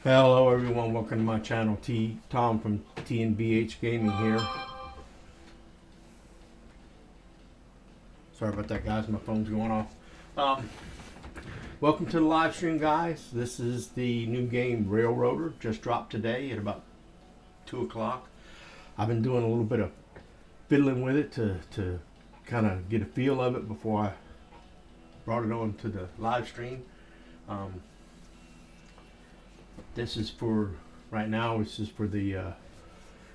Hello everyone, welcome to my channel. Tom from T&BH Gaming here. Sorry about that, guys, my phone's going off. Welcome to the live stream, guys. This is the new game Railroader, just dropped today at about 2 o'clock. I've been doing a little bit of fiddling with it to kind of get a feel of it before I brought it on to the live stream. This is for right now. This is for the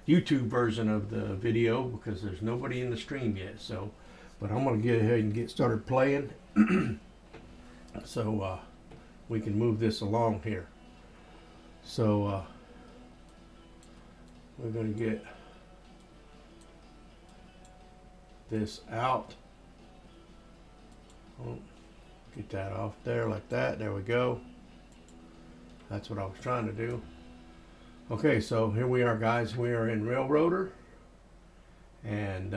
YouTube version of the video because there's nobody in the stream yet. So, but I'm gonna get ahead and get started playing, so we can move this along here. So we're gonna get this out. Oh, get that off there like that. There we go. That's what I was trying to do. Okay, so here we are, guys. We are in Railroader, and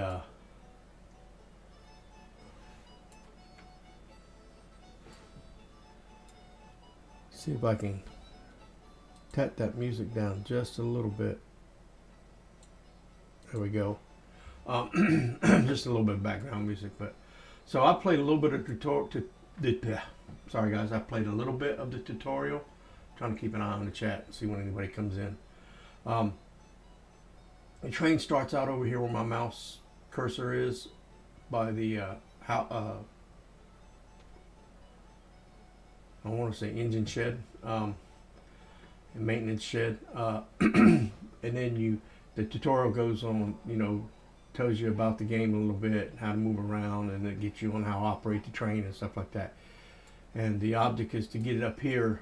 see if I can cut that music down just a little bit. There we go. Just a little bit of background music, but so I played a little bit of tutorial. Sorry, guys. I played a little bit of the tutorial. Trying to keep an eye on the chat and see when anybody comes in. The train starts out over here where my mouse cursor is by the I want to say engine shed, and maintenance shed, and then the tutorial goes on, tells you about the game a little bit, how to move around, and it gets you on how to operate the train and stuff like that. And the object is to get it up here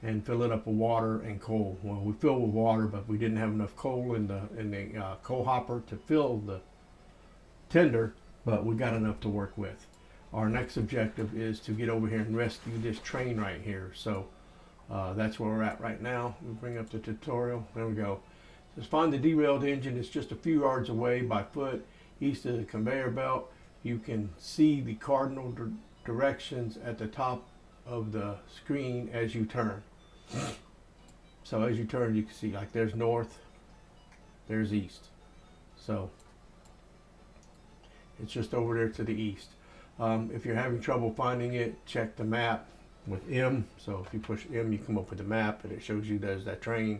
and fill it up with water and coal. Well, we filled with water, but we didn't have enough coal in the coal hopper to fill the tender, but we got enough to work with. Our next objective is to get over here and rescue this train right here. So that's where we're at right now. We bring up the tutorial. There we go. It says find the derailed engine. It's just a few yards away by foot east of the conveyor belt. You can see the cardinal directions at the top of the screen as you turn. So as you turn, you can see like there's north, there's east. So it's just over there to the east. If you're having trouble finding it, check the map with M. So if you push M, you come up with the map and it shows you there's that train.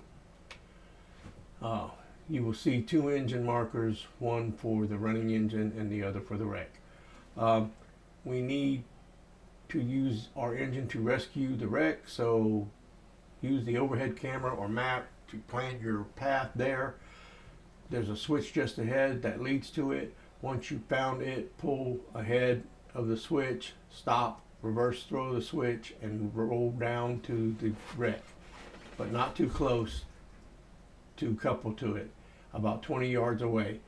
You will see two engine markers, one for the running engine and the other for the wreck. We need to use our engine to rescue the wreck, so use the overhead camera or map to plan your path there. There's a switch just ahead that leads to it. Once you found it, pull ahead of the switch, stop, reverse throw the switch, and roll down to the wreck, but not too close to couple to it, about 20 yards away.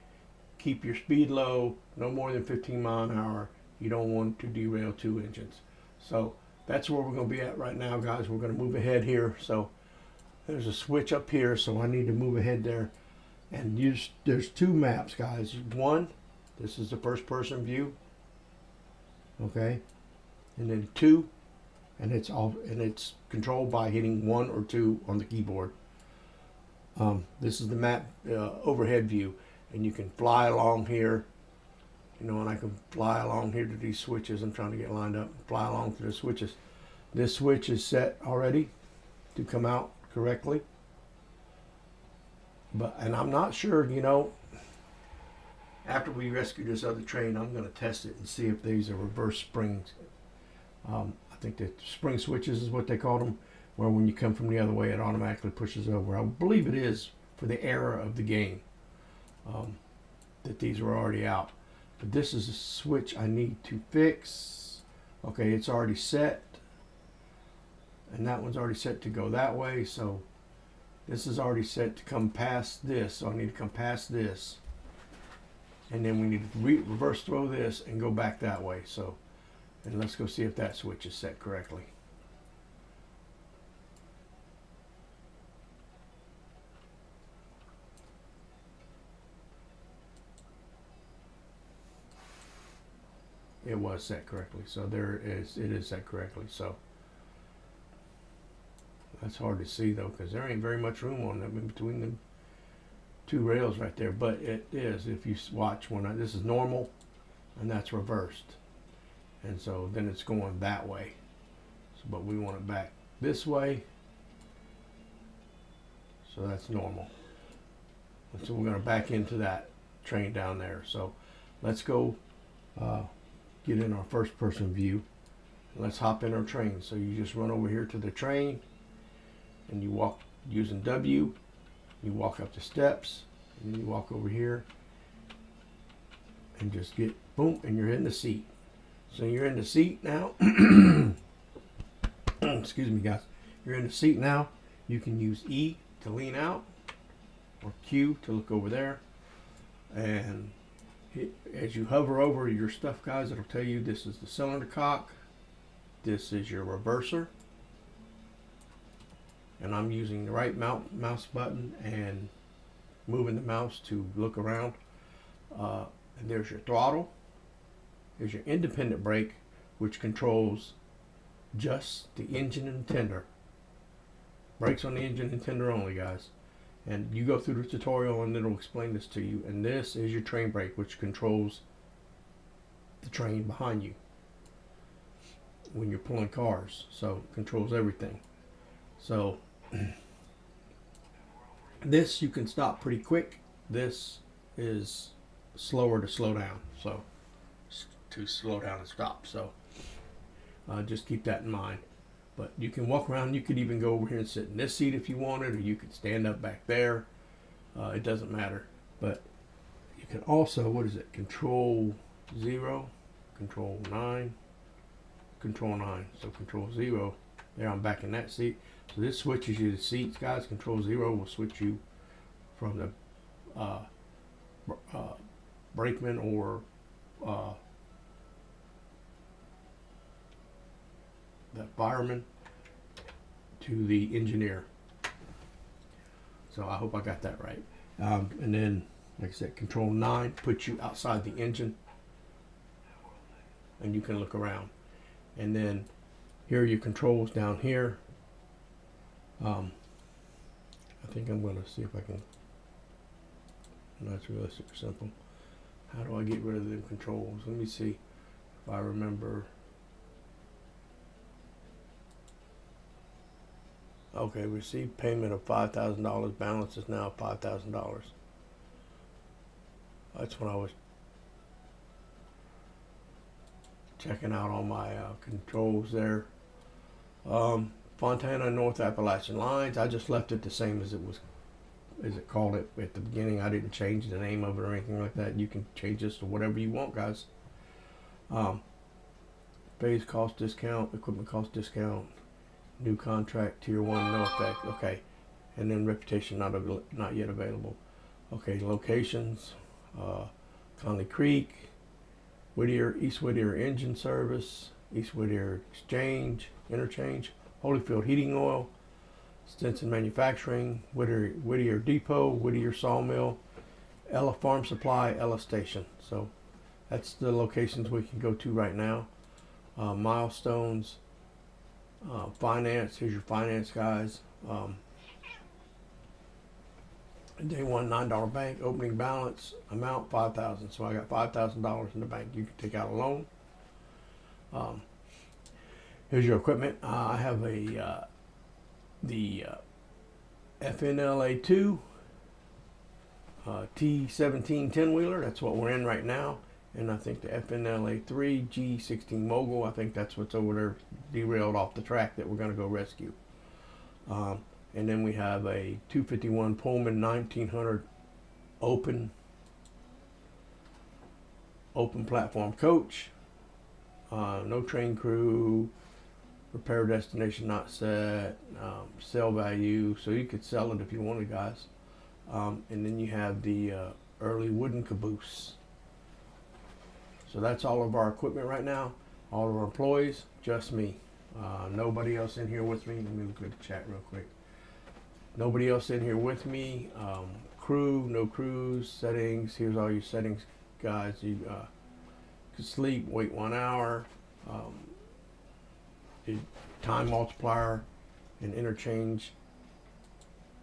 Keep your speed low, no more than 15 miles an hour. You don't want to derail two engines. So that's where we're going to be at right now, guys. We're going to move ahead here. So there's a switch up here, so I need to move ahead there. And there's two maps, guys. One, this is the first person view. Okay. And then two, and it's controlled by hitting 1 or 2 on the keyboard. This is the map overhead view, and you can fly along here. And I can fly along here to these switches. I'm trying to get lined up, fly along to the switches. This switch is set already to come out correctly. And I'm not sure, after we rescue this other train, I'm going to test it and see if these are reverse springs. I think that spring switches is what they call them, where when you come from the other way, it automatically pushes over. I believe it is for the era of the game, that these are already out. But this is a switch I need to fix. Okay, it's already set. And that one's already set to go that way. So this is already set to come past this. So I need to come past this. And then we need to reverse throw this and go back that way. So, and let's go see if that switch is set correctly. It was set correctly, so it is set correctly. So That's hard to see though, because there ain't very much room on them in between the two rails right there. But it is, if you watch this is normal, and that's reversed, and so then it's going that way. So, but we want it back this way, so that's normal. And so we're going to back into that train down there. So let's go get in our first person view. Let's hop in our train. So you just run over here to the train, and you walk using W. You walk up the steps, and then you walk over here, and just get boom, and you're in the seat. So you're in the seat now. Excuse me, guys. You're in the seat now. You can use E to lean out, or Q to look over there. And as you hover over your stuff, guys, it'll tell you this is the cylinder cock. This is your reverser. And I'm using the right mouse button and moving the mouse to look around. And there's your throttle. There's your independent brake, which controls just the engine and tender. Brakes on the engine and tender only, guys. And you go through the tutorial and it'll explain this to you. And this is your train brake, which controls the train behind you when you're pulling cars. So it controls everything. So this you can stop pretty quick. This is slower to slow down. So to slow down and stop. So just keep that in mind. But you can walk around. You could even go over here and sit in this seat if you wanted, or you could stand up back there. It doesn't matter. But you can also, what is it? Control 0, Control 9, Control 9. So Control 0. There, I'm back in that seat. So this switches you to seats, guys. Control 0 will switch you from the brakeman or the fireman to the engineer. So I hope I got that right. And then, like I said, Control 9 puts you outside the engine, and you can look around. And then here are your controls down here. I think I'm going to see if I can. No, it's really super simple. How do I get rid of the controls? Let me see if I remember. Okay, received payment of $5,000. Balance is now $5,000. That's when I was checking out all my controls there. Fontana North Appalachian Lines. I just left it the same as it called it at the beginning. I didn't change the name of it or anything like that. You can change this to whatever you want, guys. Phase cost discount, equipment cost discount. New contract, tier 1, no effect. Okay, and then reputation not yet available. Okay, locations: Conley Creek, Whittier, East Whittier Engine Service, East Whittier Interchange, Holyfield Heating Oil, Stinson Manufacturing, Whittier Depot, Whittier Sawmill, Ella Farm Supply, Ella Station. So that's the locations we can go to right now. Milestones. Finance, here's your finance, guys. Day one, $9 bank, opening balance, amount $5,000. So I got $5,000 in the bank. You can take out a loan. Here's your equipment. I have the FNLA2 T17 10-wheeler. That's what we're in right now. And I think the FNLA3 G16 Mogul, I think that's what's over there derailed off the track that we're going to go rescue. And then we have a 251 Pullman 1900 open platform coach. No train crew, repair destination not set, sell value, so you could sell it if you wanted, guys. And then you have the early wooden caboose. So that's all of our equipment right now. All of our employees, just me. Nobody else in here with me. Let me look at the chat real quick. Nobody else in here with me. Crew, no crews, settings. Here's all your settings, guys. You can sleep, wait 1 hour. Time multiplier, and interchange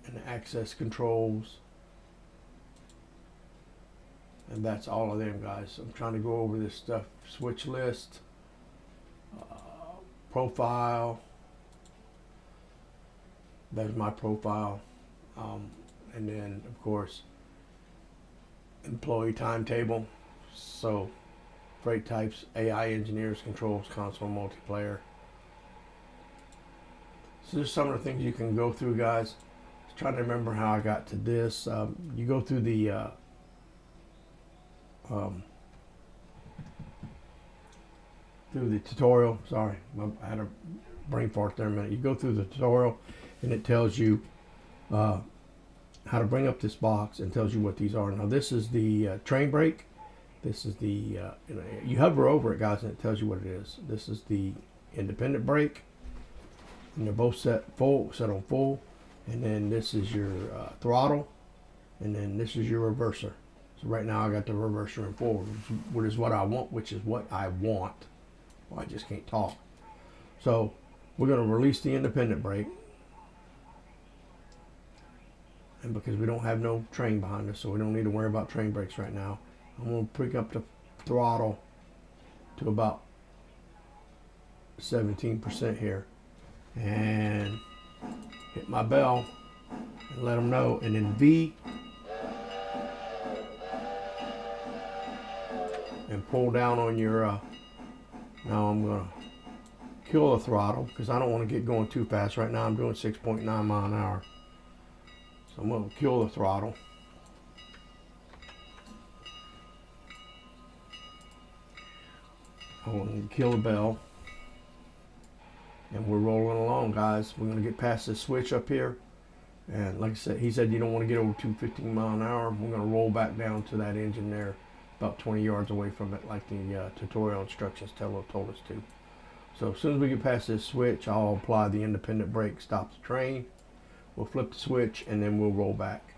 and access controls. And that's all of them, guys. I'm trying to go over this stuff. Switch list, profile. There's my profile. And then, of course, employee timetable. So, freight types, AI engineers, controls, console, multiplayer. So there's some of the things you can go through, guys. Just trying to remember how I got to this. You go through the tutorial. Sorry, I had a brain fart there a minute. You go through the tutorial, and it tells you how to bring up this box and tells you what these are. Now this is the train brake. This is the you hover over it, guys, and it tells you what it is. This is the independent brake, and they're both set on full. And then this is your throttle, and then this is your reverser. So right now I got the reverser in full, which is what I want. Well, I just can't talk. So we're going to release the independent brake. And because we don't have no train behind us, so we don't need to worry about train brakes right now, I'm going to pick up the throttle to about 17% here. And hit my bell and let them know. And then V. And pull down on your, now I'm going to kill the throttle because I don't want to get going too fast. Right now I'm doing 6.9 mile an hour. So I'm going to kill the throttle. I'm going to kill the bell. And we're rolling along, guys. We're going to get past this switch up here. And like I said, he said you don't want to get over 215 mile an hour. We're going to roll back down to that engine there, about 20 yards away from it, like the tutorial instructions told us to. So as soon as we get past this switch, I'll apply the independent brake, stop the train. We'll flip the switch, and then we'll roll back.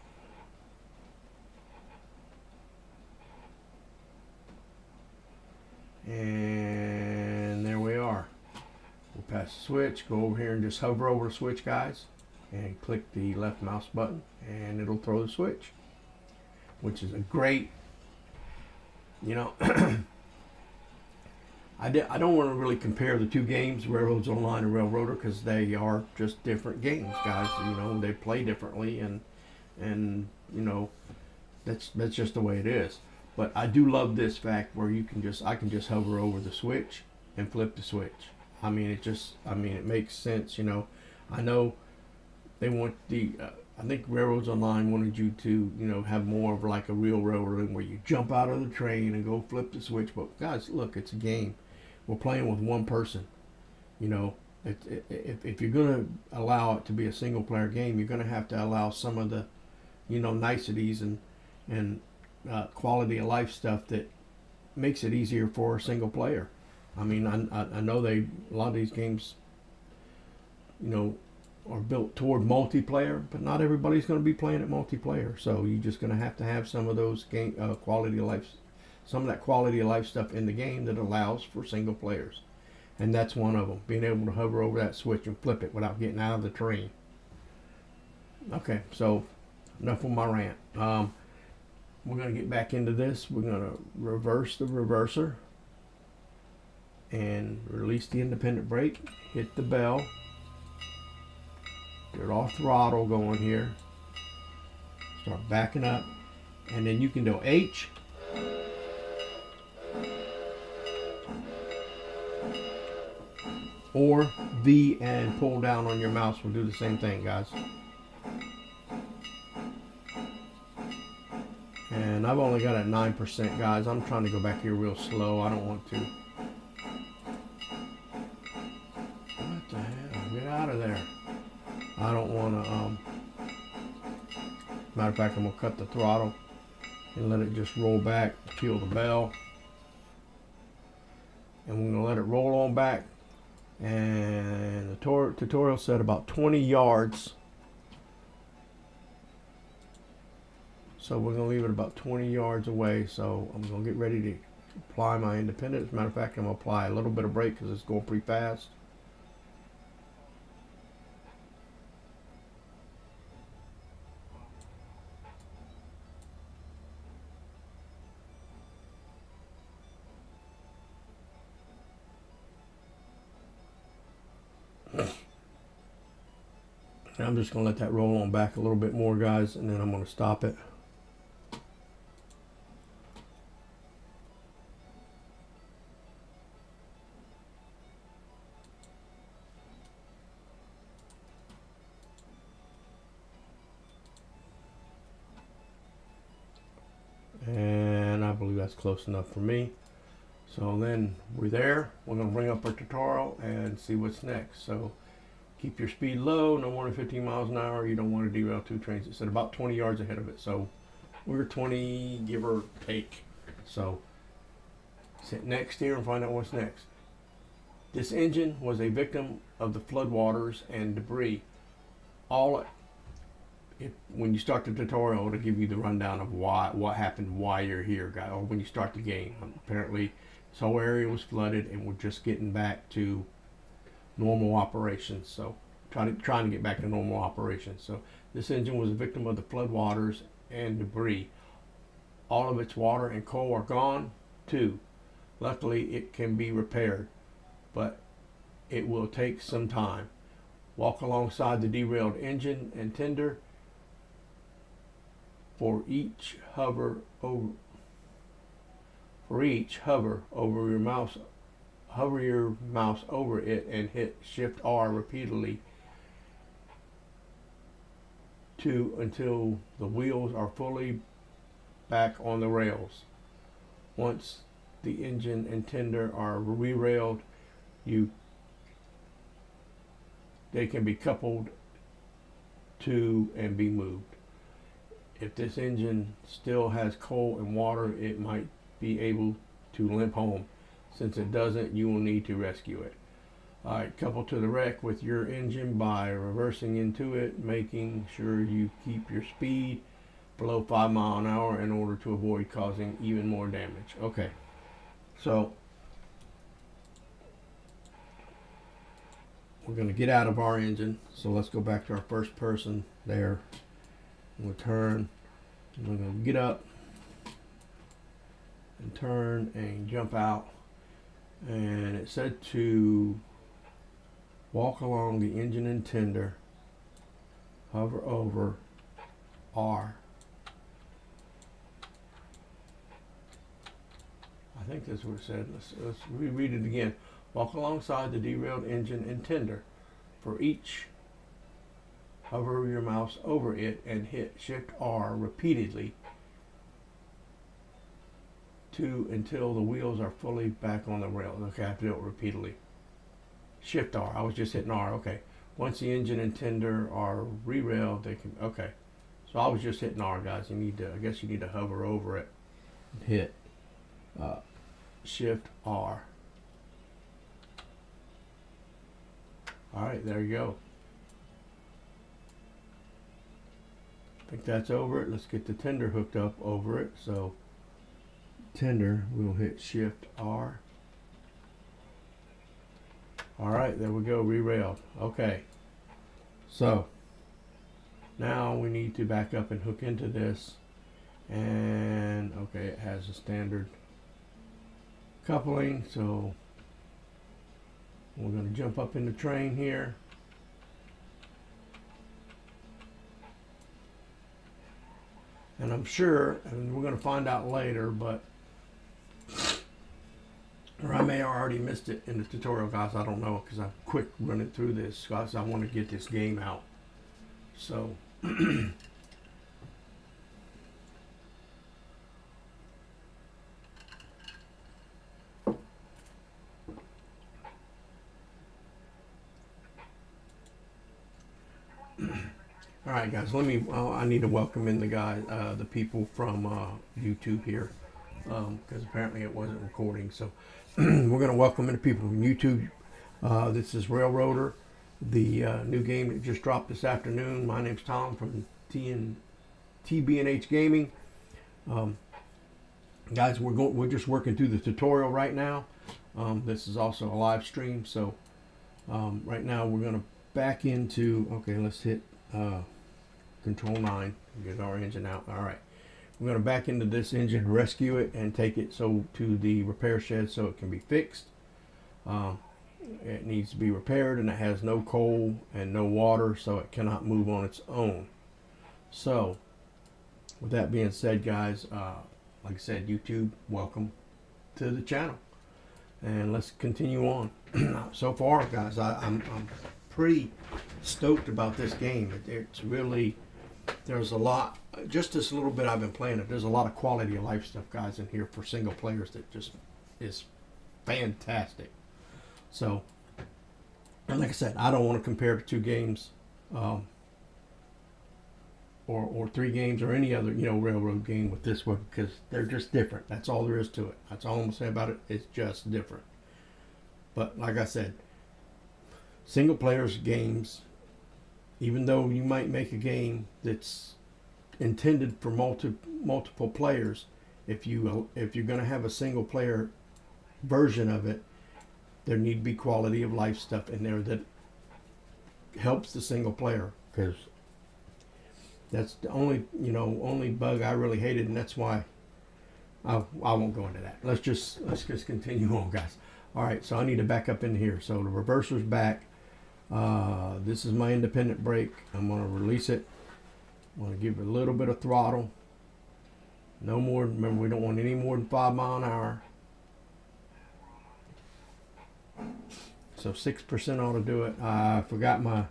And there we are. We'll pass the switch, go over here and just hover over the switch, guys, and click the left mouse button, and it'll throw the switch, which is a great, you know, I don't want to really compare the two games, Railroads Online and Railroader, because they are just different games, guys. You know, they play differently, and you know, that's just the way it is. But I do love this fact where I can just hover over the switch and flip the switch. I mean, it makes sense. You know, I know they want I think Railroads Online wanted you to, you know, have more of like a real railroad where you jump out of the train and go flip the switch. But guys, look, it's a game. We're playing with one person. You know, if you're going to allow it to be a single player game, you're going to have to allow some of the, you know, niceties and quality of life stuff that makes it easier for a single player. I mean, I know a lot of these games, you know, are built toward multiplayer, but not everybody's going to be playing it multiplayer. So you're just going to have some of those game quality of life, some of that quality of life stuff in the game that allows for single players, and that's one of them. Being able to hover over that switch and flip it without getting out of the train. Okay, so enough of my rant. We're going to get back into this. We're going to reverse the reverser and release the independent brake. Hit the bell. Get our throttle going here. Start backing up, and then you can do H. Or V and pull down on your mouse will do the same thing, guys. And I've only got it at 9%, guys. I'm trying to go back here real slow. I don't want to. What the hell? Get out of there. I don't want to, matter of fact, I'm going to cut the throttle and let it just roll back, kill the bell. And we're going to let it roll on back. And the tutorial said about 20 yards. So we're going to leave it about 20 yards away. So I'm going to get ready to apply my independent. As a matter of fact, I'm going to apply a little bit of brake because it's going pretty fast. And I'm just going to let that roll on back a little bit more, guys, and then I'm going to stop it. And I believe that's close enough for me. So then we're there. We're going to bring up our tutorial and see what's next. So keep your speed low, no more than 15 miles an hour. You don't want to derail two trains. It's at about 20 yards ahead of it. So we're 20, give or take. So sit next here and find out what's next. This engine was a victim of the floodwaters and debris. When you start the tutorial, it'll give you the rundown of what happened, why you're here, guys, or when you start the game. Apparently, this whole area was flooded, and we're just getting back to normal operations. So, trying to get back to normal operations. So, this engine was a victim of the floodwaters and debris. All of its water and coal are gone too. Luckily, it can be repaired, but it will take some time. Walk alongside the derailed engine and tender. For each hover over your mouse, hover your mouse over it and hit Shift R repeatedly until the wheels are fully back on the rails. Once the engine and tender are re-railed, they can be coupled to and be moved. If this engine still has coal and water, it might be able to limp home. Since it doesn't, you will need to rescue it. Alright, couple to the wreck with your engine by reversing into it, making sure you keep your speed below 5 miles an hour in order to avoid causing even more damage. Okay, so we're going to get out of our engine. So let's go back to our first person there. We'll turn, and we're going to get up and turn and jump out. And it said to walk along the engine and tender, hover over R. I think that's what it said. Let's reread it again. Walk alongside the derailed engine and tender. For each, hover your mouse over it and hit Shift R repeatedly until the wheels are fully back on the rail. Okay, I have to do it repeatedly. Shift R. I was just hitting R. Okay. Once the engine and tender are re-railed, they can. Okay. So I was just hitting R, guys. I guess you need to hover over it and hit Shift R. All right, there you go. I think that's over it. Let's get the tender hooked up over it. So tender, we'll hit Shift R. All right, there we go, re-railed. Okay, so now we need to back up and hook into this. And okay, it has a standard coupling, so we're going to jump up in the train here. And I'm sure, and we're going to find out later, but, or I may have already missed it in the tutorial, guys. I don't know, because I'm quick running through this, guys. I want to get this game out. So, all right, guys. I need to welcome in the people from YouTube here, because apparently it wasn't recording. So we're going to welcome in the people from YouTube. This is Railroader, the new game that just dropped this afternoon. My name's Tom from T&BH Gaming. Guys, we're just working through the tutorial right now. This is also a live stream. So right now we're going to back into. Okay, let's hit. Control 9, get our engine out. All right, we're going to back into this engine, rescue it, and take it to the repair shed so it can be fixed. It needs to be repaired, and it has no coal and no water, so it cannot move on its own. So with that being said, guys, like I said, YouTube, welcome to the channel, and let's continue on. So far, guys, I'm pretty stoked about this game. It's really, there's a lot, just this little bit I've been playing it, there's a lot of quality of life stuff, guys, in here for single players that just is fantastic. So, and like I said, I don't want to compare the two games, or three games, or any other, railroad game with this one, because they're just different. That's all there is to it. That's all I'm gonna say about it. It's just different. But like I said, single players games, even though you might make a game that's intended for multiple players, if you're gonna have a single player version of it, there need to be quality of life stuff in there that helps the single player, because that's the only bug I really hated, and that's why I won't go into that. Let's just continue on, guys. All right, so I need to back up in here. So the reverser's back. This is my independent brake. I'm going to release it. I'm going to give it a little bit of throttle. No more. Remember, we don't want any more than 5 miles an hour. So 6% ought to do it. I forgot my.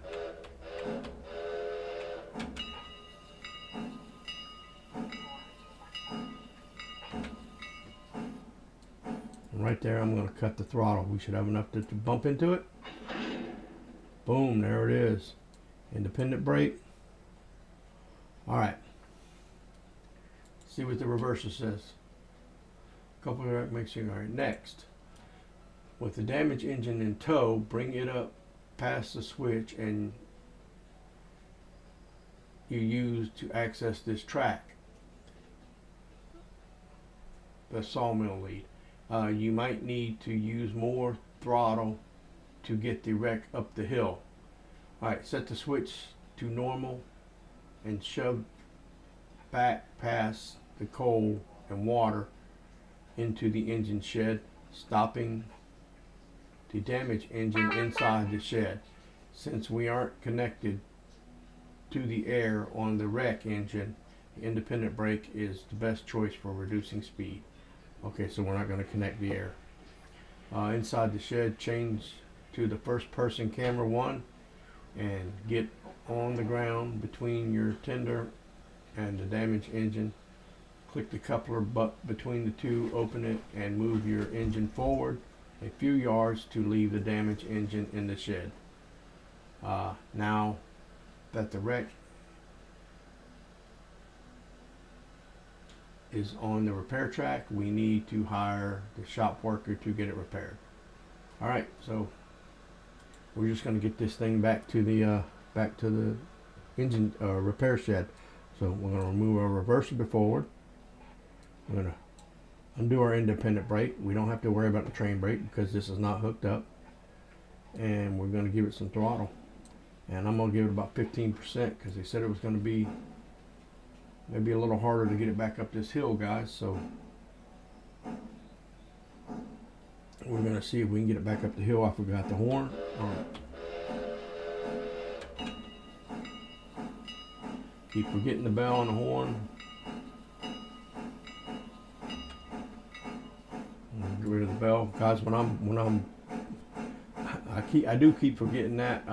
Right there, I'm going to cut the throttle. We should have enough to bump into it. Boom, there it is. Independent brake. All right. See what the reverser says. Couple of makes you. All right, next. With the damaged engine in tow, bring it up past the switch and you use to access this track. The sawmill lead. You might need to use more throttle to get the wreck up the hill. Alright, set the switch to normal and shove back past the coal and water into the engine shed, stopping the damaged engine inside the shed. Since we aren't connected to the air on the wreck engine, the independent brake is the best choice for reducing speed. Okay, so we're not going to connect the air. Inside the shed, change to the first person camera 1 and get on the ground between your tender and the damaged engine. Click the coupler between the two, open it, and move your engine forward a few yards to leave the damaged engine in the shed. Now that the wreck is on the repair track, we need to hire the shop worker to get it repaired. All right, so we're just going to get this thing back to the engine repair shed. So we're going to remove our reversible forward. We're going to undo our independent brake. We don't have to worry about the train brake because this is not hooked up. And we're going to give it some throttle. And I'm going to give it about 15% because they said it was going to be maybe a little harder to get it back up this hill, guys. So we're going to see if we can get it back up the hill. I forgot the horn. All right. Keep forgetting the bell and the horn. Get rid of the bell, guys. I do keep forgetting that.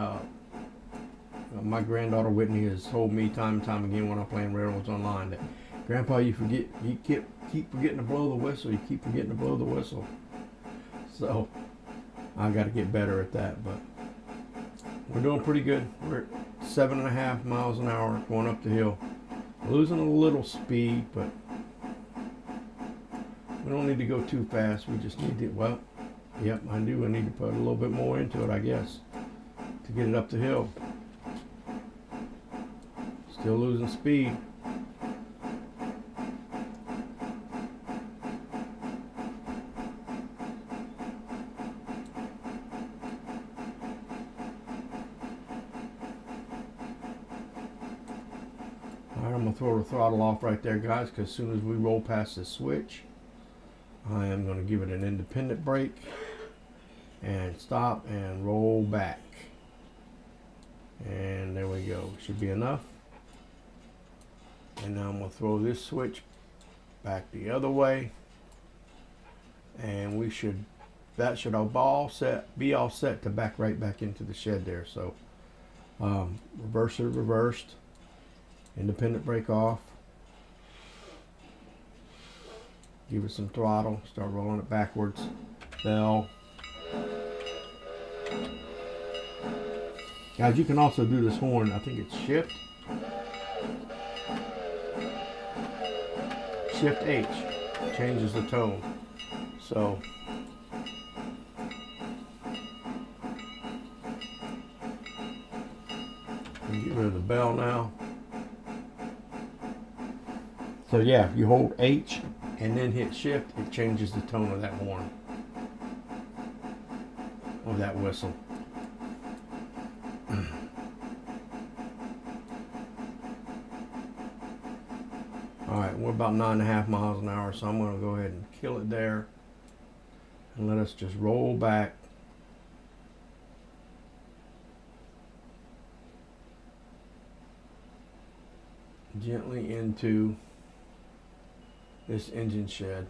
My granddaughter Whitney has told me time and time again when I'm playing railroads online that, Grandpa, you keep forgetting to blow the whistle. You keep forgetting to blow the whistle. So I got to get better at that. But we're doing pretty good. We're at 7.5 miles an hour going up the hill. Losing a little speed, but we don't need to go too fast. We just need to, well, yep, I do. I need to put a little bit more into it, I guess, to get it up the hill. Still losing speed. Alright, I'm going to throw the throttle off right there, guys, because as soon as we roll past this switch, I am going to give it an independent brake. and stop and roll back. And there we go. Should be enough. And now I'm going to throw this switch back the other way. And that should be all set to back right back into the shed there. So reverser reversed, independent brake off, give it some throttle, start rolling it backwards, bell. Guys, you can also do this horn, I think it's shift H, changes the tone. So get rid of the bell now. So yeah, if you hold H and then hit shift, it changes the tone of that horn, of that whistle. Alright, we're about 9.5 miles an hour, so I'm going to go ahead and kill it there and let us just roll back. Gently into this engine shed.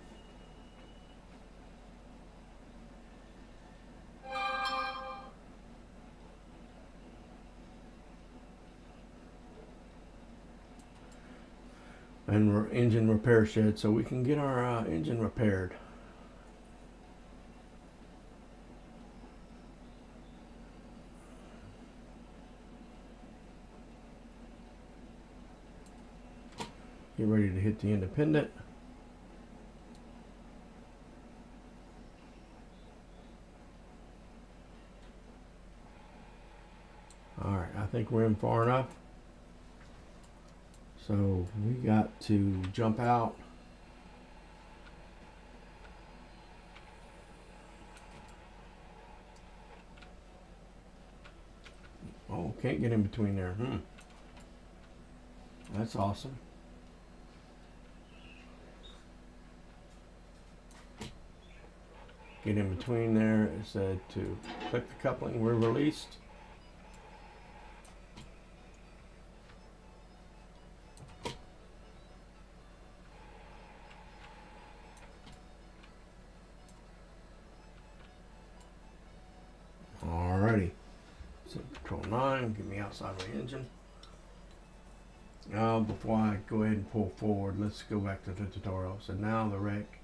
And we're engine repair shed, so we can get our engine repaired. Get ready to hit the independent. Alright, I think we're in far enough. So we got to jump out. Oh, can't get in between there. That's awesome. Get in between there. It said to click the coupling. We're released. Alrighty. So control 9, get me outside of the engine. Now before I go ahead and pull forward, let's go back to the tutorial. So now the wreck,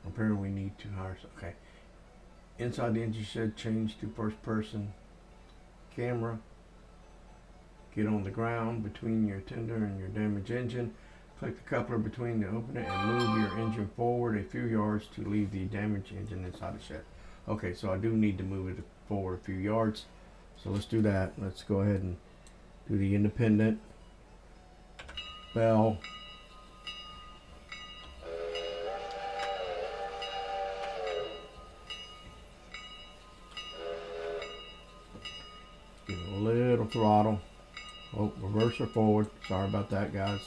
repair, we need to hire, okay. Inside the engine shed, change to first person camera. Get on the ground between your tender and your damaged engine. Click the coupler between to open it and move your engine forward a few yards to leave the damaged engine inside the shed. Okay, so I do need to move it forward a few yards. So let's do that. Let's go ahead and do the independent. Bell. Give it a little throttle. Oh, reverser forward. Sorry about that, guys.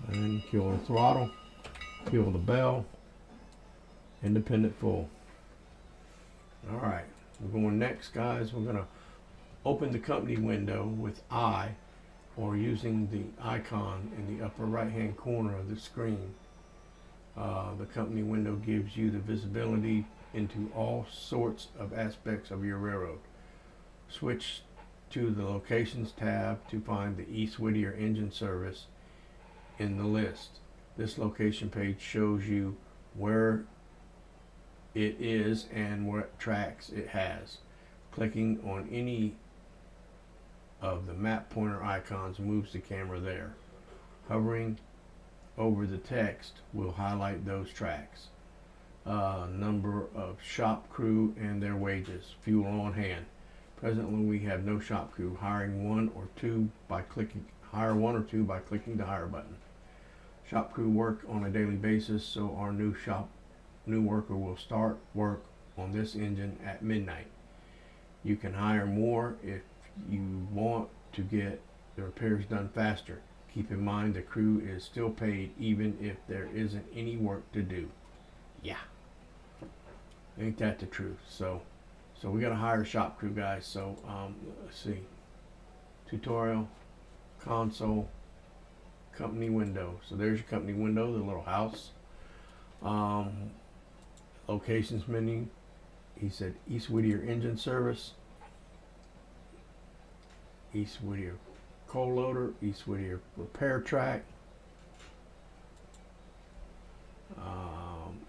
And kill the throttle. Kill the bell. Independent full. Alright, we're going next, guys. We're going to open the company window with I, or using the icon in the upper right hand corner of the screen. The company window gives you the visibility into all sorts of aspects of your railroad. Switch to the locations tab to find the East Whittier engine service in the list. This location page shows you where it is and what tracks it has. Clicking on any of the map pointer icons moves the camera there. Hovering over the text will highlight those tracks. Number of shop crew and their wages. Fuel on hand. Presently we have no shop crew. Hire one or two by clicking the hire button. Shop crew work on a daily basis, so our new worker will start work on this engine at midnight. You can hire more if you want to get the repairs done faster. Keep in mind the crew is still paid even if there isn't any work to do. Yeah, ain't that the truth? So we gotta hire a shop crew, guys. So let's see, tutorial, console, company window. So there's your company window, the little house. Locations menu. He said East Whittier Engine Service, East Whittier Coal Loader, East Whittier Repair Track,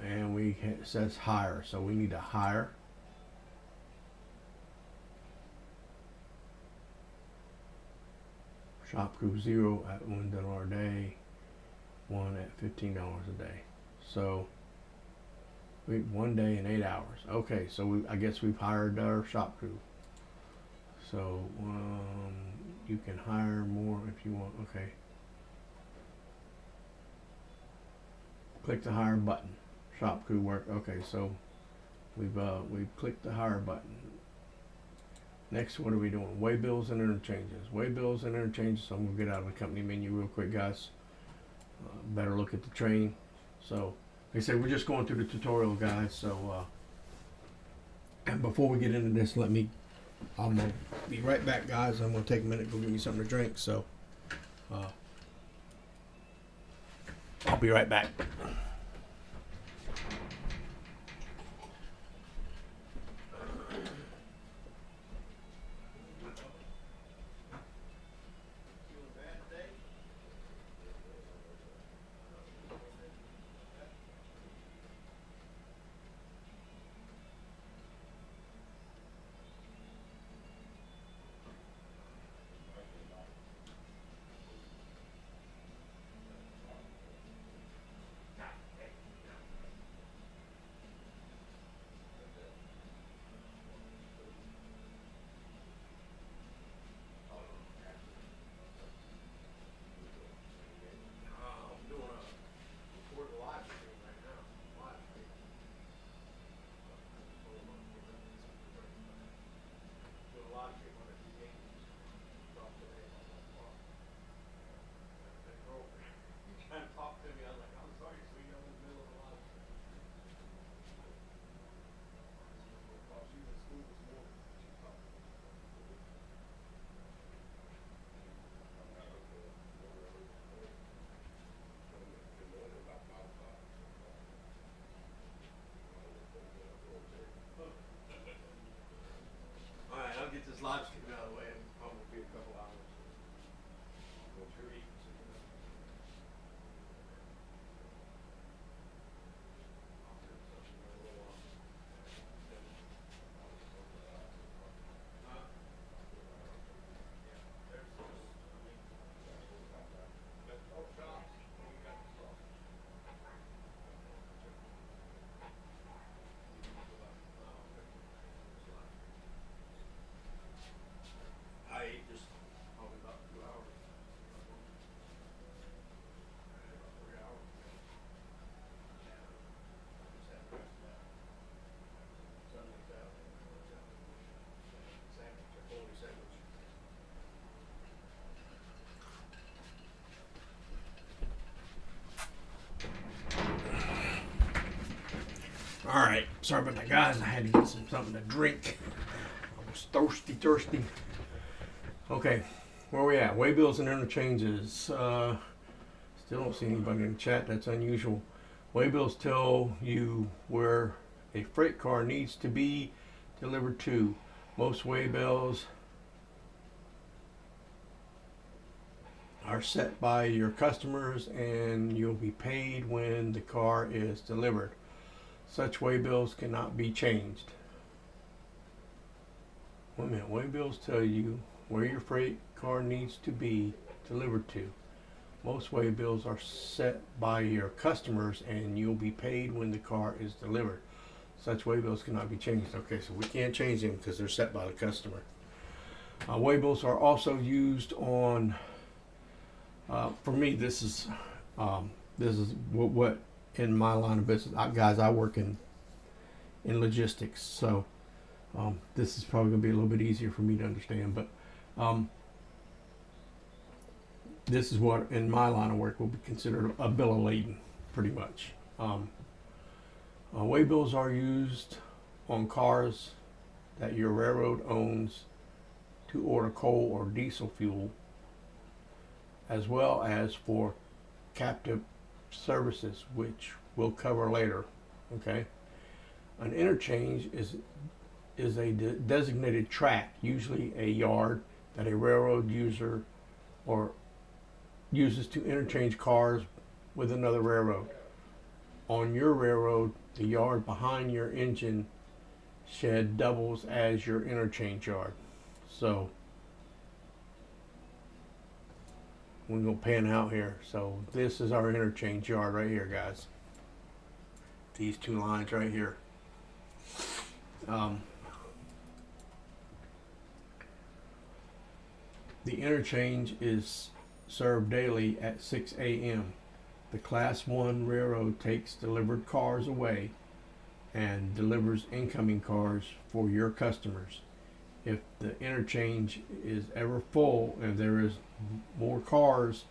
and it says hire, so we need to hire. Shop crew 0 at $1 a day, 1 at $15 a day. So 1 day and 8 hours. Okay, so I guess we've hired our shop crew. So you can hire more if you want. Okay. Click the hire button. Shop crew work. Okay, so we've clicked the hire button. Next, what are we doing? Way bills and interchanges. Way bills and interchanges. So I'm gonna get out of the company menu real quick, guys. Better look at the train. So, like I said, we're just going through the tutorial, guys. So, and before we get into this, I'm gonna be right back, guys. I'm gonna take a minute, go get me something to drink. So, I'll be right back. Get this live stream out of the way and probably be a couple hours. What you're eating, so you know. I ate just probably about 2 hours. About 3 hours. Just had the rest of that. Sunday's out. Sandwich, a Foley sandwich. All right, sorry about that, guys. I had to get something to drink. I was thirsty. Okay, where we at? Way bills and interchanges. Still don't see anybody in the chat. That's unusual. Way bills tell you where a freight car needs to be delivered to. Most way bills are set by your customers and you'll be paid when the car is delivered. Such way bills cannot be changed. Wait a minute. Way bills tell you where your freight car needs to be delivered to. Most way bills are set by your customers and you'll be paid when the car is delivered. Such way bills cannot be changed. Okay, so we can't change them because they're set by the customer. Way bills are also used on, for me, this is what in my line of business, guys, I work in logistics, so this is probably going to be a little bit easier for me to understand, but this is what in my line of work will be considered a bill of lading, pretty much. Waybills are used on cars that your railroad owns to order coal or diesel fuel, as well as for captive services, which we'll cover later. Okay, an interchange is a designated track, usually a yard, that a railroad user or uses to interchange cars with another railroad. On your railroad, the yard behind your engine shed doubles as your interchange yard. So we're going to pan out here. So this is our interchange yard right here, guys. These two lines right here. The interchange is served daily at 6 a.m. The Class 1 railroad takes delivered cars away and delivers incoming cars for your customers. If the interchange is ever full and there is more cars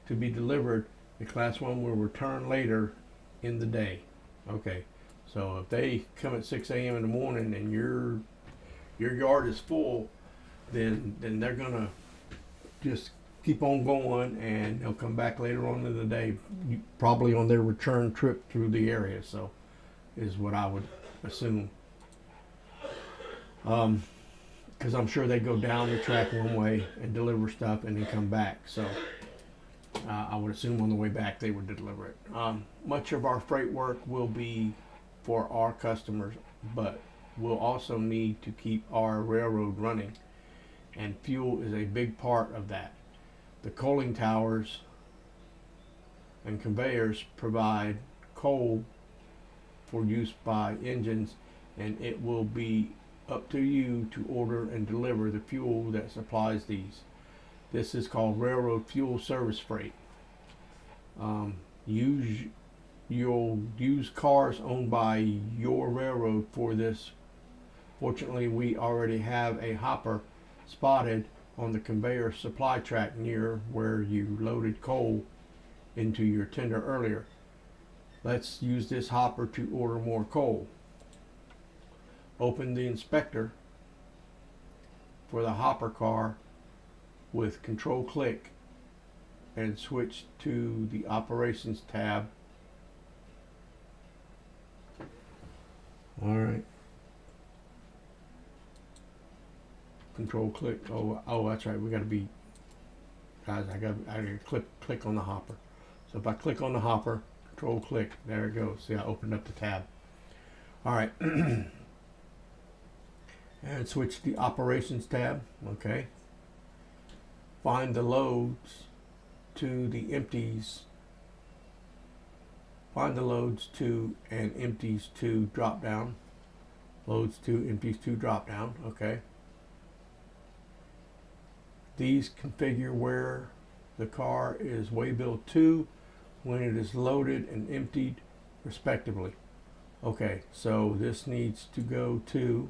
to be delivered, the Class 1 will return later in the day. Okay, so if they come at 6 a.m. in the morning and your yard is full, then they're gonna just keep on going, and they'll come back later on in the day, probably on their return trip through the area. So is what I would assume, because I'm sure they go down the track one way and deliver stuff and then come back. So I would assume on the way back they would deliver it. Much of our freight work will be for our customers, but we'll also need to keep our railroad running, and fuel is a big part of that. The coaling towers and conveyors provide coal for use by engines, and it will be up to you to order and deliver the fuel that supplies these. This is called railroad fuel service freight. You'll use cars owned by your railroad for this. Fortunately, we already have a hopper spotted on the conveyor supply track near where you loaded coal into your tender earlier. Let's use this hopper to order more coal. Open the inspector for the hopper car with control click and switch to the operations tab. All right. Control click. Oh, that's right. We got to be, guys. I got to click on the hopper. So if I click on the hopper, control click, there it goes. See, I opened up the tab. All right. And switch to the operations tab. Okay. Find the loads to the empties. Find the loads to and empties to drop down. Loads to empties to drop down. Okay. These configure where the car is waybill to when it is loaded and emptied, respectively. Okay, so this needs to go to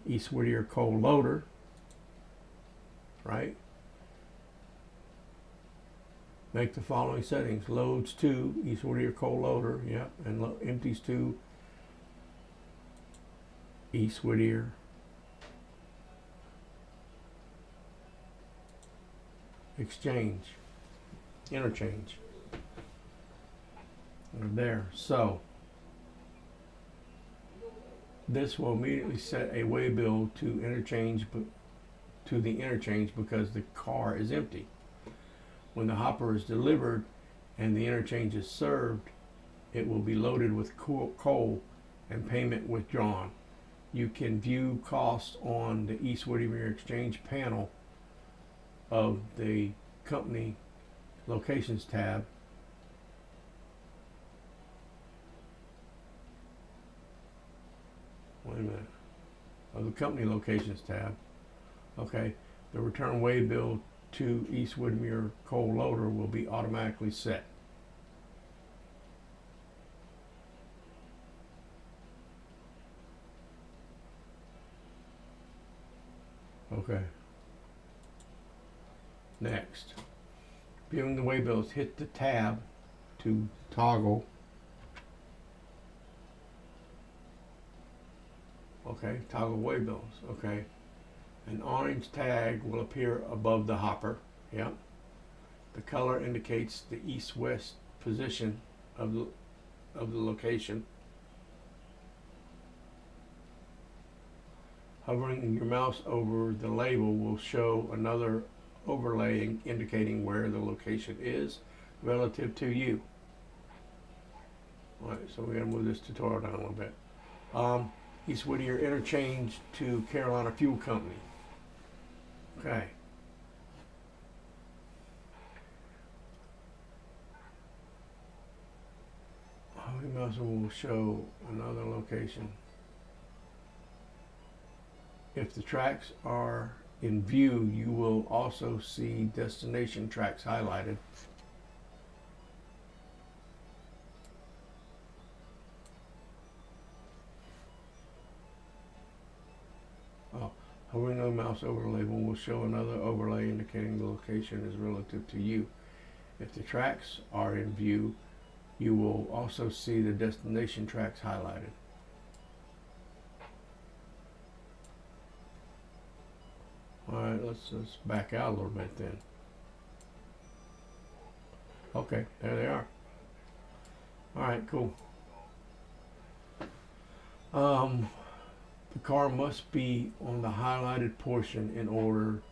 East Whittier coal loader, right? Make the following settings: loads to East Whittier coal loader, yeah, and empties to East Whittier interchange. And there. So this will immediately set a waybill to the interchange because the car is empty. When the hopper is delivered and the interchange is served, it will be loaded with coal and payment withdrawn. You can view costs on the East Whittier Exchange panel of the company locations tab. Wait a minute. Of the company locations tab. Okay. The return waybill to East Whittier coal loader will be automatically set. Okay. Next, viewing the waybills, hit the tab to toggle. Okay, toggle waybills. Okay, an orange tag will appear above the hopper. Yep. The color indicates the east-west position of the location. Hovering your mouse over the label will show another overlay indicating where the location is relative to you. All right, so we're going to move this tutorial down a little bit. East Whittier interchange to Carolina Fuel Company. Okay. Hovering mouse will show another location. If the tracks are in view, you will also see destination tracks highlighted. Hovering the mouse over the label will show another overlay indicating the location is relative to you. If the tracks are in view, you will also see the destination tracks highlighted. Alright, let's back out a little bit then. Okay, there they are. Alright, cool. The car must be on the highlighted portion in order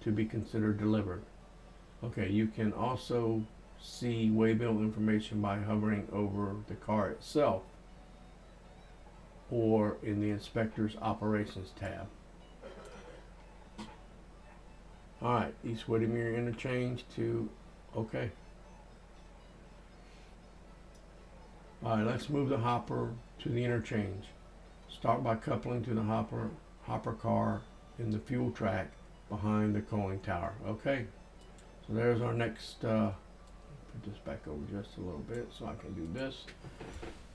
to be considered delivered. Okay, you can also see waybill information by hovering over the car itself or in the Inspector's Operations tab. Alright, East Whittier interchange to okay. Alright, let's move the hopper to the interchange. Start by coupling to the hopper car in the fuel track behind the cooling tower. Okay, so there's our next, put this back over just a little bit so I can do this.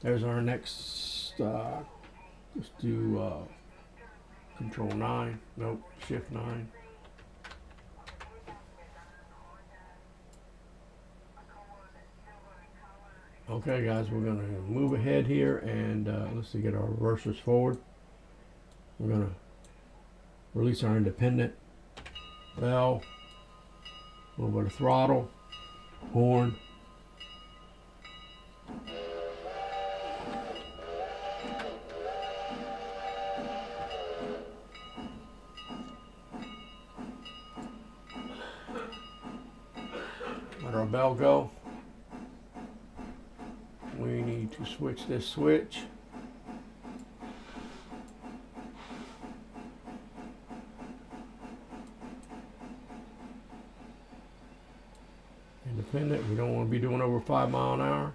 There's our next, let's do Control 9, nope, Shift 9. Okay guys, we're going to move ahead here and let's see, get our reversers forward. We're going to release our independent, bell, a little bit of throttle, horn. Let our bell go. We need to switch this switch. Independent, we don't want to be doing over 5 miles an hour.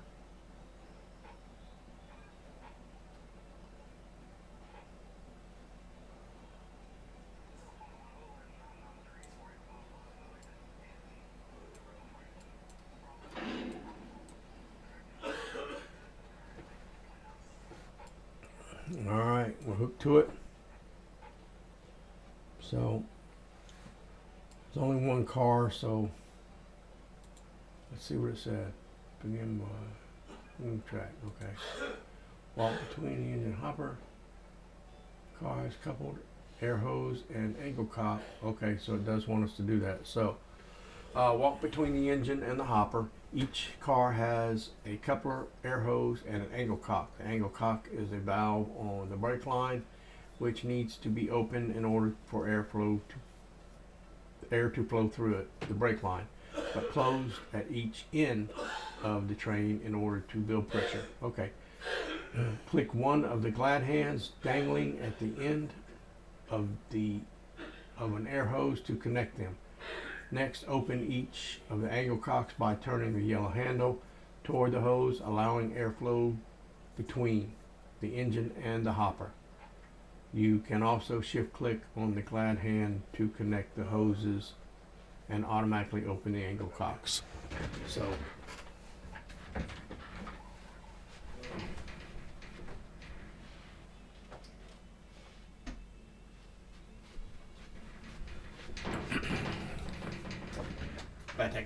Alright, we're hooked to it. So, there's only one car, so let's see what it said. Begin move track, okay. Walk between the engine hopper, car is coupled, air hose, and angle cock. Okay, so it does want us to do that. So, walk between the engine and the hopper. Each car has a coupler, air hose, and an angle cock. The angle cock is a valve on the brake line, which needs to be open in order for air to flow through it, the brake line, but closed at each end of the train in order to build pressure. Okay. Click one of the glad hands dangling at the end of an air hose to connect them. Next, open each of the angle cocks by turning the yellow handle toward the hose, allowing airflow between the engine and the hopper. You can also shift click on the glad hand to connect the hoses and automatically open the angle cocks. So,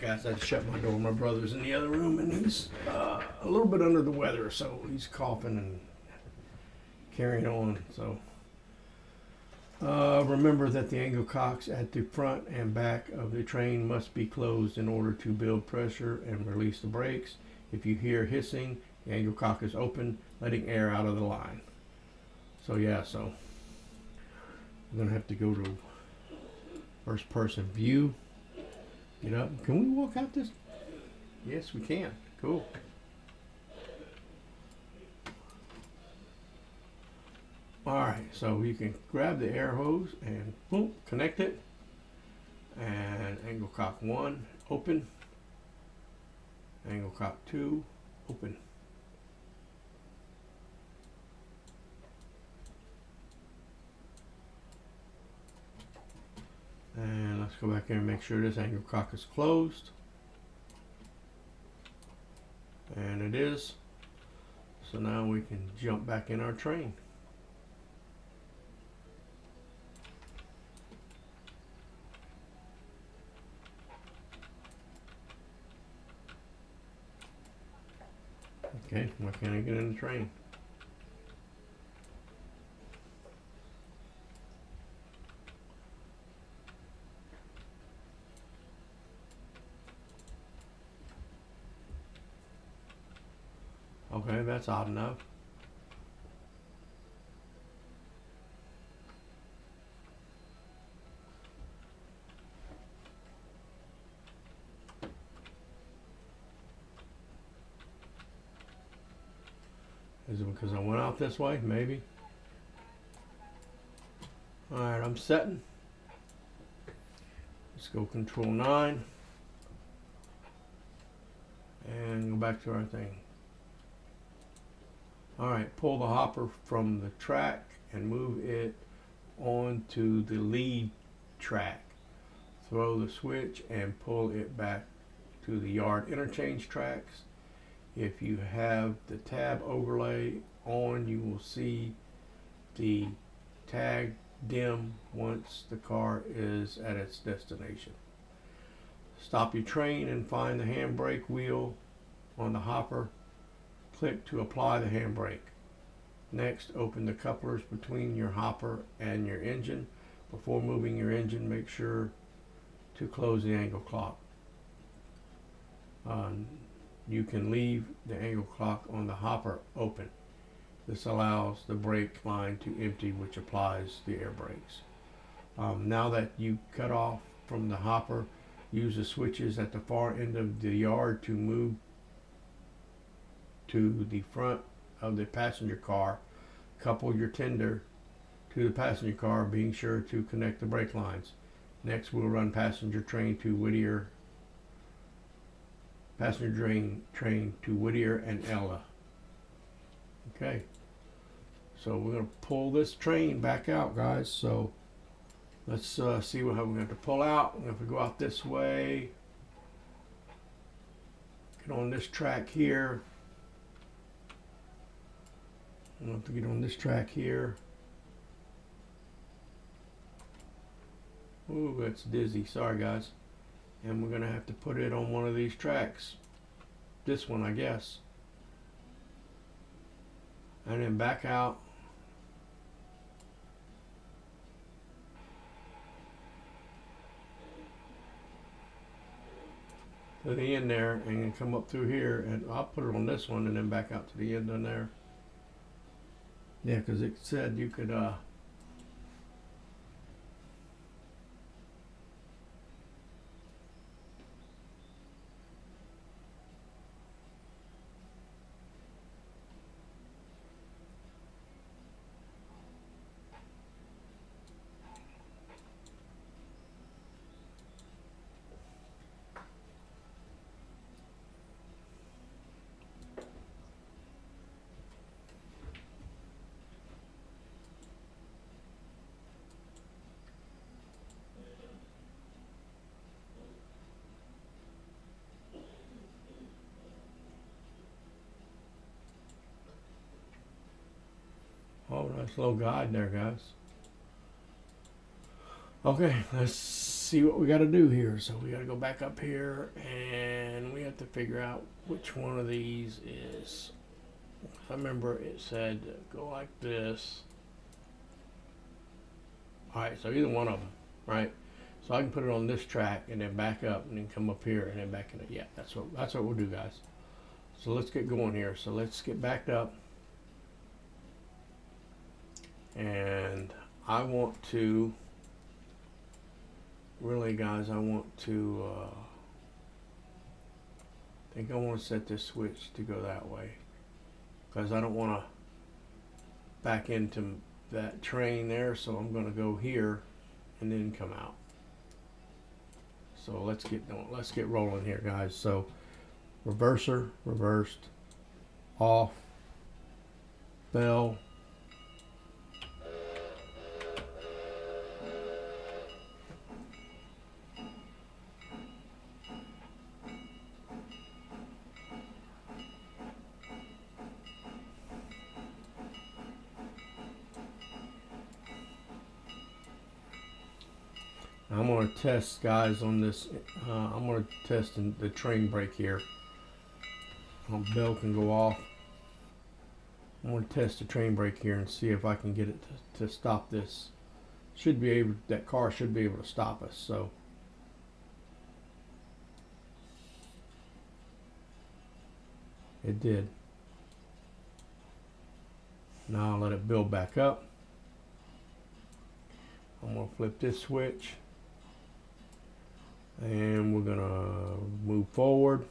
guys, I had to shut my door. My brother's in the other room, and he's a little bit under the weather, so he's coughing and carrying on. So remember that the angle cocks at the front and back of the train must be closed in order to build pressure and release the brakes. If you hear hissing, the angle cock is open, letting air out of the line. So yeah, so I'm gonna have to go to first person view. Get up. Can we walk out this? Yes, we can. Cool. Alright, so you can grab the air hose and boom, connect it. And angle cock 1, open. Angle cock 2, open. And let's go back here and make sure this angle cock is closed. And it is. So now we can jump back in our train. Okay, why can't I get in the train? Okay, that's odd enough. Is it because I went out this way? Maybe. Alright, I'm setting. Let's go control 9. And go back to our thing. Alright, pull the hopper from the track and move it onto the lead track. Throw the switch and pull it back to the yard interchange tracks. If you have the tab overlay on, you will see the tag dim once the car is at its destination. Stop your train and find the handbrake wheel on the hopper. Click to apply the handbrake. Next, open the couplers between your hopper and your engine. Before moving your engine, make sure to close the angle clock. You can leave the angle clock on the hopper open. This allows the brake line to empty, which applies the air brakes. Now that you cut off from the hopper, use the switches at the far end of the yard to move to the front of the passenger car. Couple your tender to the passenger car, being sure to connect the brake lines. Next, we'll run passenger train to Whittier to Whittier and Ella. Okay, so we're going to pull this train back out, guys. So let's see how we're going to pull out. If we go out this way, get on this track here. We'll have to get on this track here. Ooh, that's dizzy. Sorry, guys. And we're going to have to put it on one of these tracks. This one, I guess. And then back out. To the end there, and then come up through here, and I'll put it on this one and then back out to the end on there. Yeah, because it said you could oh, nice little guide there, guys. Okay, let's see what we got to do here. So we got to go back up here, and we have to figure out which one of these is. I remember it said go like this. All right, so either one of them, right? So I can put it on this track and then back up and then come up here and then back in it. Yeah, that's what we'll do, guys. So let's get going here. So let's get backed up. And I want to, really guys, I want to, I think I want to set this switch to go that way, because I don't want to back into that train there. So I'm going to go here and then come out. So let's get rolling here, guys. So reverser, reversed, off, bell, I'm going to test, guys, on this. I'm going to test the train brake here. Bell can go off. I'm going to test the train brake here and see if I can get it to stop this. Should be able. That car should be able to stop us. So it did. Now I'll let it build back up. I'm going to flip this switch. And we're gonna move forward.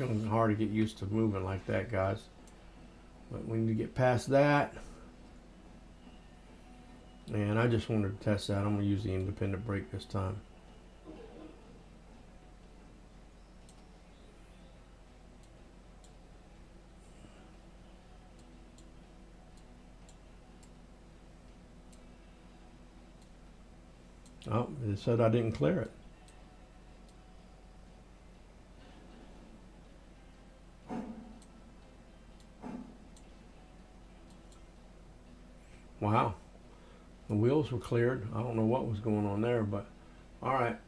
It's hard to get used to moving like that, guys. But we need to get past that. And I just wanted to test that. I'm going to use the independent brake this time. Oh, it said I didn't clear it. Wow, the wheels were cleared. I don't know what was going on there, but all right.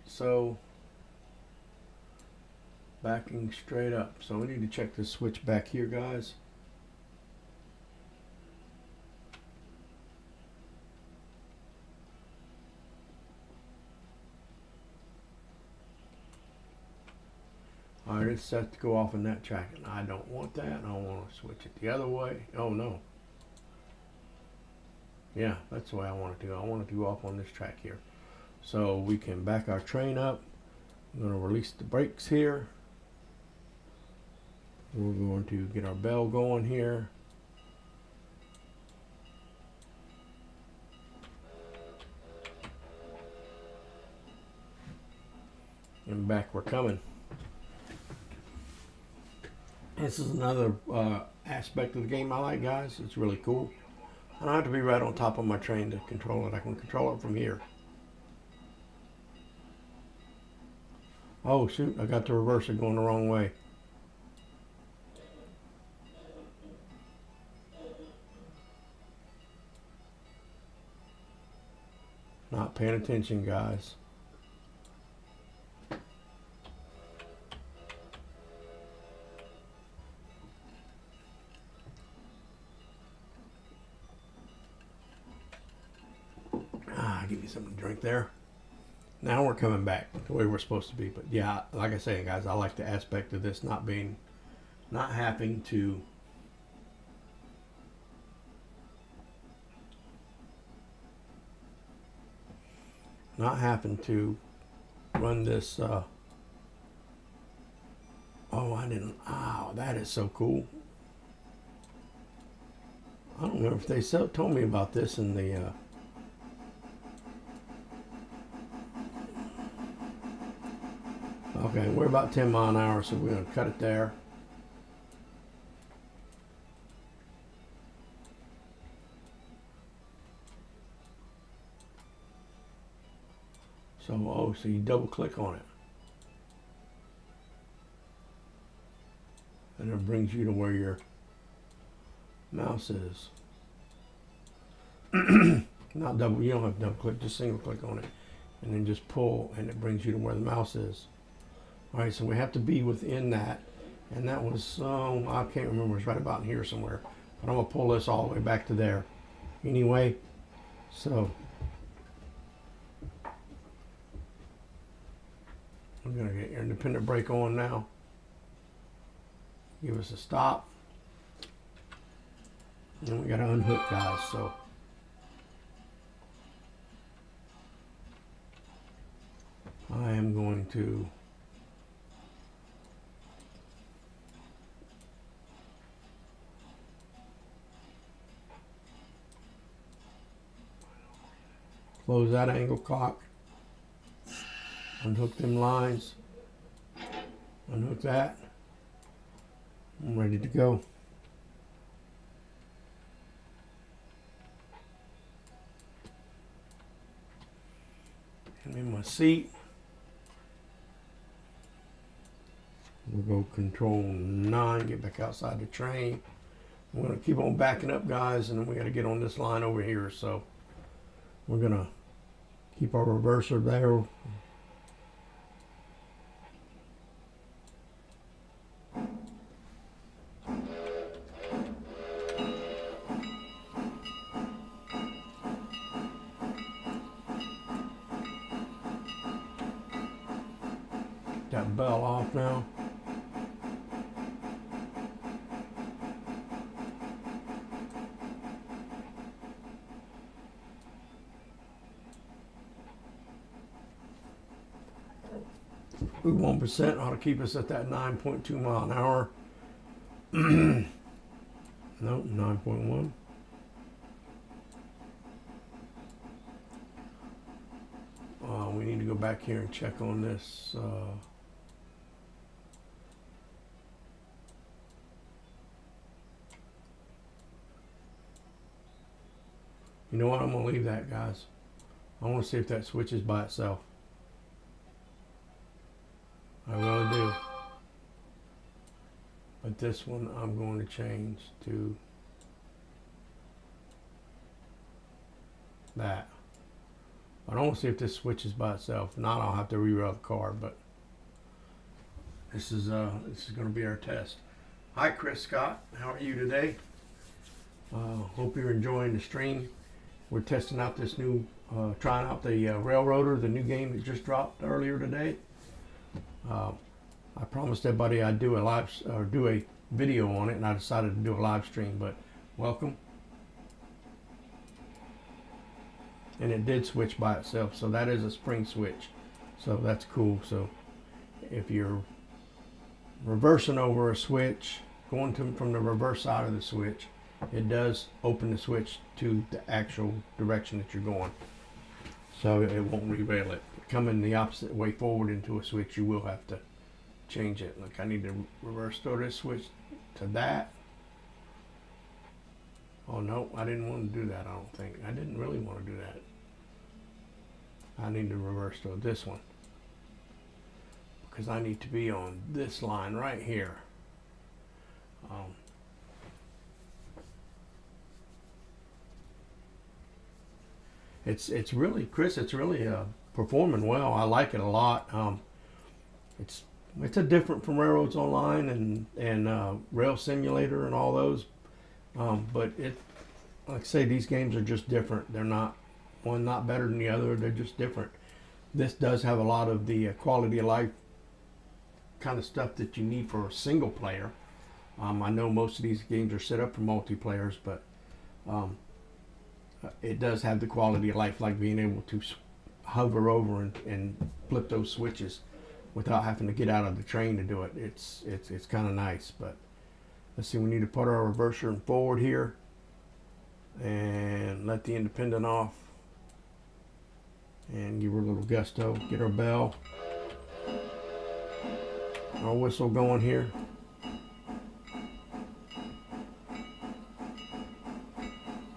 So backing straight up. So we need to check this switch back here, guys. All right, it's set to go off in that track, and I don't want that. I want to switch it the other way. Oh no. Yeah, that's the way I want it to go. I want it to go off on this track here. So we can back our train up. I'm going to release the brakes here. We're going to get our bell going here. And back we're coming. This is another aspect of the game I like, guys. It's really cool. I don't have to be right on top of my train to control it. I can control it from here. Oh shoot, I got the reverser going the wrong way. Not paying attention, guys. Give me something to drink there. Now we're coming back the way we're supposed to be. But yeah, like I say, guys, I like the aspect of this not having to run this. Oh, I didn't. Oh, that is so cool. I don't remember if they told me about this in the Okay, we're about 10 mile an hour, so we're going to cut it there. So, so you double click on it. And it brings you to where your mouse is. Not double, you don't have to double click, just single click on it. And then just pull, and it brings you to where the mouse is. All right, so we have to be within that. And that was, I can't remember, it's right about in here somewhere. But I'm gonna pull this all the way back to there. Anyway, so I'm gonna get your independent brake on now. Give us a stop. And we gotta unhook, guys, so. I am going to close that angle cock, unhook them lines, unhook that. I'm ready to go. I'm in my seat. We'll go control 9, get back outside the train. I'm going to keep on backing up, guys, and then we got to get on this line over here. So we're going to keep our reverser there. That bell off now. We 1% ought to keep us at that 9.2 mile an hour. Nope, 9.1. We need to go back here and check on this. You know what? I'm going to leave that, guys. I want to see if that switches by itself. I really do. But this one I'm going to change to that. I don't want to see if this switches by itself. If not, I'll have to reroute the car, but this is going to be our test. Hi, Chris Scott. How are you today? Hope you're enjoying the stream. We're testing out this new, trying out the Railroader, the new game that just dropped earlier today. I promised everybody I'd do a live or do a video on it, and I decided to do a live stream. But welcome. And it did switch by itself, so that is a spring switch, so that's cool. So if you're reversing over a switch, going from the reverse side of the switch, it does open the switch to the actual direction that you're going, so it won't derail it. Coming the opposite way forward into a switch, you will have to change it. Like I need to reverse throw this switch to that. Oh no, I didn't want to do that. I don't think I didn't really want to do that. I need to reverse throw this one because I need to be on this line right here. It's really, Chris, it's really performing well. I like it a lot. It's a different from Railroads Online and Rail Simulator and all those. But like I say, these games are just different. They're not one not better than the other. They're just different. This does have a lot of the quality of life kind of stuff that you need for a single player. I know most of these games are set up for multiplayers, but it does have the quality of life, like being able to hover over and flip those switches without having to get out of the train to do it. It's kind of nice. But let's see, we need to put our reverser in forward here and let the independent off and give her a little gusto, get her bell. our whistle going here.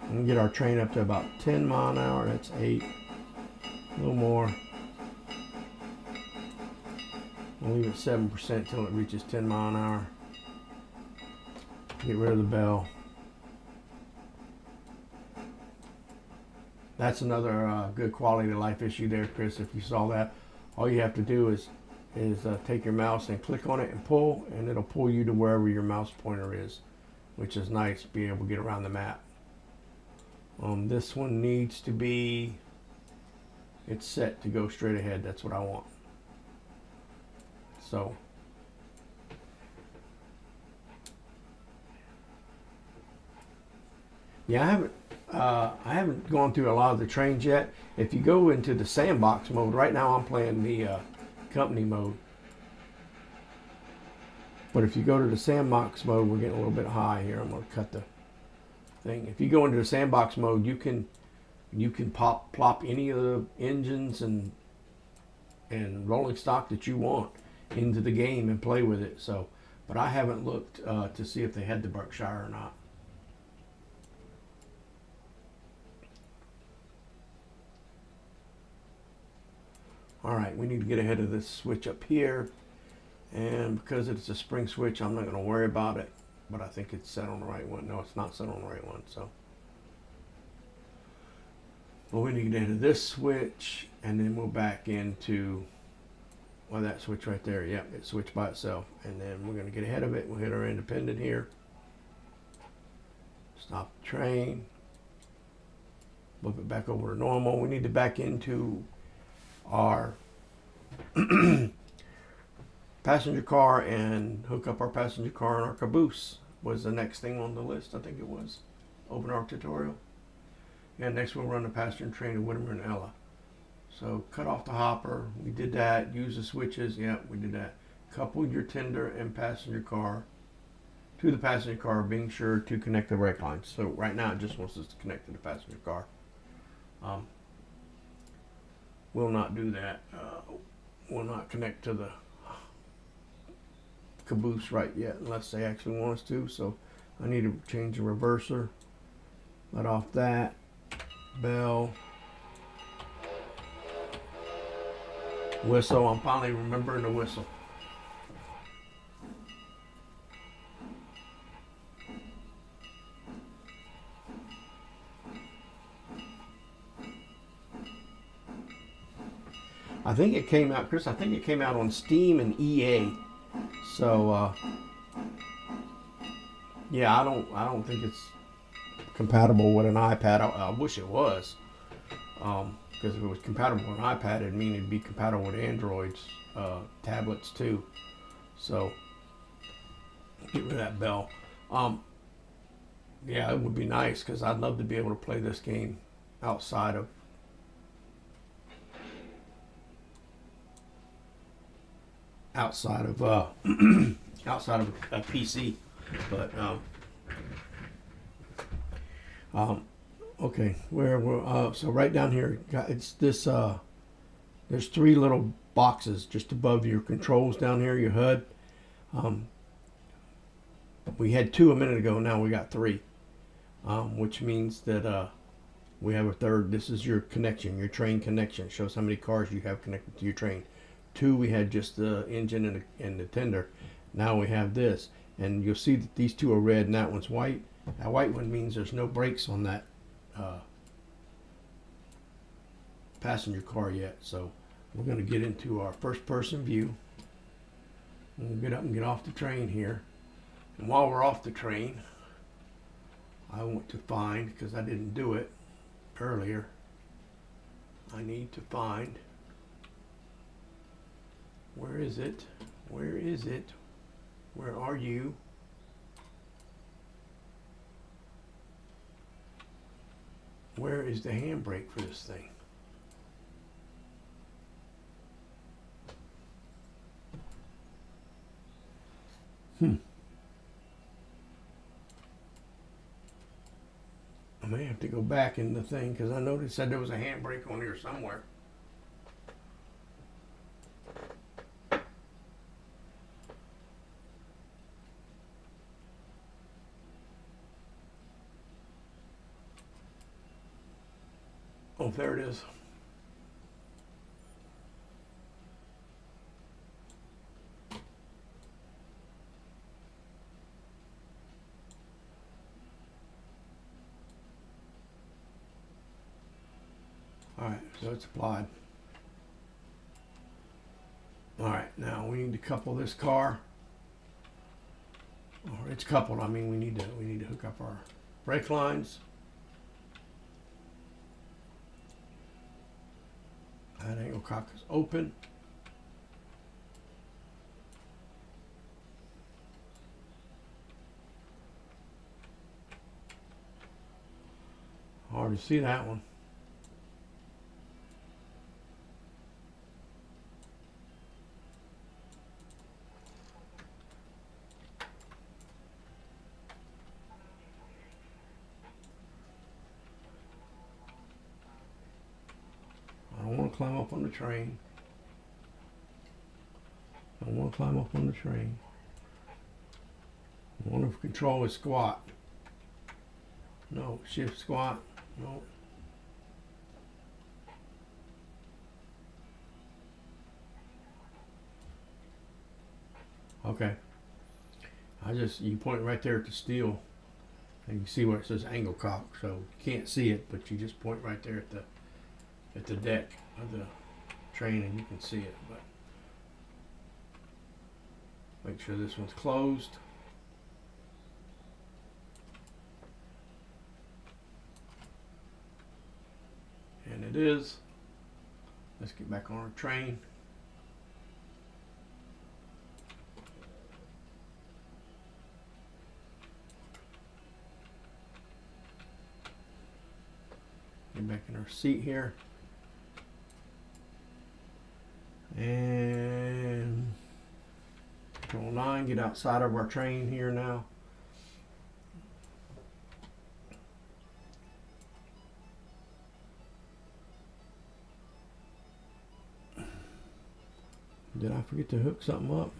And get our train up to about 10 mile an hour. That's 8. A little more. We'll leave it 7% till it reaches 10 mile an hour. Get rid of the bell. That's another good quality of life issue there, Chris. If you saw that, all you have to do is take your mouse and click on it and pull, and it'll pull you to wherever your mouse pointer is, which is nice, being able to get around the map. This one needs to be, it's set to go straight ahead. That's what I want. So yeah, I haven't gone through a lot of the trains yet. If you go into the sandbox mode, right now I'm playing the company mode. But if you go to the sandbox mode, we're getting a little bit high here. I'm going to cut the thing. If you go into the sandbox mode, you can plop any of the engines and rolling stock that you want into the game and play with it. So, but I haven't looked to see if they had the Berkshire or not. All right, we need to get ahead of this switch up here, and because it's a spring switch, I'm not going to worry about it, but I think it's set on the right one. No, it's not set on the right one, so. Well, we need to get ahead of this switch, and then we'll back into, well, that switch right there. Yep, it switched by itself, and then we're going to get ahead of it. We'll hit our independent here. Stop the train. Move it back over to normal. We need to back into our passenger car and hook up our passenger car and our caboose was the next thing on the list. I think it was open arc tutorial. And next we'll run the passenger train to Whittimer and Ella. So cut off the hopper. We did that. Use the switches. Yep, we did that. Couple your tender and passenger car to the passenger car, being sure to connect the brake lines. So right now it just wants us to connect to the passenger car. Will not do that. Will not connect to the caboose right yet unless they actually want us to. So I need to change the reverser. Let off that. Bell. Whistle. I'm finally remembering the whistle. I think it came out, Chris, I think it came out on Steam and EA. So, yeah, I don't think it's compatible with an iPad. I wish it was. Because if it was compatible with an iPad, it'd mean it'd be compatible with Android's tablets too. So, get rid of that bell. Yeah, it would be nice because I'd love to be able to play this game outside of outside of a PC, but okay, so right down here, it's this. There's 3 little boxes just above your controls down here, your HUD. We had 2 a minute ago. Now we got 3, which means that we have a third. This is your connection, your train connection. It shows how many cars you have connected to your train. 2, we had just the engine and the tender. Now we have this, and you'll see that these 2 are red and that one's white. That white one means there's no brakes on that passenger car yet. So we're going to get into our first person view. We'll get up and get off the train here. And while we're off the train, I want to find, because I didn't do it earlier, I need to find, where is it? Where is it? Where are you? Where is the handbrake for this thing? I may have to go back in the thing because I noticed that there was a handbrake on here somewhere. Oh, there it is. Alright, so it's applied. Alright, now we need to couple this car. Or it's coupled, I mean we need to hook up our brake lines. That angle cock is open. Hard to see that one. I don't want to climb up on the train. I don't want to climb up on the train. I want to control is squat. No, shift squat. No. Okay. You point right there at the steel and you see where it says angle cock. So you can't see it, but you just point right there at the deck of the train and you can see it. But make sure this one's closed. And it is. Let's get back on our train. Get back in our seat here. And Control 9, get outside of our train here now. Did I forget to hook something up?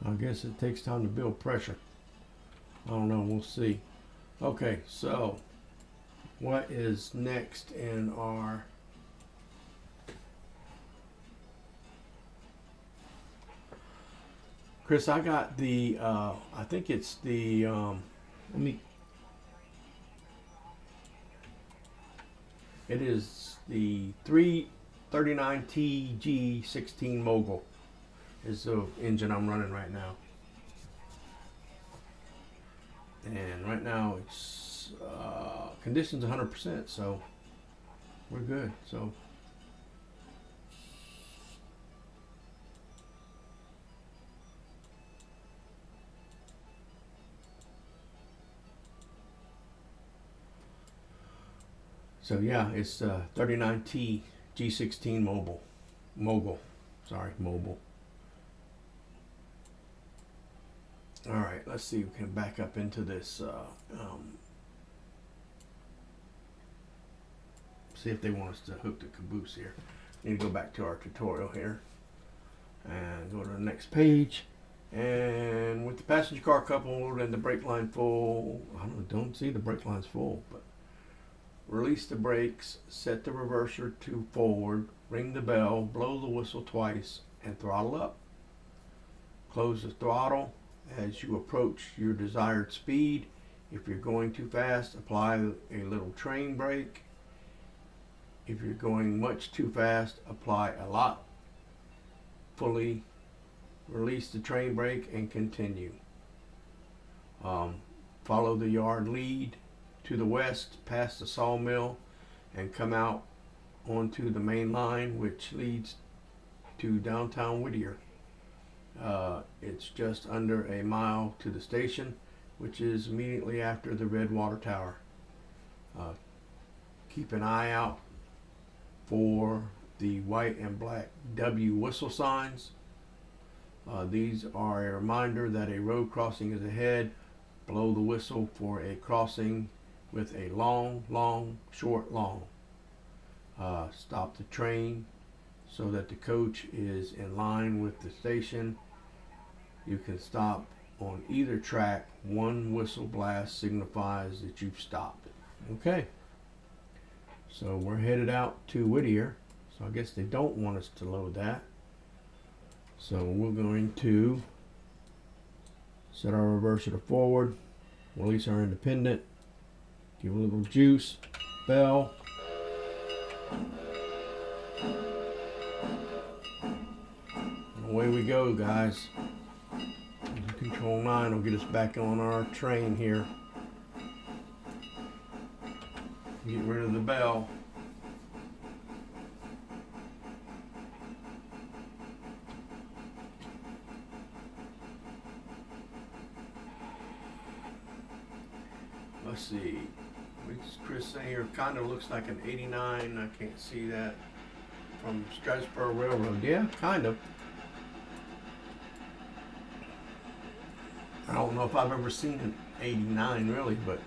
I guess it takes time to build pressure. I don't know, we'll see. Okay, so what is next in our Chris, I got the I think it's the it is the 339T G16 Mogul is the engine I'm running right now. And right now it's conditions 100%, so we're good. So yeah, it's 39T G16 Mogul. All right, let's see if we can back up into this. See if they want us to hook the caboose here. Need to go back to our tutorial here and go to the next page. And with the passenger car coupled and the brake line full, I don't see the brake lines full, but release the brakes, set the reverser to forward, ring the bell, blow the whistle twice, and throttle up. Close the throttle as you approach your desired speed. If you're going too fast, apply a little train brake. If you're going much too fast, apply a lot. Fully release the train brake and continue. Follow the yard lead to the west past the sawmill and come out onto the main line which leads to downtown Whittier. It's just under a mile to the station, which is immediately after the red water tower. Keep an eye out for the white and black W whistle signs. These are a reminder that a road crossing is ahead. Blow the whistle for a crossing with a long, long, short, long. Stop the train so that the coach is in line with the station. You can stop on either track. One whistle blast signifies that you've stopped. Okay, so we're headed out to Whittier, so I guess they don't want us to load that. So we're going to set our reverser to forward, release our independent, give a little juice, bell. And away we go, guys. Control 9 will get us back on our train here. Get rid of the bell. Let's see. What's Chris saying here? Kind of looks like an 89. I can't see that from Strasburg Railroad. Yeah, kind of. I don't know if I've ever seen an 89 really, but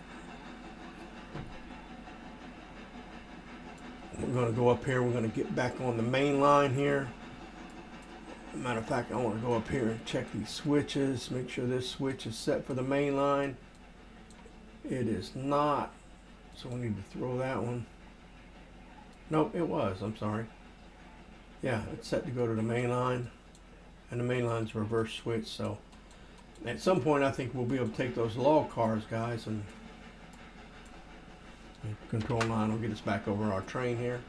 we're going to go up here. We're going to get back on the main line here. Matter of fact, I want to go up here and check these switches, make sure this switch is set for the main line. It is not, so we need to throw that one. Nope, it was. I'm sorry. Yeah, it's set to go to the main line, and the main line's reverse switch. So at some point, I think we'll be able to take those log cars, guys, and control 9 will get us back over our train here.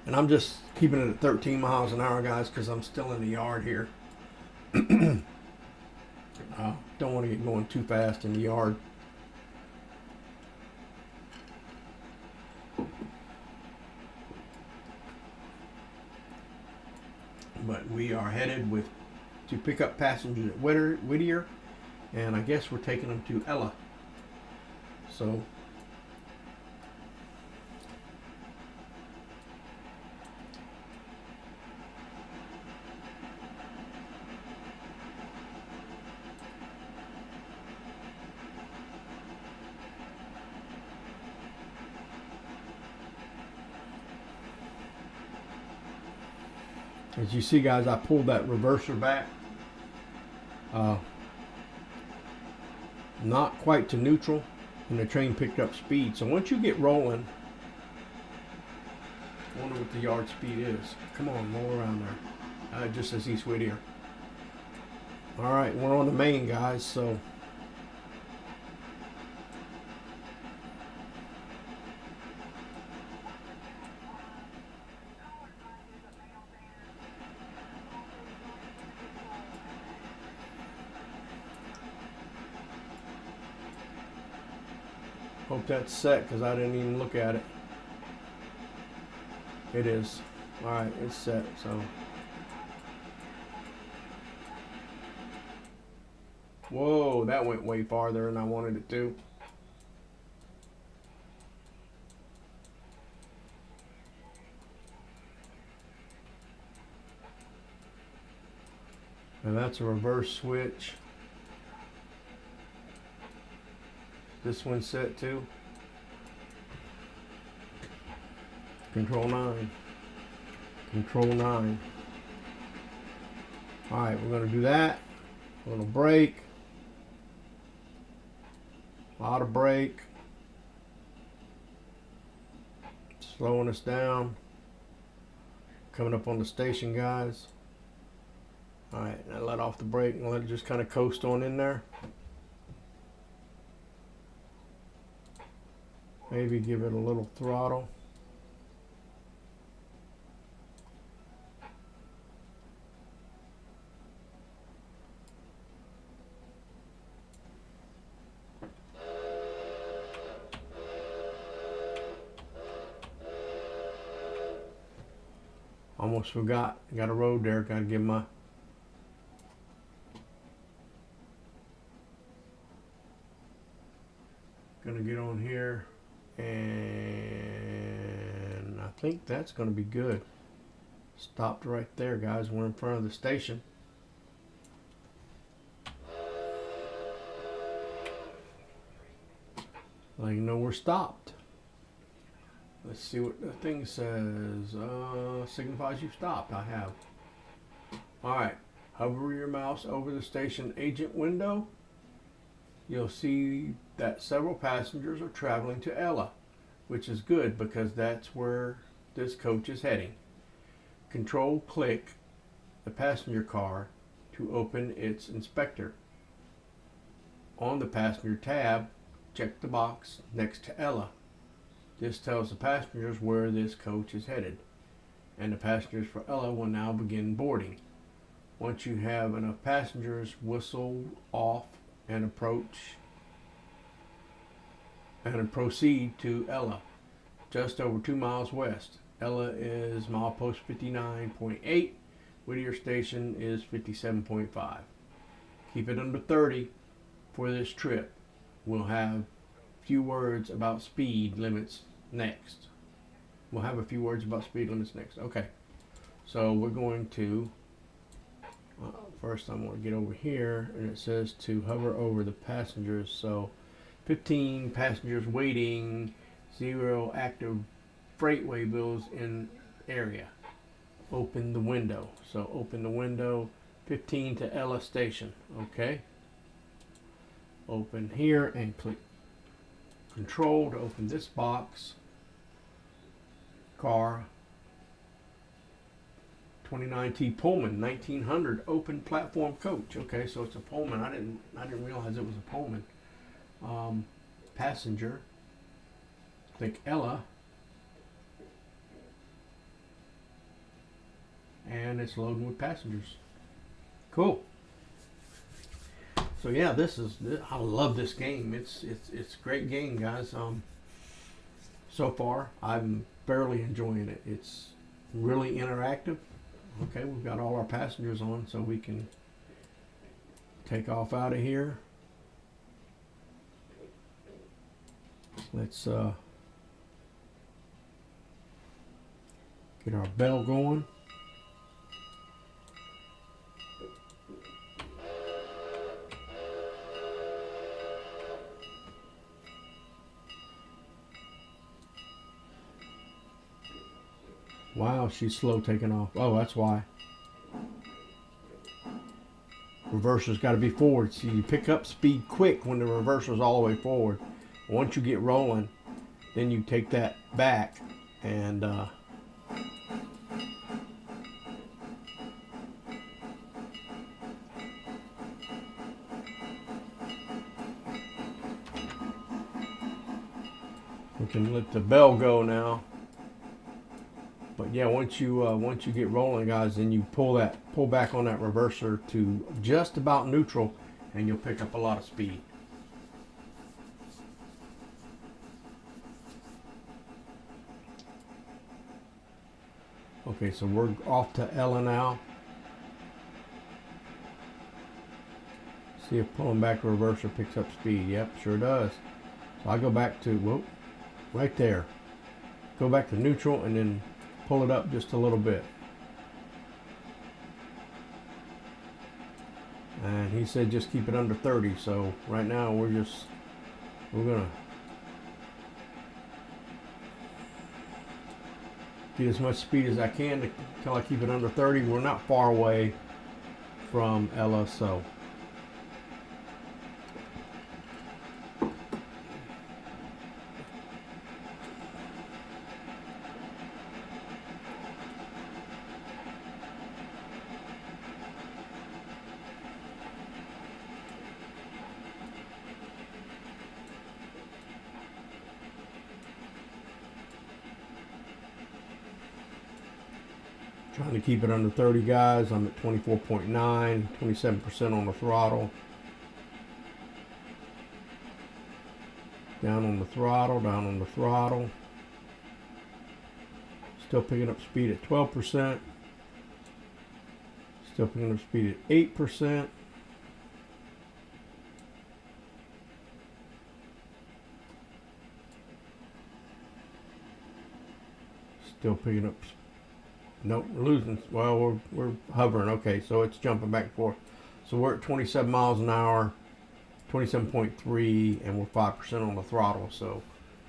And I'm just keeping it at 13 miles an hour, guys, because I'm still in the yard here. Don't want to get going too fast in the yard. But we are headed to pick up passengers at Whittier, and I guess we're taking them to Ella. So as you see, guys, I pulled that reverser back. Not quite to neutral, and the train picked up speed. So once you get rolling, I wonder what the yard speed is. Come on, roll around there. Just as East Whittier. All right, we're on the main, guys. So hope that's set, because I didn't even look at it. It is. Alright, it's set. So whoa, that went way farther than I wanted it to. And that's a reverse switch. This one's set too. Control 9. Control 9. Alright, we're going to do that. A little brake. A lot of brake. Slowing us down. Coming up on the station, guys. Alright, now let off the brake and let it just kind of coast on in there. Maybe give it a little throttle. Almost forgot. Got a road there. Got to give my think that's going to be good. Stopped right there, guys. We're in front of the station. Let you know we're stopped. Let's see what the thing says. Signifies you've stopped. I have. Alright. Hover your mouse over the station agent window. You'll see that several passengers are traveling to Ella, which is good because that's where this coach is heading. Control-click the passenger car to open its inspector. On the passenger tab, check the box next to Ella. This tells the passengers where this coach is headed, and the passengers for Ella will now begin boarding. Once you have enough passengers, whistle off and proceed to Ella, just over 2 miles west. Ella is milepost 59.8. Whittier Station is 57.5. Keep it under 30 for this trip. We'll have a few words about speed limits next. Okay. So we're going to, first I'm going to get over here, and it says to hover over the passengers. So 15 passengers waiting, 0 active freight waybills in area. Open the window. So open the window, 15 to Ella Station. Okay. Open here and click Control to open this box. Car 29T Pullman 1900 open platform coach. Okay, so it's a Pullman. I didn't realize it was a Pullman. Passenger. Click Ella. And it's loading with passengers. Cool. So yeah, I love this game. It's a great game, guys. So far I'm barely enjoying it. It's really interactive. Okay, we've got all our passengers on, so we can take off out of here. Let's get our bell going. Wow, she's slow taking off. Oh, that's why. Reverser's got to be forward. So you pick up speed quick when the reverser's all the way forward. Once you get rolling, then you take that back and we can let the bell go now. But yeah, once you get rolling, guys, then you pull back on that reverser to just about neutral, and you'll pick up a lot of speed. Okay, so we're off to Ella now. See if pulling back the reverser picks up speed. Yep, sure does. So I go back to, whoa, right there. Go back to neutral and then pull it up just a little bit. And he said just keep it under 30. So right now we're gonna get as much speed as I can until I keep it under 30. We're not far away from Ella, so trying to keep it under 30, guys. I'm at 24.9, 27% on the throttle. Down on the throttle, down on the throttle. Still picking up speed at 12%. Still picking up speed at 8%. still picking up. Nope, we're losing. Well, we're hovering. Okay, so it's jumping back and forth. So we're at 27 miles an hour, 27.3, and we're 5% on the throttle. So,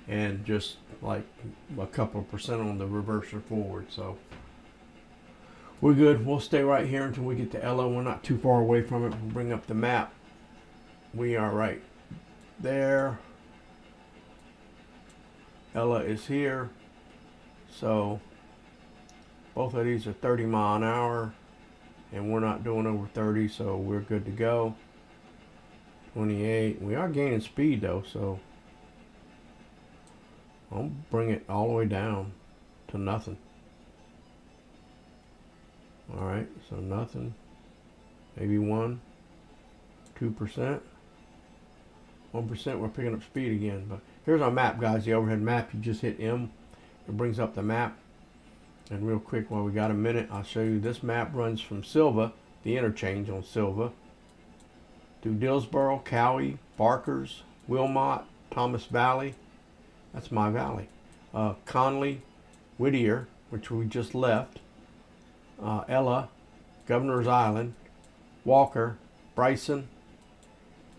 and just like a couple of percent on the reverser forward. So we're good. We'll stay right here until we get to Ella. We're not too far away from it. We'll bring up the map. We are right there. Ella is here. So both of these are 30 mile an hour, and we're not doing over 30, so we're good to go. 28. We are gaining speed though, so I'll bring it all the way down to nothing. All right, so nothing. Maybe 1%, 2%, 1%. We're picking up speed again. But here's our map, guys. The overhead map. You just hit M. It brings up the map. And real quick, while we got a minute, I'll show you. This map runs from Silva, the interchange on Silva, through Dillsboro, Cowie, Barkers, Wilmot, Thomas Valley. That's my valley. Conley, Whittier, which we just left. Ella, Governor's Island, Walker, Bryson,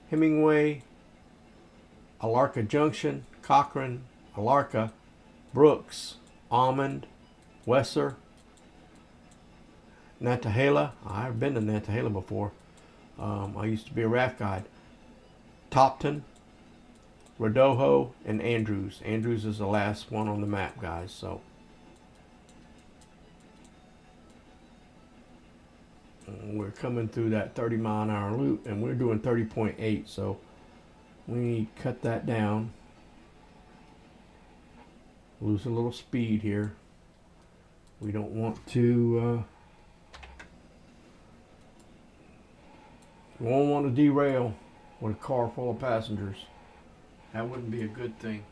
Hemingway, Alarka Junction, Cochran, Alarka, Brooks, Almond, Wesser, Nantahala. I've been to Nantahala before. I used to be a raft guide. Topton, Rodoho, and Andrews. Andrews is the last one on the map, guys. So we're coming through that 30 mile an hour loop, and we're doing 30.8. So we need to cut that down. Lose a little speed here. We don't want to. We won't want to derail with a car full of passengers. That wouldn't be a good thing.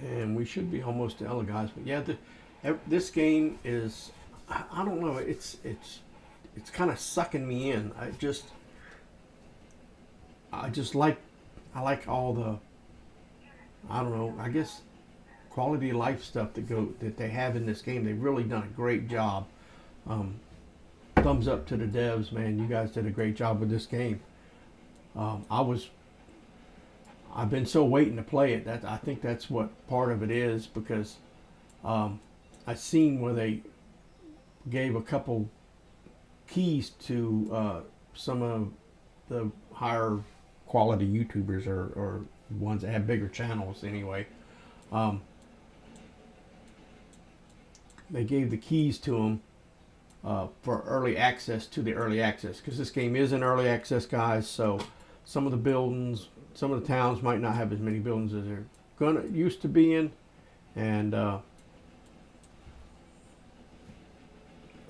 And we should be almost to Ella, guys. But yeah, this game is, I don't know, it's kind of sucking me in. I like all the, I don't know, I guess quality of life stuff that they have in this game. They've really done a great job. Thumbs up to the devs, man. You guys did a great job with this game. I've been so waiting to play it. I think that's what part of it is, because I seen where they gave a couple keys to some of the higher quality YouTubers or ones that have bigger channels anyway. They gave the keys to them for early access to the early access, because this game is in early access, guys. So some of the buildings, some of the towns might not have as many buildings as they're used to be in. And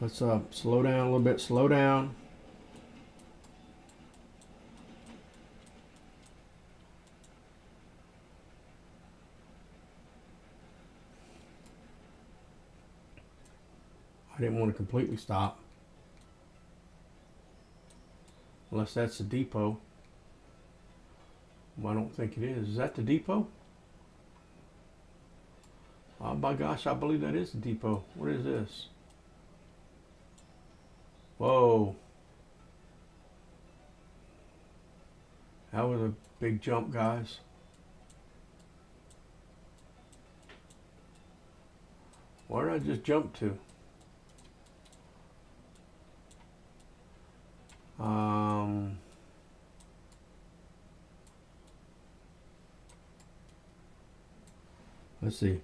let's slow down a little bit. Slow down. I didn't want to completely stop, unless that's the depot. Well, I don't think it is. Is that the depot? Oh my gosh, I believe that is the depot. What is this? Whoa. That was a big jump, guys. Where did I just jump to? Let's see.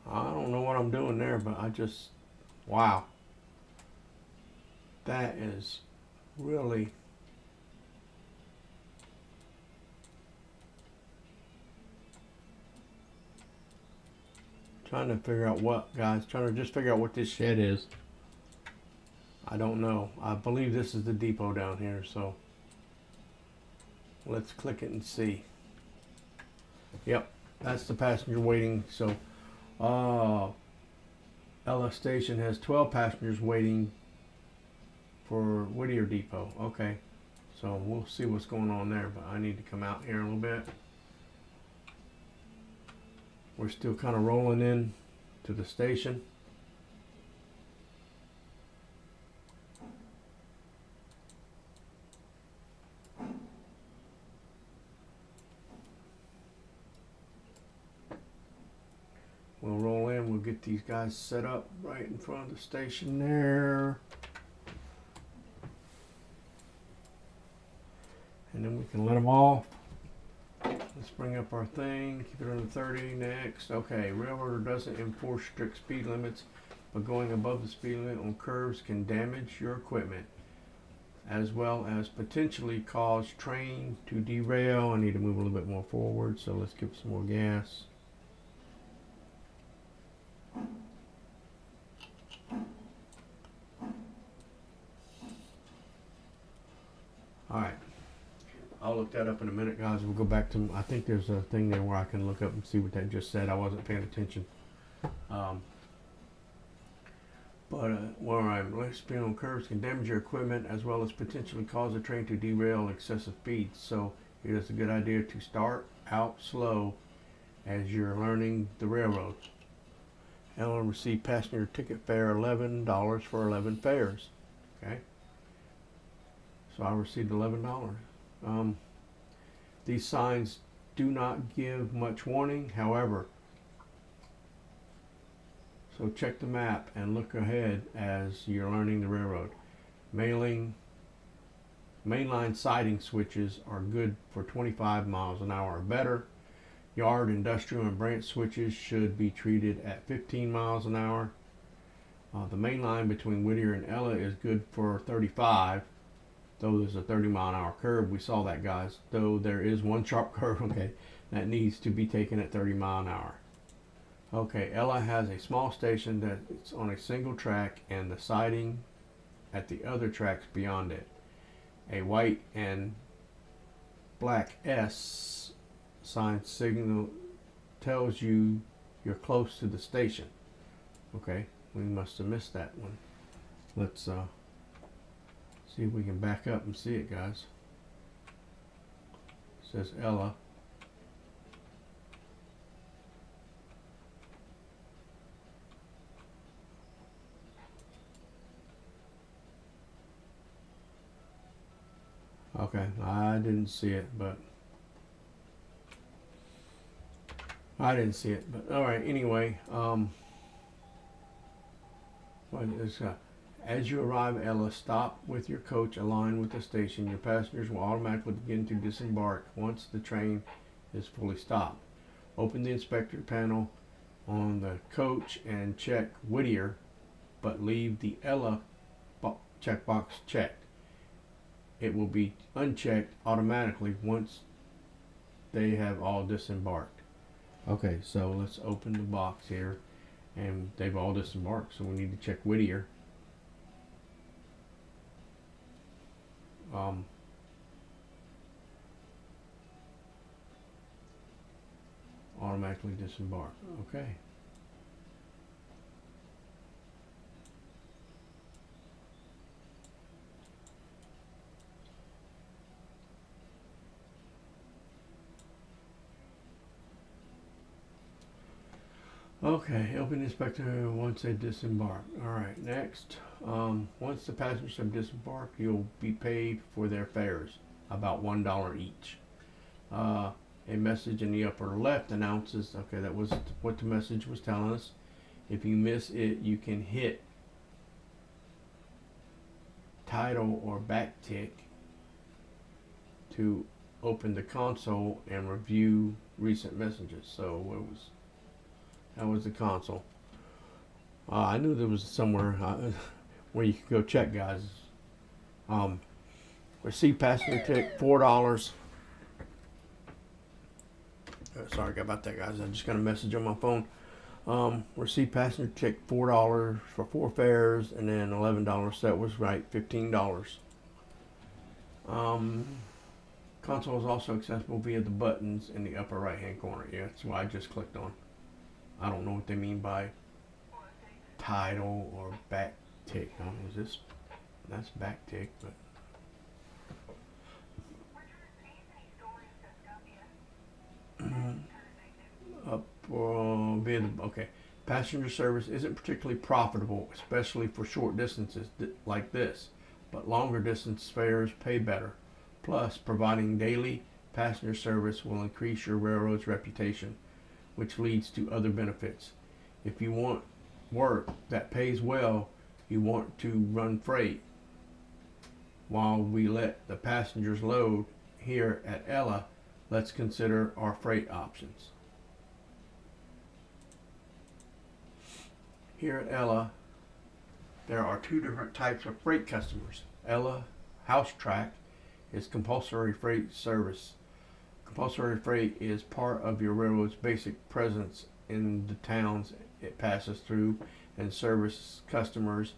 I don't know what I'm doing there, but wow. That is really trying to figure out what, guys. Trying to just figure out what this shed is. I don't know. I believe this is the depot down here, so let's click it and see. Yep, that's the passenger waiting. So Ella Station has 12 passengers waiting for Whittier Depot. Okay, so we'll see what's going on there, but I need to come out here a little bit. We're still kind of rolling in to the station. We'll roll in, we'll get these guys set up right in front of the station there. And then we can let them off. Let's bring up our thing, keep it under 30, next. Okay, railroader doesn't enforce strict speed limits, but going above the speed limit on curves can damage your equipment, as well as potentially cause train to derail. I need to move a little bit more forward, so let's give some more gas. Alright, I'll look that up in a minute, guys. We'll go back to, I think there's a thing there where I can look up and see what that just said. I wasn't paying attention. Where I'm less speed on curves can damage your equipment, as well as potentially cause a train to derail at excessive speeds. So it is a good idea to start out slow as you're learning the railroad. Ellen received passenger ticket fare $11 for 11 fares. Okay. So I received $11. These signs do not give much warning, however, so check the map and look ahead as you're learning the railroad. Mainline siding switches are good for 25 miles an hour or better. Yard, industrial, and branch switches should be treated at 15 miles an hour. The main line between Whittier and Ella is good for 35. Though there's a 30-mile-an-hour curve. We saw that, guys. Though there is one sharp curve, okay, that needs to be taken at 30 miles an hour. Okay, Ella has a small station that's on a single track and the siding at the other tracks beyond it. A white and black S sign signal tells you you're close to the station. Okay, we must have missed that one. Let's see if we can back up and see it, guys. It says Ella. Okay, I didn't see it, but all right, anyway, as you arrive at Ella, stop with your coach aligned with the station. Your passengers will automatically begin to disembark once the train is fully stopped. Open the inspector panel on the coach and check Whittier, but leave the Ella checkbox checked. It will be unchecked automatically once they have all disembarked. Okay, so let's open the box here, and they've all disembarked, so we need to check Whittier. Automatically disembark. Okay. Okay, open the inspector once they disembark. Alright, next. Once the passengers have disembarked, you'll be paid for their fares, about $1 each. A message in the upper left announces, okay, that was what the message was telling us. If you miss it, you can hit title or backtick to open the console and review recent messages. So that was the console. I knew there was somewhere where you could go check, guys. Receive passenger ticket $4. Sorry about that, guys. I just got a message on my phone. Receive passenger ticket $4 for 4 fares, and then $11. That was right, $15. Console is also accessible via the buttons in the upper right hand corner. Yeah, that's what I just clicked on. I don't know what they mean by tidal or back tick. I don't know, is this, that's back tick, but up via the, okay. Passenger service isn't particularly profitable, especially for short distances like this, but longer distance fares pay better. Plus, providing daily passenger service will increase your railroad's reputation, which leads to other benefits. If you want work that pays well, you want to run freight while we let the passengers load. Here at Ella, let's consider our freight options. Here at Ella, there are two different types of freight customers. Ella House Track is compulsory freight service. Compulsory freight is part of your railroad's basic presence in the towns it passes through and service customers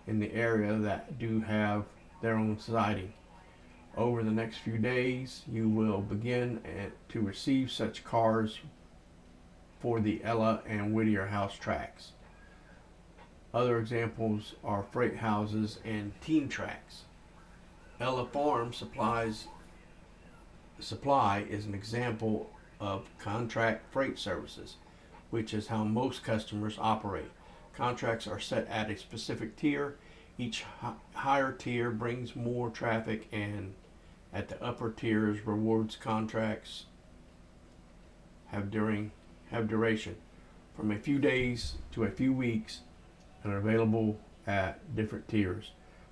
in the area that do have their own siding. Over the next few days, you will begin to receive such cars for the Ella and Whittier House tracks. Other examples are freight houses and team tracks. Ella Farm Supply is an example of contract freight services, which is how most customers operate. Contracts are set at a specific tier. Each higher tier brings more traffic, and at the upper tiers, rewards contracts have duration from a few days to a few weeks and are available at different tiers.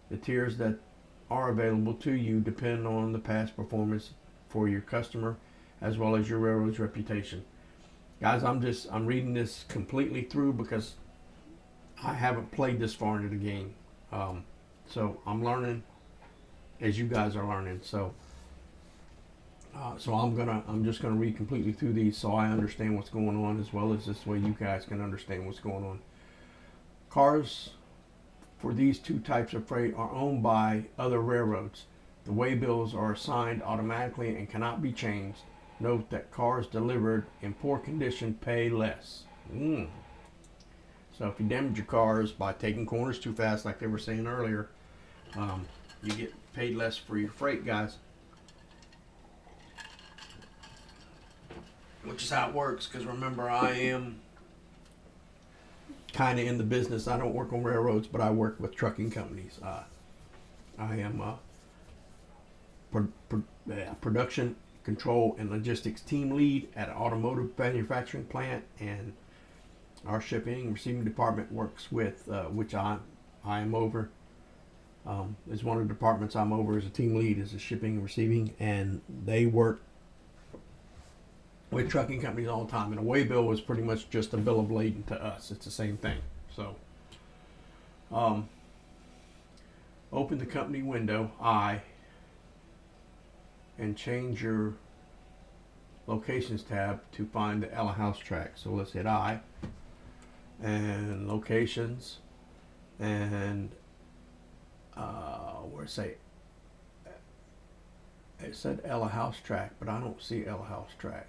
The tiers that are available to you depend on the past performance for your customer as well as your railroad's reputation. Guys, I'm reading this completely through because I haven't played this far into the game. So I'm learning as you guys are learning. So I'm just gonna read completely through these so I understand what's going on, as well as this way you guys can understand what's going on. Cars for these two types of freight are owned by other railroads. The waybills are assigned automatically and cannot be changed. Note that cars delivered in poor condition pay less. So if you damage your cars by taking corners too fast, like they were saying earlier, you get paid less for your freight, guys. Which is how it works, because remember, I am kind of in the business. I don't work on railroads, but I work with trucking companies. I am production control and logistics team lead at an automotive manufacturing plant, and our shipping and receiving department works with which I am over. Is one of the departments I'm over as a team lead, is a shipping and receiving, and they work with trucking companies all the time. And a waybill is pretty much just a bill of lading to us. It's the same thing. So open the company window, and change your locations tab to find the Ella House track. So let's hit I and locations, and where it said Ella House track, but I don't see Ella House track.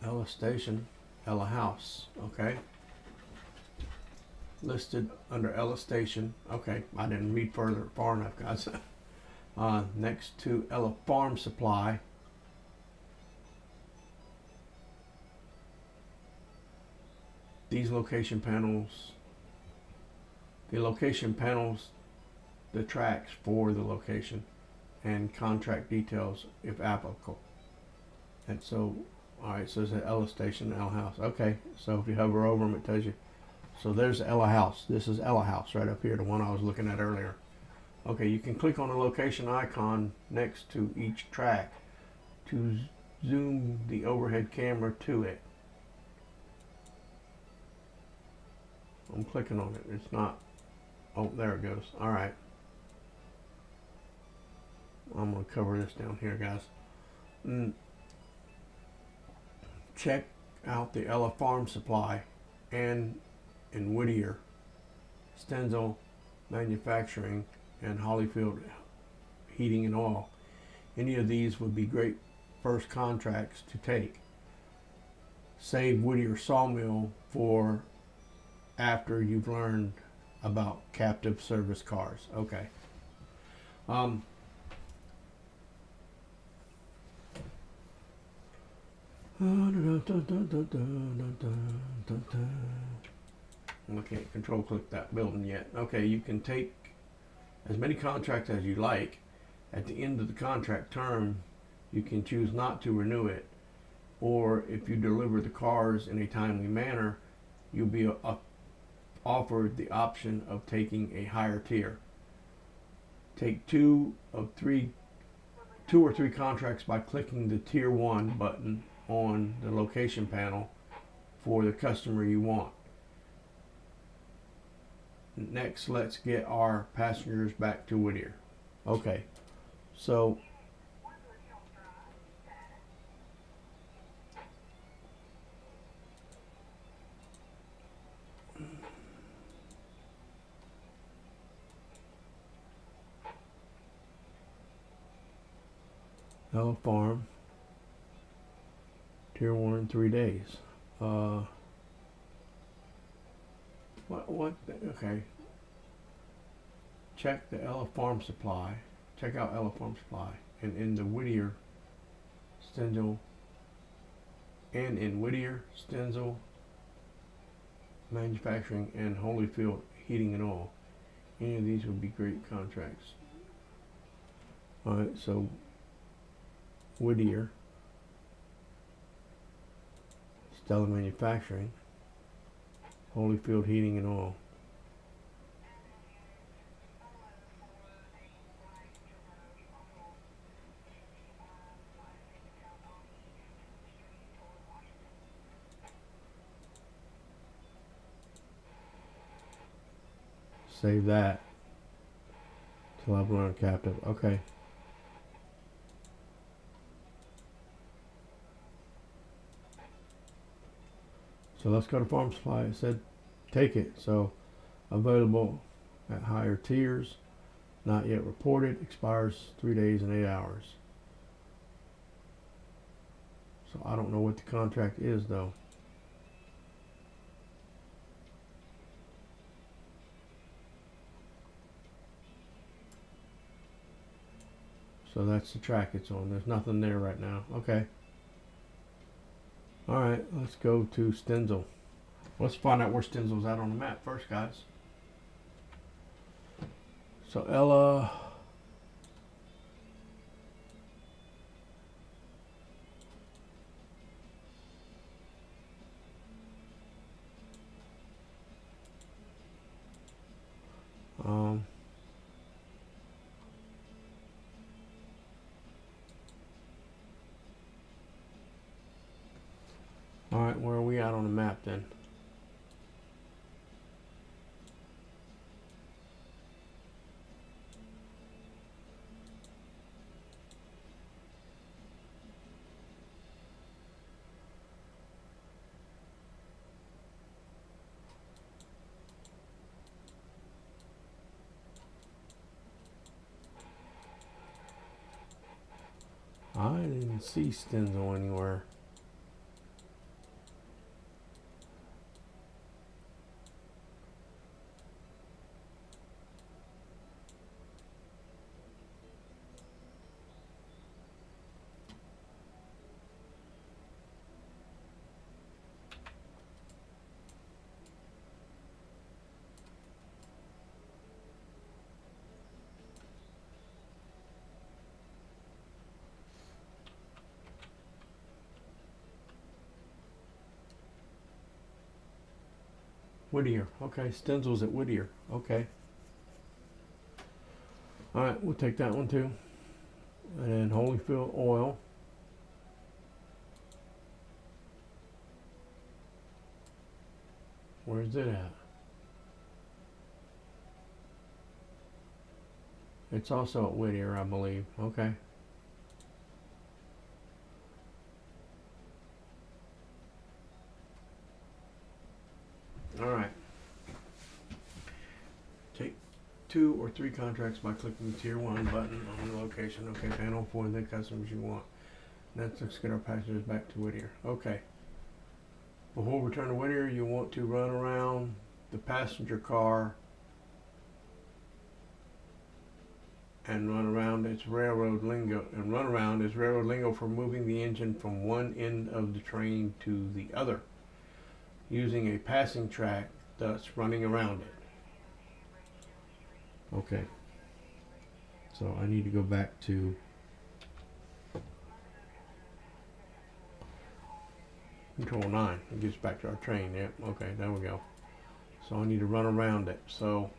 Ella Station, Ella House. Okay. Listed under Ella Station. Okay, I didn't read far enough, guys. Next to Ella Farm Supply. These location panels, the tracks for the location and contract details if applicable. And so, alright, so it's at Ella Station, Ella House. Okay, so if you hover over them, it tells you. So there's Ella House. This is Ella House right up here, the one I was looking at earlier. Okay, you can click on the location icon next to each track to zoom the overhead camera to it. I'm clicking on it. It's not. Oh, there it goes. All right. I'm going to cover this down here, guys. Check out the Ella Farm Supply and in Whittier, Stenzel Manufacturing, and Hollyfield Heating and Oil. Any of these would be great first contracts to take. Save Whittier Sawmill for after you've learned about captive service cars. Okay. I can't control click that building yet. Okay, you can take as many contracts as you like. At the end of the contract term, you can choose not to renew it, or if you deliver the cars in a timely manner, you'll be offered the option of taking a higher tier. Take two or three contracts by clicking the Tier 1 button on the location panel for the customer you want. Next, let's get our passengers back to Whittier. Okay, so Ella Farm, Tier 1 in 3 days. Okay. Check the Ella Farm Supply. Check out Ella Farm Supply. And in the Whittier, Stenzel, Manufacturing, and Holyfield Heating and Oil. Any of these would be great contracts. Alright, so Whittier, Stella Manufacturing, Holyfield Heating and Oil. Save that till I've learned captive. Okay. So let's go to Farm Supply. It said take it. So available at higher tiers, not yet reported, expires 3 days and 8 hours. So I don't know what the contract is though. So that's the track it's on. There's nothing there right now. Okay. Alright, let's go to Stenzel. Let's find out where Stenzel's at on the map first, guys. So Ella, alright, where are we at on the map then? I didn't see Stenzel anywhere. Whittier. Okay, Stenzel's at Whittier. Okay. Alright, we'll take that one too. And then Holyfield Oil. Where's it at? It's also at Whittier, I believe. Okay. Alright. 2 or 3 contracts by clicking the Tier 1 button on the location OK panel for the customers you want. Let's get our passengers back to Whittier. Okay. Before we return to Whittier, you want to run around the passenger car and run around its railroad lingo. And run around is railroad lingo for moving the engine from one end of the train to the other, using a passing track, thus running around it. Okay. So I need to go back to Control 9. It gets back to our train. Yep. Okay, there we go. So I need to run around it. So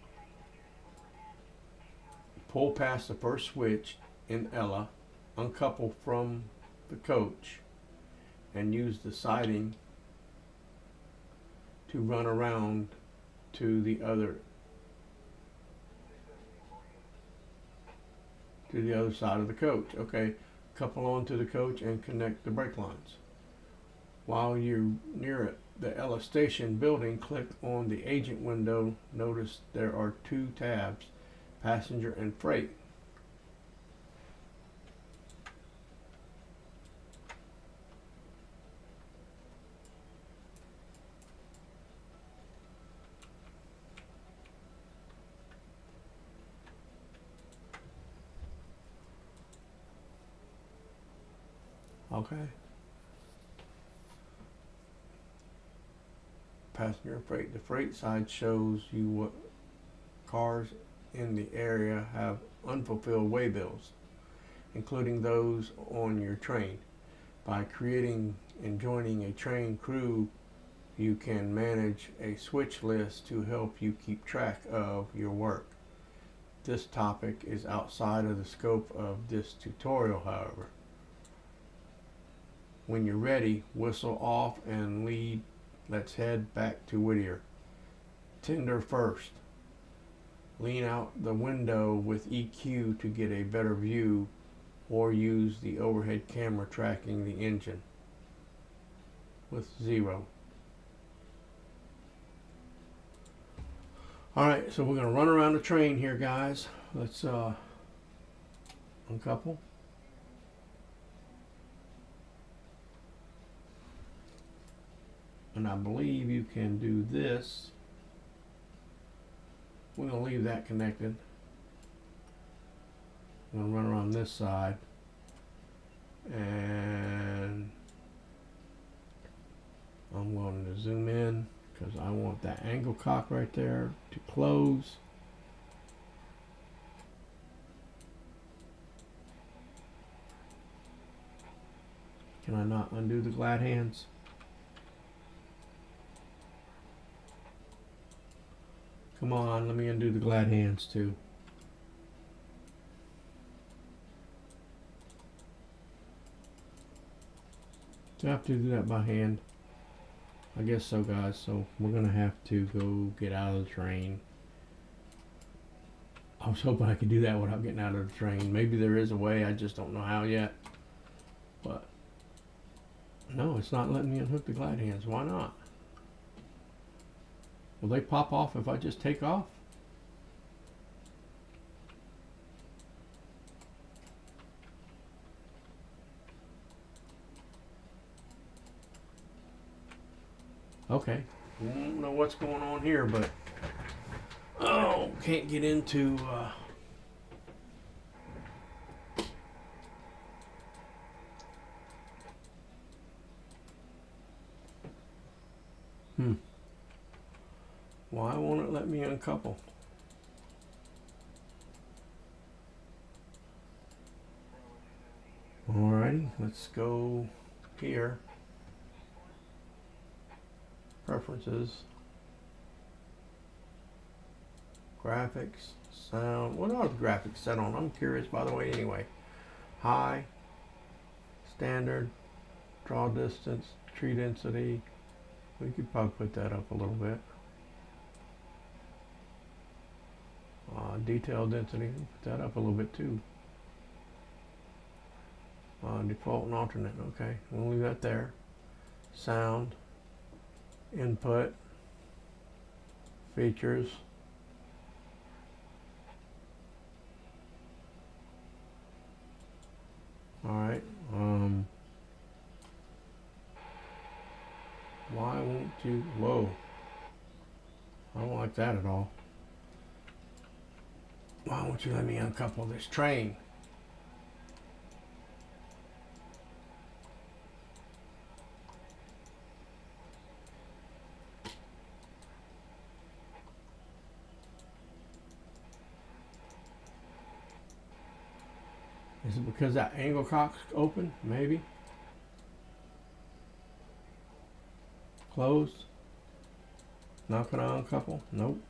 pull past the first switch in Ella, uncouple from the coach, and use the siding to run around to the other side of the coach. Okay, couple onto the coach and connect the brake lines. While you're near it, the Ella Station building, click on the agent window. Notice there are 2 tabs, passenger and freight. Okay. Passenger and freight. The freight side shows you what cars in the area have unfulfilled waybills, including those on your train. By creating and joining a train crew, you can manage a switch list to help you keep track of your work. This topic is outside of the scope of this tutorial, however. When you're ready, whistle off and lead. Let's head back to Whittier. Tender first. Lean out the window with EQ to get a better view, or use the overhead camera tracking the engine with 0. Alright, so we're going to run around the train here, guys. Let's uncouple. And I believe you can do this. We're going to leave that connected. I'm going to run around this side. And I'm going to zoom in because I want that angle cock right there to close. Can I not undo the glad hands? Come on, let me undo the glad hands too. Do I have to do that by hand? I guess so, guys. So we're gonna have to go get out of the train. I was hoping I could do that without getting out of the train. Maybe there is a way, I just don't know how yet. But no, it's not letting me unhook the glad hands. Why not? Will they pop off if I just take off? Okay. I don't know what's going on here, but oh, can't get into why won't it let me uncouple? Alrighty, let's go here. Preferences. Graphics, sound. What are the graphics set on? I'm curious, by the way, anyway. High, standard, draw distance, tree density. We could probably put that up a little bit. Detail density, put that up a little bit too. Default and alternate, okay, we'll leave that there. Sound, input, features, All right. Why won't you? Whoa. I don't like that at all. Why won't you let me uncouple this train? Is it because that angle cock's open? Maybe. Closed. Not gonna uncouple? Nope.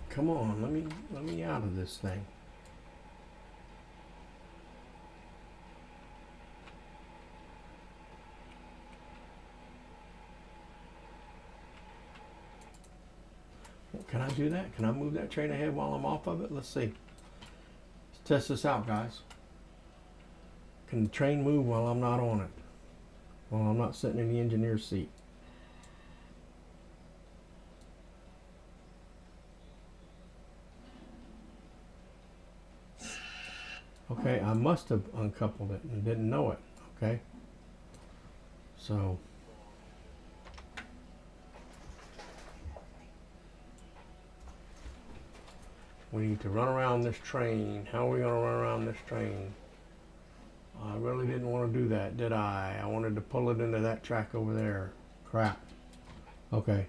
Come on, let me out of this thing. Can I do that? Can I move that train ahead while I'm off of it? Let's see. Let's test this out, guys. Can the train move while I'm not on it? While I'm not sitting in the engineer's seat? Okay, I must have uncoupled it and didn't know it. Okay. So we need to run around this train. How are we going to run around this train? I really didn't want to do that, did I? I wanted to pull it into that track over there. Crap. Okay.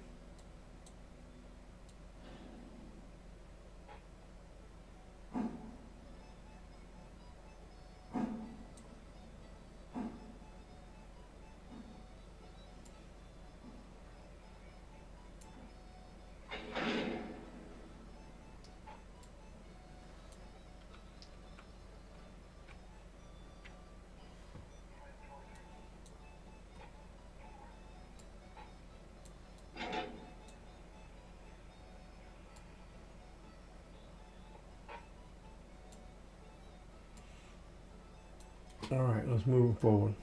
All right, let's move forward.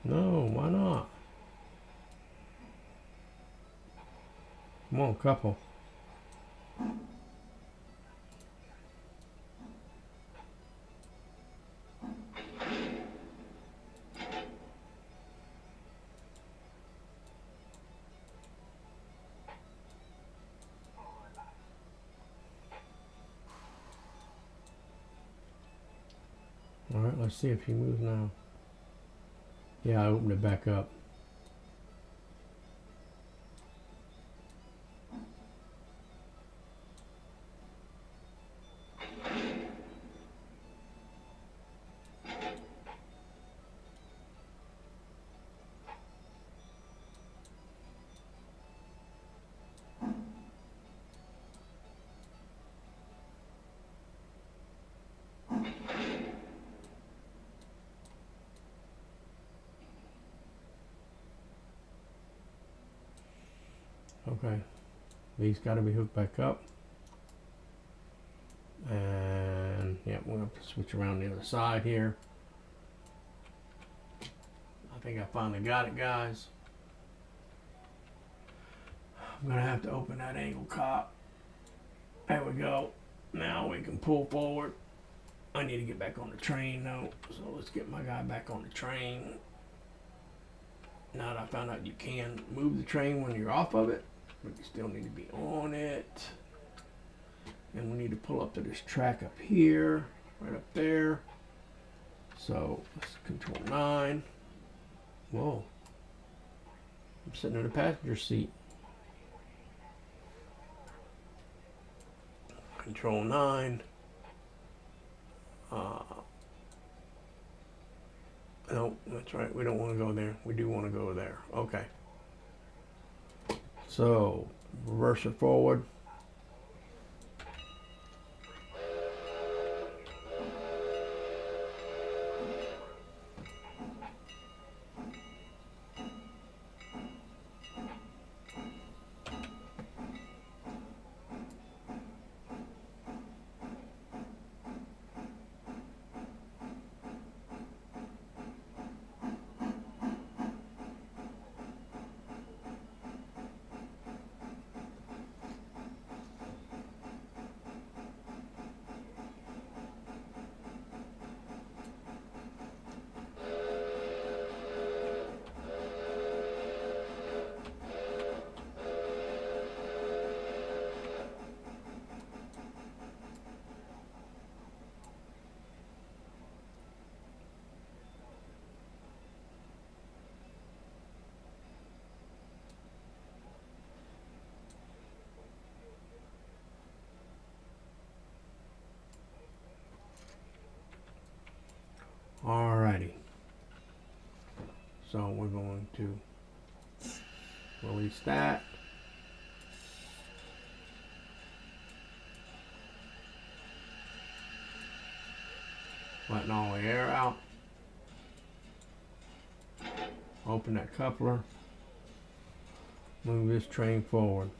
No, why not? Come on, couple. All right, let's see if he moves now. Yeah, I opened it back up. Okay, these got to be hooked back up. And yeah, we'll have to switch around the other side here. I think I finally got it, guys. I'm gonna have to open that angle cock. There we go. Now we can pull forward. I need to get back on the train though, so let's get my guy back on the train. Now that I found out you can move the train when you're off of it, but you still need to be on it. And we need to pull up to this track up here, right up there. So let's control 9. Whoa. I'm sitting in the passenger seat. Control 9. No, that's right. We don't want to go there. We do want to go there. Okay. So reverse it forward. So we're going to release that. Letting all the air out. Open that coupler. Move this train forward.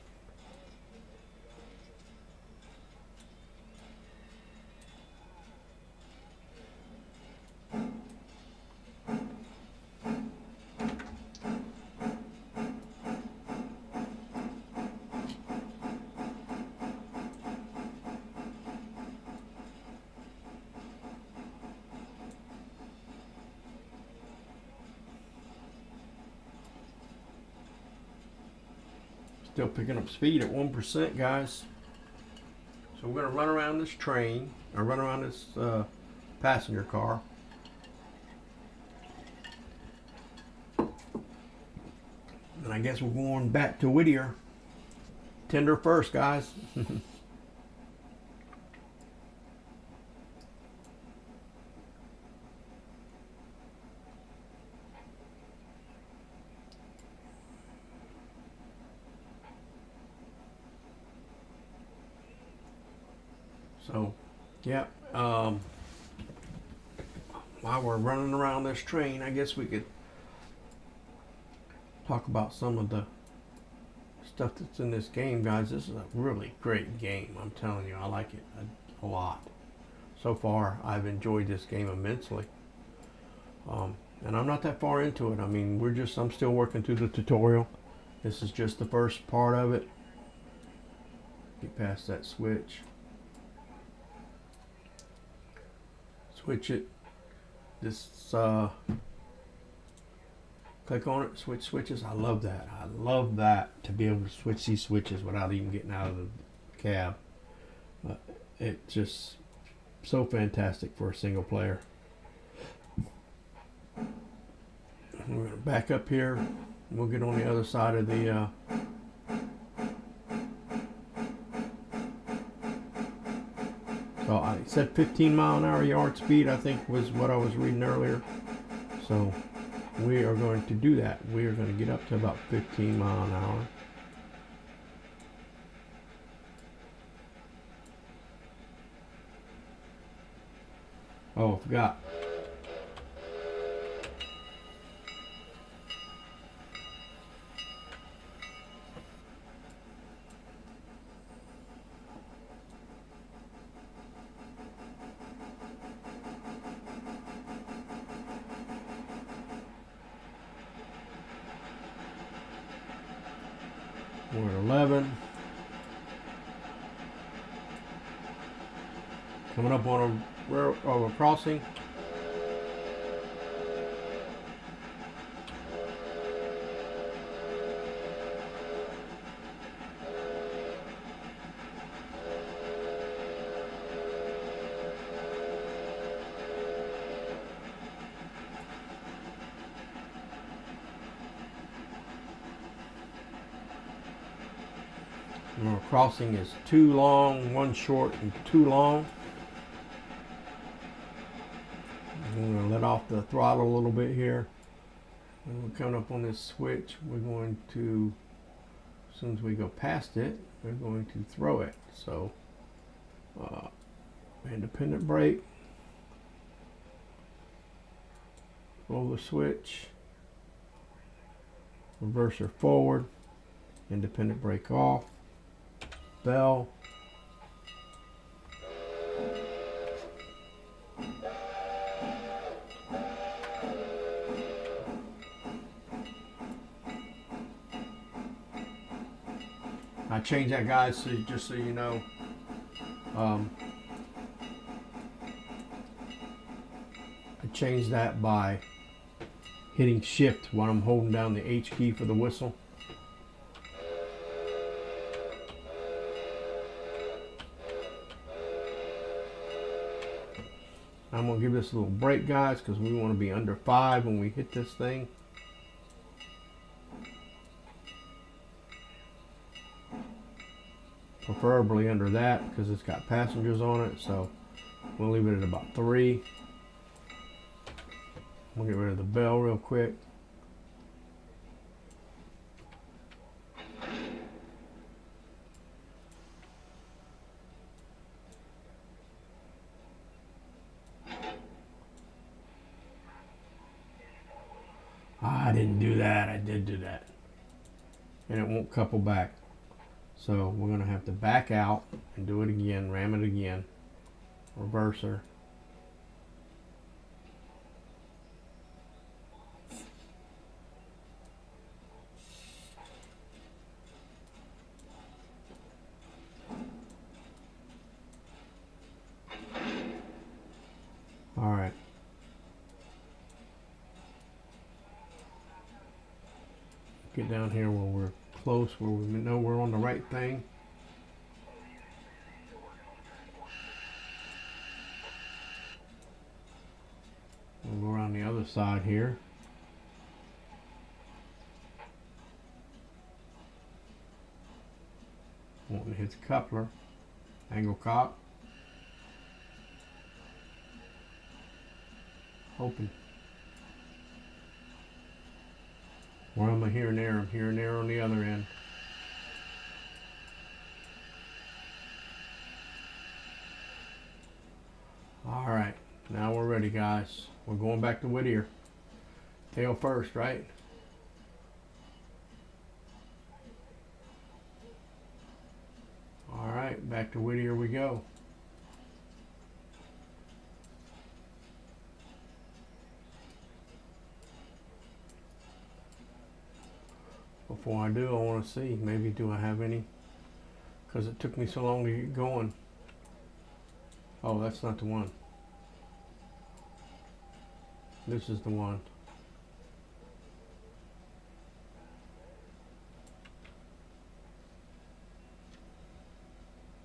Still picking up speed at 1%, guys. So we're going to run around this train, or run around this passenger car. And I guess we're going back to Whittier. Tender first, guys. So, yeah, while we're running around this train, I guess we could talk about some of the stuff that's in this game, guys. This is a really great game. I'm telling you, I like it a lot. So far, I've enjoyed this game immensely. And I'm not that far into it. I mean, I'm still working through the tutorial. This is just the first part of it. Get past that switch. Switch it. This click on it, switch switches. I love that. I love that, to be able to switch these switches without even getting out of the cab. It's just so fantastic for a single player. We're going to back up here. We'll get on the other side of the so I said 15-mile-an-hour yard speed, I think was what I was reading earlier. So we are going to do that. We are going to get up to about 15 miles an hour. Oh, I forgot. We're at 11. Coming up on a crossing. Our crossing is too long, one short and too long. I'm going to let off the throttle a little bit here. And we're coming up on this switch. We're going to, as soon as we go past it, we're going to throw it. So, independent brake, roll the switch, reverser forward, independent brake off. Bell. I changed that, guys, so just so you know. I changed that by hitting shift while I'm holding down the H key for the whistle. I'm going to give this a little break, guys, because we want to be under 5 when we hit this thing. Preferably under that because it's got passengers on it, so we'll leave it at about 3. We'll get rid of the bell real quick. didn't do that. I did do that. And it won't couple back. So we're going to have to back out and do it again, ram it again. Reverser. All right. Get down here where we're close, where we know we're on the right thing. We'll go around the other side here. Wanting to hit the coupler. Angle cock. Open. Where am I here and there? I'm here and there on the other end. Alright, now we're ready, guys. We're going back to Whittier. Tail first, right? Alright, back to Whittier we go. Before I do, I want to see, maybe do I have any? Because it took me so long to get going. Oh, that's not the one. This is the one.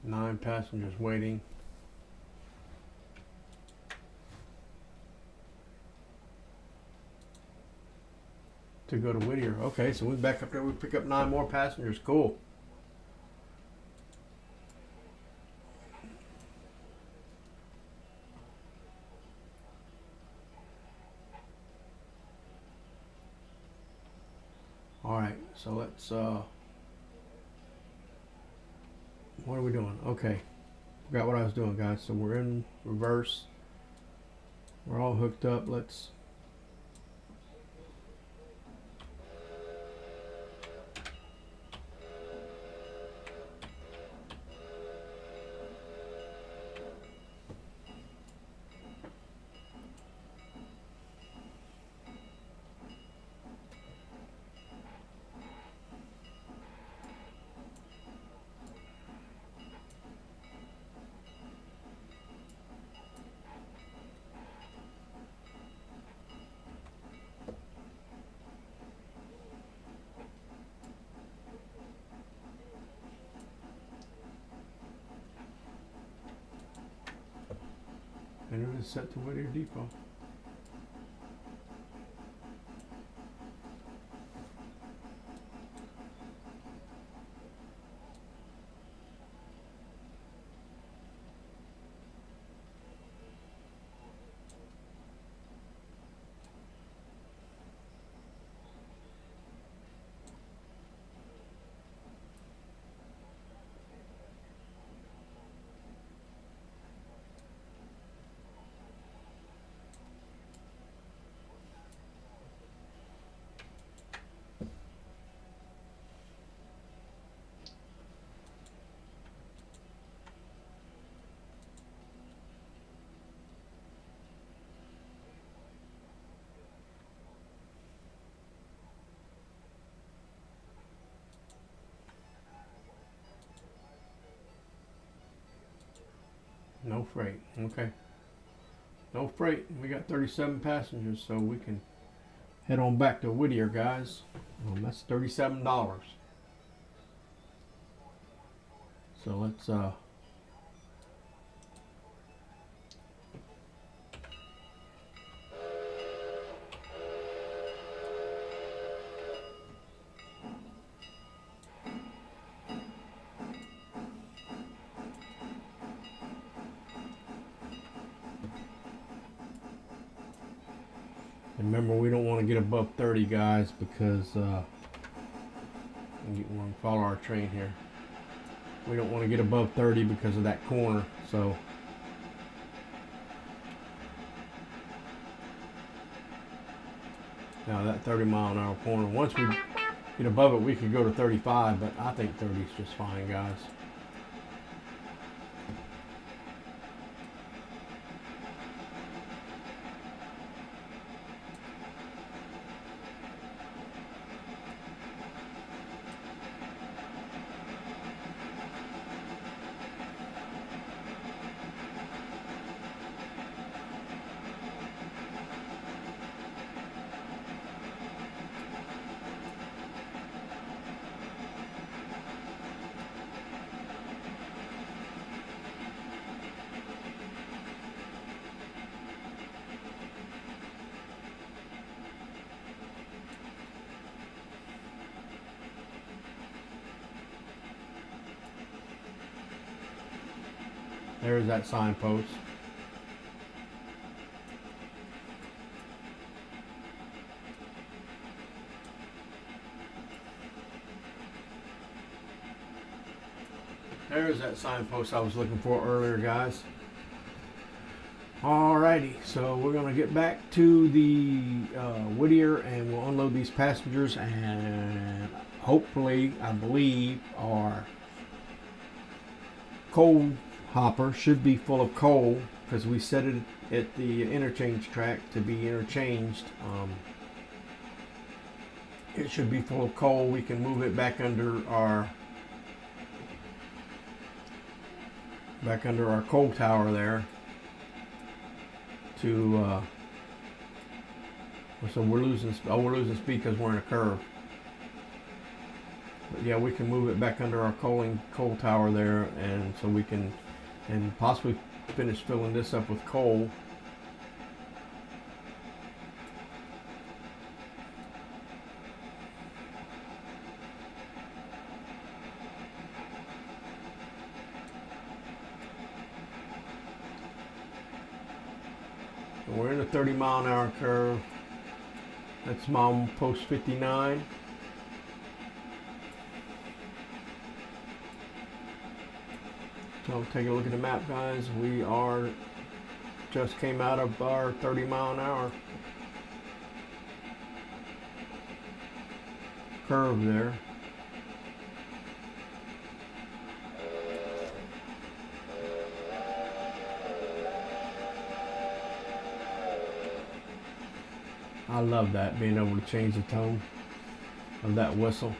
Nine passengers waiting. To go to Whittier. Okay, so we back up there, we pick up 9 more passengers. Cool. Alright, so let's what are we doing? Okay. Forgot what I was doing, guys. So we're in reverse. We're all hooked up. Let's enter the set to Whittier Depot. No freight. Okay. No freight. We got 37 passengers, so we can head on back to Whittier, guys. That's $37. So let's remember, we don't want to get above 30, guys, because we're going to follow our train here. We don't want to get above 30 because of that corner. So Now that 30-mile-an-hour corner, once we get above it, we could go to 35, but I think 30 is just fine, guys. There's that signpost. There's that signpost I was looking for earlier, guys. Alrighty, so we're going to get back to the Whittier and we'll unload these passengers, and hopefully, I believe, our coal hopper should be full of coal because we set it at the interchange track to be interchanged. It should be full of coal. We can move it back under our coal tower there to so we're losing speed because we're in a curve. But yeah, we can move it back under our coal tower there, and so we can possibly finish filling this up with coal. We're in a 30-mile-an-hour curve. That's milepost 59. So take a look at the map, guys. We are just came out of our 30-mile-an-hour curve there. I love that, being able to change the tone of that whistle.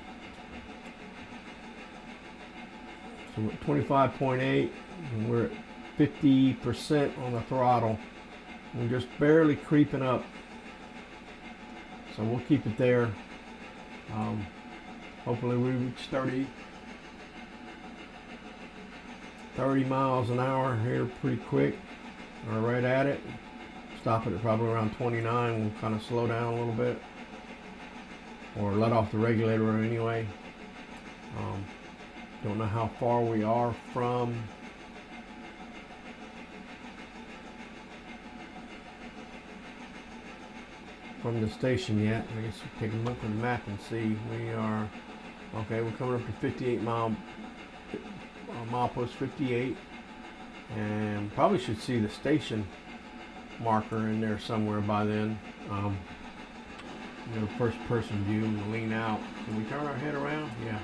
So we're at 25.8 and we're at 50% on the throttle. We're just barely creeping up. So we'll keep it there. Hopefully we reach 30 miles an hour here pretty quick, or right at it. Stop it at probably around 29. We'll kind of slow down a little bit, or let off the regulator anyway. Don't know how far we are from the station yet. I guess we'll take a look at the map and see. We are okay. We're coming up to 58 milepost 58, and probably should see the station marker in there somewhere by then. First person view and lean out. Can we turn our head around? Yeah.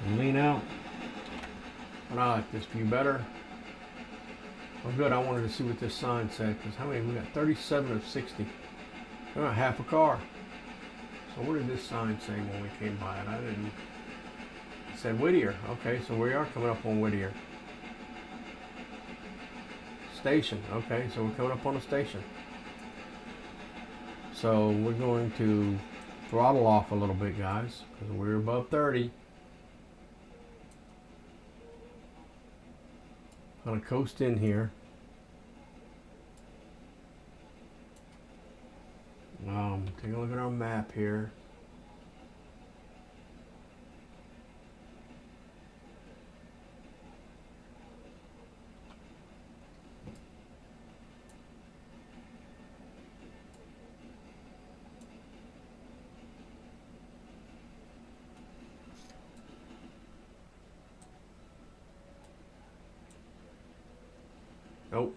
And lean out. But I like this view better. Oh good, I wanted to see what this sign said, because how many? We got 37 of 60. We're about half a car. So what did this sign say when we came by it? I didn't. It said Whittier. Okay, so we are coming up on Whittier. Station. Okay, so we're coming up on a station. So we're going to throttle off a little bit, guys, because we're above 30. Gonna coast in here. Take a look at our map here. Nope.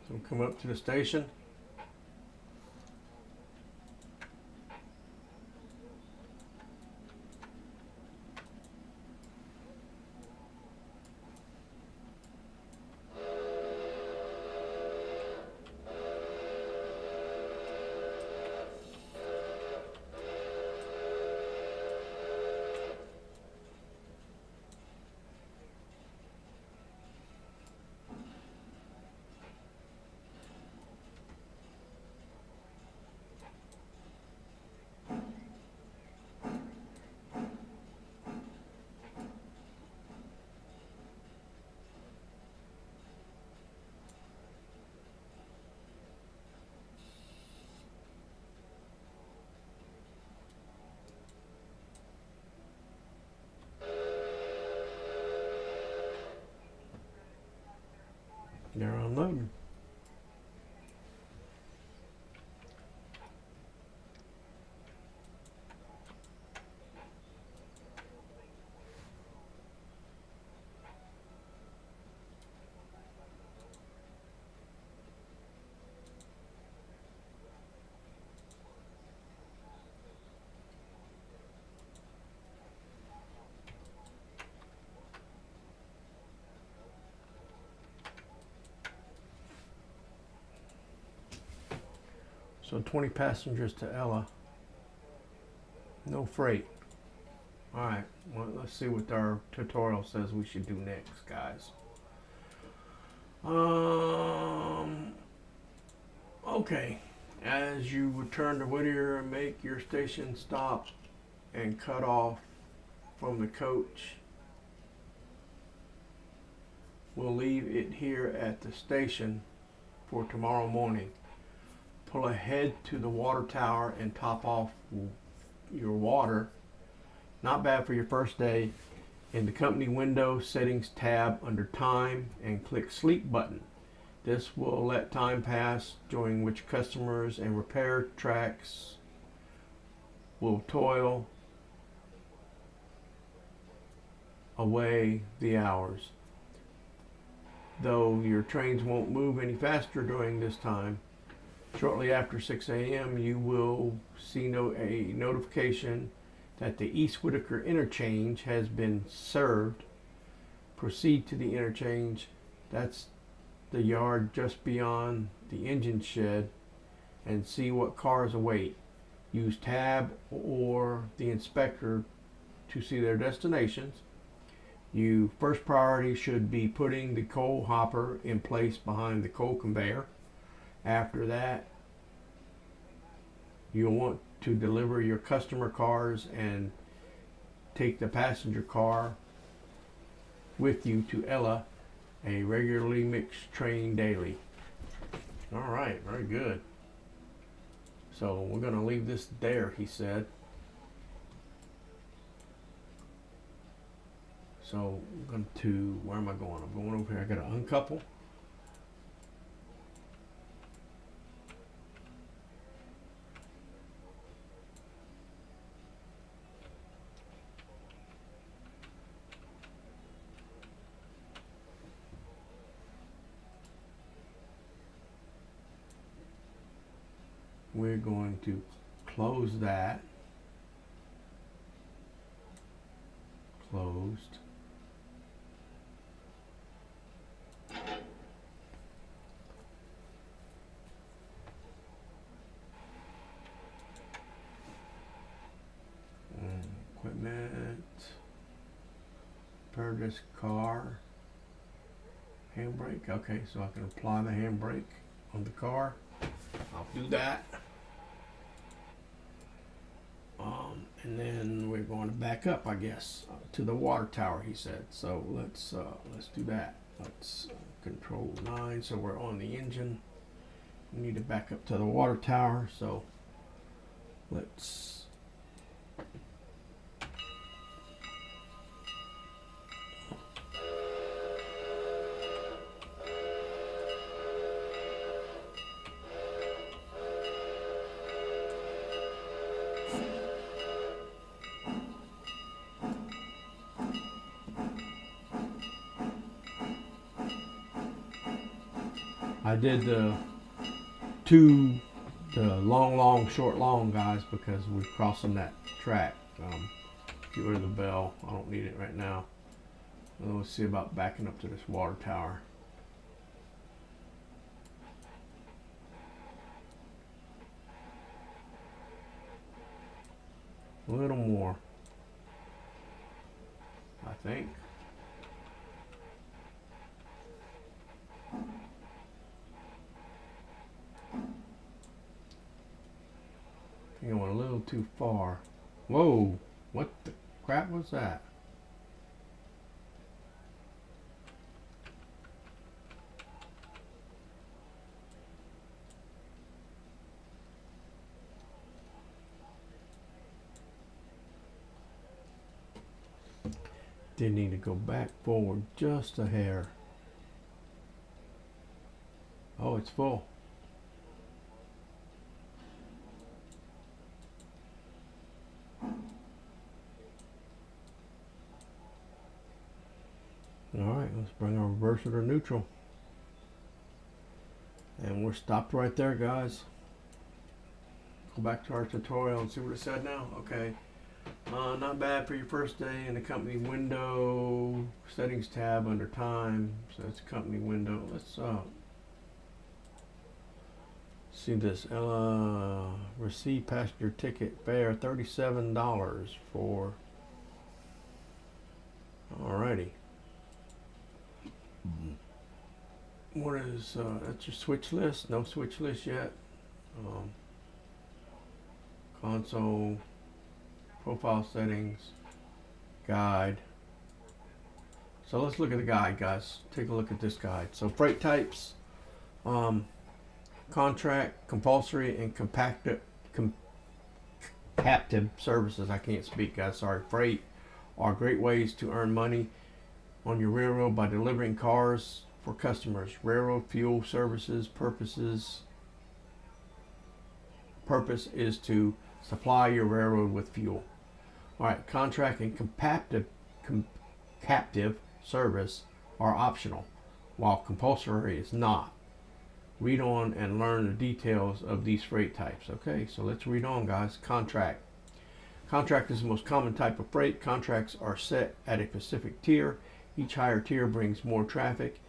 So come up to the station. They're unloading. So 20 passengers to Ella. No freight. Alright, well, let's see what our tutorial says we should do next, guys. Okay. As you return to Whittier and make your station stop and cut off from the coach, we'll leave it here at the station for tomorrow morning. Pull ahead to the water tower and top off your water. Not bad for your first day. In the company window settings tab under time and click sleep button. This will let time pass during which customers and repair tracks will toil away the hours. Though your trains won't move any faster during this time, shortly after 6 a.m. you will see a notification that the East Whitaker interchange has been served. Proceed to the interchange. That's the yard just beyond the engine shed, and see what cars await. Use tab or the inspector to see their destinations. You first priority should be putting the coal hopper in place behind the coal conveyor. After that, you'll want to deliver your customer cars and take the passenger car with you to Ella, a regularly mixed train daily. All right, very good. So we're going to leave this there, he said. So I'm going to, where am I going? I'm going over here. I got to uncouple. We're going to close that. Closed. Equipment. Repair this car. Handbrake. Okay, so I can apply the handbrake on the car. I'll do that. And then we're going to back up, I guess, to the water tower, he said. So let's do that. Let's control 9. So we're on the engine. We need to back up to the water tower. So let's I did the long, short, long, guys, because we're crossing that track. Get rid of the bell. I don't need it right now. Let's see about backing up to this water tower. A little more, I think. I think I went a little too far. Whoa, what the crap was that? Did need to go back forward just a hair. Oh, it's full. Alright, let's bring our reverser to neutral. And we're stopped right there, guys. Go back to our tutorial and see what it said now. Okay. Not bad for your first day in the company window. Settings tab under time. So that's company window. Let's see this. Receive passenger ticket fare $37 for. Alrighty. What is that's your switch list? No switch list yet. Console, profile settings, guide. So let's look at the guide, guys. Take a look at this guide. So freight types, contract, compulsory, and captive services. I can't speak, guys. Sorry. Freight are great ways to earn money on your railroad by delivering cars for customers. Railroad fuel services purpose is to supply your railroad with fuel. All right, contract and captive service are optional, while compulsory is not. Read on and learn the details of these freight types. Okay, so let's read on, guys. Contract. Contract is the most common type of freight. Contracts are set at a specific tier. Each higher tier brings more traffic,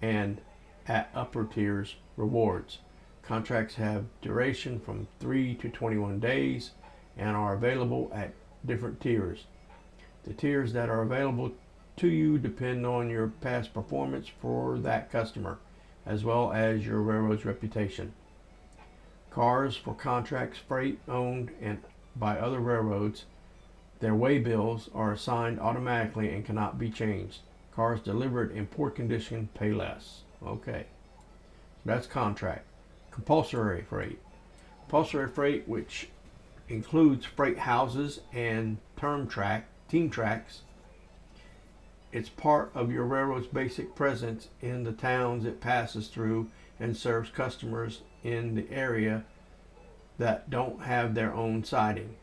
and at upper tiers, rewards. Contracts have duration from 3 to 21 days and are available at different tiers. The tiers that are available to you depend on your past performance for that customer, as well as your railroad's reputation. Cars for contracts freight owned and by other railroads, their waybills are assigned automatically and cannot be changed. Cars delivered in poor condition pay less. Okay, that's contract. Compulsory freight. Compulsory freight, which includes freight houses and team tracks. It's part of your railroad's basic presence in the towns it passes through and serves customers in the area that don't have their own siding.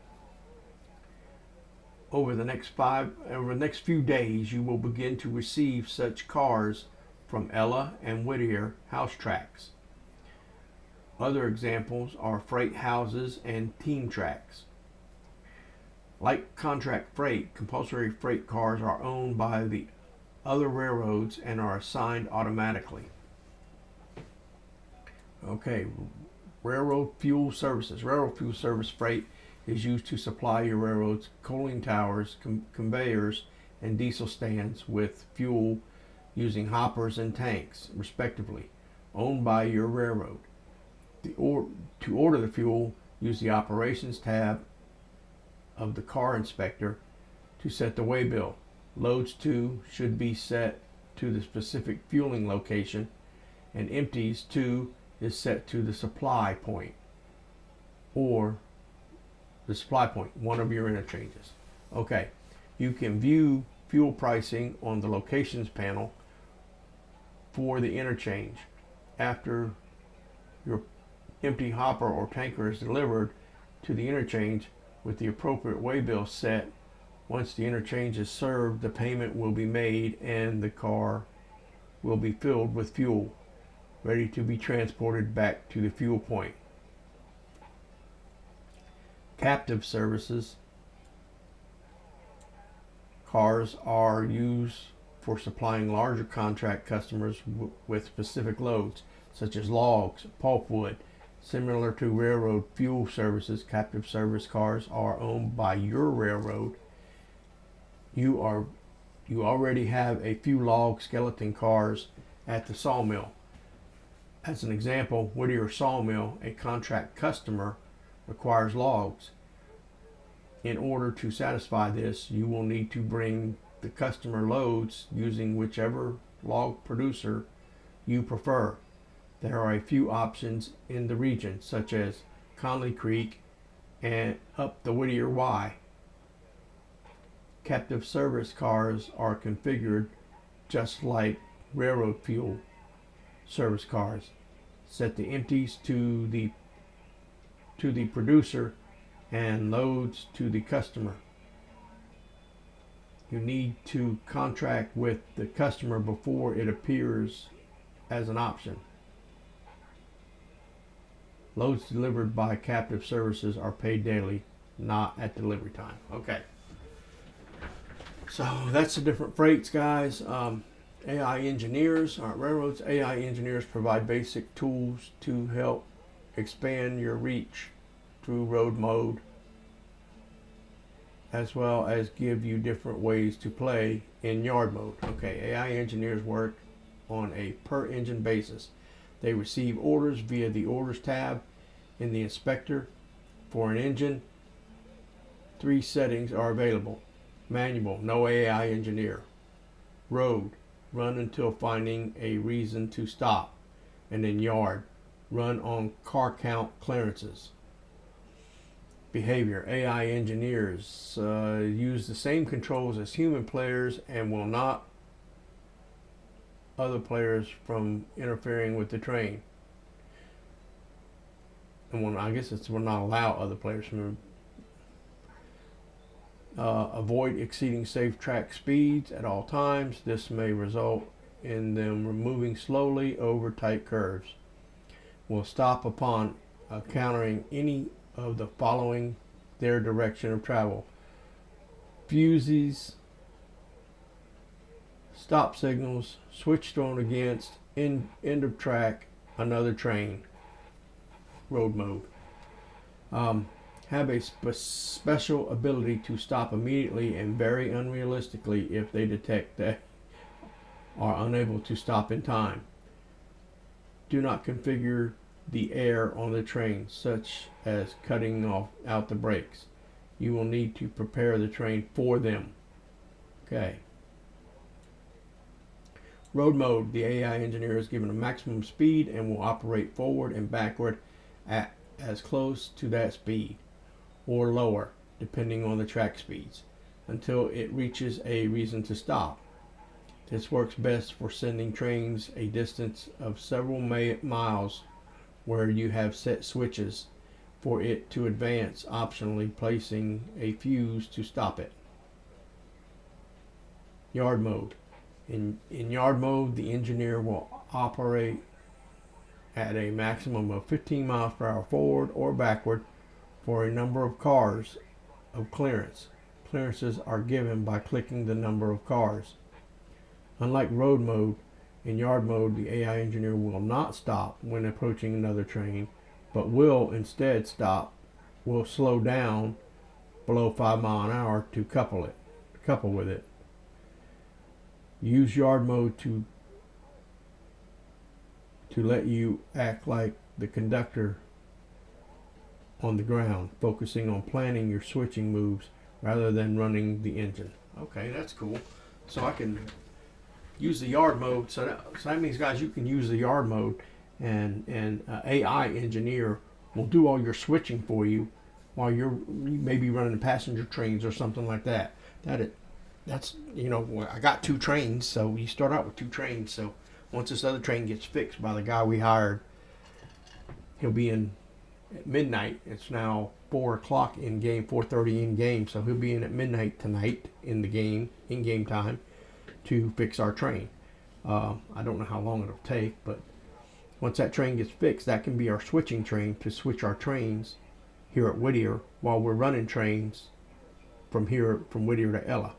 Over the next few days, you will begin to receive such cars from Ella and Whittier house tracks. Other examples are freight houses and team tracks. Like contract freight, compulsory freight cars are owned by the other railroads and are assigned automatically. Okay, railroad fuel services. Railroad fuel service freight is used to supply your railroad's coaling towers, conveyors, and diesel stands with fuel using hoppers and tanks, respectively, owned by your railroad. To order the fuel, use the Operations tab of the car inspector to set the waybill. Loads to should be set to the specific fueling location, and empties to is set to the supply point, or the supply point, one of your interchanges. Okay, you can view fuel pricing on the locations panel for the interchange. After your empty hopper or tanker is delivered to the interchange with the appropriate waybill set, once the interchange is served, the payment will be made and the car will be filled with fuel. ready to be transported back to the fuel point. Captive services cars are used for supplying larger contract customers with specific loads, such as logs, pulpwood. Similar to railroad fuel services, captive service cars are owned by your railroad. You already have a few log skeleton cars at the sawmill. As an example, Whittier Sawmill, a contract customer, requires logs. In order to satisfy this, you will need to bring the customer loads using whichever log producer you prefer. There are a few options in the region, such as Conley Creek and up the Whittier Y. Captive service cars are configured just like railroad fuel service cars. Set the empties to the producer and loads to the customer. You need to contract with the customer before it appears as an option. Loads delivered by captive services are paid daily, not at delivery time. Okay. So that's the different freights, guys. AI engineers, railroads, AI engineers provide basic tools to help expand your reach through road mode, as well as give you different ways to play in yard mode. Okay, AI engineers work on a per engine basis. They receive orders via the orders tab in the inspector. For an engine, 3 settings are available. Manual, no AI engineer. Road, run until finding a reason to stop. And then yard, run on car count clearances. Behavior, AI engineers use the same controls as human players and will not other players from interfering with the train. And I guess will not allow other players from avoid exceeding safe track speeds at all times. This may result in them moving slowly over tight curves. Will stop upon encountering any of the following their direction of travel: fuses, stop signals, switch thrown against, end of track, another train. Road mode. Have a special ability to stop immediately and very unrealistically if they detect that are unable to stop in time. Do not configure the air on the train, such as cutting out the brakes. You will need to prepare the train for them. Okay. Road mode. The AI engineer is given a maximum speed and will operate forward and backward at as close to that speed or lower, depending on the track speeds, until it reaches a reason to stop. This works best for sending trains a distance of several miles where you have set switches for it to advance, optionally placing a fuse to stop it. Yard mode. In yard mode, the engineer will operate at a maximum of 15 miles per hour forward or backward for a number of cars of clearance. Clearances are given by clicking the number of cars. Unlike road mode, in yard mode, the AI engineer will not stop when approaching another train, but will instead slow down below 5 miles an hour to couple with it. Use yard mode to let you act like the conductor on the ground, focusing on planning your switching moves rather than running the engine. Okay, that's cool. So I can use the yard mode. So that means, guys, you can use the yard mode, and AI engineer will do all your switching for you while you may be running passenger trains or something like that. That's I got 2 trains, so you start out with 2 trains. So once this other train gets fixed by the guy we hired, he'll be in at midnight. It's now 4 o'clock in game, 4:30 in game, so he'll be in at midnight tonight in the game, in game time, to fix our train. I don't know how long it'll take, but Once that train gets fixed, that can be our switching train to switch our trains here at Whittier while we're running trains from Whittier to Ella.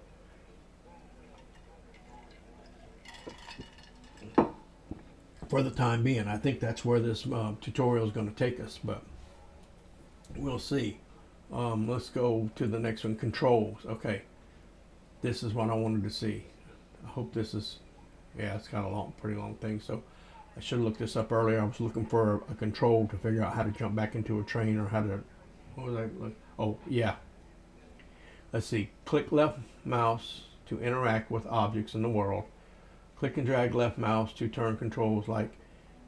For the time being, I think that's where this tutorial is going to take us, but we'll see. Let's go to the next one, controls. Okay, this is what I wanted to see. I hope this is, yeah, it's got a pretty long thing, so I should have looked this up earlier. I was looking for a control to figure out how to jump back into a train, or how to, what was I, oh yeah. Let's see, click left mouse to interact with objects in the world. Click and drag left mouse to turn controls like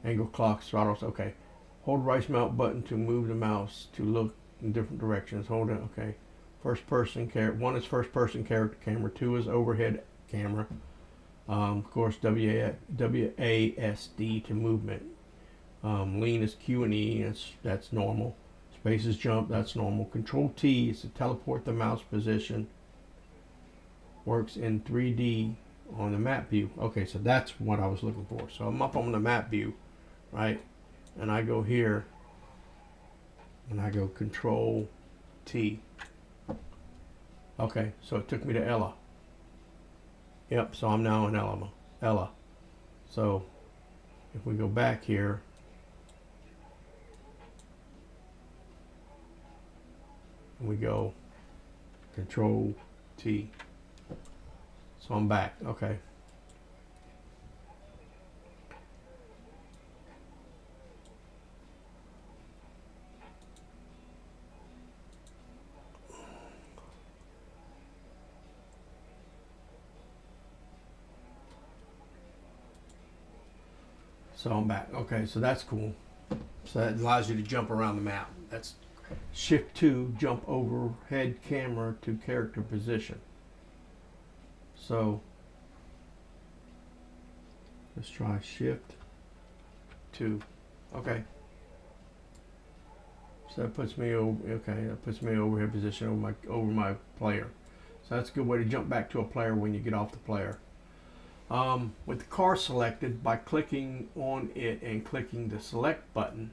angle, clocks, throttles. Okay. Hold right mouse button to move the mouse to look in different directions. Hold it. Okay. First person character. One is first person character camera. Two is overhead camera. Of course, WASD to movement. Lean is Q and E. That's normal. Space is jump. That's normal. Control T is to teleport the mouse position. Works in 3D. On the map view. Okay, so that's what I was looking for. So I'm up on the map view, right? And I go here and I go Control T. Okay, so it took me to Ella. Yep, so I'm now in Ella. So if we go back here, and we go Control T. So I'm back. Okay. So I'm back. Okay, so that's cool. So that allows you to jump around the map. That's Shift 2, jump overhead camera to character position. So let's try Shift 2. Okay. So that puts me over. Okay, that puts me overhead position over my player. So that's a good way to jump back to a player when you get off the player. With the car selected, by clicking on it and clicking the select button,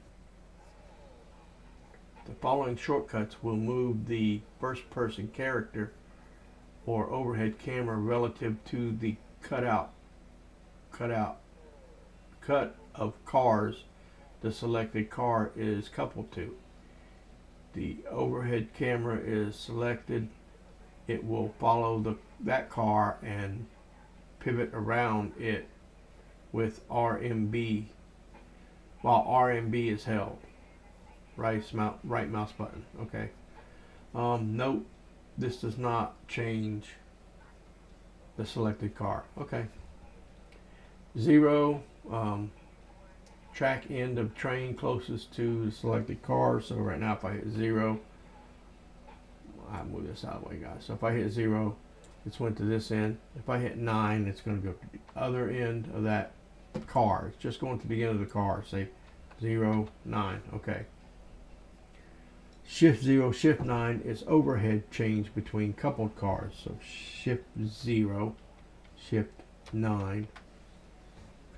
the following shortcuts will move the first person character or overhead camera relative to the cut of cars the selected car is coupled to. The overhead camera is selected, it will follow that car and pivot around it with RMB while RMB is held. Right mouse button. Okay. Note this does not change the selected car. Okay. 0, track end of train closest to the selected car. So right now if I hit 0, I'll move this out of the way, guys. So if I hit 0, it's went to this end. If I hit 9, it's going to go to the other end of that car. It's just going to the beginning of the car. Say 0, 9. Okay. Shift 0, Shift 9 is overhead change between coupled cars. So Shift 0, Shift 9.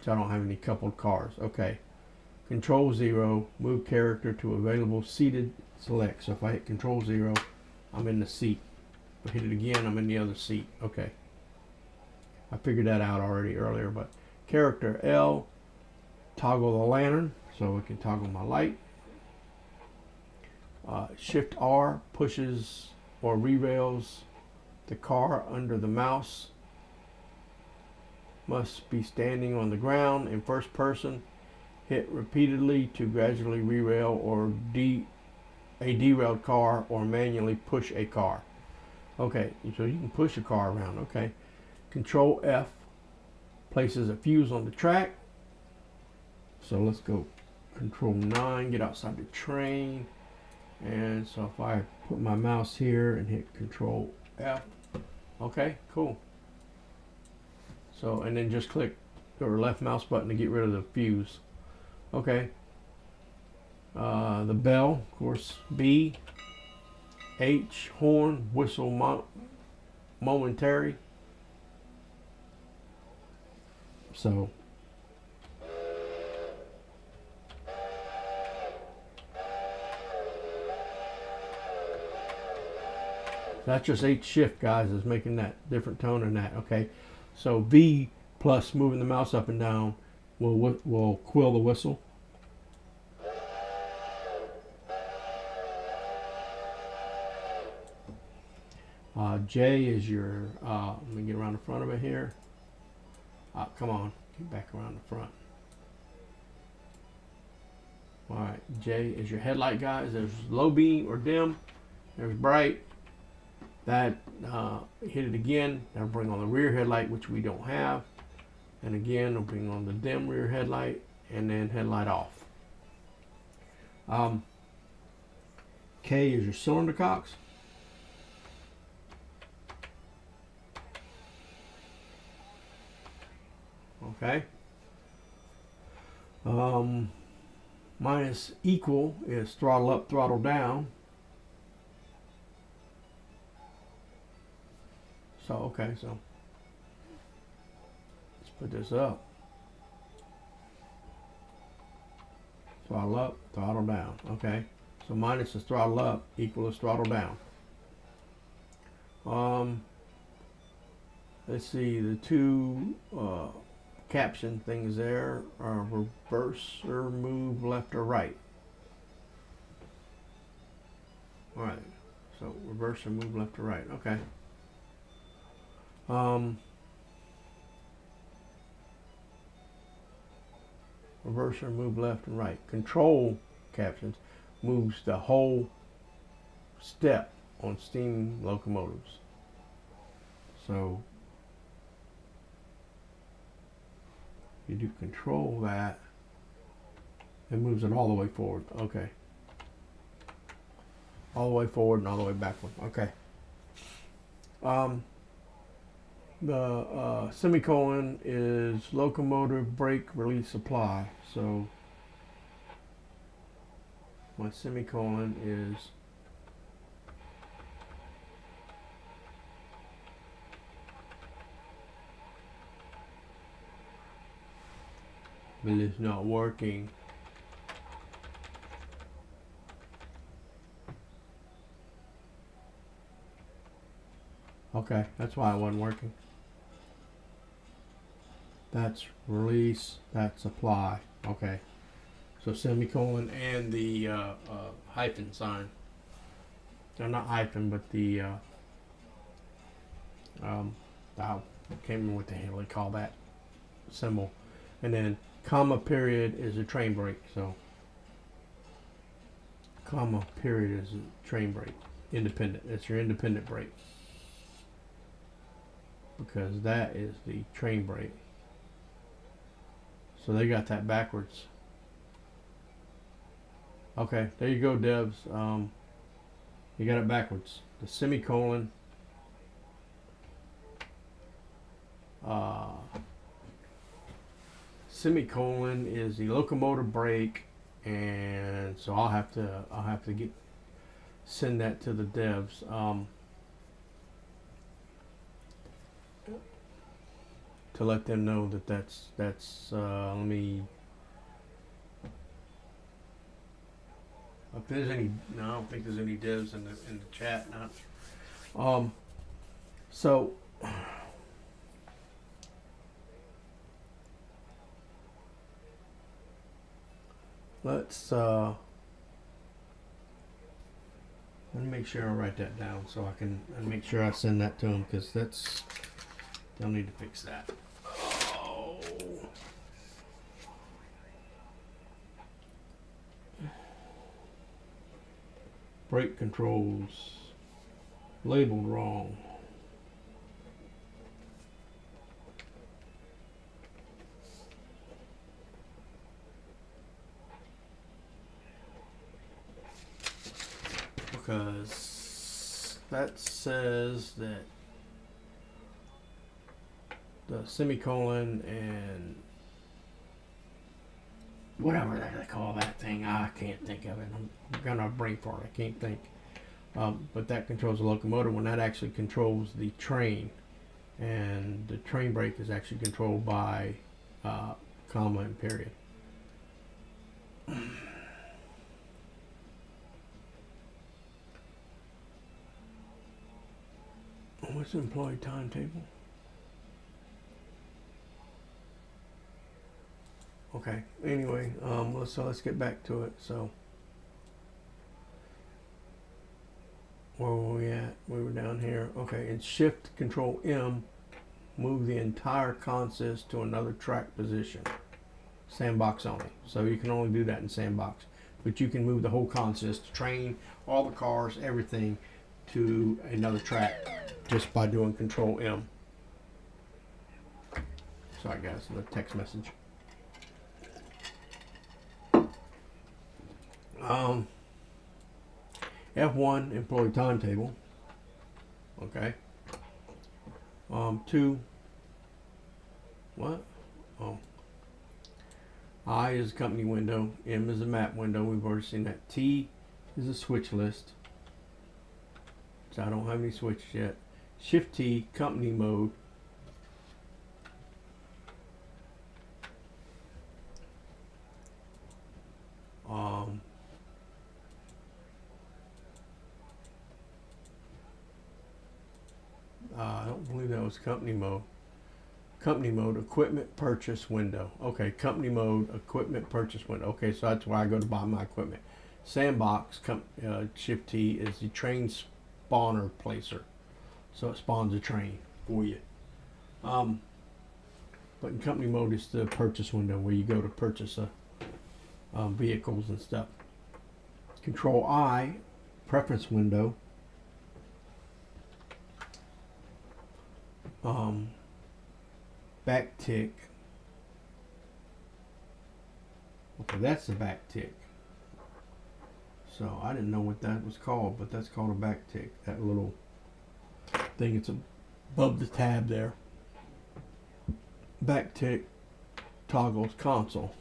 So I don't have any coupled cars. Okay. Control 0, move character to available seated select. So if I hit Control 0, I'm in the seat. If I hit it again, I'm in the other seat. Okay. I figured that out already earlier, but character L, toggle the lantern so it can toggle my light. Shift R pushes or rerails the car under the mouse. Must be standing on the ground in first person. Hit repeatedly to gradually rerail or a derailed car or manually push a car. Okay, so you can push a car around. Okay. Control F places a fuse on the track. So let's go Control 9, get outside the train. And so if I put my mouse here and hit Control F, okay, cool. So, and then just click the left mouse button to get rid of the fuse. Okay. The bell, of course, B, H, horn, whistle, momentary. So That's just H shift, guys, is making that different tone than that. Okay, so V plus moving the mouse up and down will quill the whistle. J is your, let me get around the front of it here. Come on, get back around the front. Alright, J is your headlight, guys. There's low beam or dim. There's bright. That, hit it again. That'll bring on the rear headlight, which we don't have. And again, it'll bring on the dim rear headlight, and then headlight off. K is your cylinder cocks. Okay. Minus equal is throttle up, throttle down. So, okay, so let's put this up. Throttle up, throttle down. Okay, so minus is throttle up, equal is throttle down. Let's see, the two caption things there are reverse or move left or right. All right, so reverse or move left or right. Okay. Reverse or move left and right. Control captions moves the whole step on steam locomotives. So you do control that, it moves it all the way forward. Okay. All the way forward and all the way backward. Okay. The semicolon is locomotive brake release supply. So my semicolon is but it's not working. Okay, that's why it wasn't working. That's release, that's supply. Okay, so semicolon and the hyphen sign. No, not hyphen, but the I can't remember what the hell they call that symbol. And then comma period is a train brake. So comma period is a train brake. Independent. It's your independent brake. Because that is the train brake. So they got that backwards. Okay, there you go, devs. You got it backwards. The semicolon semicolon is the locomotive brake, and so I'll have to send that to the devs. To let them know that that's let me, if there's any, no, I don't think there's any devs in the chat now. So let's let me make sure I write that down so I can make sure I send that to them, because that's, they'll need to fix that. Oh. Brake controls labeled wrong. Because that says that the semicolon and whatever they call that thing, I can't think of it. I'm gonna brain fart. I can't think. But that controls the locomotive, when that actually controls the train, and the train brake is actually controlled by comma and period. What's the employee timetable? Okay. Anyway, let's get back to it. So, where were we at? We were down here. Okay, and Shift Control M, move the entire consist to another track position. Sandbox only. So you can only do that in sandbox, but you can move the whole consist, train, all the cars, everything, to another track just by doing Control M. Sorry guys, the text message. F1 employee timetable. Okay. 2. What? Oh. I is a company window. M is a map window. We've already seen that. T is a switch list. So I don't have any switches yet. Shift T, company mode. I don't believe that was company mode. Company mode, equipment purchase window. Okay, company mode, equipment purchase window. Okay, so that's where I go to buy my equipment. Sandbox, Shift T is the train spawner placer. So it spawns a train for you. But in company mode, it's the purchase window where you go to purchase vehicles and stuff. Control I, preference window. Back tick. Okay, that's the back tick. So I didn't know what that was called, but that's called a back tick. That little thing, it's above the tab there. Back tick toggles console.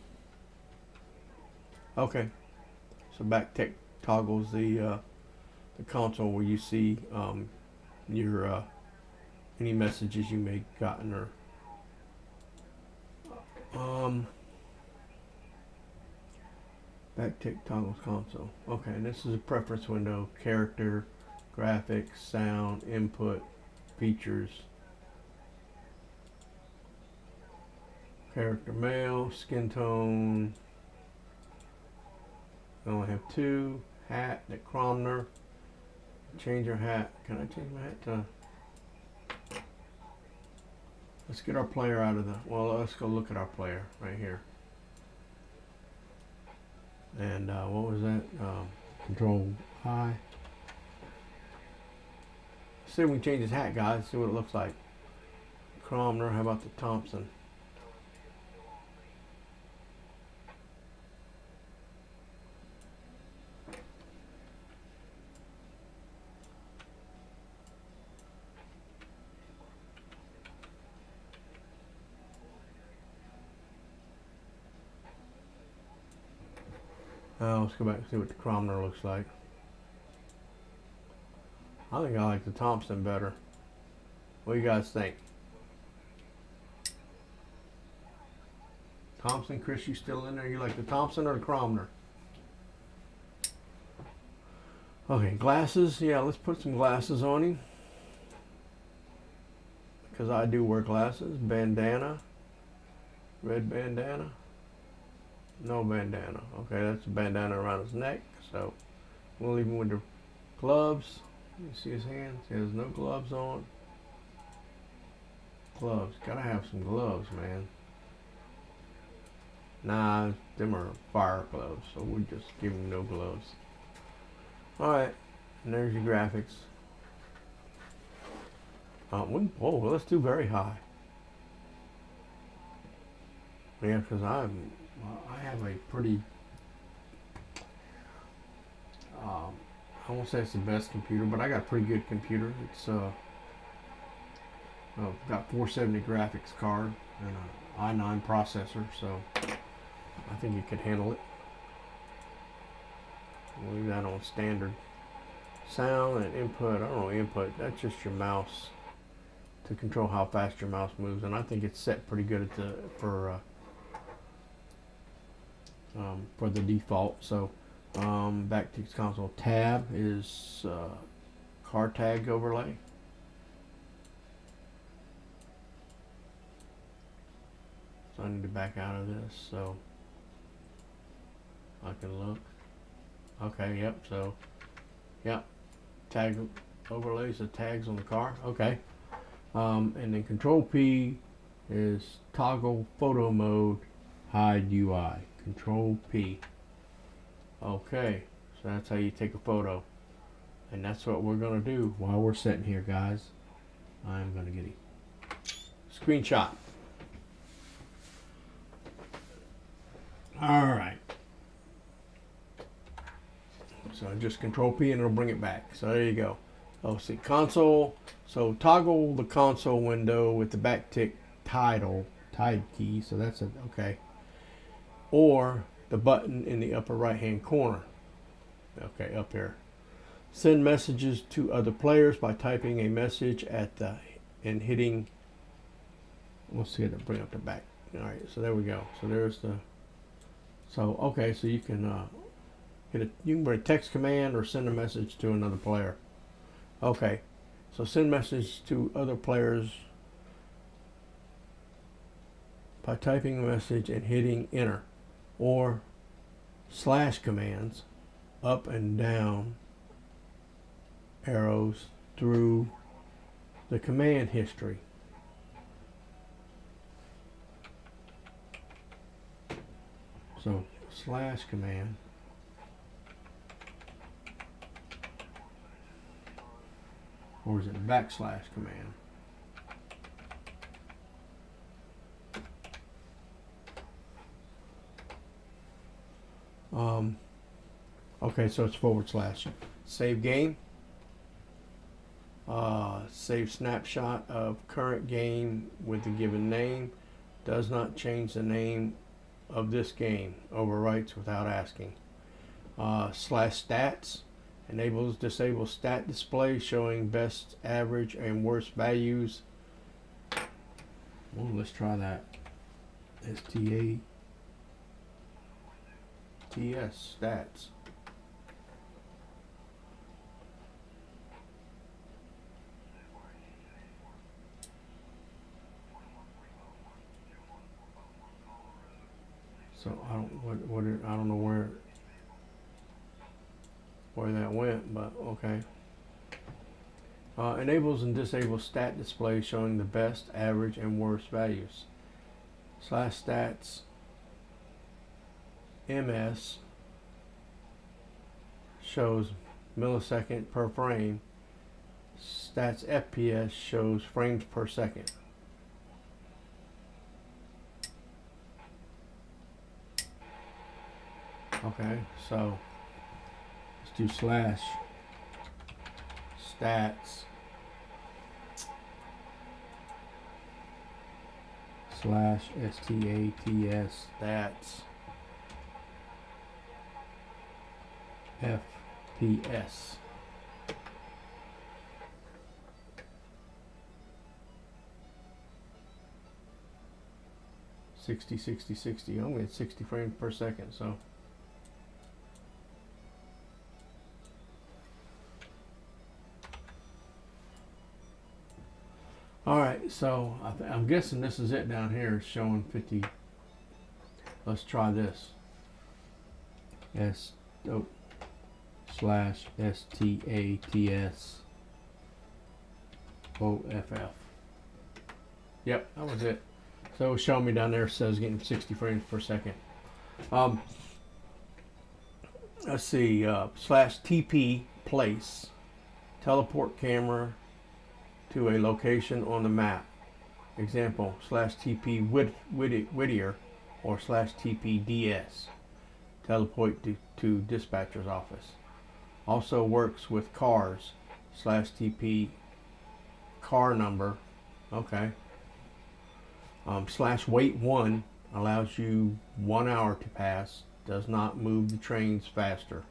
Okay, so back tick toggles the console where you see your any messages you may have gotten or back tick toggles console. Okay, and this is a preference window, character, graphics, sound, input, features, character male, skin tone. I only have 2. Hat, the Cromner. Change your hat. Can I change my hat to? Let's get our player out of the. Well, let's go look at our player right here. And what was that? Control I. Let's see if we can change his hat, guys. See what it looks like. Cromner. How about the Thompson? Let's go back and see what the Cromner looks like. I think I like the Thompson better. What do you guys think? Thompson, Chris, you still in there? You like the Thompson or the Cromner? Okay, glasses. Yeah, let's put some glasses on him. Because I do wear glasses. Bandana. Red bandana. No bandana. Okay, that's a bandana around his neck. So we'll leave him with the gloves. You see his hands? He has no gloves on. Gloves. Gotta have some gloves, man. Nah, them are fire gloves, so we'll just give him no gloves. Alright, and there's your graphics. Oh, let's do very high. Yeah, because I have a pretty, I won't say it's the best computer, but I got a pretty good computer. It's got 470 graphics card and an i9 processor, so I think it could handle it. We'll leave that on standard. Sound and input, I don't know, input, that's just your mouse to control how fast your mouse moves, and I think it's set pretty good at the for the default. So back to console. Tab is car tag overlay. So I need to back out of this so I can look. Okay, yep, so, yep, tag overlays the tags on the car, okay. And then Control P is toggle photo mode, hide UI. Control P. Okay, so that's how you take a photo. And that's what we're gonna do while we're sitting here, guys. I'm gonna get a screenshot. Alright. So just Control P and it'll bring it back. So there you go. Oh, see, console. So toggle the console window with the backtick tide key. So that's okay. Or the button in the upper right hand corner. Okay, up here. Send messages to other players by typing a message at the and hitting. Let's see, to bring up the back. All right, so there we go. So there's the. So okay, so you can you can bring a text command or send a message to another player. Okay, so send message to other players by typing a message and hitting enter, or slash commands, up and down arrows through the command history. So slash command, or is it backslash command? Okay, so it's /. Save game. Save snapshot of current game with the given name. Does not change the name of this game. Overwrites without asking. /stats. Enables disable stat display showing best, average, and worst values. Well, let's try that. STATS stats. So I don't know where that went, but okay. Enables and disables stat display showing the best, average, and worst values. /stats MS shows millisecond per frame. Stats FPS shows frames per second. Okay, so let's do /stats /STATS stats FPS. /60/60/60. I'm at 60 frames per second, so. Alright, so I'm guessing this is it down here. It's showing 50. Let's try this. /STATS OFF. Yep, that was it. So it was showing me down there, it says getting 60 frames per second. Let's see, /TP place. Teleport camera to a location on the map. Example, /TP Whittier or /TP DS. Teleport to dispatcher's office. Also works with cars. /TP car number. Okay. /wait1 allows you 1 hour to pass. Does not move the trains faster.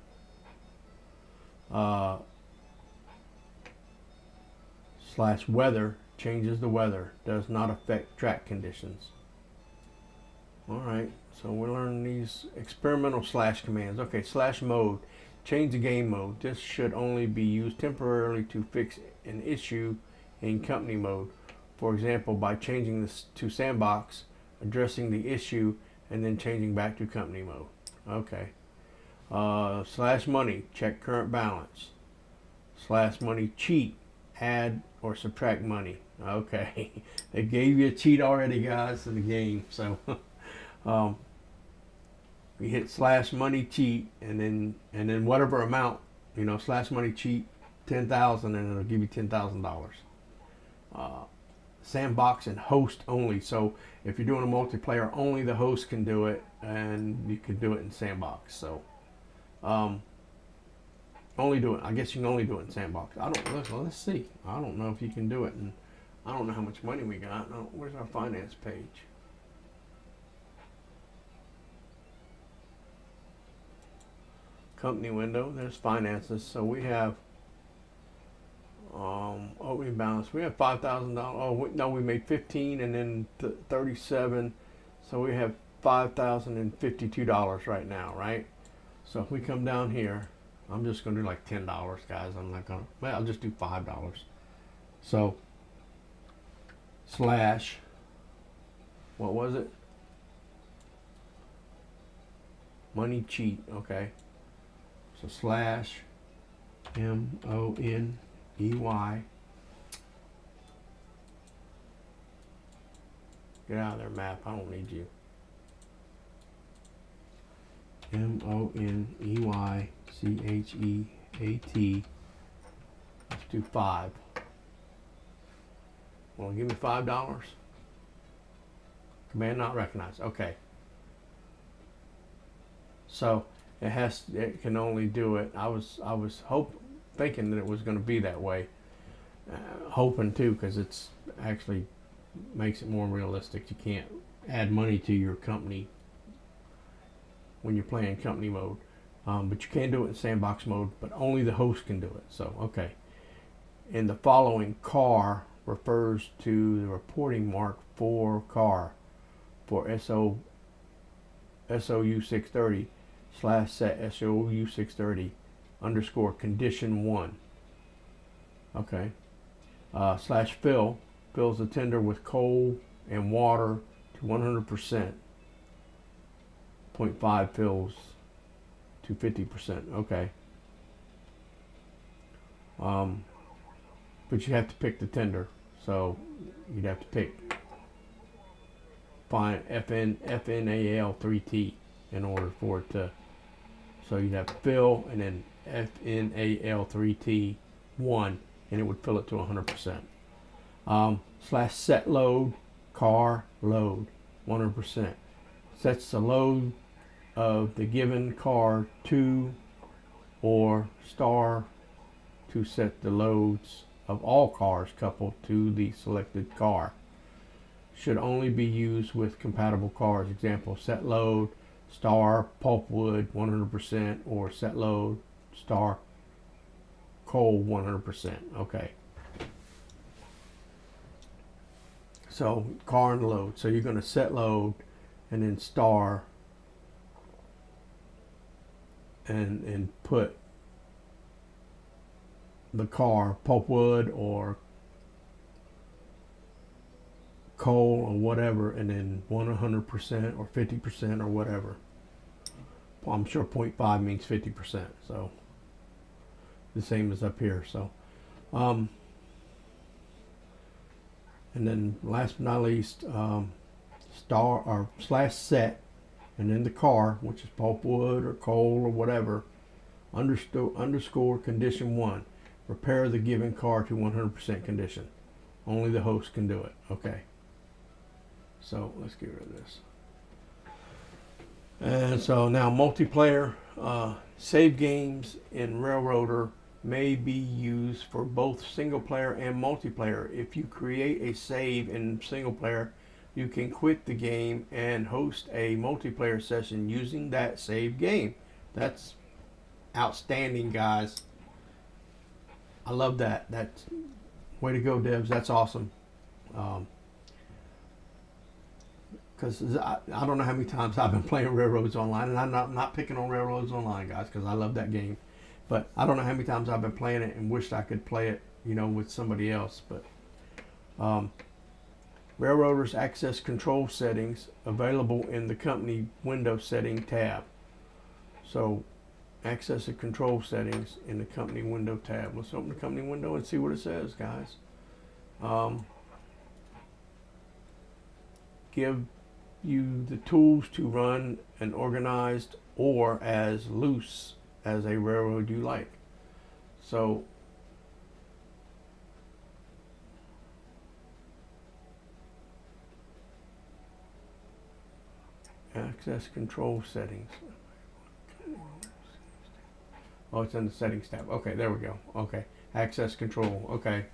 /weather changes the weather. Does not affect track conditions. Alright, so we're learning these experimental / commands. Okay, /mode. Change the game mode. This should only be used temporarily to fix an issue in company mode. For example, by changing this to sandbox, addressing the issue, and then changing back to company mode. Okay. Slash money, check current balance. Slash money, cheat, add or subtract money. Okay. They gave you a cheat already, guys, in the game. So we hit slash money cheat, and then whatever amount, slash money cheat 10,000, and it'll give you $10,000. Sandbox and host only. So if you're doing a multiplayer, only the host can do it, and you can do it in sandbox. So only do it. I guess you can only do it in sandbox. Let's see. I don't know if you can do it, and I don't know how much money we got. Where's our finance page? Company window. There's finances. So we have opening balance. We have $5,000. Oh no, we made 15 and then 37. So we have $5,052 right now, right? So if we come down here, I'm just gonna do like $10, guys. I'm not gonna. Well, I'll just do $5. So slash. What was it? Money cheat. Okay. So slash MONEY. Get out of there, map. I don't need you. MONEYCHEAT. Let's do 5. Well, give me $5. Command not recognized. Okay. So it can only do it. I was thinking that it was going to be that way, hoping too, because it's actually makes it more realistic. You can't add money to your company when you're playing company mode, but you can do it in sandbox mode, but only the host can do it. So okay, in the following, car refers to the reporting mark for car for SOU 630 / set SOU 630 _ condition 1. Okay. Slash fill fills the tender with coal and water to 100%. 0.5 fills to 50%. Okay. But you have to pick the tender, so you'd have to pick FNAL 3T in order for it to. So you'd have to fill and then FNAL 3T 1, and it would fill it to 100%. Slash set load car load 100%. Sets the load of the given car to, or star to set the loads of all cars coupled to the selected car. Should only be used with compatible cars. Example, set load star pulpwood 100%, or set load star coal 100%. Okay. So car and load. So you're going to set load and then star and put the car pulpwood or coal or whatever, and then 100% or 50% or whatever. I'm sure 0.5 means 50%, so the same as up here. So and then last but not least, star or slash set, and then the car, which is pulpwood or coal or whatever, underscore condition 1. Repair the given car to 100% condition. Only the host can do it. Okay. So let's get rid of this. And so now multiplayer, save games in Railroader may be used for both single player and multiplayer. If you create a save in single player, you can quit the game and host a multiplayer session using that save game. That's outstanding, guys. I love that. That's way to go, devs. That's awesome. Because I don't know how many times I've been playing Railroads Online, and I'm not picking on Railroads Online, guys, because I love that game. But I don't know how many times I've been playing it and wished I could play it, with somebody else. But Railroaders access control settings available in the company window setting tab. So access the control settings in the company window tab. Let's open the company window and see what it says, guys. Give you the tools to run an organized or as loose as a railroad you like. So access control settings. Oh, it's in the settings tab. Okay, there we go. Okay, access control. Okay,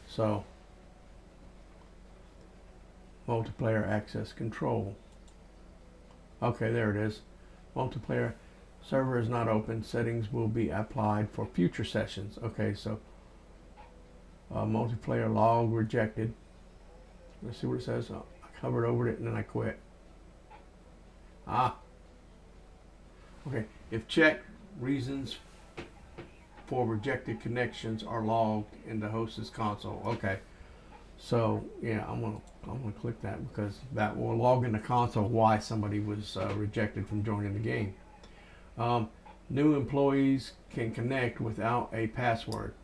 so multiplayer access control. Okay, there it is. Multiplayer server is not open. Settings will be applied for future sessions. Okay, so multiplayer log rejected. Let's see what it says. Oh, I hovered over it and then I quit. Okay, if checked, reasons for rejected connections are logged in the host's console. Okay, so yeah, I'm gonna click that because that will log in the console why somebody was rejected from joining the game. New employees can connect without a password.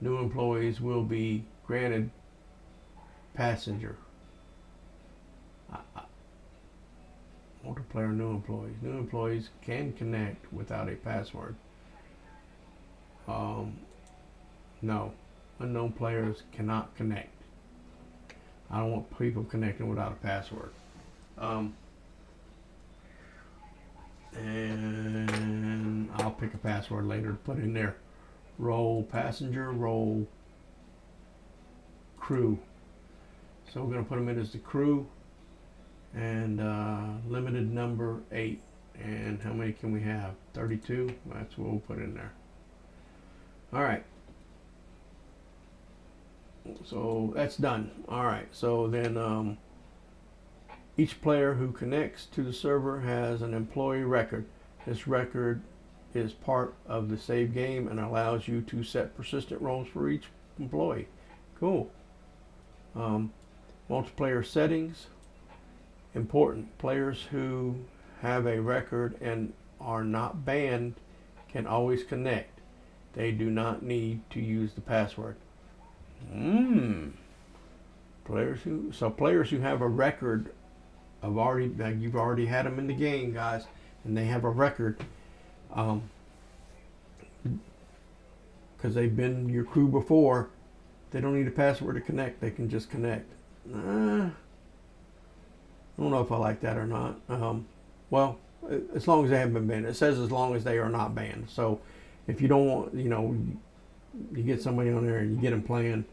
New employees will be granted passenger. Multiplayer new employees. New employees can connect without a password. No. Unknown players cannot connect. I don't want people connecting without a password. And I'll pick a password later to put in there. Roll passenger, roll crew. So we're going to put them in as the crew. And limited number 8. And how many can we have? 32. That's what we'll put in there. All right. So that's done. All right. So then each player who connects to the server has an employee record. This record is part of the save game and allows you to set persistent roles for each employee. Cool. Multiplayer settings. Important. Players who have a record and are not banned can always connect. They do not need to use the password. Players who have a record of you've already had them in the game, guys, and they have a record because they've been your crew before. They don't need a password to connect. They can just connect. I don't know if I like that or not. Well, as long as they haven't been banned. It says as long as they are not banned. So if you don't want, you get somebody on there and you get them playing,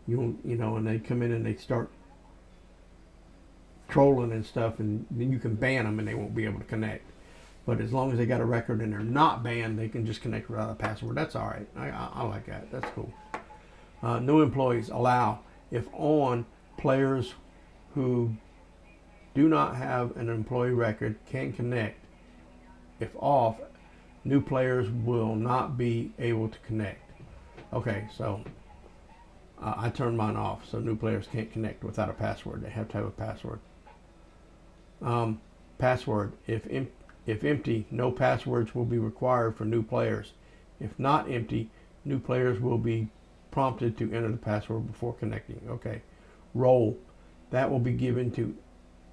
and they come in and they start trolling and stuff, and then you can ban them and they won't be able to connect. But as long as they got a record and they're not banned, they can just connect without a password. That's all right. I like that. That's cool. New employees allow, if on, players who do not have an employee record can connect. If off, new players will not be able to connect. Okay, so I turned mine off, so new players can't connect without a password. They have to have a password. Password. If empty, no passwords will be required for new players. If not empty, new players will be prompted to enter the password before connecting. Okay. Role. That will be given to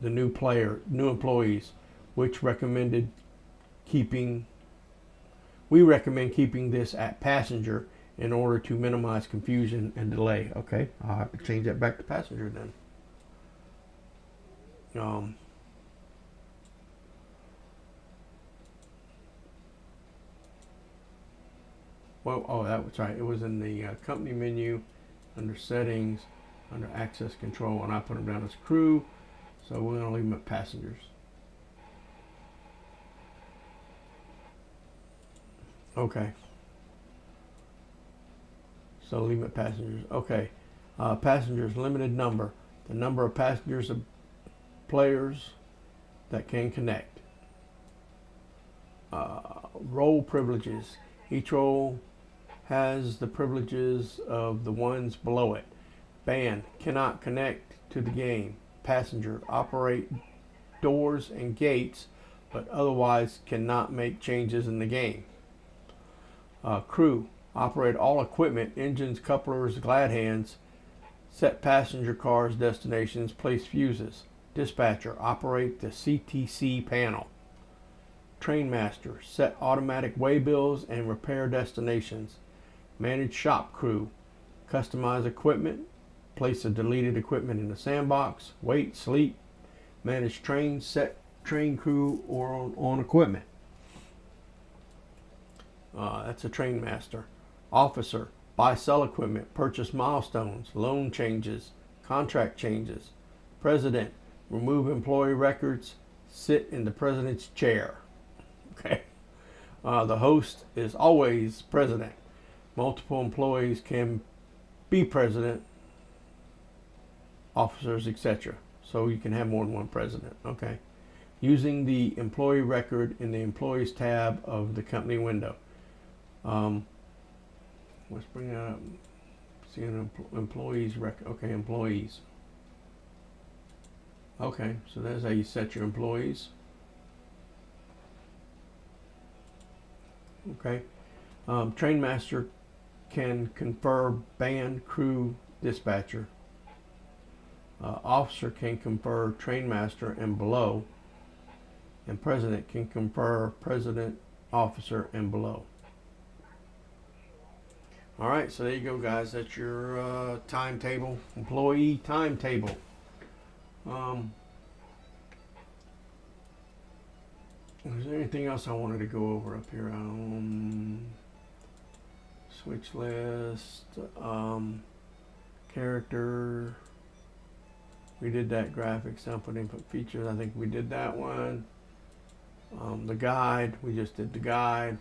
the new employees, which we recommend keeping this at passenger in order to minimize confusion and delay. Okay, I'll have to change that back to passenger then. That was right. It was in the company menu under settings, under access control, and I put them down as crew. So we're going to leave them at passengers. Okay. So leave them at passengers. Okay. Passengers, limited number. The number of passengers of players that can connect. Role privileges. Each role has the privileges of the ones below it. Band, cannot connect to the game. Passenger, operate doors and gates, but otherwise cannot make changes in the game. Crew, operate all equipment, engines, couplers, glad hands, set passenger cars, destinations, place fuses. Dispatcher, operate the CTC panel. Trainmaster, set automatic waybills and repair destinations. Manage shop crew, customize equipment, place the deleted equipment in the sandbox, wait, sleep, manage trains, set train crew or on equipment. That's a train master. Officer, buy, sell equipment, purchase milestones, loan changes, contract changes. President, remove employee records, sit in the president's chair. Okay. The host is always president. Multiple employees can be president, officers, etc. So you can have more than one president. Okay. Using the employee record in the employees tab of the company window. Let's bring that up. See an employees record. Okay, employees. Okay, so that's how you set your employees. Okay. Trainmaster can confer band, crew, dispatcher. Officer can confer trainmaster and below. And president can confer president, officer, and below. All right, so there you go, guys. That's your timetable, employee timetable. Is there anything else I wanted to go over up here? Switch list, character. We did that. Graphics, output, input, features. I think we did that one. The guide. We just did the guide.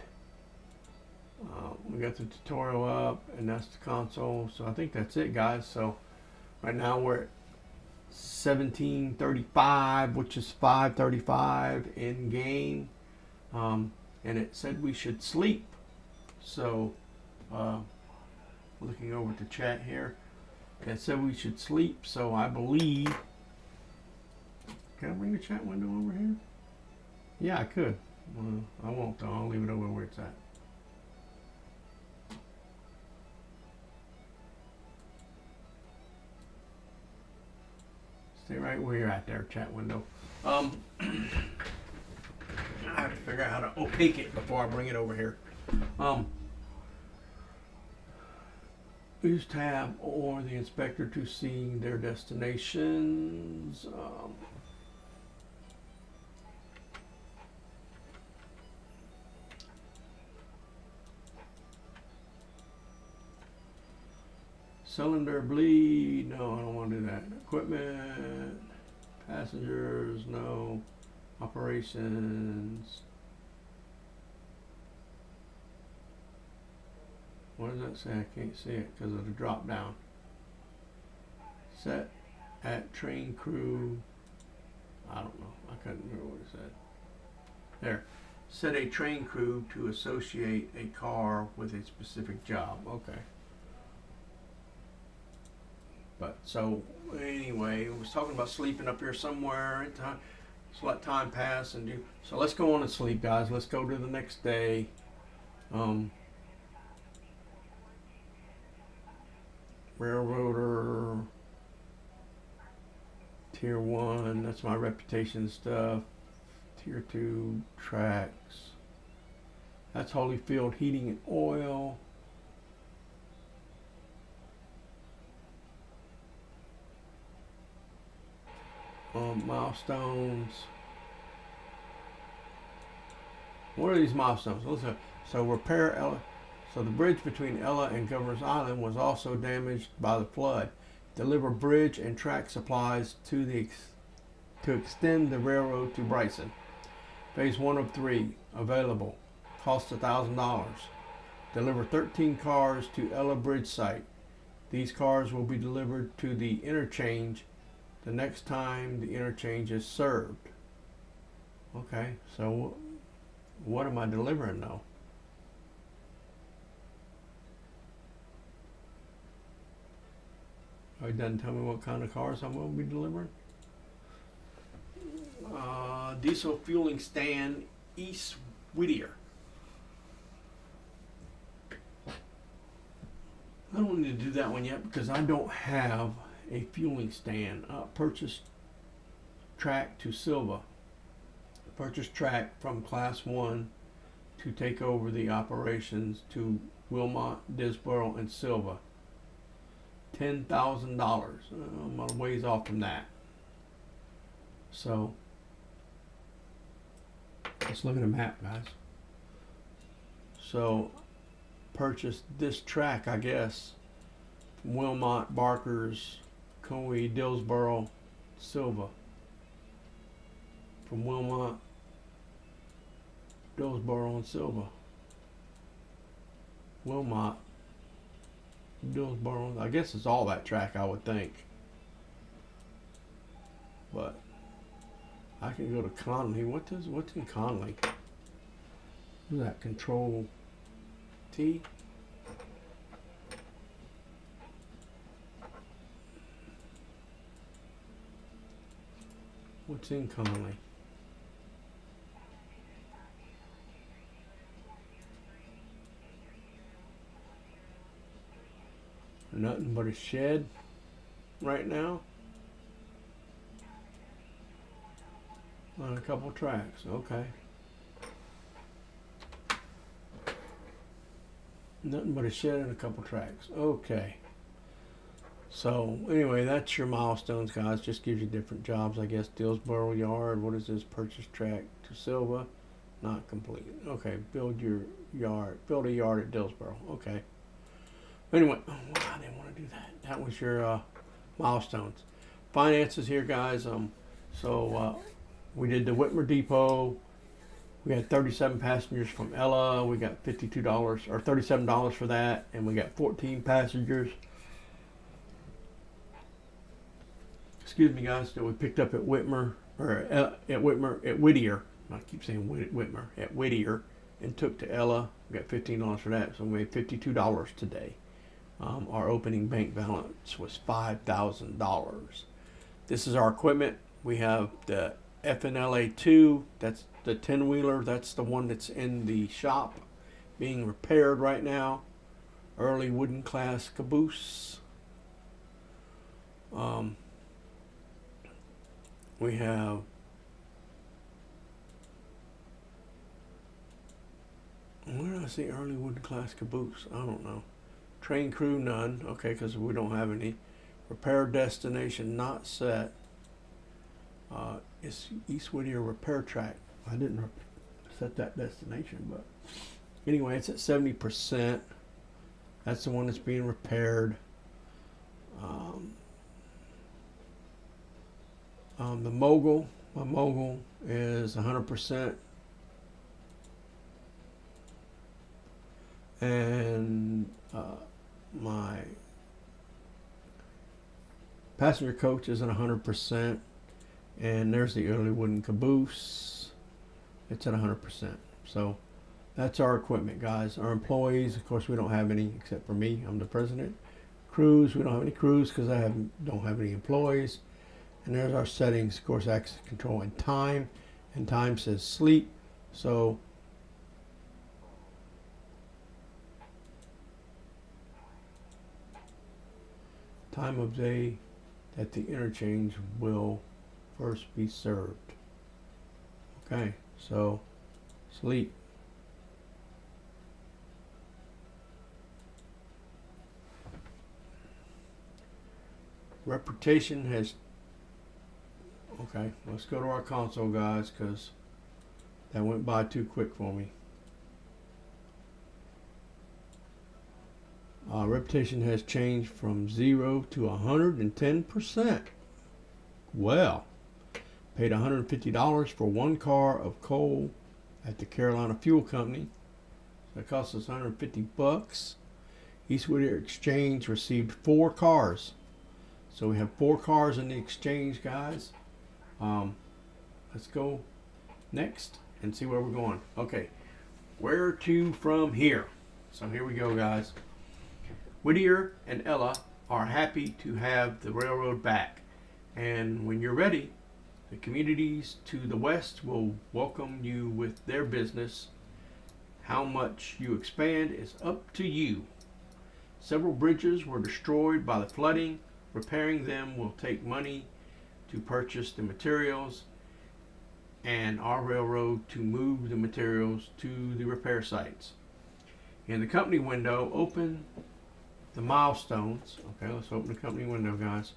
We got the tutorial up, and that's the console. So I think that's it, guys. So right now we're at 17:35, which is 5:35 in game, and it said we should sleep. So looking over at the chat here, it said we should sleep. So I believe, can I bring the chat window over here? Yeah, I could. I won't though. I'll leave it over where it's at. Stay right where you're at there, chat window. I have to figure out how to opaque it before I bring it over here. Use tab or the inspector to see their destinations. Cylinder bleed, no, I don't want to do that. Equipment, passengers, no. Operations. What does that say? I can't see it because of the drop down. Set at train crew. I don't know. I couldn't remember what it said. There. Set a train crew to associate a car with a specific job. Okay. But so anyway, I was talking about sleeping up here somewhere. Just let time pass and do. So let's go on and sleep, guys. Let's go to the next day. Railroader, tier 1. That's my reputation stuff. Tier 2 tracks. That's Holyfield Heating and Oil. Milestones. What are these milestones? So repair Ella. So the bridge between Ella and Governor's Island was also damaged by the flood. Deliver bridge and track supplies to extend the railroad to Bryson. Phase 1 of 3 available. Cost $1,000. Deliver 13 cars to Ella Bridge site. These cars will be delivered to the interchange the next time the interchange is served. Okay, so what am I delivering though? It doesn't tell me what kind of cars I'm going to be delivering. Diesel fueling stand, East Whittier. I don't need to do that one yet because I don't have a fueling stand. Purchased track to Silva. Purchased track from Class 1 to take over the operations to Wilmot, Disboro, and Silva. $10,000. I'm a ways off from that. So let's look at a map, guys. So purchased this track, I guess, from Wilmot, Barkers, Coe, Dillsboro, Silva. From Wilmot, Dillsboro, and Silva. Wilmot, Dillsboro. I guess it's all that track, I would think. But I can go to Conley. What's in Conley? What's that? Control T. What's in Conley? Nothing but a shed right now. On a couple tracks, okay. Nothing but a shed and a couple tracks, okay. So anyway, that's your milestones, guys. Just gives you different jobs, I guess. Dillsboro Yard. What is this? Purchase track to Silva, not complete. Okay, build your yard. Build a yard at Dillsboro. Okay. Anyway, I didn't want to do that. That was your milestones. Finances here, guys. We did the Whitmer Depot. We had 37 passengers from Ella. We got $52 or $37 for that, and we got 14 passengers. Excuse me, guys. That we picked up at Whitmer at Whittier. I keep saying Whitmer at Whittier, and took to Ella. We got $15 for that, so we made $52 today. Our opening bank balance was $5,000. This is our equipment. We have the FNLA 2, that's the 10-wheeler. That's the one that's in the shop being repaired right now. Early wooden class caboose. We have where did I see early wooden class caboose? I don't know. Train crew, none. Okay, because we don't have any. Repair destination not set. It's East Whittier repair track. I didn't set that destination, but anyway, it's at 70%. That's the one that's being repaired. The mogul, my mogul is 100%. And my passenger coach is at 100%. And there's the early wooden caboose. It's at 100%. So that's our equipment, guys. Our employees, of course, we don't have any except for me. I'm the president. Crews, we don't have any crews because I don't have any employees. And there's our settings, of course, access control and time. And time says sleep. So time of day that the interchange will first be served. Okay, so sleep. Reputation has, okay, let's go to our console, guys, because that went by too quick for me. Reputation has changed from 0 to 110%. Well, paid $150 for one car of coal at the Carolina Fuel Company. So it cost us $150. East Whittier Exchange received 4 cars. So we have 4 cars in the exchange, guys. Let's go next and see where we're going. Okay, where to from here? So here we go, guys. Whittier and Ella are happy to have the railroad back. And when you're ready, the communities to the west will welcome you with their business. How much you expand is up to you. Several bridges were destroyed by the flooding. Repairing them will take money to purchase the materials and our railroad to move the materials to the repair sites. In the company window, open the milestones. Okay, let's open the company window, guys.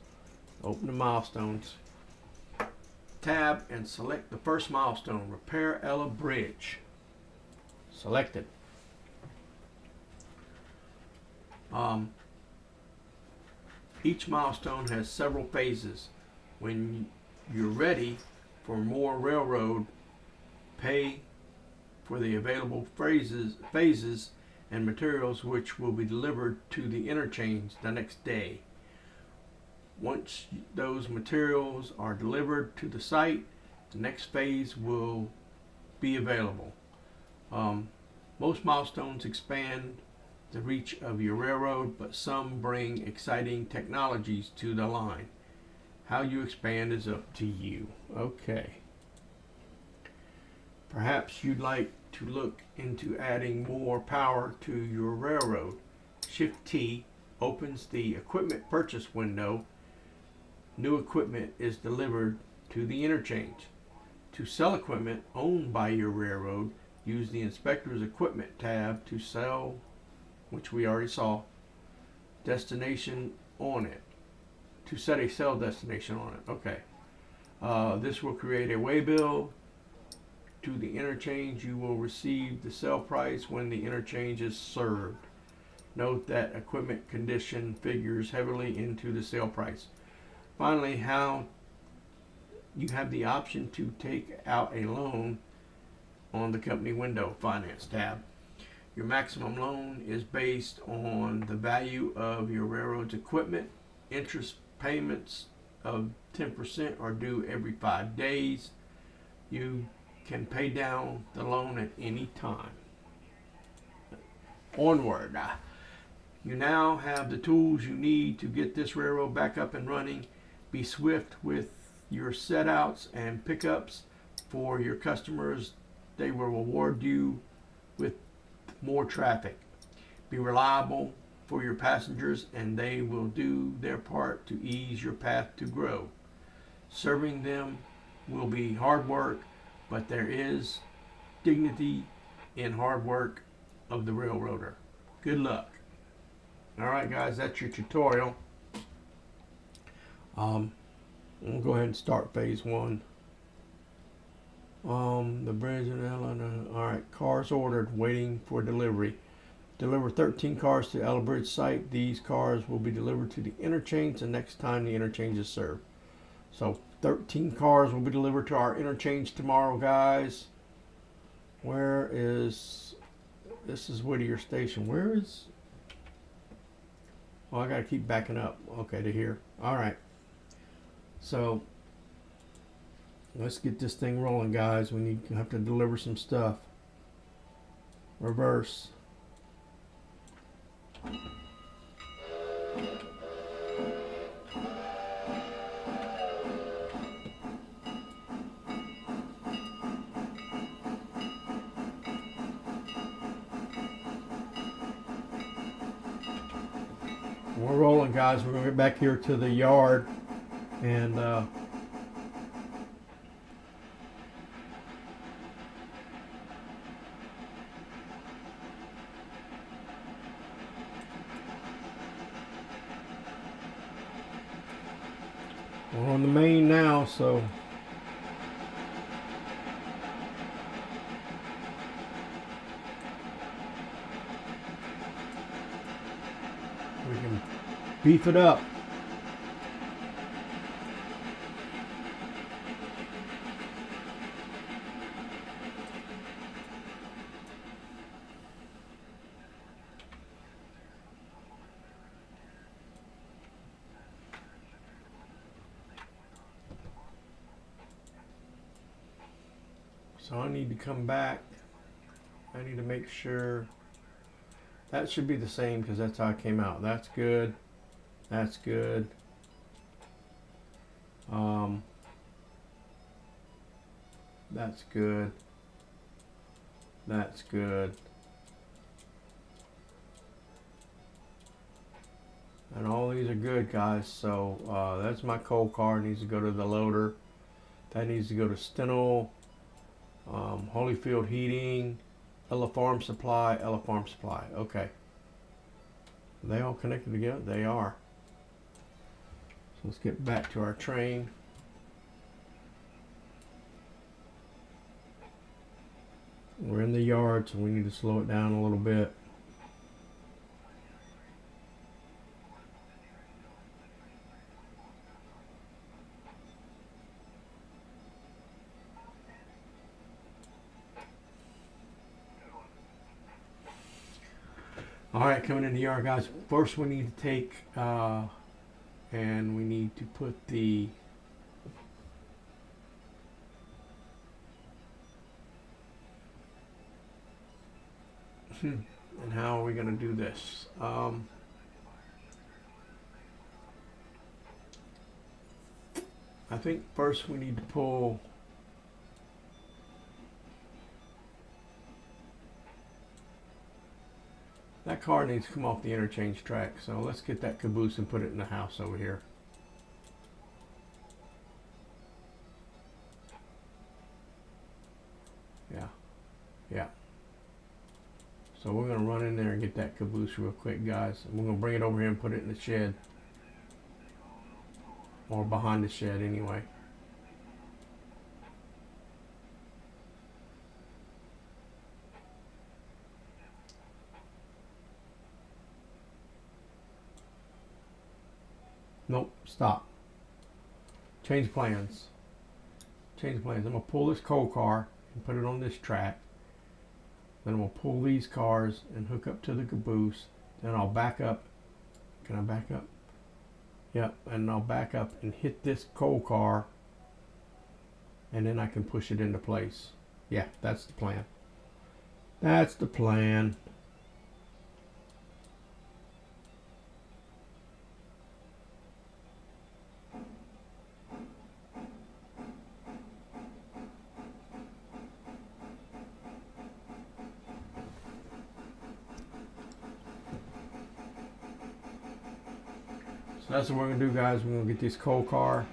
Open the milestones tab and select the first milestone, Repair Ella Bridge. Selected. Each milestone has several phases. When you're ready for more railroad, pay for the available phases and materials which will be delivered to the interchange the next day. Once those materials are delivered to the site, the next phase will be available. Most milestones expand the reach of your railroad, but some bring exciting technologies to the line. How you expand is up to you. Okay. Perhaps you'd like to look into adding more power to your railroad. Shift T opens the equipment purchase window. New equipment is delivered to the interchange. To sell equipment owned by your railroad, use the Inspector's Equipment tab to sell, which we already saw, destination on it. To set a sell destination on it. Okay. This will create a waybill to the interchange. You will receive the sell price when the interchange is served. Note that equipment condition figures heavily into the sale price. Finally, how you have the option to take out a loan on the company window finance tab. Your maximum loan is based on the value of your railroad's equipment. Interest payments of 10% are due every 5 days. You can pay down the loan at any time. Onward. You now have the tools you need to get this railroad back up and running. Be swift with your setouts and pickups for your customers. They will reward you with more traffic. Be reliable for your passengers, and they will do their part to ease your path to grow. Serving them will be hard work, but there is dignity in hard work of the railroader. Good luck. Alright guys, that's your tutorial. We'll go ahead and start phase one. The bridge in Ella. Alright, cars ordered, waiting for delivery. Deliver 13 cars to Ella Bridge site. These cars will be delivered to the interchange the next time the interchange is served. So 13 cars will be delivered to our interchange tomorrow, guys. Where is... This is Whittier Station. Where is... Oh, I gotta keep backing up. Okay, to here. Alright. So, let's get this thing rolling, guys. We have to deliver some stuff. Reverse. We're rolling, guys. We're going to get back here to the yard and we're on the main now, so we can beef it up. So I need to come back. I need to make sure that should be the same because that's how it came out. That's good. That's good. That's good. That's good. And all these are good, guys. So that's my coal car. It needs to go to the loader. That needs to go to Steno, Holyfield Heating, Ella Farm Supply, Ella Farm Supply. Okay. Are they all connected together? They are. So let's get back to our train. We're in the yard, so we need to slow it down a little bit. All right, coming in the yard, guys. First, we need to take and we need to put the and how are we going to do this? I think first we need to pull that car needs to come off the interchange track. So let's get that caboose and put it in the house over here. Yeah. Yeah. So we're going to run in there and get that caboose real quick, guys. And we're going to bring it over here and put it in the shed. Or behind the shed anyway. Nope, stop. Change plans. Change plans. I'm going to pull this coal car and put it on this track. Then we'll pull these cars and hook up to the caboose. Then I'll back up. Can I back up? Yep, and I'll back up and hit this coal car. And then I can push it into place. Yeah, that's the plan. That's the plan. So that's what we're going to do, guys. We're going to get this coal car.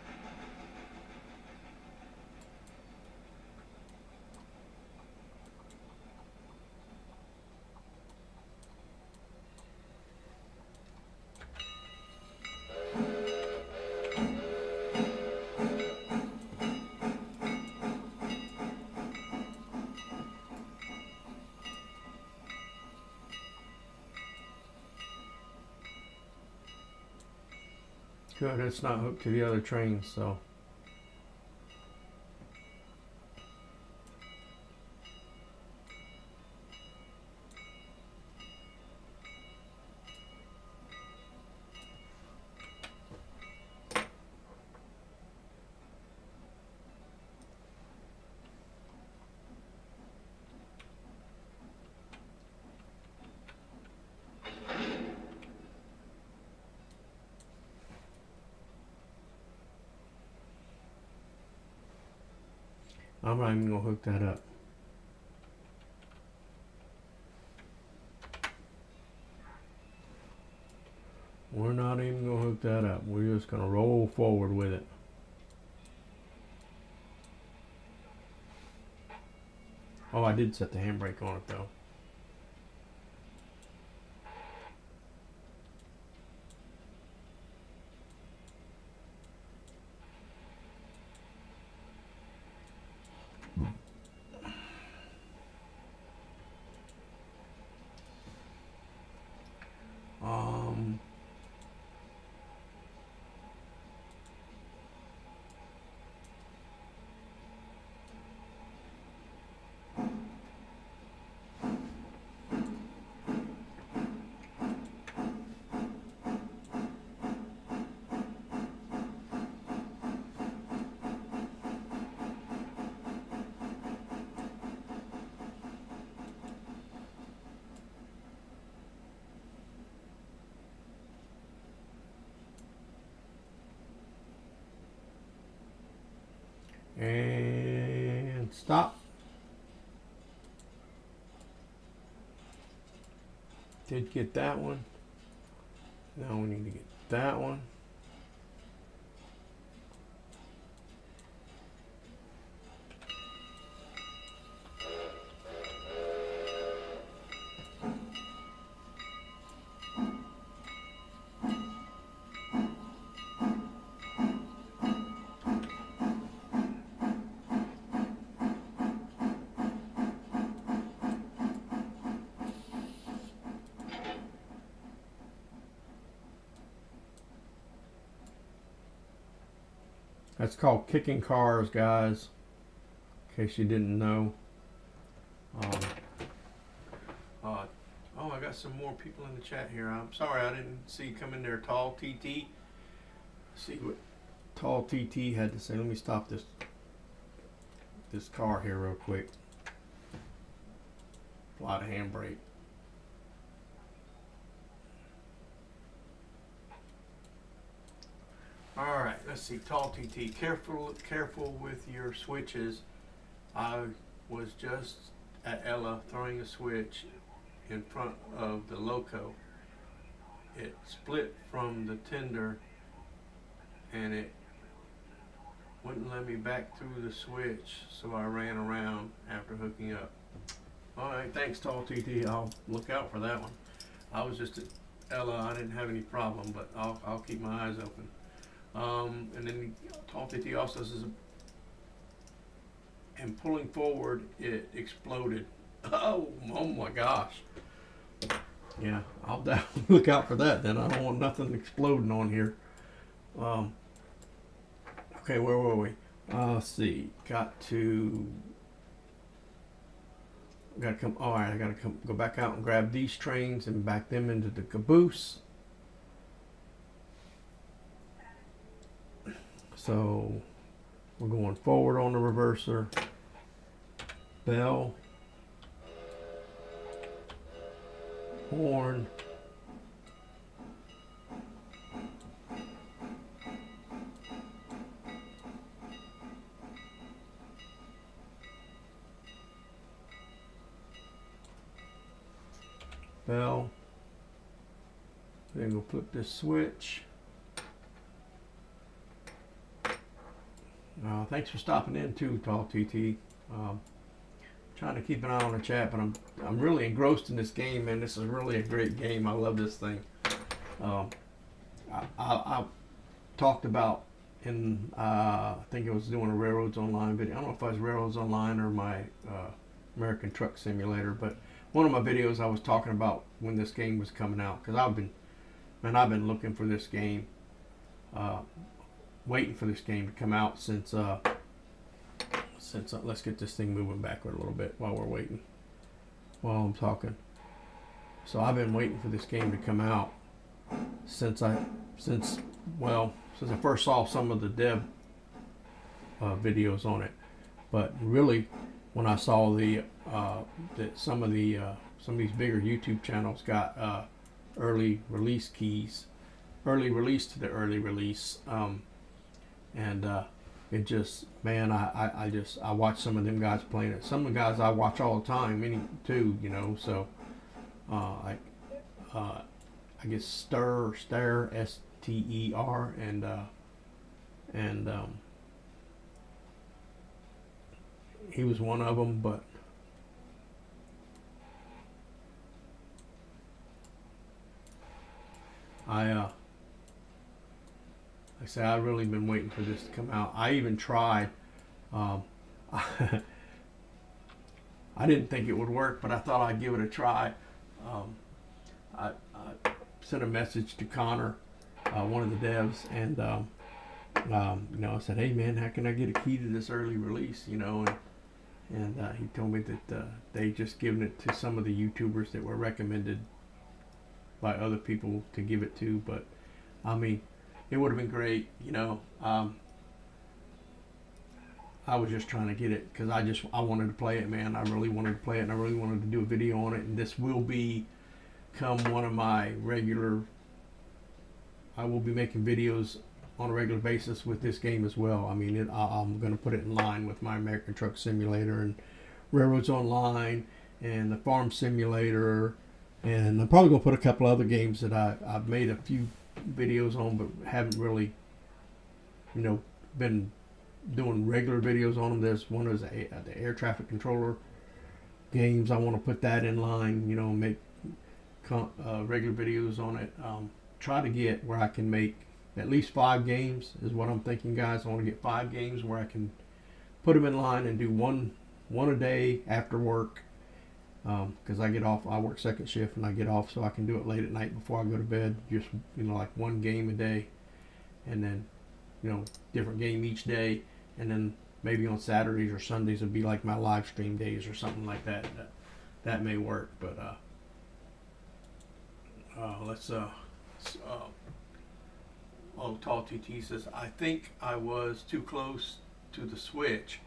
Good, it's not hooked to the other train, so. I'm not even going to hook that up. We're not even going to hook that up. We're just going to roll forward with it. Oh, I did set the handbrake on it though. And stop. Did get that one. Now we need to get that one. That's called kicking cars, guys, in case you didn't know. Oh, I got some more people in the chat here. I'm sorry I didn't see you come in there. Tall TT. See what Tall TT had to say. Let me stop this car here real quick. A lot of handbrake. All right, let's see. Tall TT, careful with your switches. I was just at Ella throwing a switch in front of the loco. It split from the tender and it wouldn't let me back through the switch, so I ran around after hooking up. All right, thanks, Tall TT. I'll look out for that one. I was just at Ella. I didn't have any problem, but I'll keep my eyes open. And then Tall TT also says, and pulling forward, it exploded. Oh my gosh. Yeah, I'll definitely look out for that then. I don't want nothing exploding on here. Okay, where were we? Let's see. Got to come. All right, I gotta go back out and grab these trains and back them into the caboose. So we're going forward on the reverser. Bell. Horn. Bell. Then we'll flip this switch. Thanks for stopping in too, Tall TT. Trying to keep an eye on the chat, but I'm really engrossed in this game, man. This is really a great game. I love this thing. I talked about in I think it was doing a Railroads Online video. I don't know if I was Railroads Online or my American Truck Simulator, but one of my videos I was talking about when this game was coming out, because I've been looking for this game, waiting for this game to come out since let's get this thing moving backward a little bit while we're waiting, while I'm talking. So I've been waiting for this game to come out since I first saw some of the dev videos on it. But really, when I saw that some of these bigger YouTube channels got early release keys, early release to the early release, it just, man, I watch some of them guys playing it. Some of the guys I watch all the time, many too, you know. So I guess Ster S-T-E-R and he was one of them, but like I say, I've really been waiting for this to come out. I even tried. I didn't think it would work, but I thought I'd give it a try. I sent a message to Connor, one of the devs, and you know, I said, "Hey man, how can I get a key to this early release?" You know, and he told me that they just given it to some of the YouTubers that were recommended by other people to give it to. But I mean, it would have been great, you know. I was just trying to get it because I wanted to play it, man. I really wanted to play it, and I really wanted to do a video on it. And this will become one of my regular. I will be making videos on a regular basis with this game as well. I mean, I'm going to put it in line with my American Truck Simulator and Railroads Online and the Farm Simulator, and I'm probably going to put a couple other games that I've made a few videos on but haven't really, you know, been doing regular videos on them. There's one of the air traffic controller games. I want to put that in line, you know, make regular videos on it. Try to get where I can make at least 5 games is what I'm thinking, guys. I want to get 5 games where I can put them in line and do one a day after work, because I get off. I work second shift and I get off, so I can do it late at night before I go to bed. Just, you know, like 1 game a day, and then, you know, different game each day, and then maybe on Saturdays or Sundays it'd be like my live stream days or something like that. That may work, but let's Tall TT says, I think I was too close to the switch.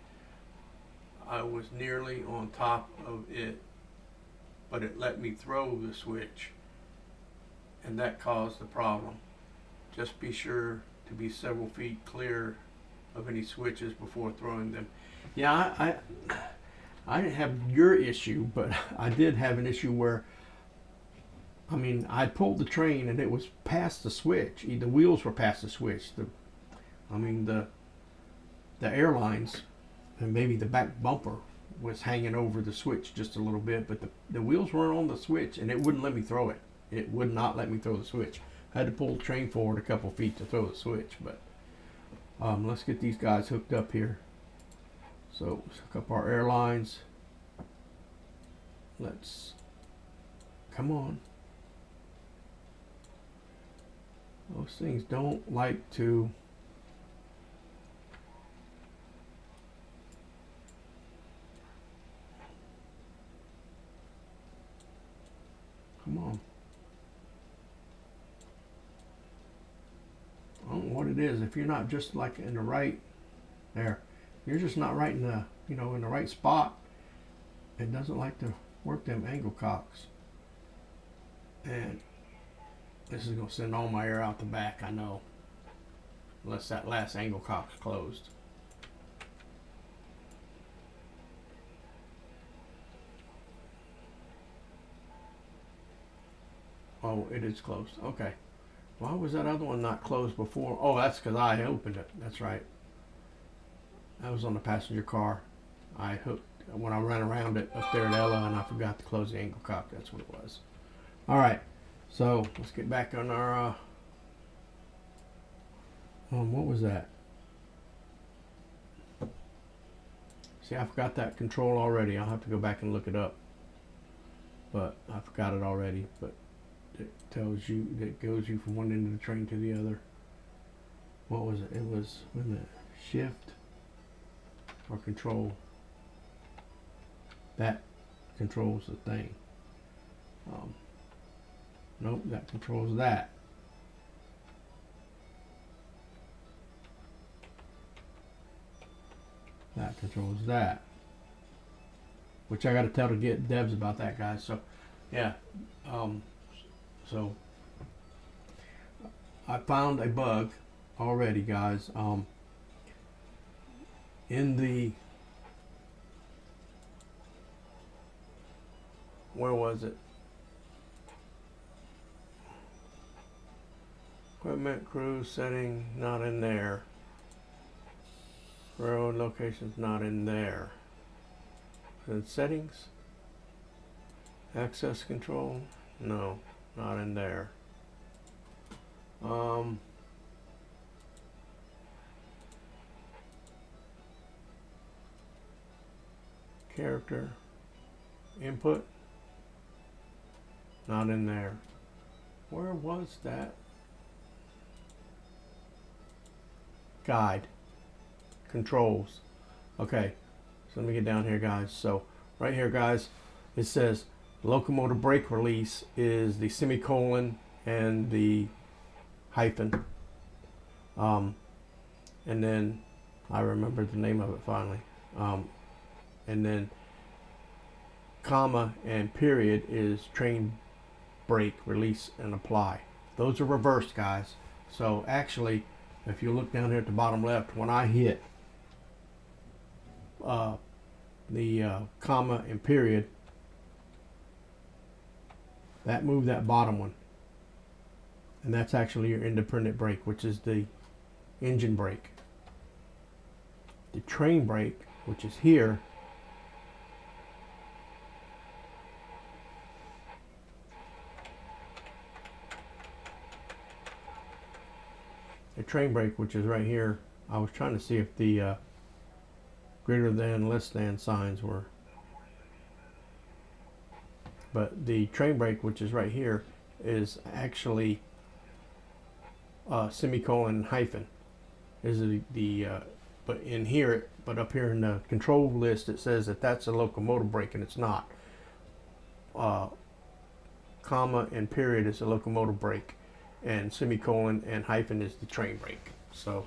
I was nearly on top of it, but it let me throw the switch, and that caused the problem. Just be sure to be several feet clear of any switches before throwing them. Yeah, I didn't have your issue, but I did have an issue where, I mean, I pulled the train and it was past the switch. The wheels were past the switch. The airlines and maybe the back bumper was hanging over the switch just a little bit, but the wheels weren't on the switch, and it wouldn't let me throw it. It would not let me throw the switch. I had to pull the train forward a couple feet to throw the switch. But let's get these guys hooked up here. So let's hook up our airlines. Let's, come on. Those things don't like to. Come on. I don't know what it is. If you're not just like in the right there, you're just not right in the, you know, in the right spot. It doesn't like to work them angle cocks. And this is going to send all my air out the back, I know. Unless that last angle cock's closed. Oh, it is closed. Okay. Why was that other one not closed before? Oh, that's because I opened it. That's right. That was on the passenger car. I hooked when I ran around it up there at Ella, and I forgot to close the angle cock. That's what it was. All right. So let's get back on our. What was that? See, I forgot that control already. I'll have to go back and look it up. But I forgot it already. But it tells you, that goes you from one end of the train to the other. What was it? It was, wait a minute, shift or control. That controls the thing. Nope, that controls that. That controls that. Which I got to tell to get Debs about that, guys. So, yeah. So I found a bug already, guys. In the, where was it? Equipment, cruise, setting, not in there. Road locations, not in there. And settings, access control, no, not in there. Character, input, not in there. Where was that? Guide, controls. Okay, so let me get down here, guys. So right here, guys, it says locomotive brake release is the semicolon and the hyphen. And then I remember the name of it finally. And then comma and period is train brake release and apply. Those are reversed, guys. So actually If you look down here at the bottom left, when I hit the comma and period, that moved that bottom one, and that's actually your independent brake, which is the engine brake. The train brake, which is here, the train brake, which is right here. I was trying to see if the greater than, less than signs were, but the train brake, which is right here, is actually semicolon hyphen is the but in here, but up here in the control list it says that that's a locomotive brake, and it's not. Comma and period is a locomotive brake, and semicolon and hyphen is the train brake. So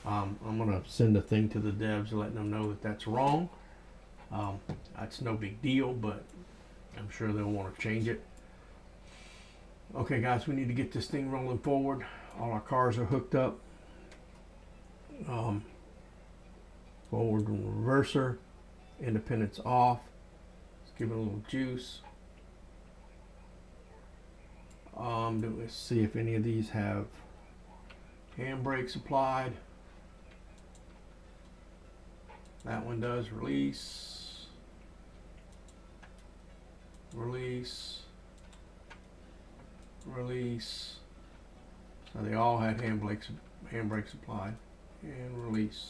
I'm gonna send a thing to the devs letting them know that that's wrong. That's no big deal, but I'm sure they'll want to change it. Okay guys, we need to get this thing rolling forward. All our cars are hooked up. Forward and reverser, independence off. Let's give it a little juice. Let's see if any of these have handbrakes applied. That one does. Release, release, release. So they all had handbrakes applied, and release.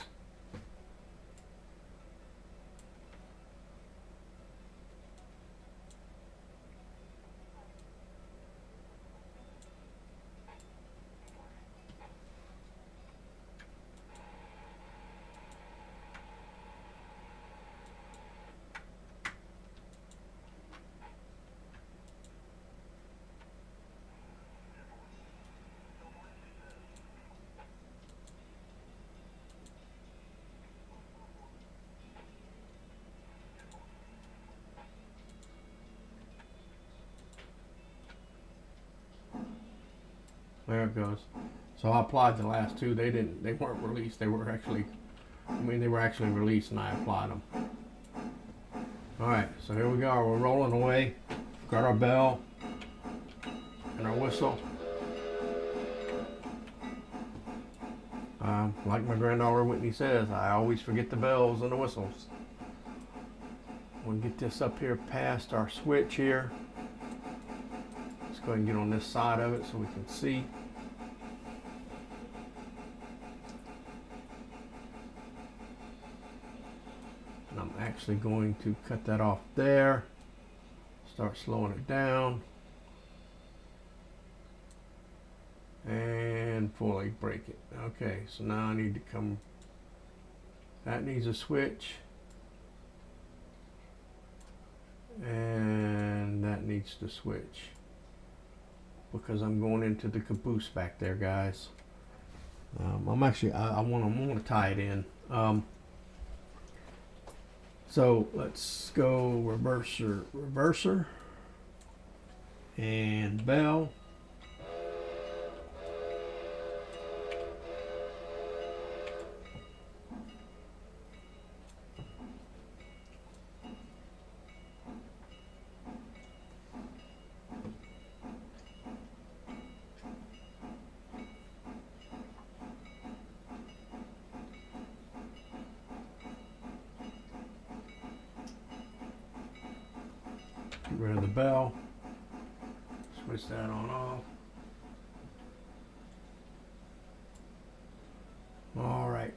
There it goes. So I applied the last two. They weren't released. They were actually, they were actually released, and I applied them. All right, so here we go. We're rolling away. Got our bell and our whistle. Like my granddaughter Whitney says, I always forget the bells and the whistles. We'll get this up here past our switch here. Let's go ahead and get on this side of it so we can see. And I'm actually going to cut that off there. Start slowing it down. And fully break it. Okay, so now I need to come, that needs a switch. And that needs to switch, because I'm going into the caboose back there, guys. I'm actually, I want to tie it in. So let's go reverser, and bell. Get rid of the bell. Switch that on off. All right.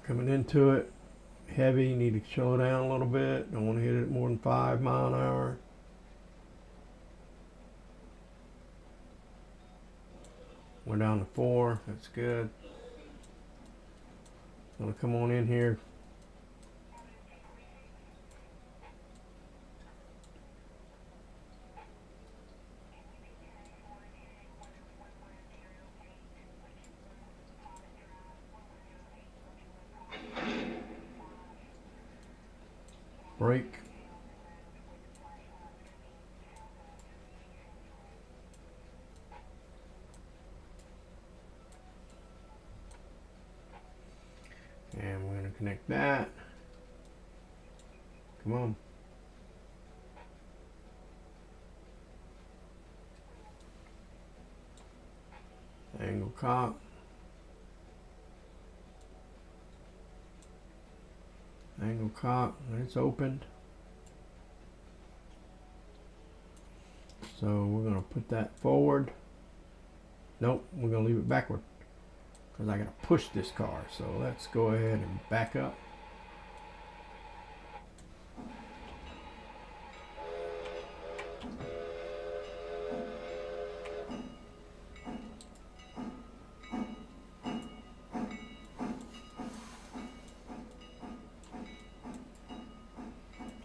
Coming into it, heavy, need to slow down a little bit. Don't want to hit it more than 5 miles an hour. We're down to 4, that's good. Gonna come on in here. Brake. And we're going to connect that. Come on. Angle cock. Angle cock, and it's opened. So we're going to put that forward. Nope, we're going to leave it backward because I got to push this car. So let's go ahead and back up.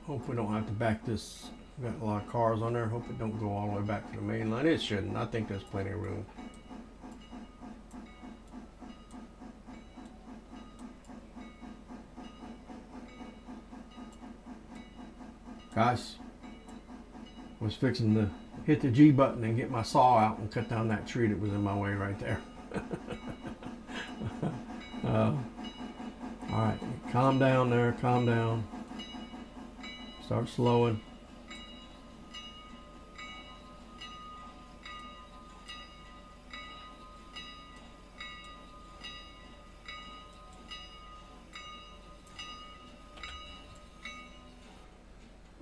Hope we don't have to back this. We've got a lot of cars on there. Hope it don't go all the way back to the main line. It shouldn't. I think there's plenty of room. Guys, was fixing to hit the G button and get my saw out and cut down that tree that was in my way right there. All right, calm down there, calm down. Start slowing.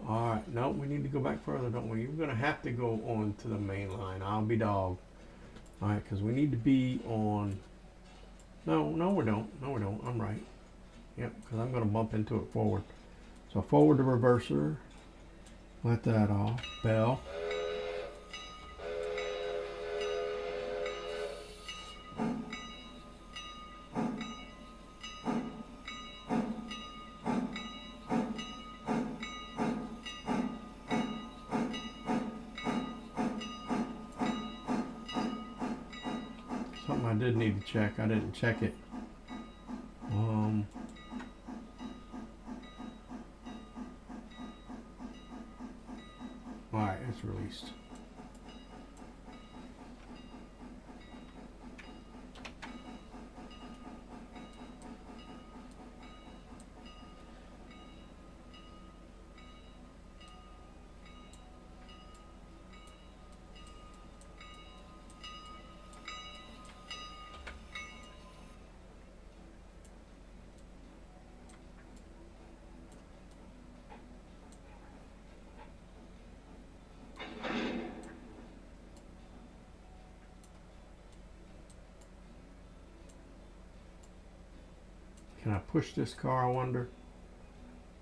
All right, no, we need to go back further, don't we? We're gonna have to go on to the main line. I'll be dog. All right, because we need to be on. No, we don't. No, we don't. I'm right. Yep, because I'm gonna bump into it forward. So forward to reverser, let that off, bell. Something I did need to check, I didn't check it. Alright, it's released. Can I push this car, I wonder,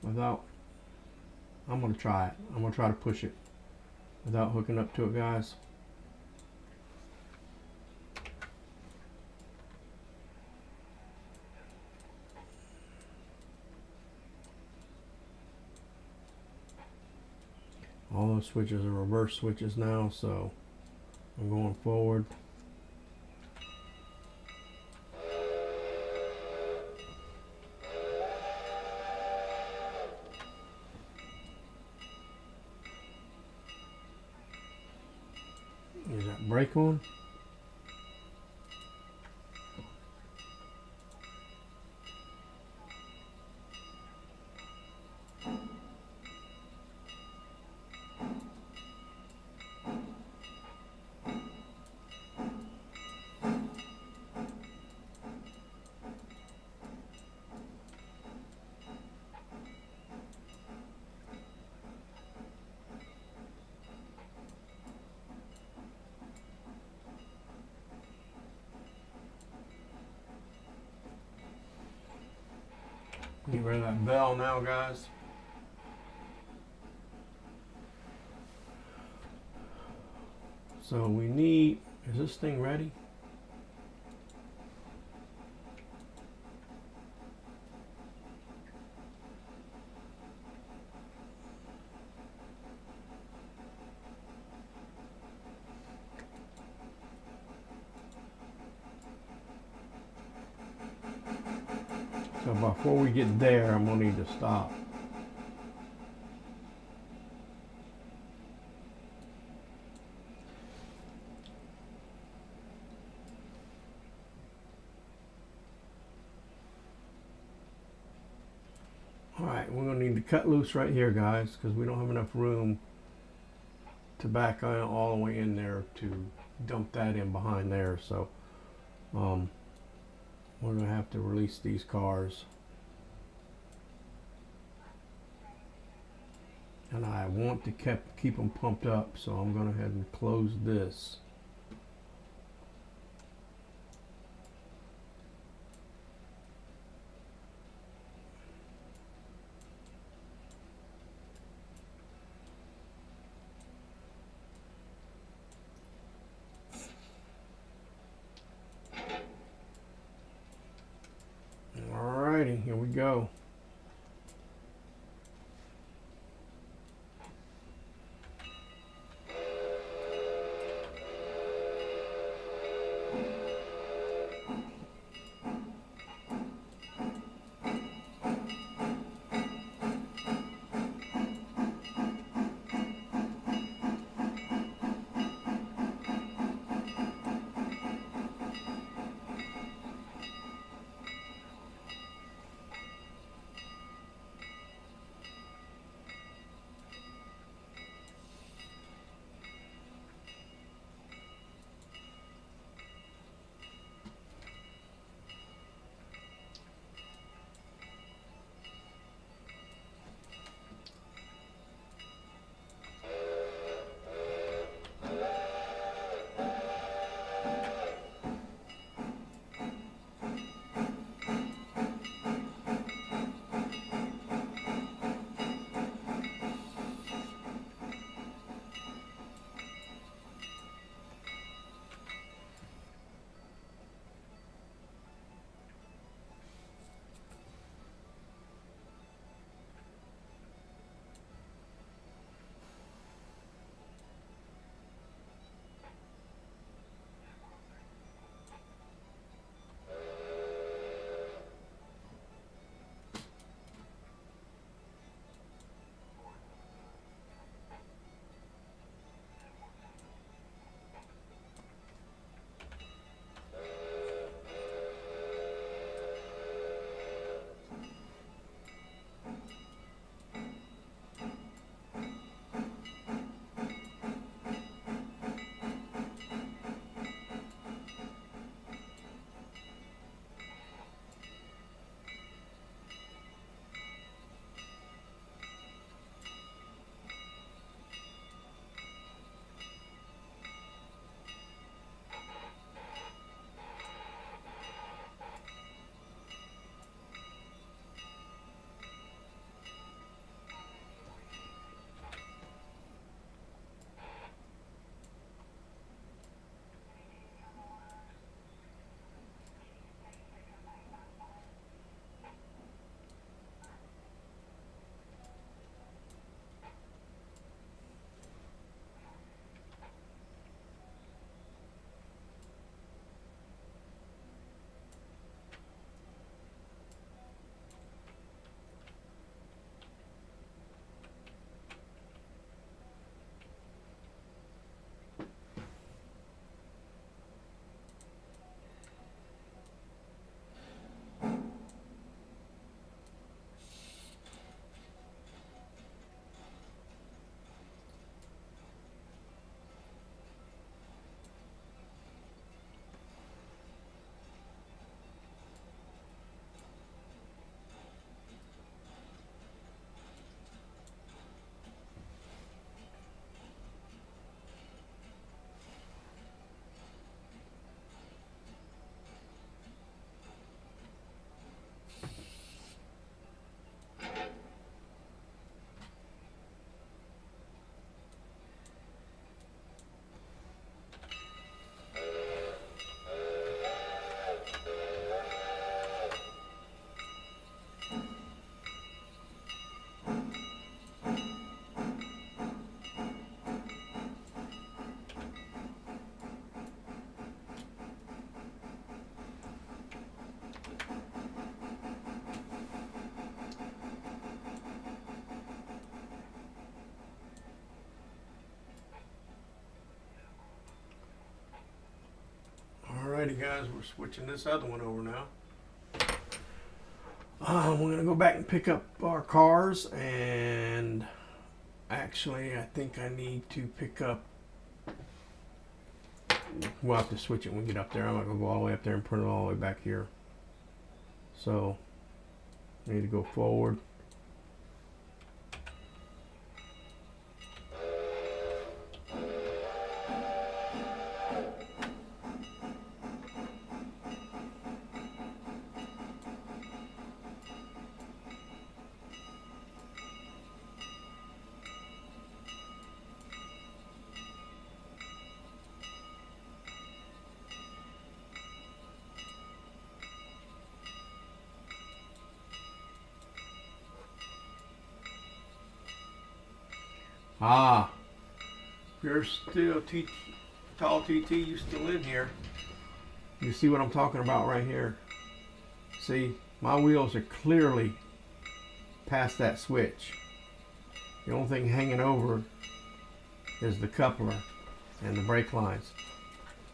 without, I'm going to try it. I'm going to try to push it without hooking up to it, guys. All those switches are reverse switches now, so I'm going forward. Is that brake on? Get rid of that bell now, guys. So we need, is this thing ready? So before we get there, I'm gonna need to stop. Alright, we're going to need to cut loose right here, guys, because we don't have enough room to back all the way in there to dump that in behind there. So we're going to have to release these cars. And I want to keep them pumped up, so I'm going to go ahead and close this. Alrighty, here we go. Alrighty guys, we're switching this other one over now. We're gonna go back and pick up our cars, and actually I think I need to pick up, we'll have to switch it when we get up there. I'm not gonna go all the way up there and print it all the way back here. So I need to go forward. Ah, you're still tall TT, you still in here. You see what I'm talking about right here. See, my wheels are clearly past that switch. The only thing hanging over is the coupler and the brake lines.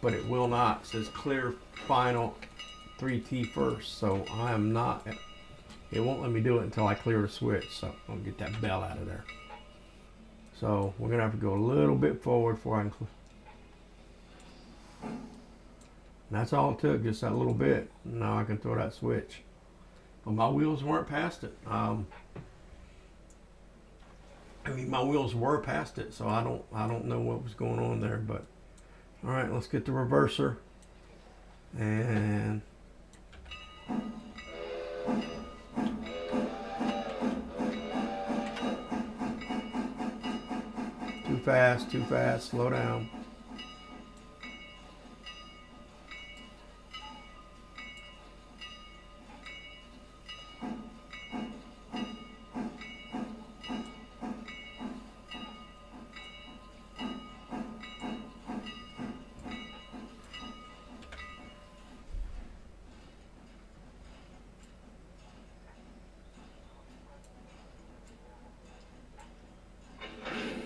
But it will not. It says clear final 3T first. So I am not, it won't let me do it until I clear the switch. So I'll get that bell out of there. So we're gonna have to go a little bit forward before I can. And that's all it took, just that little bit. Now I can throw that switch. But my wheels weren't past it. I mean, my wheels were past it, so I don't know what was going on there. But all right, let's get the reverser and. Too fast, slow down.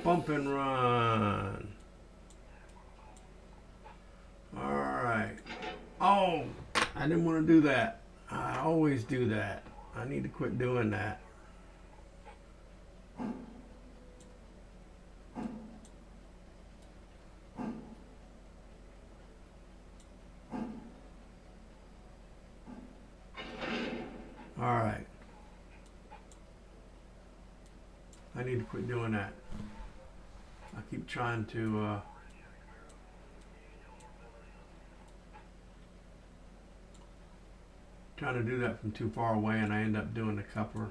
Bump and run. All right. Oh, I didn't want to do that. I always do that. I need to quit doing that. All right. I need to quit doing that. I keep trying to do that from too far away, and I end up doing the coupler.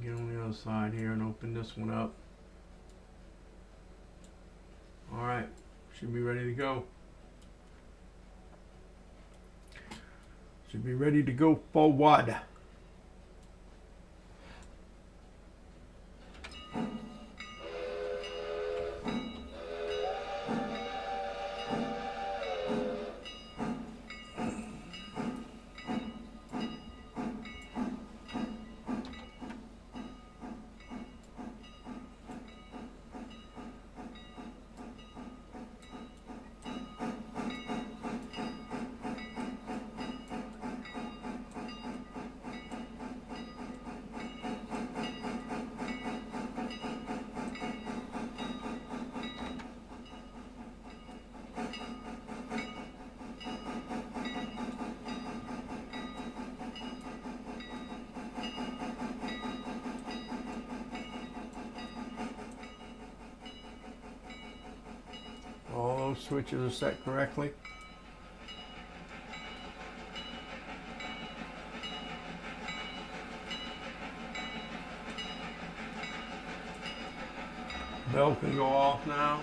Get on the other side here and open this one up. All right, should be ready to go. Should be ready to go forward. All those switches are set correctly. Bell can go off now.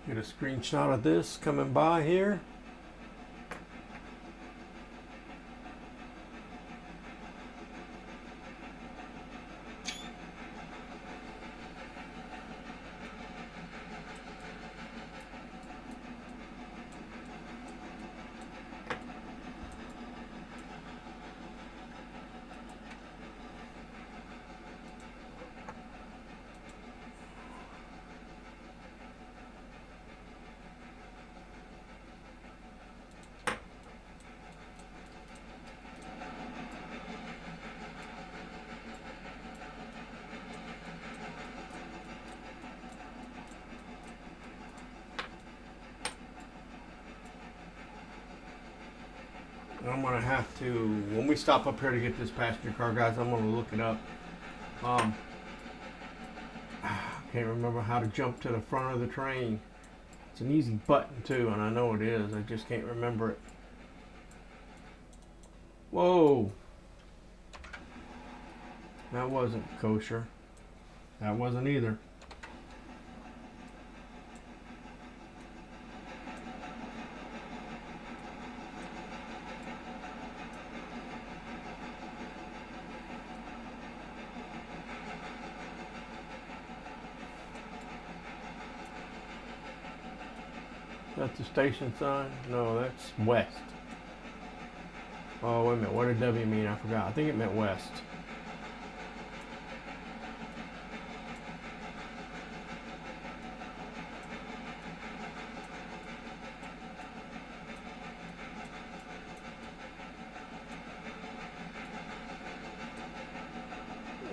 Get a screenshot of this coming by here. I'm gonna have to, when we stop up here to get this passenger car, guys, I'm gonna look it up. Can't remember how to jump to the front of the train. It's an easy button too, and I know it is. I just can't remember it. Whoa! That wasn't kosher. That wasn't either. That's the station sign? No, that's west. Oh, wait a minute. What did W mean? I forgot. I think it meant west.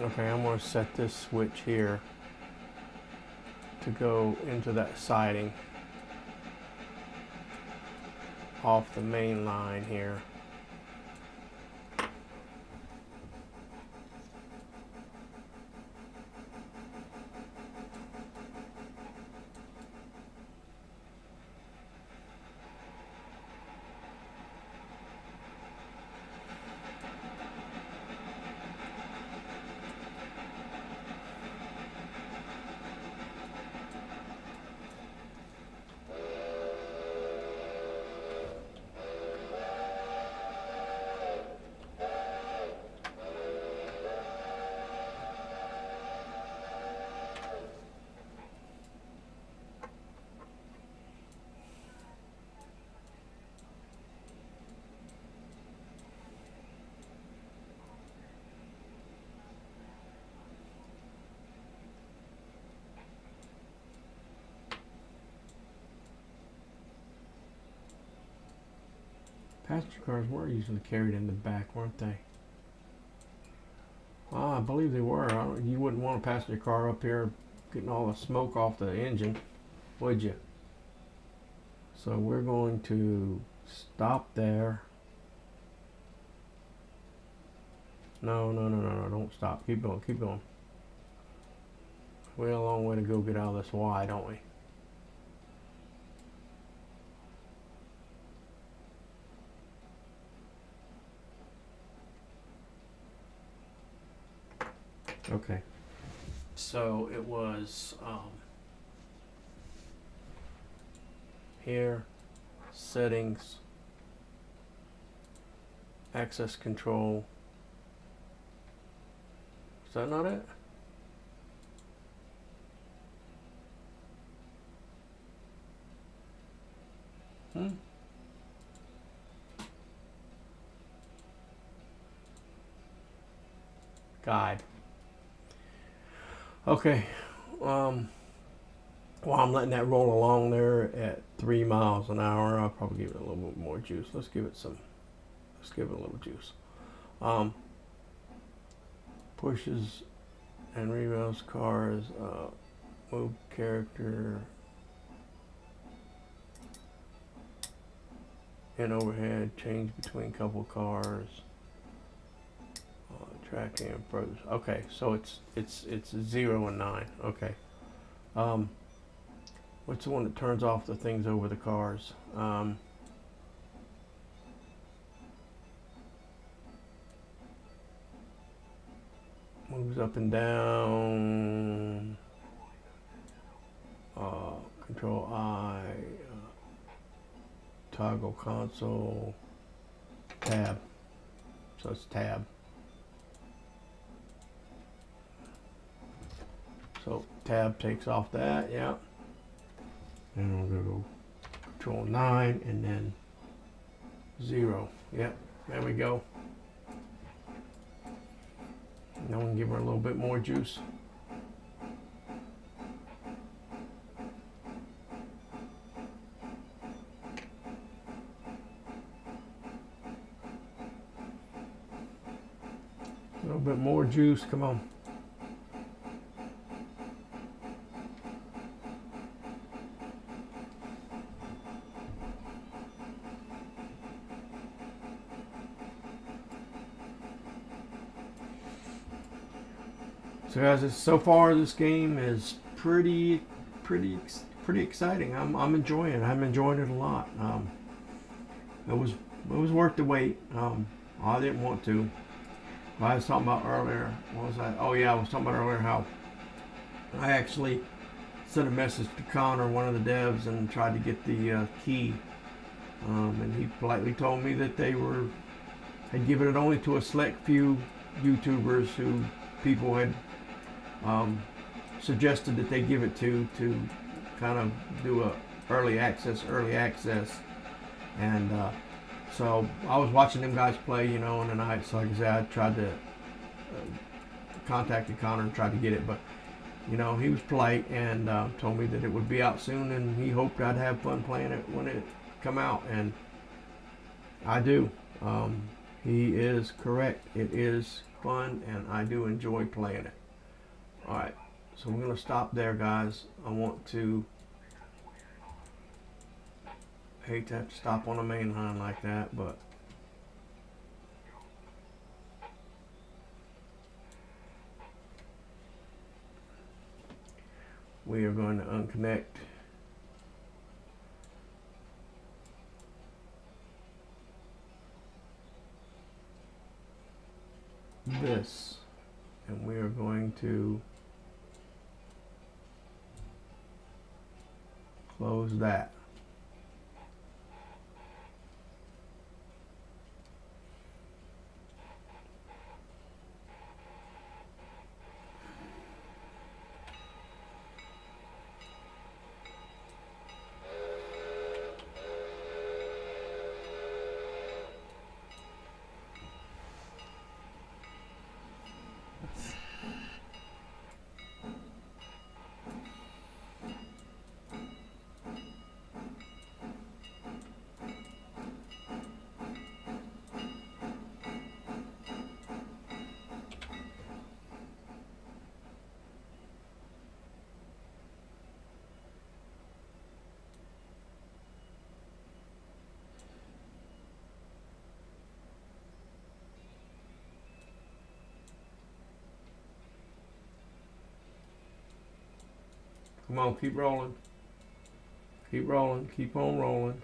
Okay, I'm going to set this switch here to go into that siding off the main line here. Passenger cars were usually carried in the back, weren't they? Well, I believe they were. You wouldn't want a passenger car up here getting all the smoke off the engine, would you? So we're going to stop there. No, don't stop. Keep going, keep going. We got a long way to go get out of this Y, don't we? Okay, so it was here, settings, access control. Is that not it? Guide. Okay, while I'm letting that roll along there at 3 miles an hour, I'll probably give it a little bit more juice. Let's give it a little juice. Pushes and revels cars, move character, in overhead, change between couple cars. Tracking approach. Okay, so it's 0 and 9. Okay. What's the one that turns off the things over the cars? Moves up and down. Control I, toggle console, tab. So it's tab. So tab takes off that, yeah. And we're gonna go Control 9 and then 0. Yep, there we go. Now we can give her a little bit more juice. A little bit more juice, come on. So guys, so far this game is pretty exciting. I'm enjoying it. I'm enjoying it a lot. It was worth the wait. I didn't want to. I was talking about earlier. What was I? Oh yeah, I was talking about earlier how I actually sent a message to Connor, one of the devs, and tried to get the key. And he politely told me that they had given it only to a select few YouTubers who people had suggested that they give it to kind of do a early access, and so I was watching them guys play, you know, in the night. So like I said, I tried to contacted Connor and tried to get it, but you know, he was polite and told me that it would be out soon, and he hoped I'd have fun playing it when it come out, and I do. He is correct. It is fun, and I do enjoy playing it. All right, so we're gonna stop there, guys. I want to. Hate to have to stop on a main line like that, but we are going to unconnect this, and we are going to close that. Come on, keep rolling. Keep rolling. Keep on rolling.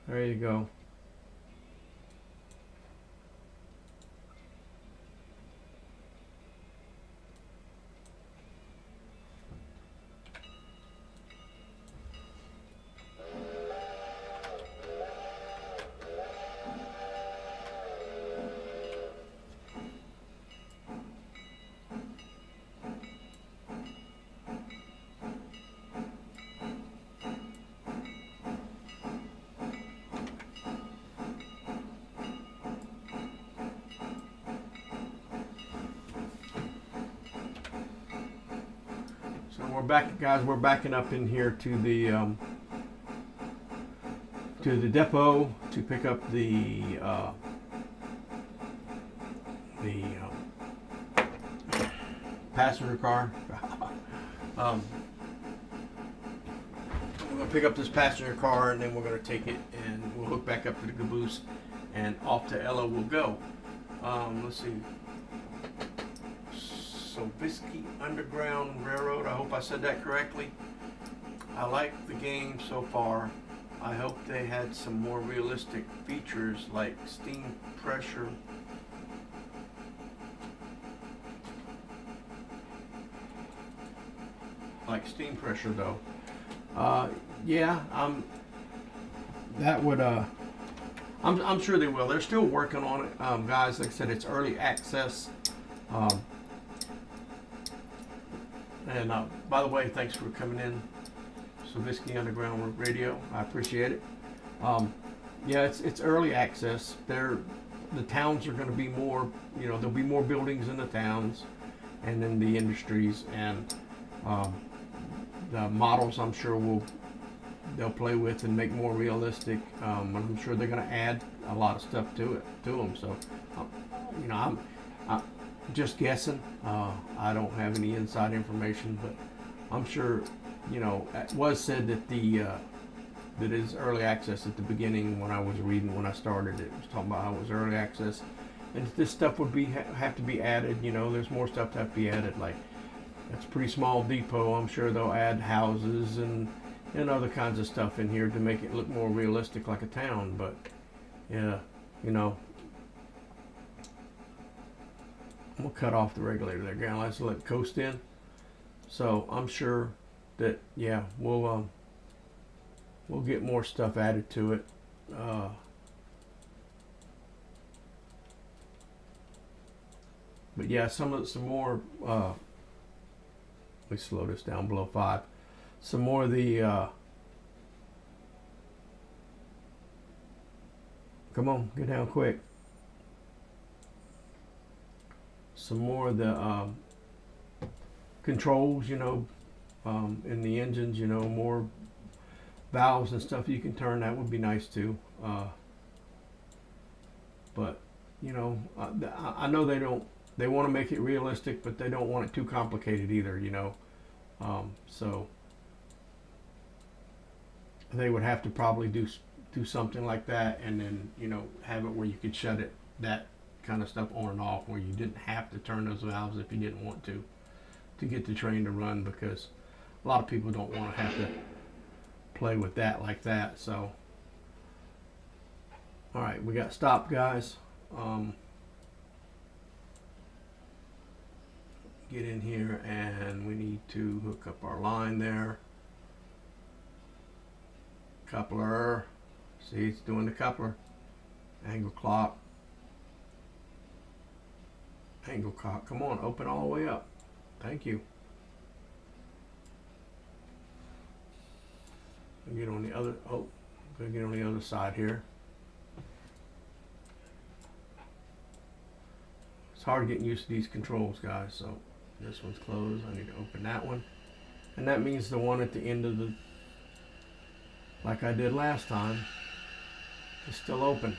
There you go. We're back, guys. We're backing up in here to the depot to pick up the passenger car. We're gonna pick up this passenger car, and then we're gonna take it and we'll hook back up to the caboose, and off to Ella we'll go. Let's see. Sovietsky Underground Railroad. I hope I said that correctly. I like the game so far. I hope they had some more realistic features like steam pressure. like steam pressure though. Yeah, that would I'm sure they will. They're still working on it, guys. Like I said, it's early access. And by the way, thanks for coming in, Slavisky Underground Radio. I appreciate it. Yeah, it's early access. The towns are going to be more. You know, there'll be more buildings in the towns, and in the industries, and the models I'm sure they'll play with and make more realistic. I'm sure they're going to add a lot of stuff to them. So, you know, I'm just guessing. I don't have any inside information, but I'm sure, you know, it was said that that is early access at the beginning when I was reading, when I started it was talking about how it was early access, and this stuff would have to be added. You know, there's more stuff to have to be added. Like, it's a pretty small depot. I'm sure they'll add houses and other kinds of stuff in here to make it look more realistic, like a town. But yeah, you know, I'm gonna cut off the regulator there, guys. Let's let it coast in. So I'm sure that, yeah, we'll get more stuff added to it. But yeah, some more. Let me slow this down below 5. Some more of the. Come on, get down quick. Some more of the controls, you know, in the engines, you know, more valves and stuff you can turn. That would be nice too. But you know, I know they want to make it realistic, but they don't want it too complicated either, you know. So they would have to probably do something like that, and then, you know, have it where you could shut it, that kind of stuff, on and off, where you didn't have to turn those valves if you didn't want to get the train to run, because a lot of people don't want to have to play with that like that. So all right, we got stopped, guys. Get in here, and we need to hook up our line there. Coupler, see, it's doing the coupler. Angle clock, come on, open all the way up. Thank you. Get on the other, gonna get on the other side here. It's hard getting used to these controls, guys. So this one's closed. I need to open that one, and that means the one at the end of the, like I did last time, is still open.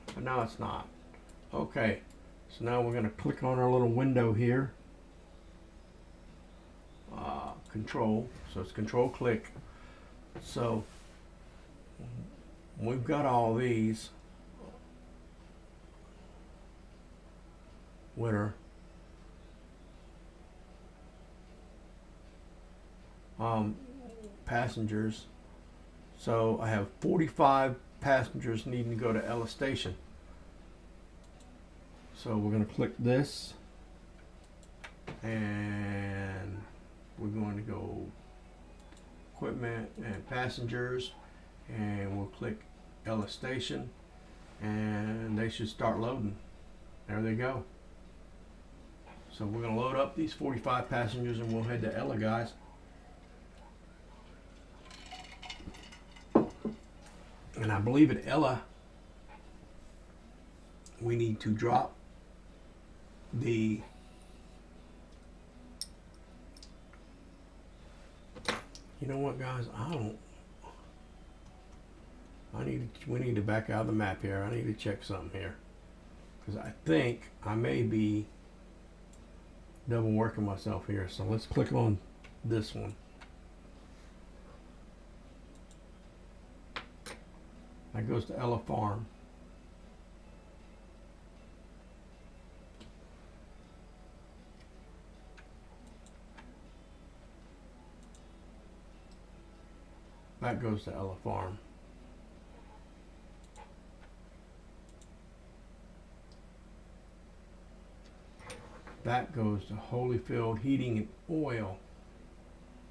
But now it's not. Okay, so now we're going to click on our little window here. Control. So it's control click. So we've got all these. Winner. Passengers. So I have 45 passengers needing to go to Ella Station. So we're going to click this, and we're going to go equipment and passengers, and we'll click Ella Station, and they should start loading. There they go. So we're going to load up these 45 passengers, and we'll head to Ella, guys. And I believe at Ella, we need to drop the you know what, guys, we need to back out of the map here. I need to check something here, because I think I may be double working myself here. So let's click on this one. That goes to Ella Farm. That goes to Ella Farm. that goes to Holyfield Heating and Oil,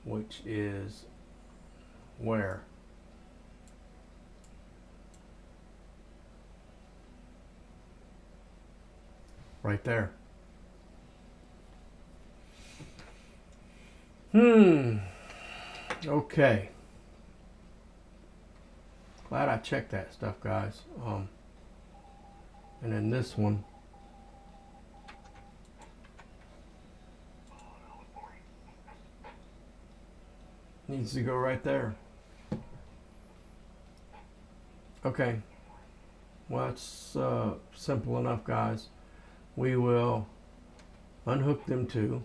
which is where? Right there. Okay. Glad I checked that stuff, guys. And then this one. Needs to go right there. Okay. Well, it's simple enough, guys. We will unhook them two.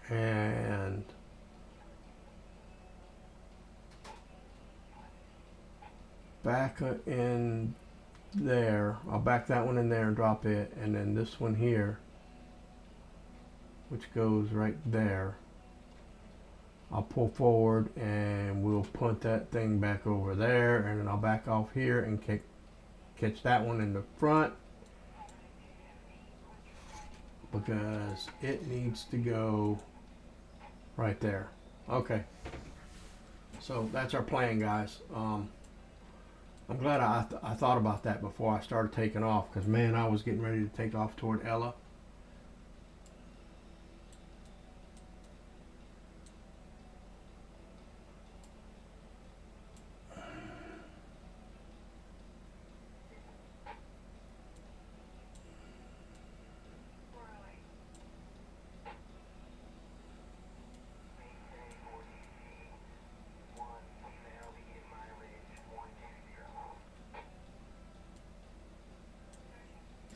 And back in there. I'll back that one in there and drop it. And then this one here, which goes right there, I'll pull forward and we'll punt that thing back over there, and then I'll back off here and catch that one in the front because it needs to go right there. Okay, so that's our plan, guys. I'm glad I thought about that before I started taking off, because man, I was getting ready to take off toward Ella.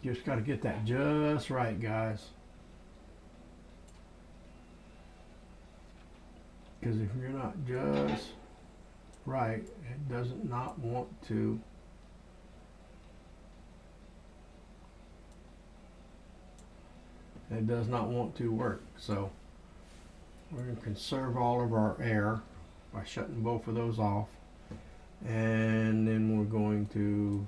Just got to get that just right, guys. Because if you're not just right, it does not want to. It does not want to work. So we're going to conserve all of our air by shutting both of those off. And then we're going to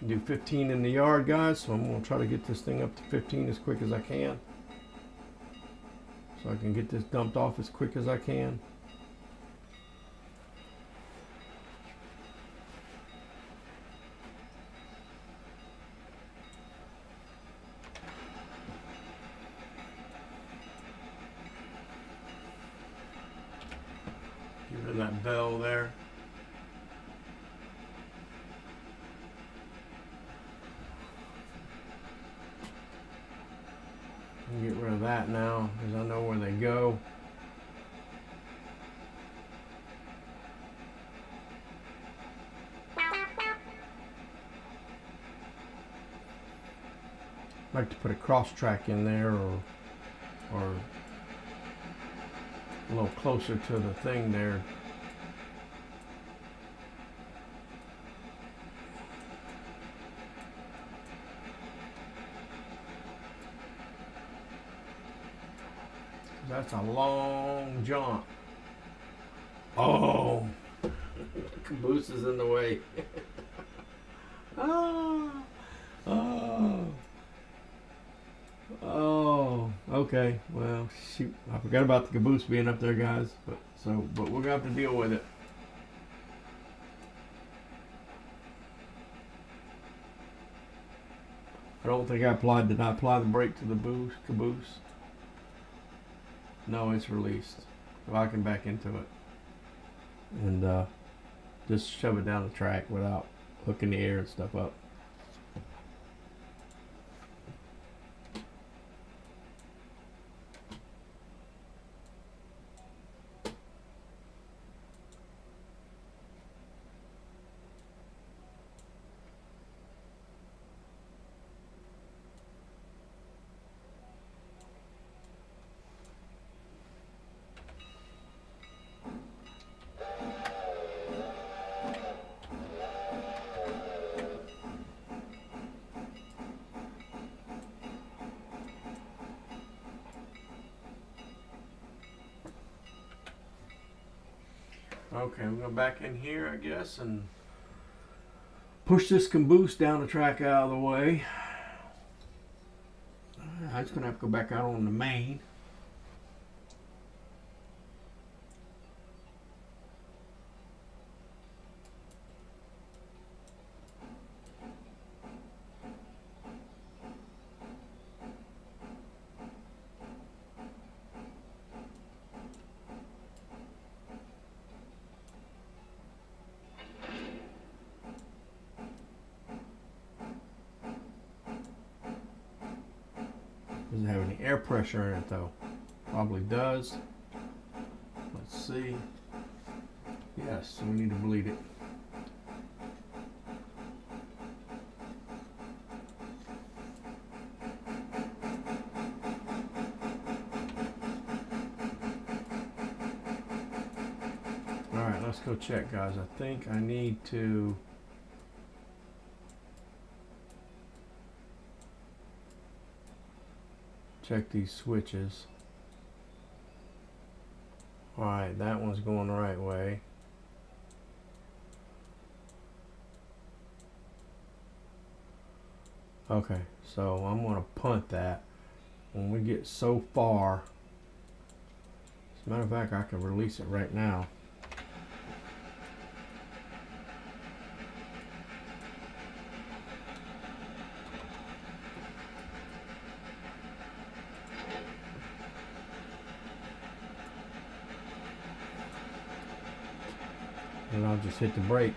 do 15 in the yard, guys. So I'm going to try to get this thing up to 15 as quick as I can, so I can get this dumped off as quick as I can. Get rid of that bell there. Get rid of that now, because I know where they go. I'd like to put a cross track in there, or a little closer to the thing there. That's a long jaunt. Oh, caboose is in the way. Oh, okay. Well, shoot, I forgot about the caboose being up there, guys. But we're gonna have to deal with it. I don't think I applied. Did I apply the brake to the caboose? No, it's released. So I can back into it and just shove it down the track without hooking the air and stuff up. Okay, I'm going back in here, I guess, and push this caboose down the track out of the way. I'm just going to have to go back out on the main. Doesn't have any air pressure in it though. Probably does. Let's see. Yes, so we need to bleed it. Alright, let's go check, guys. I think I need to check these switches. Alright, that one's going the right way. Okay, so I'm going to punt that. When we get so far, as a matter of fact, I can release it right now. And I'll just hit the brake.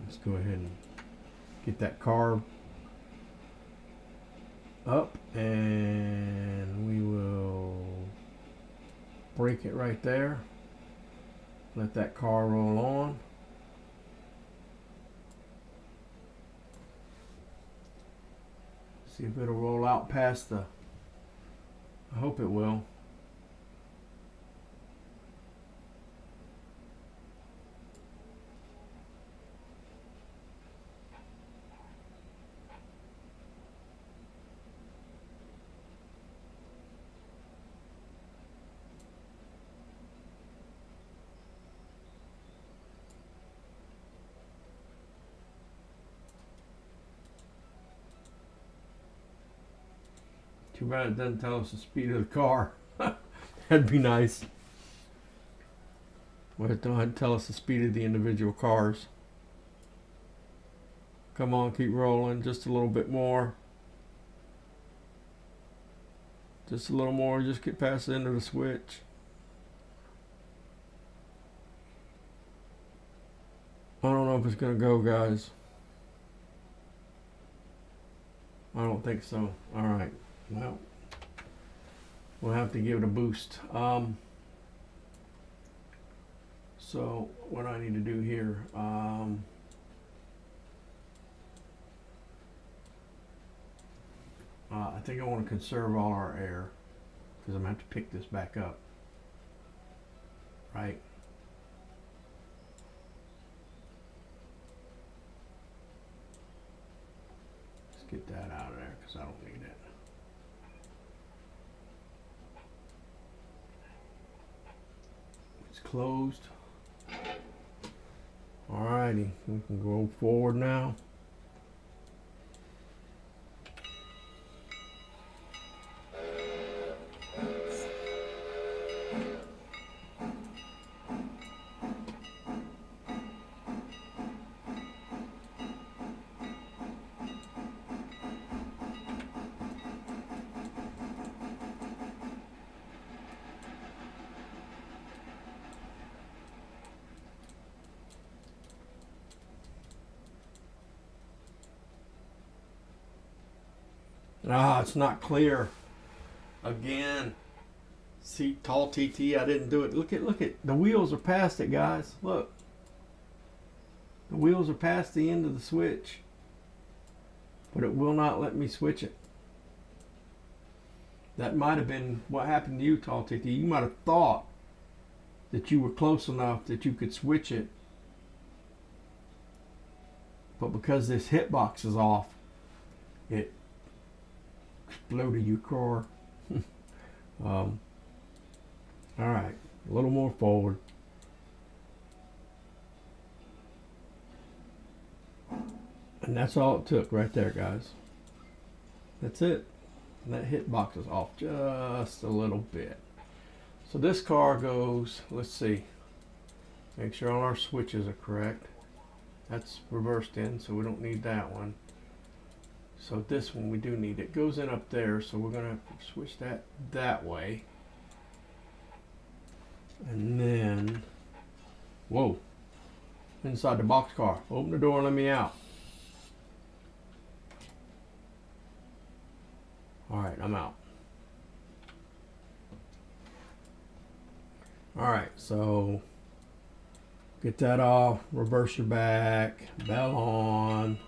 Let's go ahead and get that car up, and we will brake it right there. Let that car roll on. See if it'll roll out past the, I hope it will. Too bad it doesn't tell us the speed of the car. That'd be nice. Well, it don't tell us the speed of the individual cars. Come on, keep rolling. Just a little bit more. Just a little more. Just get past the end of the switch. I don't know if it's going to go, guys. I don't think so. All right. Well, we'll have to give it a boost. So what I need to do here, I think I want to conserve all our air because I'm going to have to pick this back up, right? Let's get that out of there because I don't need it. Closed. Alrighty, we can go forward now. Ah, it's not clear. Again. See, tall TT, I didn't do it. Look at, the wheels are past it, guys. Look. The wheels are past the end of the switch. But it will not let me switch it. That might have been what happened to you, tall TT. You might have thought that you were close enough that you could switch it. But because this hitbox is off, it exploded your car. Alright, a little more forward. And that's all it took right there, guys. That's it. And that hitbox is off just a little bit. So this car goes, let's see, make sure all our switches are correct. That's reversed in, so we don't need that one. So this one we do need. It goes in up there, so we're gonna switch that way. And then, whoa, inside the box car. Open the door and let me out. Alright, I'm out. Alright, so get that off, reverse your back, bell on.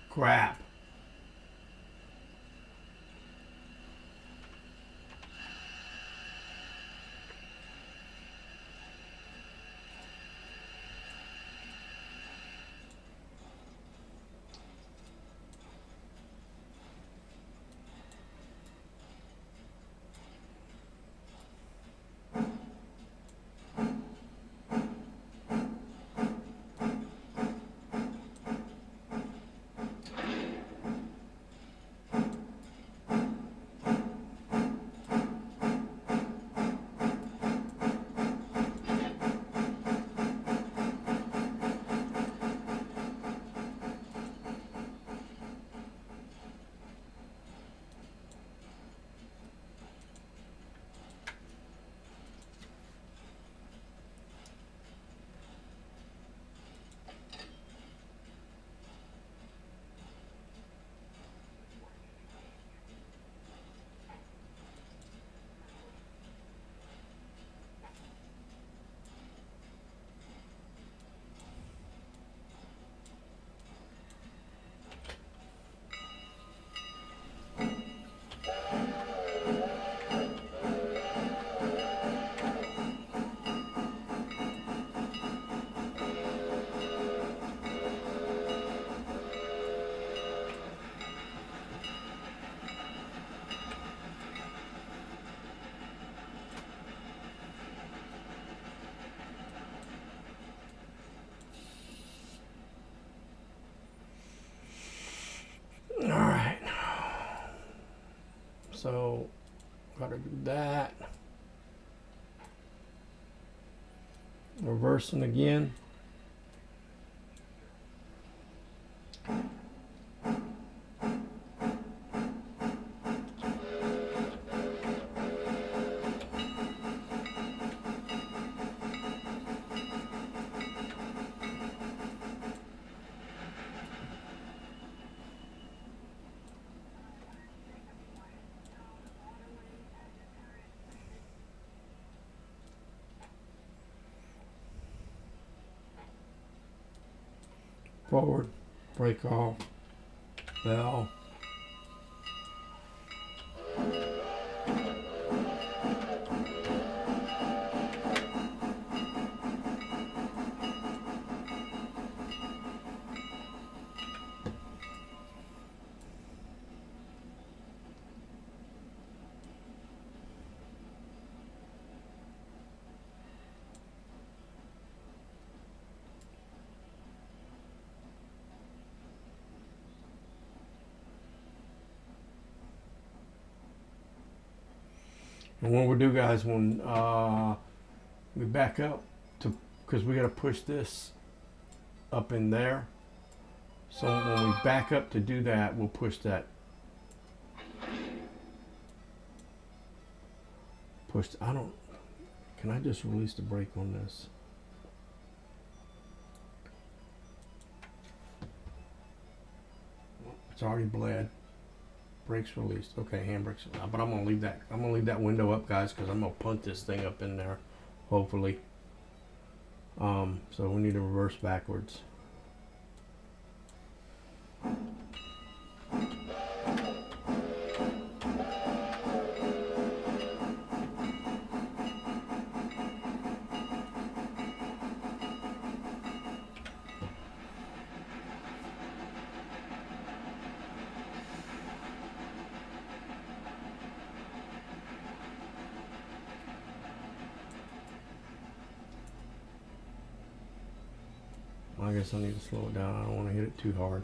Crap. Alright. So, gotta do that. Reversing again. Forward, brake off, bell. And what we'll do, guys, when we back up to, because we got to push this up in there. So when we back up to do that, we'll push that. Can I just release the brake on this? It's already bled. Brakes released. Okay, handbrakes. But I'm gonna leave that. I'm gonna leave that window up, guys, because I'm gonna punt this thing up in there, hopefully. So we need to reverse backwards. I guess I need to slow it down. I don't want to hit it too hard.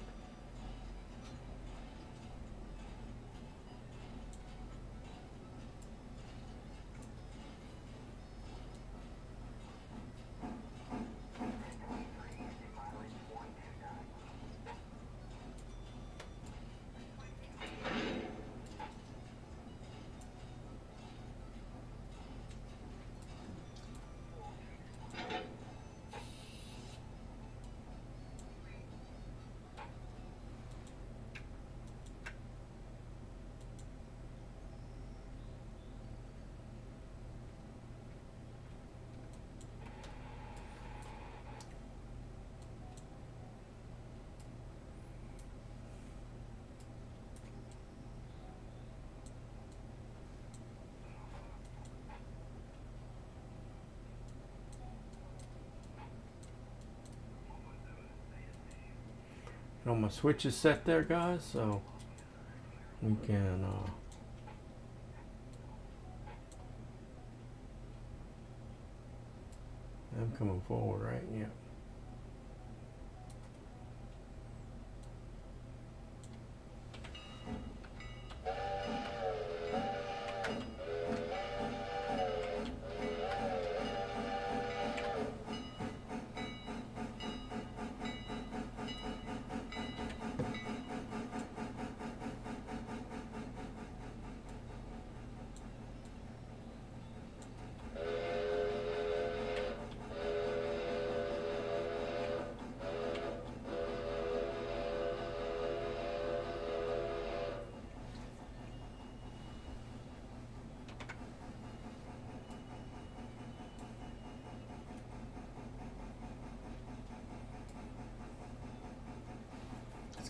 My switch is set there, guys, so we can I'm coming forward, right? Yeah.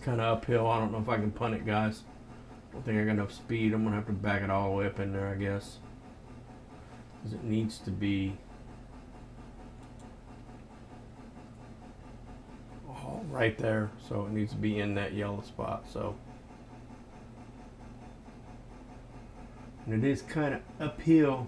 Kind of uphill. I don't know if I can punt it, guys. I don't think I got enough speed. I'm gonna have to back it all the way up in there, I guess, because it needs to be right there. So it needs to be in that yellow spot. So, and it is kind of uphill.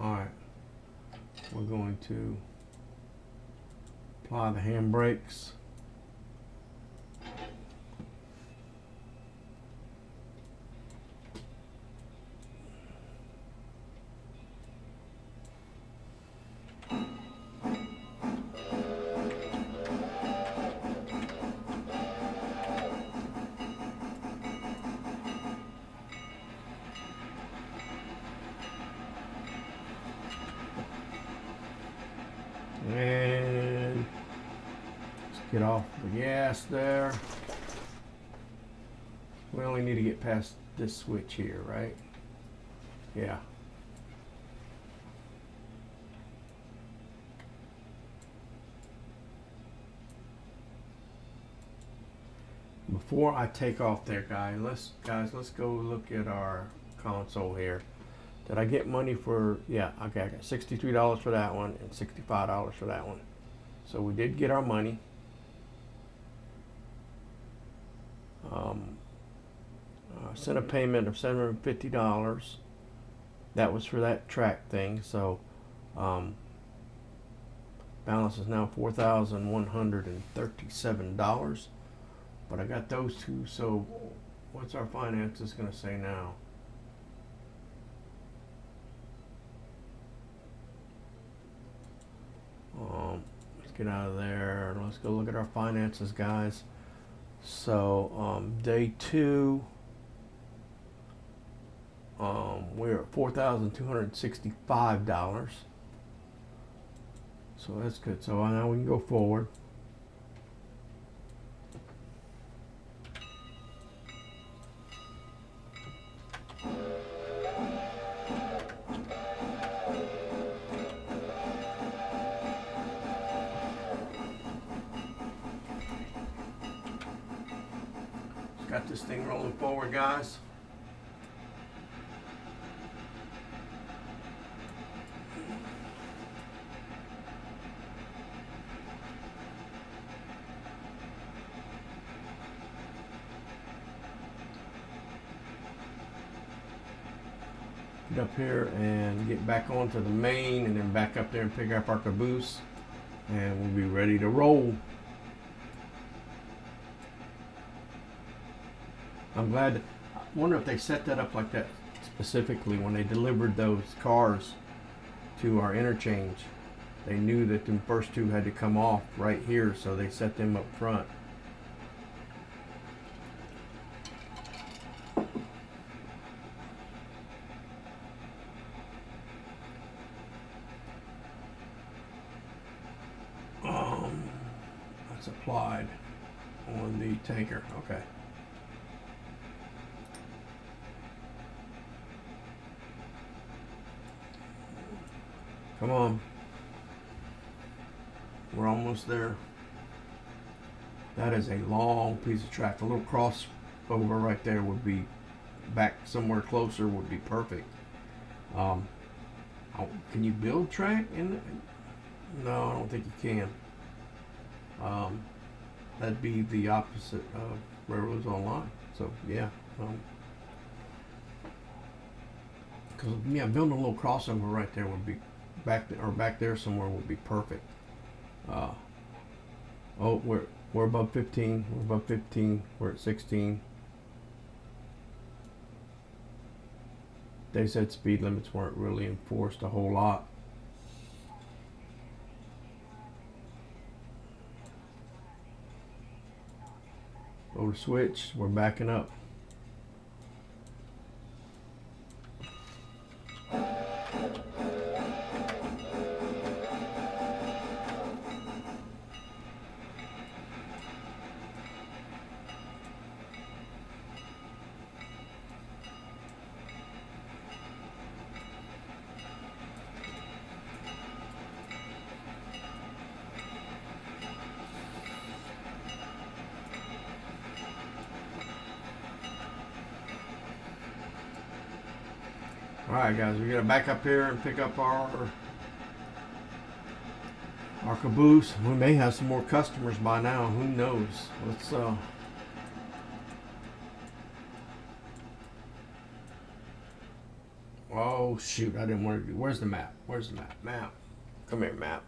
Alright, we're going to apply the handbrakes. Get off the gas there. We only need to get past this switch here, right? Yeah. Before I take off there, guys, let's go look at our console here. Did I get money for? Yeah, okay, I got $63 for that one and $65 for that one. So we did get our money. Sent a payment of $750. That was for that track thing. So balance is now $4,137. But I got those two. So what's our finances going to say now? Let's get out of there. Let's go look at our finances, guys. So day 2, we're at $4,265. So that's good. So now we can go forward. Got this thing rolling forward, guys. Get up here and get back onto the main, and then back up there and pick up our caboose, and we'll be ready to roll. I'm glad. I wonder if they set that up like that specifically when they delivered those cars to our interchange. They knew that the first two had to come off right here, so they set them up front. That's applied on the tanker. Okay. Come on. We're almost there. That is a long piece of track. A little crossover right there would be, back somewhere closer would be perfect. Can you build track in it? No, I don't think you can. That'd be the opposite of Railroads Online. So yeah. Because yeah, building a little crossover right there would be back there somewhere would be perfect. Oh, we're above 15. We're above 15. We're at 16. They said speed limits weren't really enforced a whole lot. Go to switch. We're backing up. Alright guys, we're going to back up here and pick up our caboose. We may have some more customers by now, who knows. Let's oh shoot, I didn't want to do. Where's the map? Where's the map? Map. Come here, map.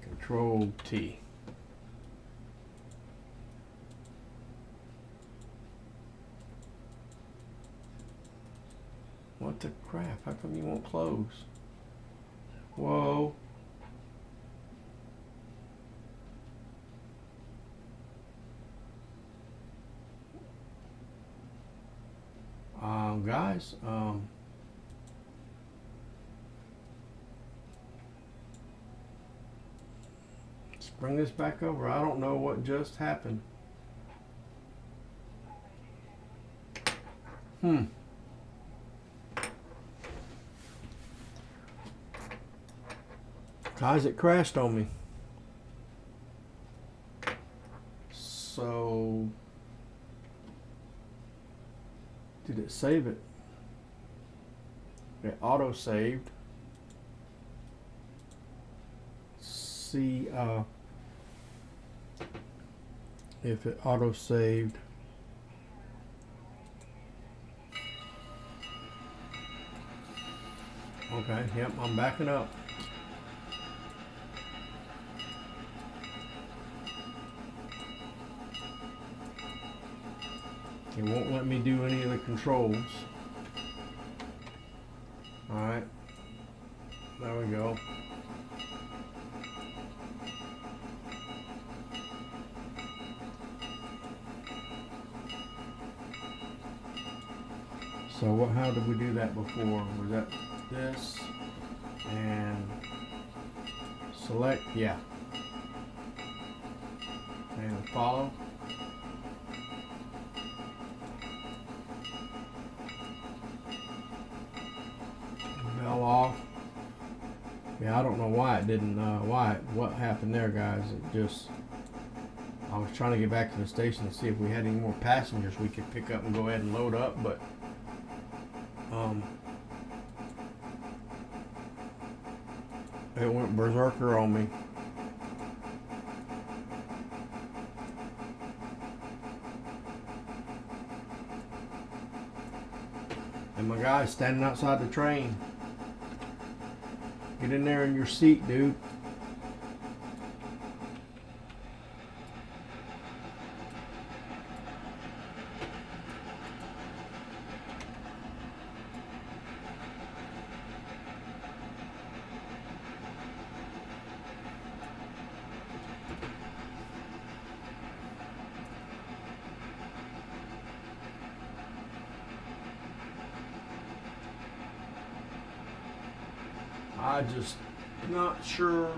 Control T. What the crap? How come you won't close? Whoa. Guys, bring this back over. I don't know what just happened. Guys, it crashed on me. So, did it save it? It auto saved. See if it auto saved. Okay, yep, I'm backing up. It won't let me do any of the controls. Alright, there we go. So how did we do that before? Was that this and select? Yeah. And follow. Bell off. Yeah, I don't know why it didn't, what happened there, guys. It just, I was trying to get back to the station to see if we had any more passengers we could pick up and go ahead and load up, but it went berserker on me. And my guy's standing outside the train. Get in there in your seat, dude. I just not sure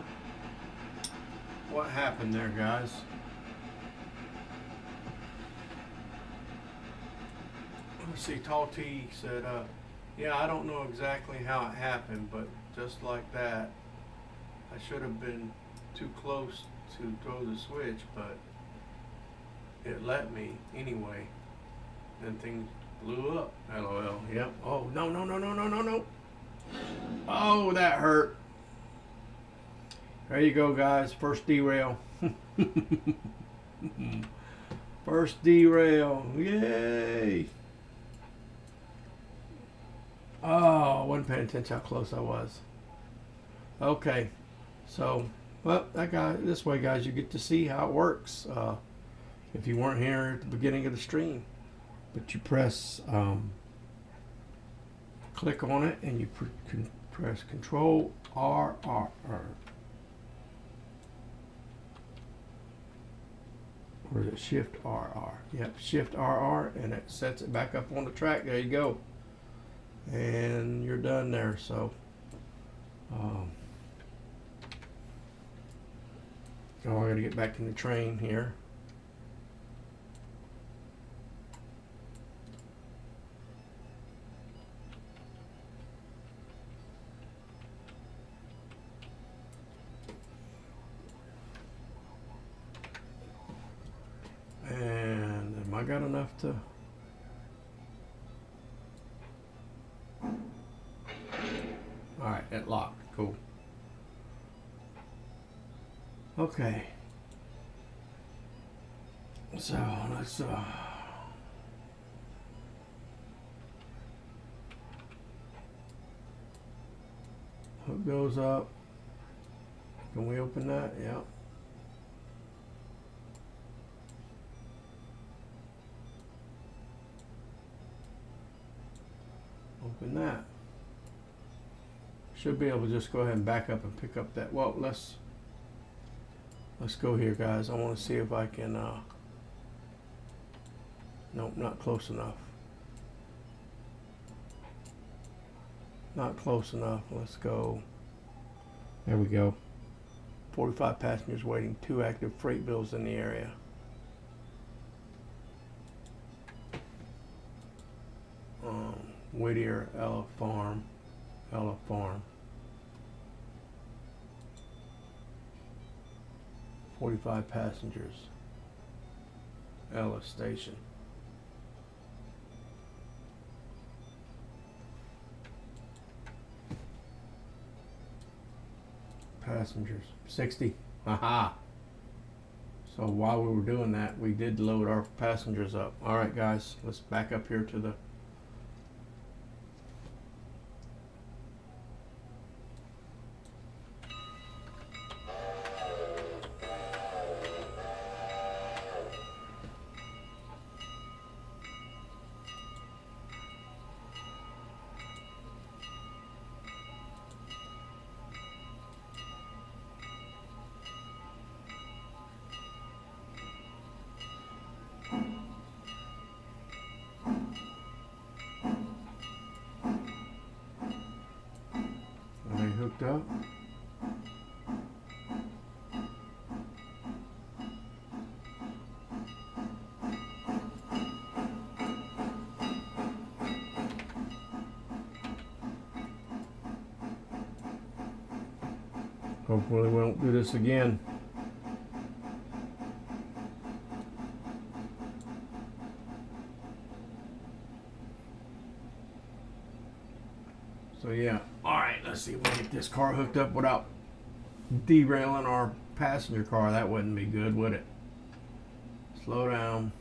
what happened there, guys. Let's see, Tall T said, yeah, I don't know exactly how it happened, but just like that, I should have been too close to throw the switch, but it let me anyway. Then things blew up. LOL. Yep. Oh, no, no, no, no, no, no, no. Oh, that hurt. There you go, guys. First derail. First derail. Yay. Oh, I wasn't paying attention how close I was. Okay. So, well, this way, guys, you get to see how it works. If you weren't here at the beginning of the stream. But you press... click on it and you press Control R. Or is it Shift RR? Yep, Shift RR, and it sets it back up on the track. There you go. And you're done there. So, oh, I gotta get back in the train here. And am I got enough to... Alright, it locked. Cool. Okay. So, let's... hook goes up. Can we open that? Yep. Open that. Should be able to just go ahead and back up and pick up that. Well, let's go here, guys. I want to see if I can. Nope, not close enough. Not close enough. Let's go. There we go. 45 passengers waiting, 2 active freight bills in the area. Whittier, Ella Farm. 45 passengers. Ella Station. Passengers 60. Aha. So while we were doing that, we did load our passengers up. All right, guys, let's back up here to the hooked up. Hopefully we won't do this again. So yeah, all right, let's see if we can get this car hooked up without derailing our passenger car. That wouldn't be good, would it? Slow down.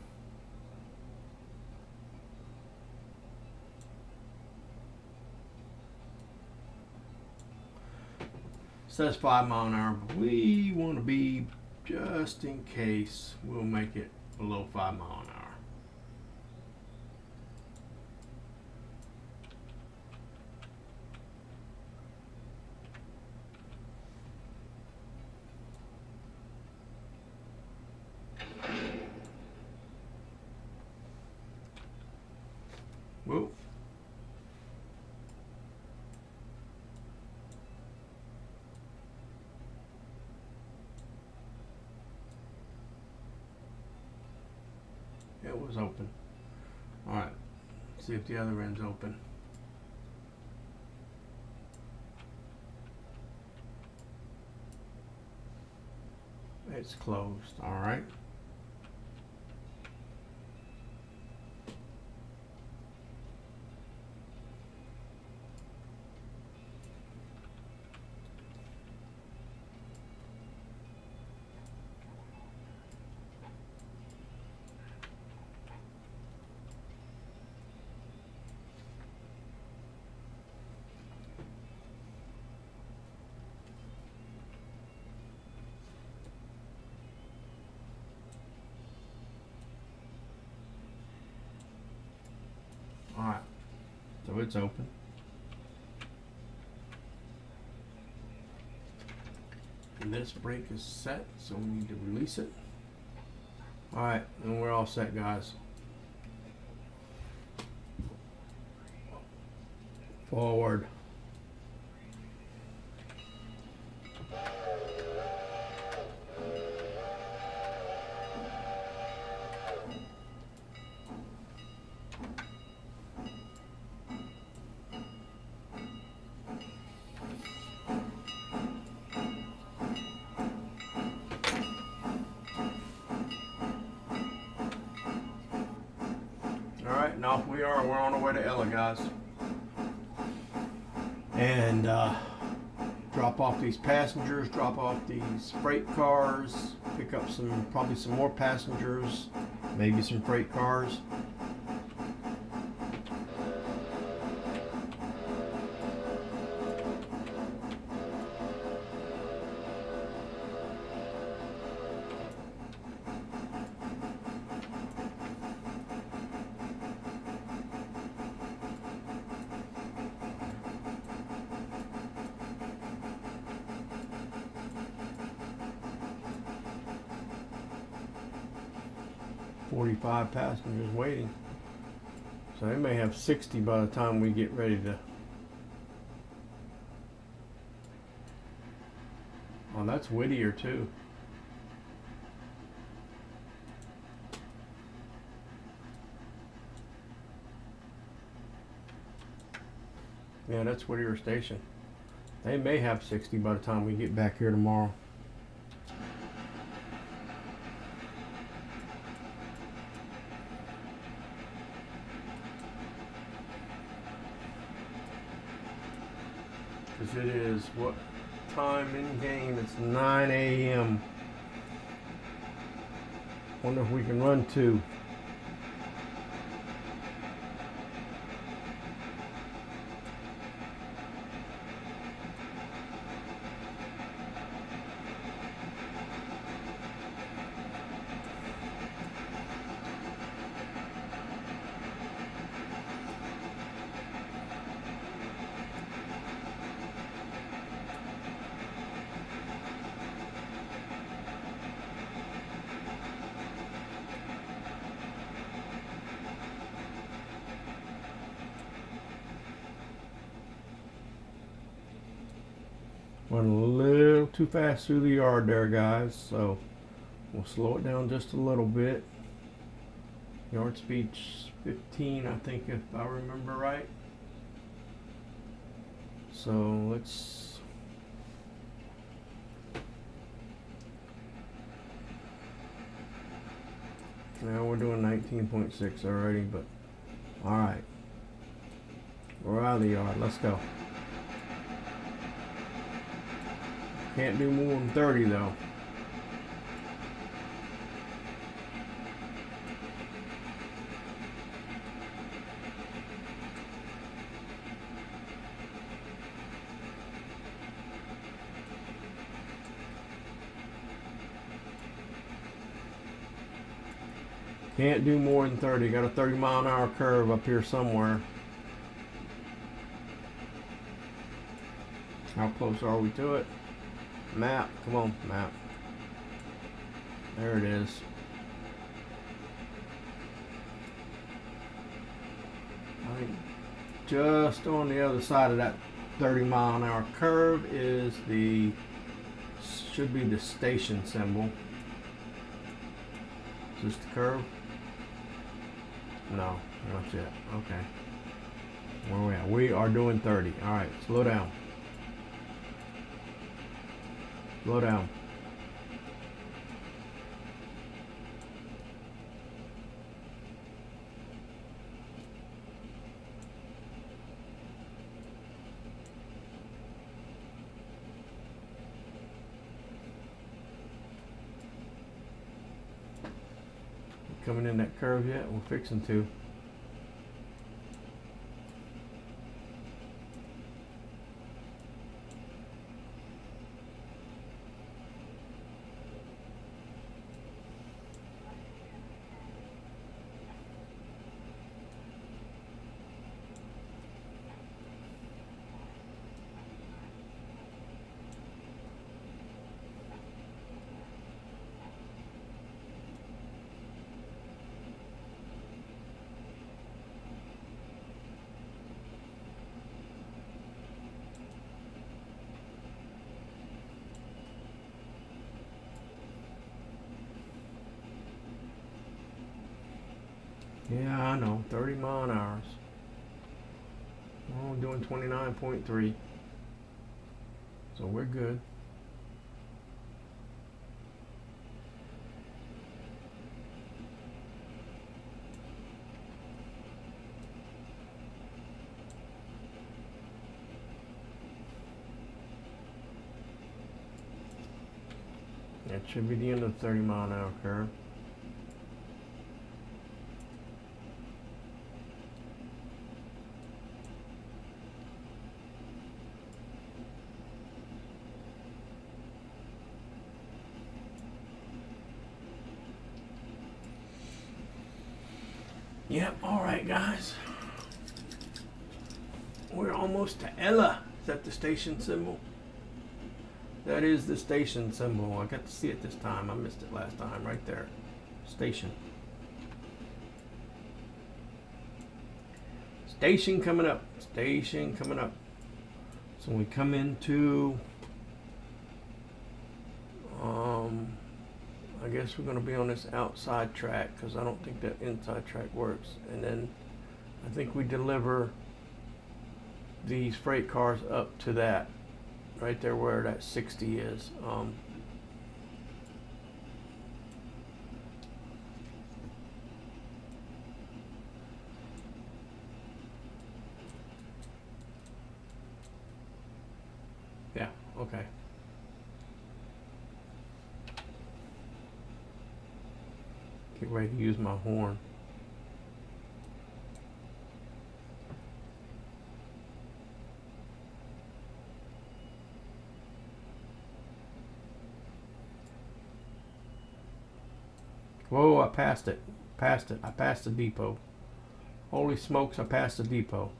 Says 5 miles an hour, but we want to be, just in case, we'll make it below 5 miles an hour. Whoa. It was open. All right, see if the other end's open. It's closed. All right. All right, so it's open. And this brake is set, so we need to release it. All right, and we're all set, guys. Forward. Alright, and off we are. We're on our way to Ella, guys. And drop off these passengers, drop off these freight cars, pick up probably some more passengers, maybe some freight cars. "45 passengers waiting." So they may have 60 by the time we get ready to. Oh, that's Whittier too. Yeah, that's Whittier Station. They may have 60 by the time we get back here tomorrow. Because it is what time in game? It's 9 a.m. Wonder if we can run 2. Went a little too fast through the yard there, guys, so we'll slow it down just a little bit. Yard speed's 15, I think, if I remember right. So let's now we're doing 19.6 already, but all right, we're out of the yard. Let's go. Can't do more than 30 though. Can't do more than 30. Got a 30-mile-an-hour curve up here somewhere. How close are we to it? Map, come on, map. There it is. I think just on the other side of that 30-mile-an-hour curve is should be the station symbol. Is this the curve? No, not yet. Okay. Where are we at? We are doing 30. All right, slow down. Slow down. Coming in that curve yet? We're fixing to. Yeah, I know. 30 mile an hour. We're only doing 29.3. So we're good. That should be the end of the 30 mile an hour curve. Yep, alright guys. We're almost to Ella. Is that the station symbol? That is the station symbol. I got to see it this time. I missed it last time. Right there. Station. Station coming up. Station coming up. So we come into guess we're going to be on this outside track because I don't think that inside track works. And then I think we deliver these freight cars up to that, right there where that 60 is. Yeah, okay. Get ready to use my horn. Whoa, I passed it. I passed the depot. Holy smokes, I passed the depot.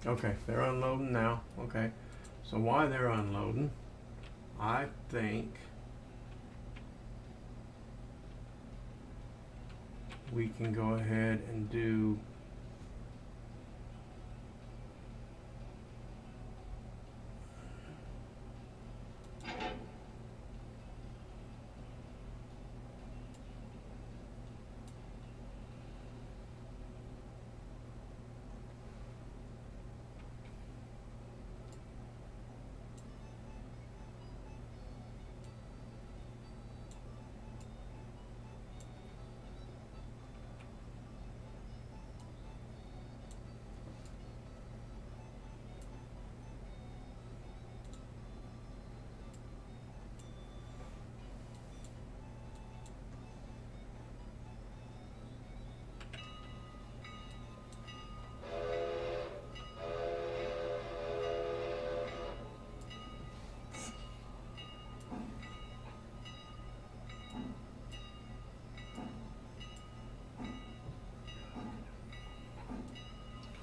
Okay, they're unloading now. Okay, so while they're unloading, I think we can go ahead and do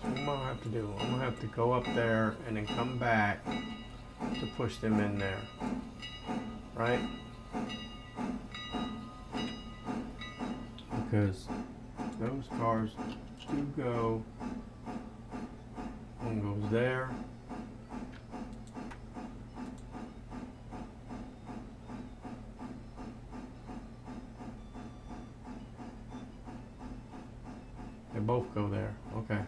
what I'm gonna have to do. I'm gonna have to go up there and then come back to push them in there, right? Because those cars do go. One goes there. They both go there. Okay.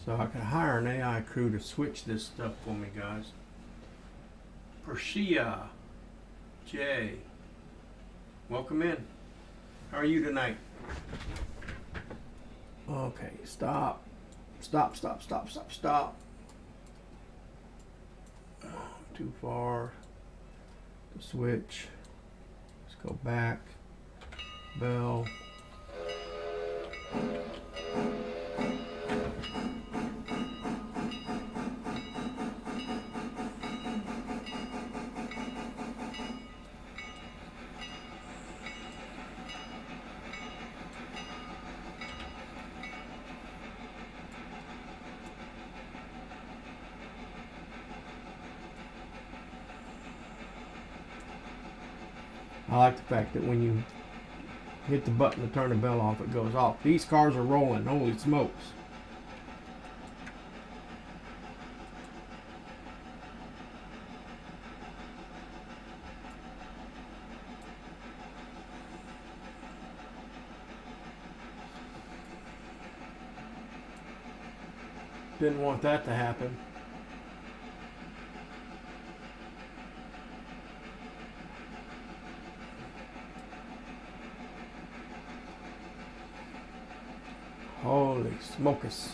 So I can hire an AI crew to switch this stuff for me, guys. Persia J, welcome in. How are you tonight? Okay, stop. Stop, stop, stop, stop, stop. Too far. The switch. Let's go back. Bell. I like the fact that when you hit the button to turn the bell off, it goes off. These cars are rolling. Holy smokes. Didn't want that to happen. Holy smokus.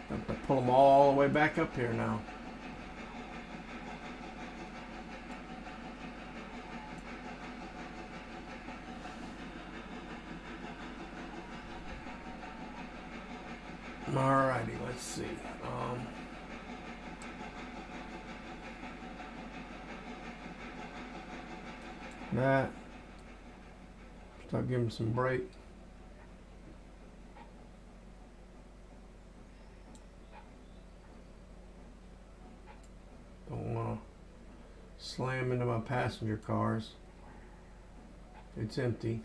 I'm going to pull them all the way back up here now. Alrighty, let's see. That. Start giving some brake. Don't want to slam into my passenger cars. It's empty.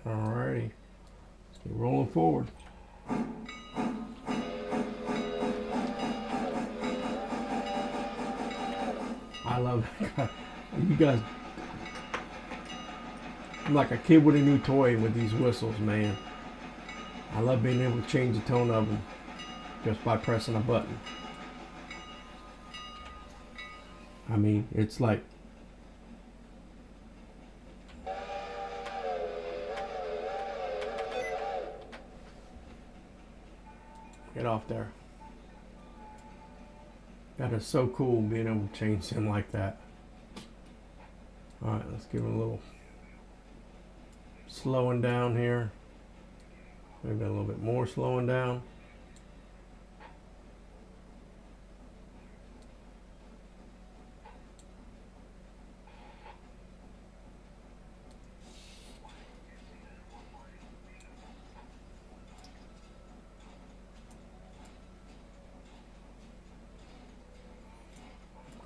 Alrighty, let's get rolling forward. I love it. You guys, I'm like a kid with a new toy with these whistles, man. I love being able to change the tone of them just by pressing a button. I mean, it's like get off there. That is so cool being able to change him like that. Alright, let's give him a little slowing down here. Maybe a little bit more slowing down.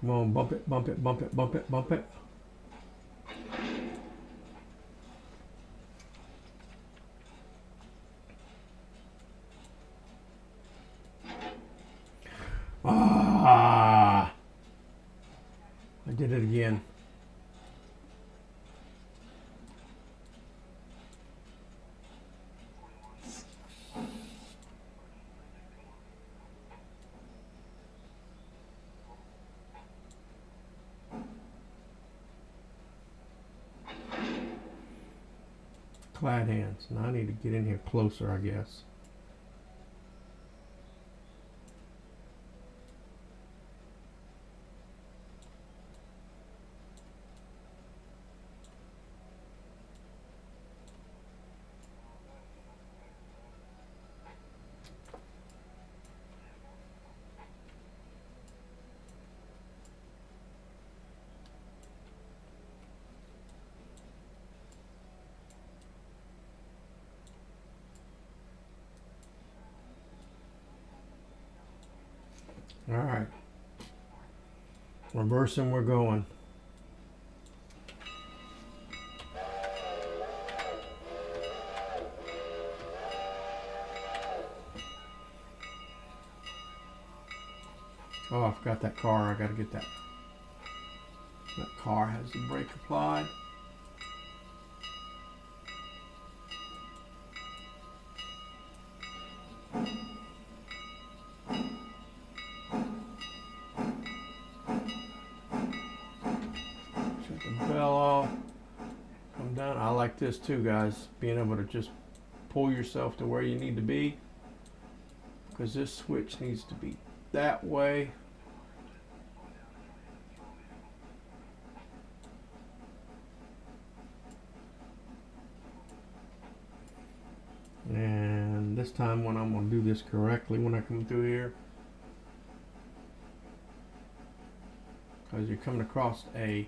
Come on, bump it, bump it, bump it, bump it, bump it. Ah! I did it again. Clad hands. Now I need to get in here closer, I guess. All right. Reversing, we're going. Oh, I forgot that car. I gotta get that. That car has the brake applied. Shut the bell off. Come down. I like this too, guys. Being able to just pull yourself to where you need to be. Because this switch needs to be that way. And this time when I'm going to do this correctly when I come through here. Because you're coming across a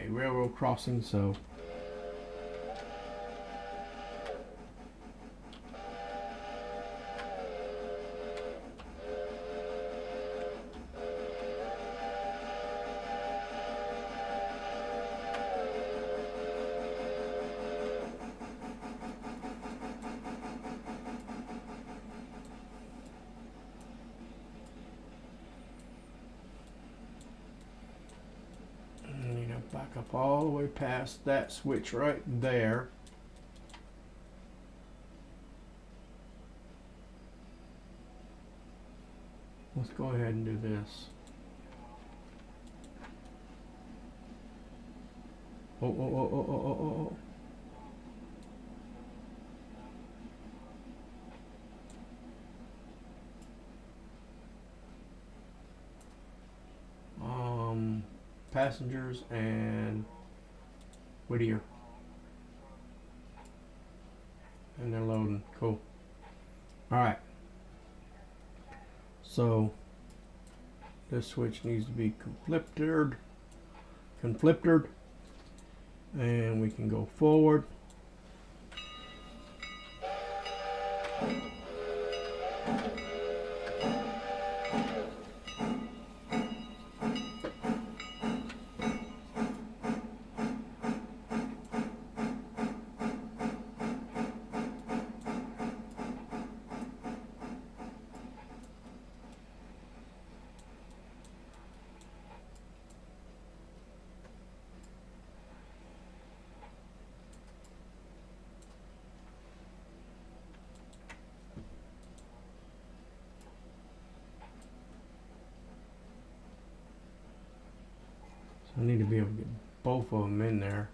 railroad crossing, so back up all the way past that switch right there. Let's go ahead and do this. Oh. Passengers and Whittier. And they're loading. Cool. Alright. So this switch needs to be conflicted. And we can go forward. I need to be able to get both of them in there.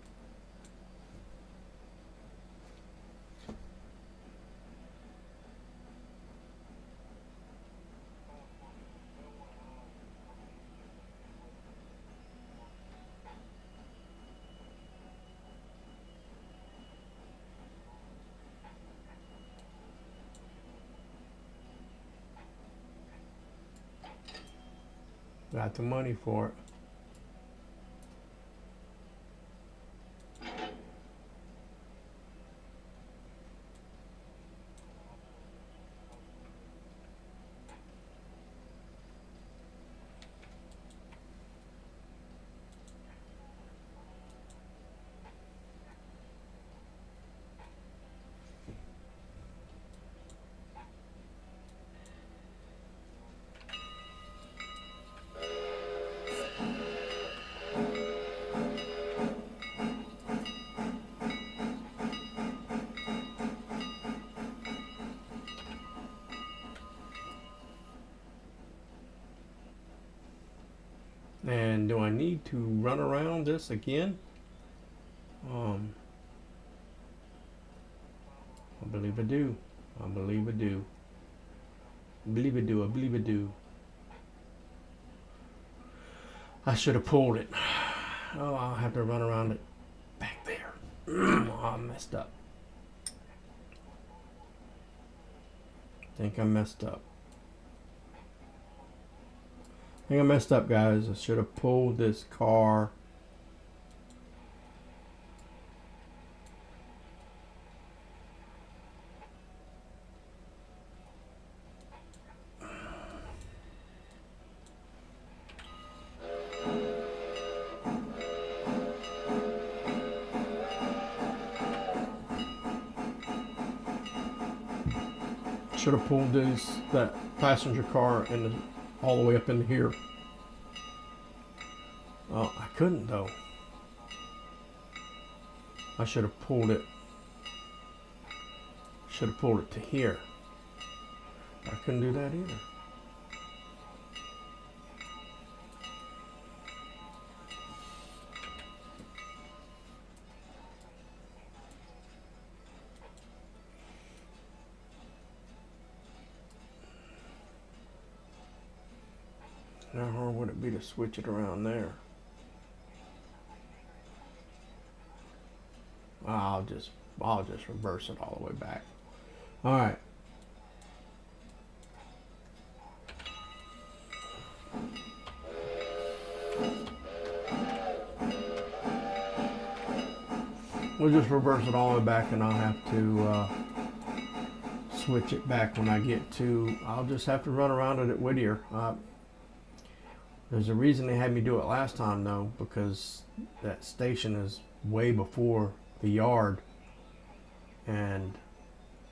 Got the money for it. And do I need to run around this again? I believe I do. I believe I do. I believe I do. I believe I do. I should have pulled it. Oh, I'll have to run around it back there. Oh, I messed up. I think I messed up. I think I messed up, guys. I should have pulled this car. should have pulled that passenger car all the way up into here. I couldn't though. I should have pulled it. Should have pulled it to here. I couldn't do that either. How hard would it be to switch it around there? I'll just reverse it all the way back. All right. We'll just reverse it all the way back, and I'll have to switch it back when I get to. I'll just have to run around it at Whittier. There's a reason they had me do it last time though, because that station is way before the yard, and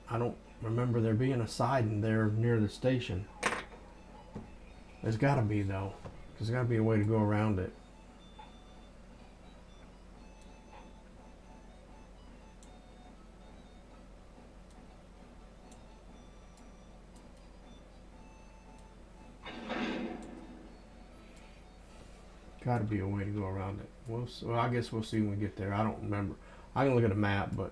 I don't remember there being a siding there near the station. There's got to be though, because there's got to be a way to go around it. Got to be a way to go around it. Well, I guess we'll see when we get there. I don't remember. I can look at a map, but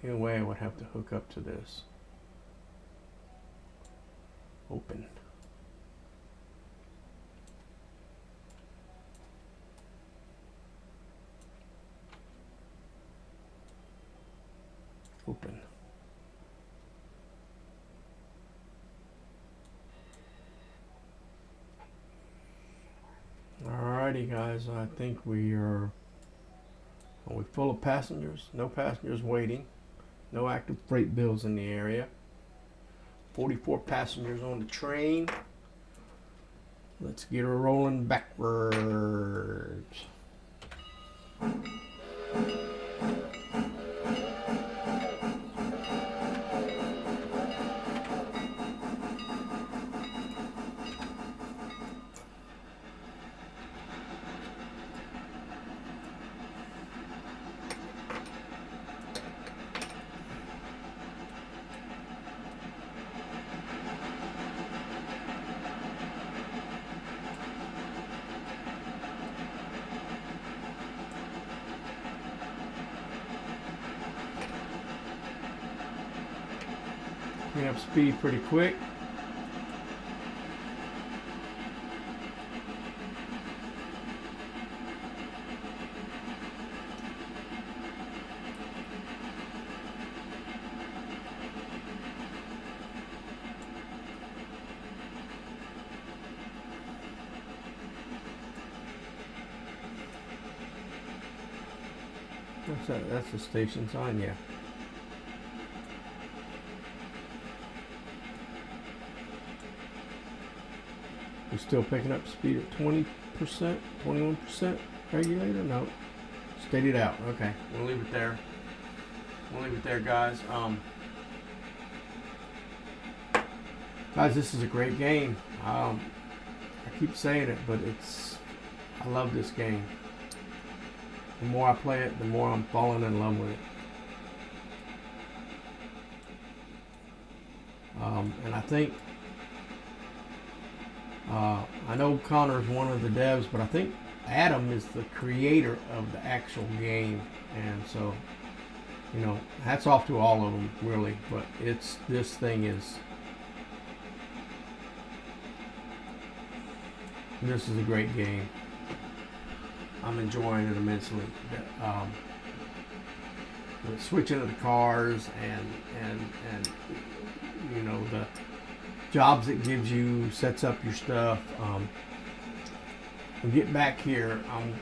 in a way I would have to hook up to this. Open. Open. Alrighty guys, I think are we full of passengers? No passengers waiting. No active freight bills in the area. 44 passengers on the train. Let's get her rolling backwards. Getting up speed pretty quick. What's that? That's the station sign, yeah. We're still picking up speed at 20%, 21% regulator? No. Steadied out. Okay. We'll leave it there. We'll leave it there, guys. Guys, this is a great game. I keep saying it, but I love this game. The more I play it, the more I'm falling in love with it. And I think I know Connor's one of the devs, but I think Adam is the creator of the actual game, and so, you know, hats off to all of them, really. But this thing is a great game. I'm enjoying it immensely. Switching to the cars and you know, the jobs it gives you, sets up your stuff. We get back here, I'm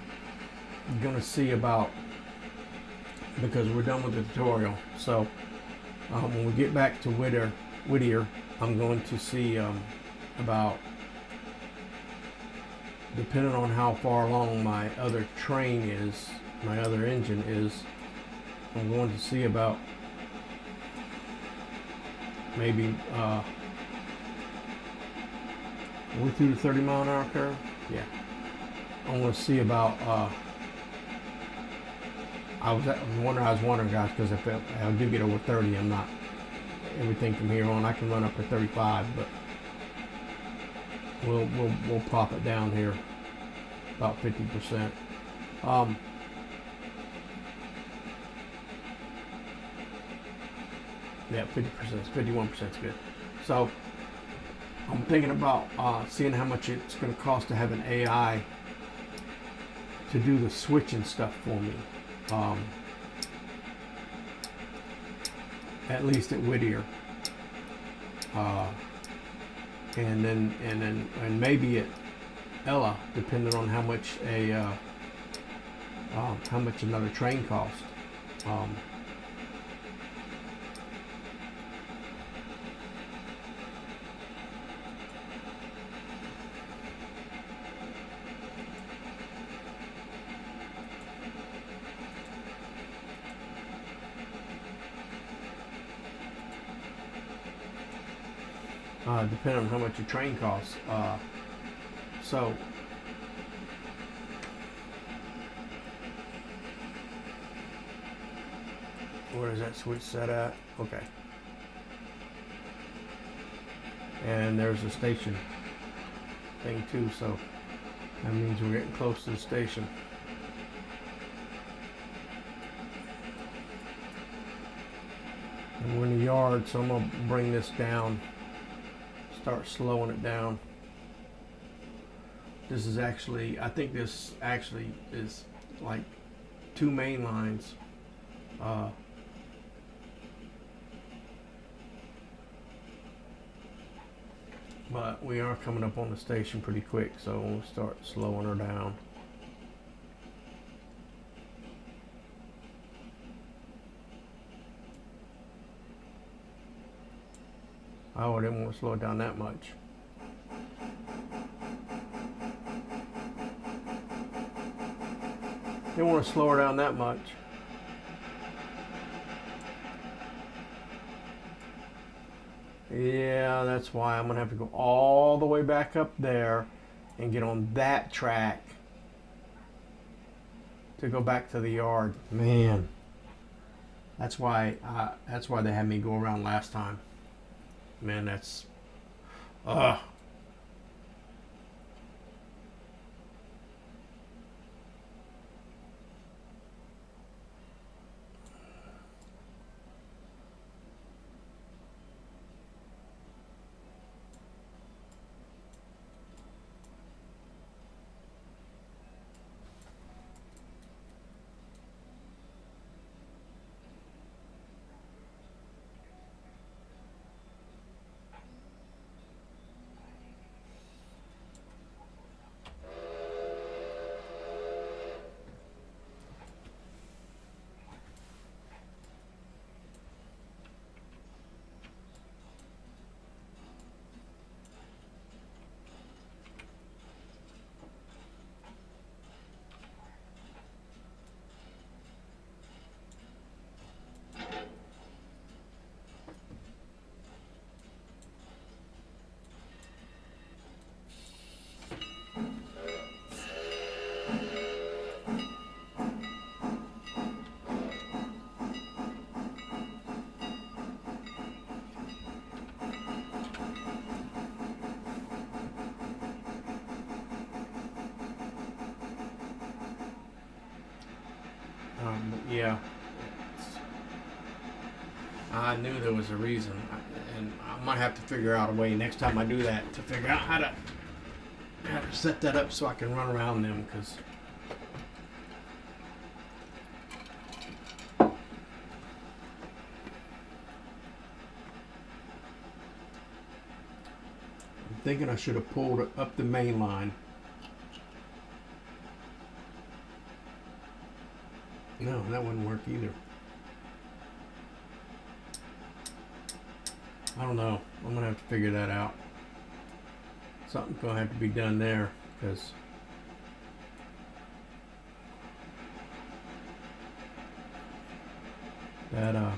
gonna see about, because we're done with the tutorial, so when we get back to Whittier, I'm going to see about, depending on how far along my other train is, my other engine is, I'm going to see about maybe we're through the 30-mile-an-hour curve. Yeah, I'm going to see about I was wondering, guys, because if I do get over 30, I'm not everything from here on. I can run up to 35, but we'll pop it down here about 50%. Yeah, 50%, 51% is good. So I'm thinking about seeing how much it's going to cost to have an AI to do the switching stuff for me. At least at Whittier, and maybe at Ella, depending on how much another train costs. Depending on how much your train costs. So where is that switch set at? Okay. And there's a station thing too, so that means we're getting close to the station. And we're in the yard, so I'm gonna bring this down. Start slowing it down. This is actually, I think this actually is like 2 main lines. But we are coming up on the station pretty quick, so we'll start slowing her down. Oh, I didn't want to slow it down that much. Didn't want to slow her down that much. Yeah, that's why I'm going to have to go all the way back up there and get on that track to go back to the yard. Man, that's why they had me go around last time. Man, that's yeah. I knew there was a reason, and I might have to figure out a way next time I do that to figure out how to set that up so I can run around them, because I'm thinking I should have pulled it up the main line. No, that wouldn't work either. I don't know. I'm gonna have to figure that out. Something's gonna have to be done there, because that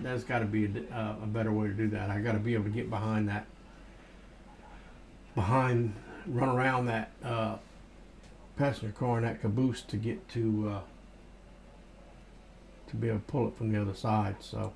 there's got to be a better way to do that. I got to be able to get behind that, run around that passenger car and that caboose to get to be able to pull it from the other side. So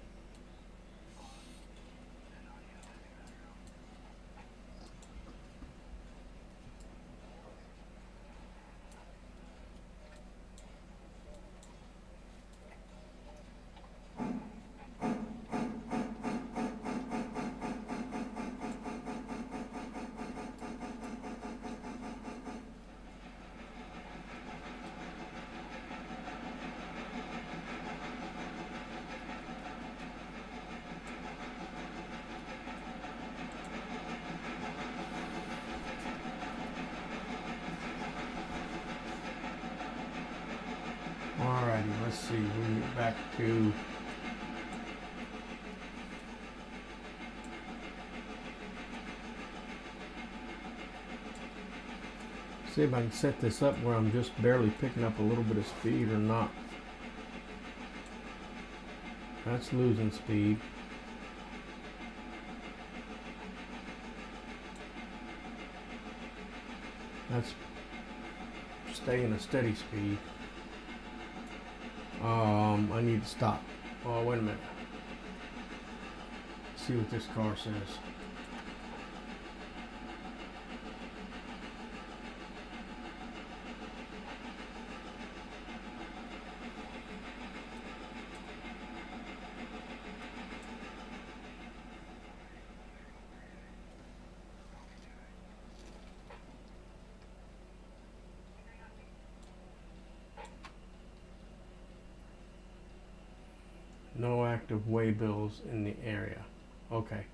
alrighty, let's see, we get back to see if I can set this up where I'm just barely picking up a little bit of speed or not. That's losing speed. That's staying a steady speed. I need to stop. Oh, wait a minute. See what this car says. No active way bills in the area. Okay.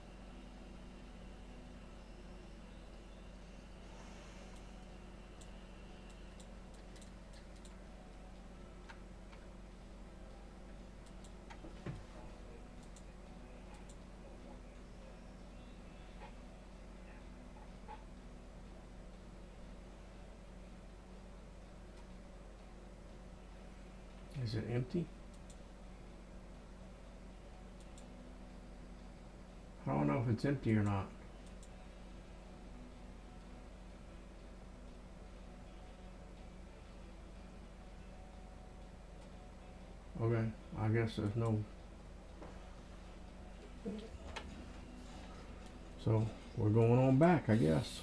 Is it empty? I don't know if it's empty or not. Okay, I guess there's no. So we're going on back, I guess.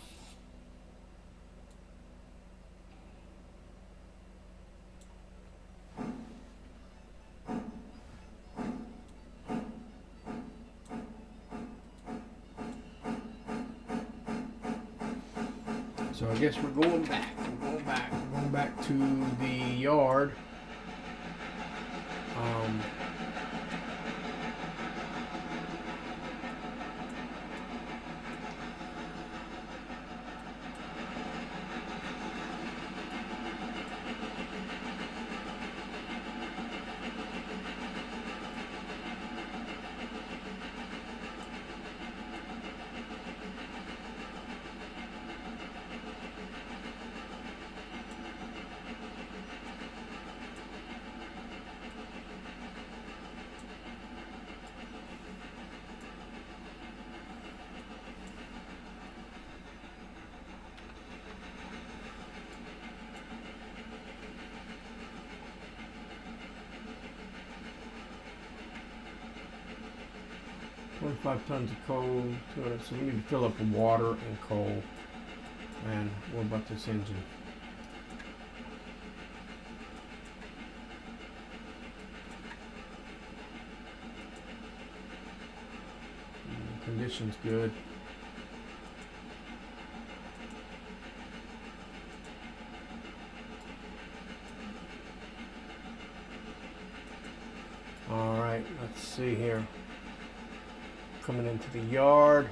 So I guess we're going back. We're going back to the yard. $25 tons of coal, 200. So we need to fill up with water and coal. And what about this engine? Condition's good. All right, let's see here. Coming into the yard.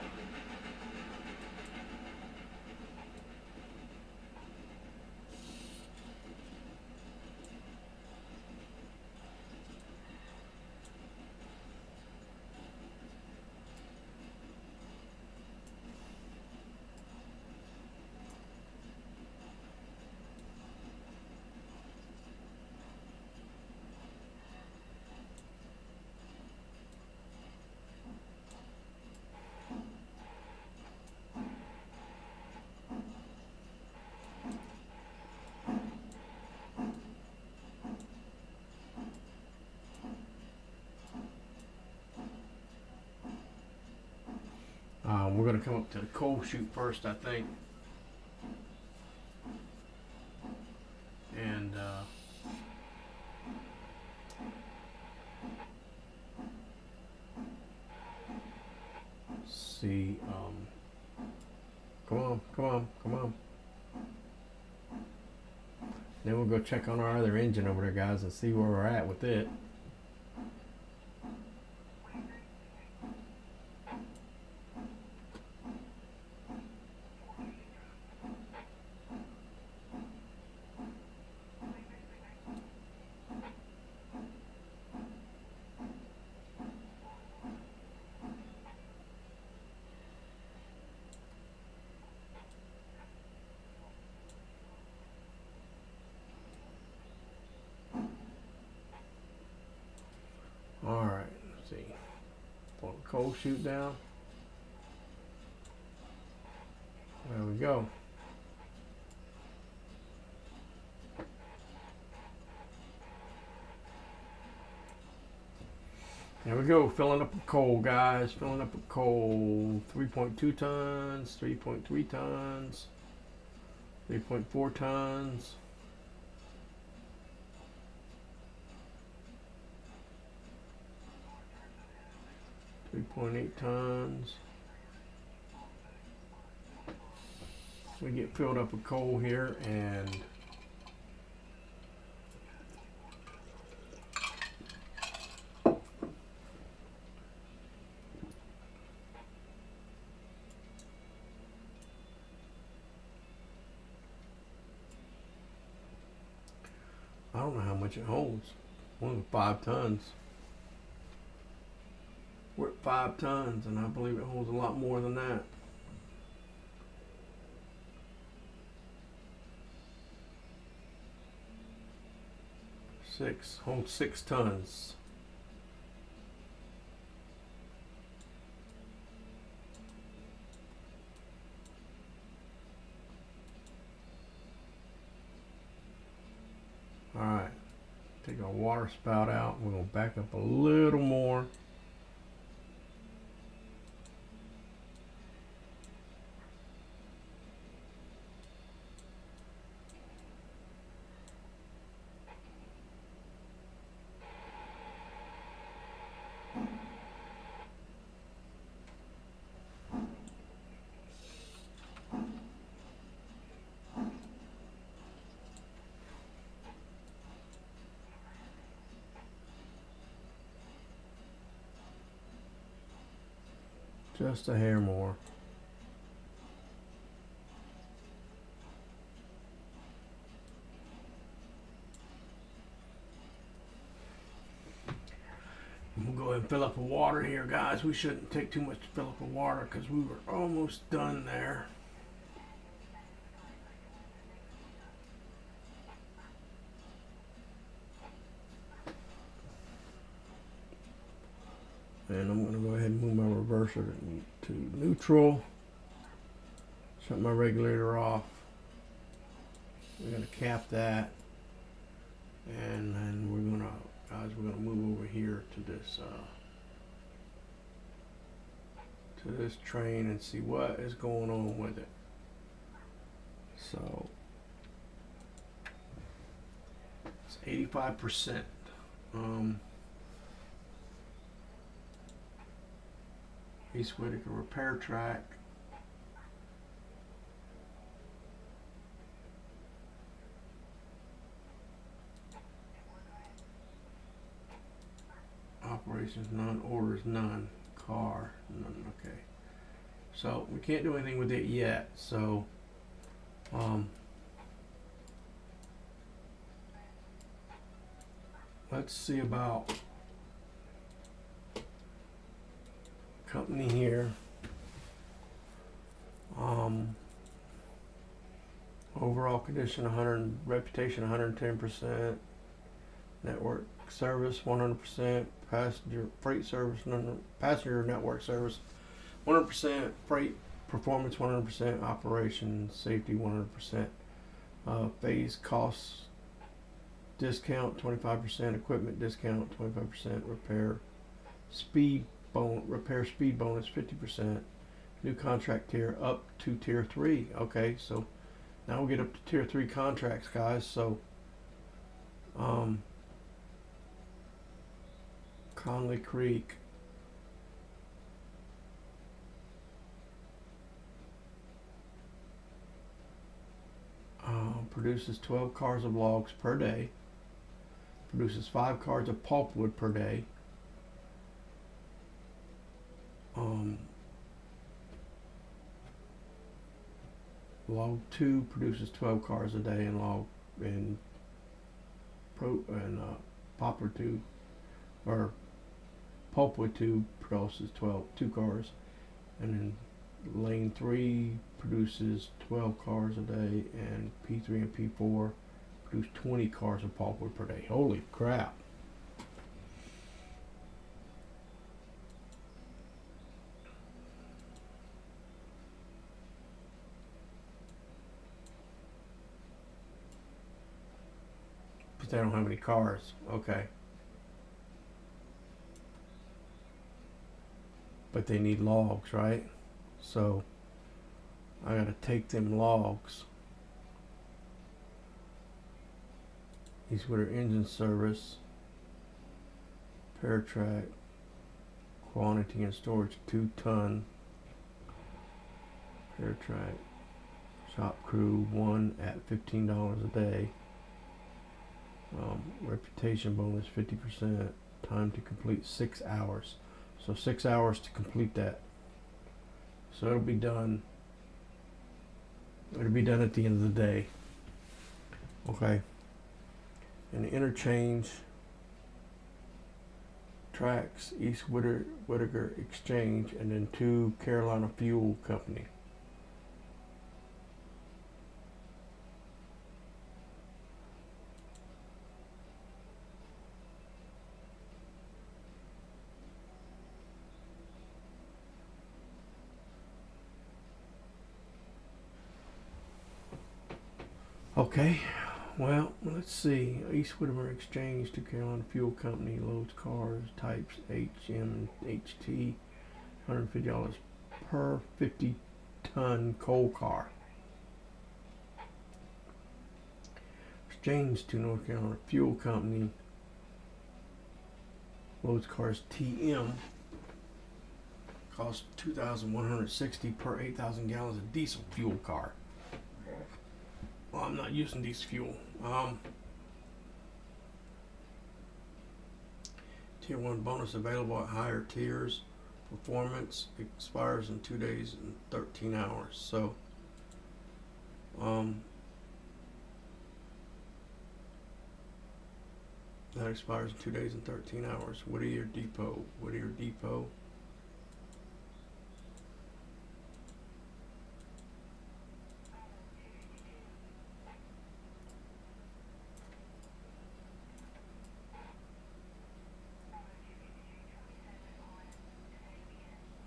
we're going to come up to the cold chute first, I think. And see, come on, come on, come on. Then we'll go check on our other engine over there, guys, and see where we're at with it. Alright, let's see. Pull the cold chute down. There we go. There we go, filling up with coal, guys. Filling up with coal. 3.2 tons, 3.3 tons, 3.4 tons. 3.8 tons. We get filled up with coal here, and I don't know how much it holds. Only 5 tons. We're at 5 tons, and I believe it holds a lot more than that. 6 holds 6 tons. All right, take our water spout out. We're gonna back up a little more. Just a hair more. We'll go ahead and fill up with water here, guys. We shouldn't take too much to fill up with water because we were almost done there. And I'm going to go ahead and move my reverser to neutral. Shut my regulator off. We're going to cap that. And then we're going to move over here to this train and see what is going on with it. So it's 85%. East Whitaker repair track. Operations none, orders none, car none. Okay, so we can't do anything with it yet. So let's see about company here. Overall condition 100, reputation 110%, network service 100%, passenger freight service, passenger network service 100%, freight performance 100%, operation safety 100%, phase costs discount 25%, equipment discount 25%, repair speed bonus 50%, New contract tier up to tier 3. Okay, so now we'll get up to tier 3 contracts, guys. So Conley Creek, produces 12 cars of logs per day, produces 5 cars of pulpwood per day. Log 2 produces 12 cars a day, and poplar 2 or pulpwood 2 produces 2 cars, and then lane 3 produces 12 cars a day, and P3 and P4 produce 20 cars of pulpwood per day. Holy crap. But they don't have any cars. Okay. But they need logs, right? So I gotta take them logs. These were engine service, Paratrack, quantity and storage 2 ton, Paratrack, shop crew 1 at $15 a day, reputation bonus 50%, time to complete 6 hours. So 6 hours to complete that. So it'll be done. It'll be done at the end of the day. Okay. And the interchange tracks, East Whittaker Exchange, and then 2 Carolina Fuel Company. Okay, well, let's see. East Whittaker Exchange to Carolina Fuel Company loads cars types HM and HT, $150 per 50-ton coal car. Exchange to North Carolina Fuel Company loads cars TM, costs $2,160 per 8,000 gallons of diesel fuel car. Well, I'm not using diesel fuel. Tier 1 bonus available at higher tiers. Performance expires in 2 days and 13 hours. So, that expires in 2 days and 13 hours. Whittier Depot. Whittier Depot.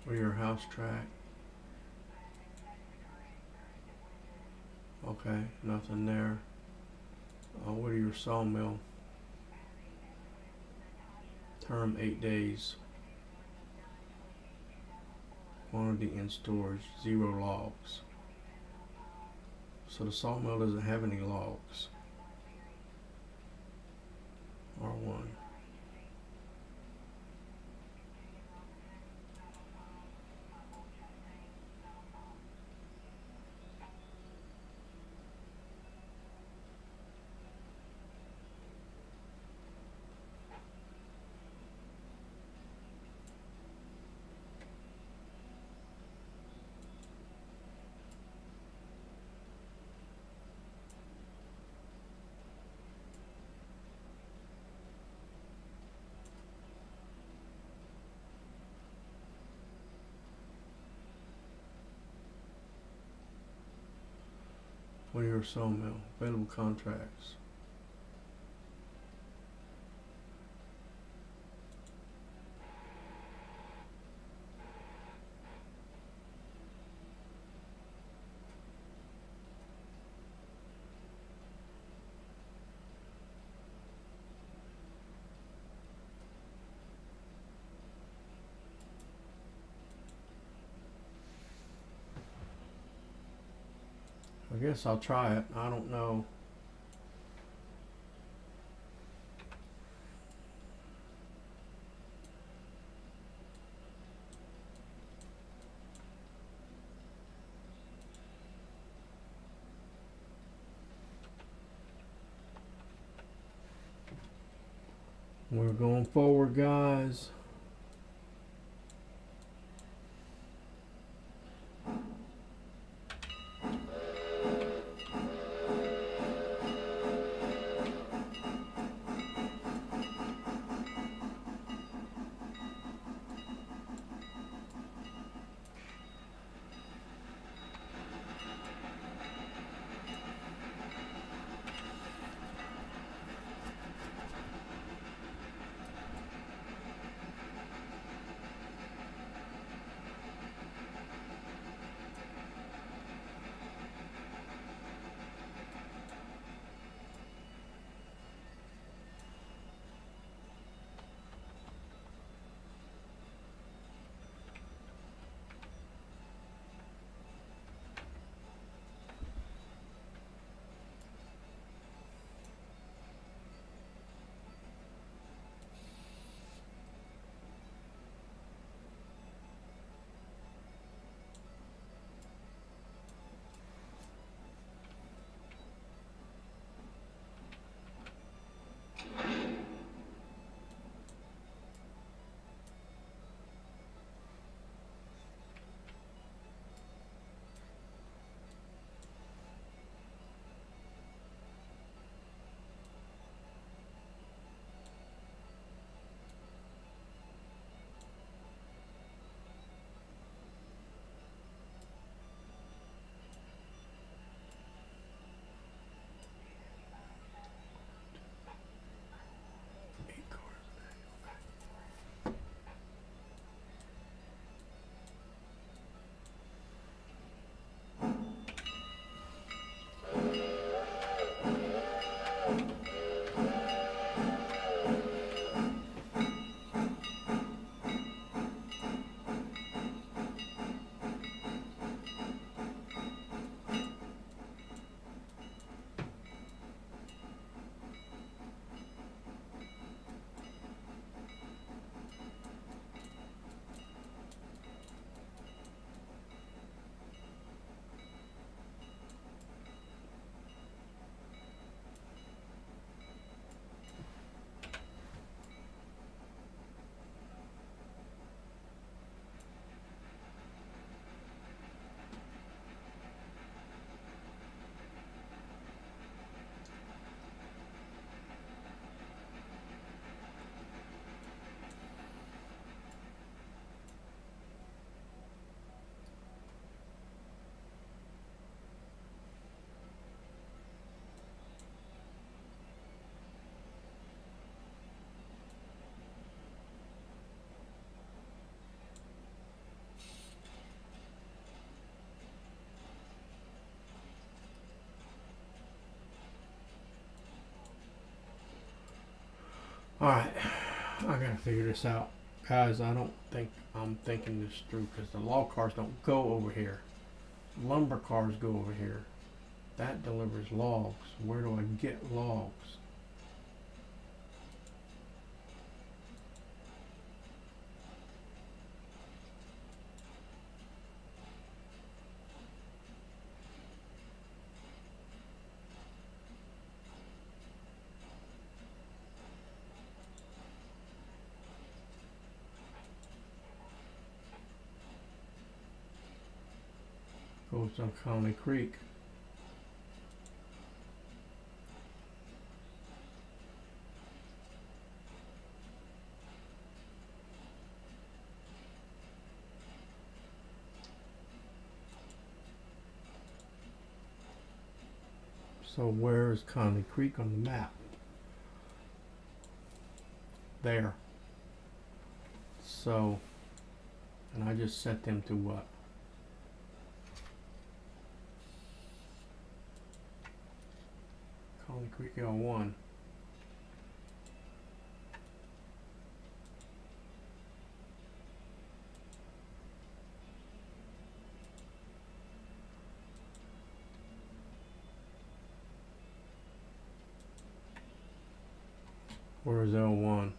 Whittier House Track. Okay, nothing there. Whittier Sawmill. Term 8 days. Quantity in storage 0 logs. So the sawmill doesn't have any logs. R1. Whittier Sawmill. Available contracts. I guess I'll try it. I don't know. We're going forward, guys. Alright, I gotta figure this out. Guys, I don't think I'm thinking this through because the log cars don't go over here. Lumber cars go over here. That delivers logs. Where do I get logs? Goes on County Creek. So where is Conley Creek on the map? There. So, and I just set them to what? Conley Creek L1. Where's L1?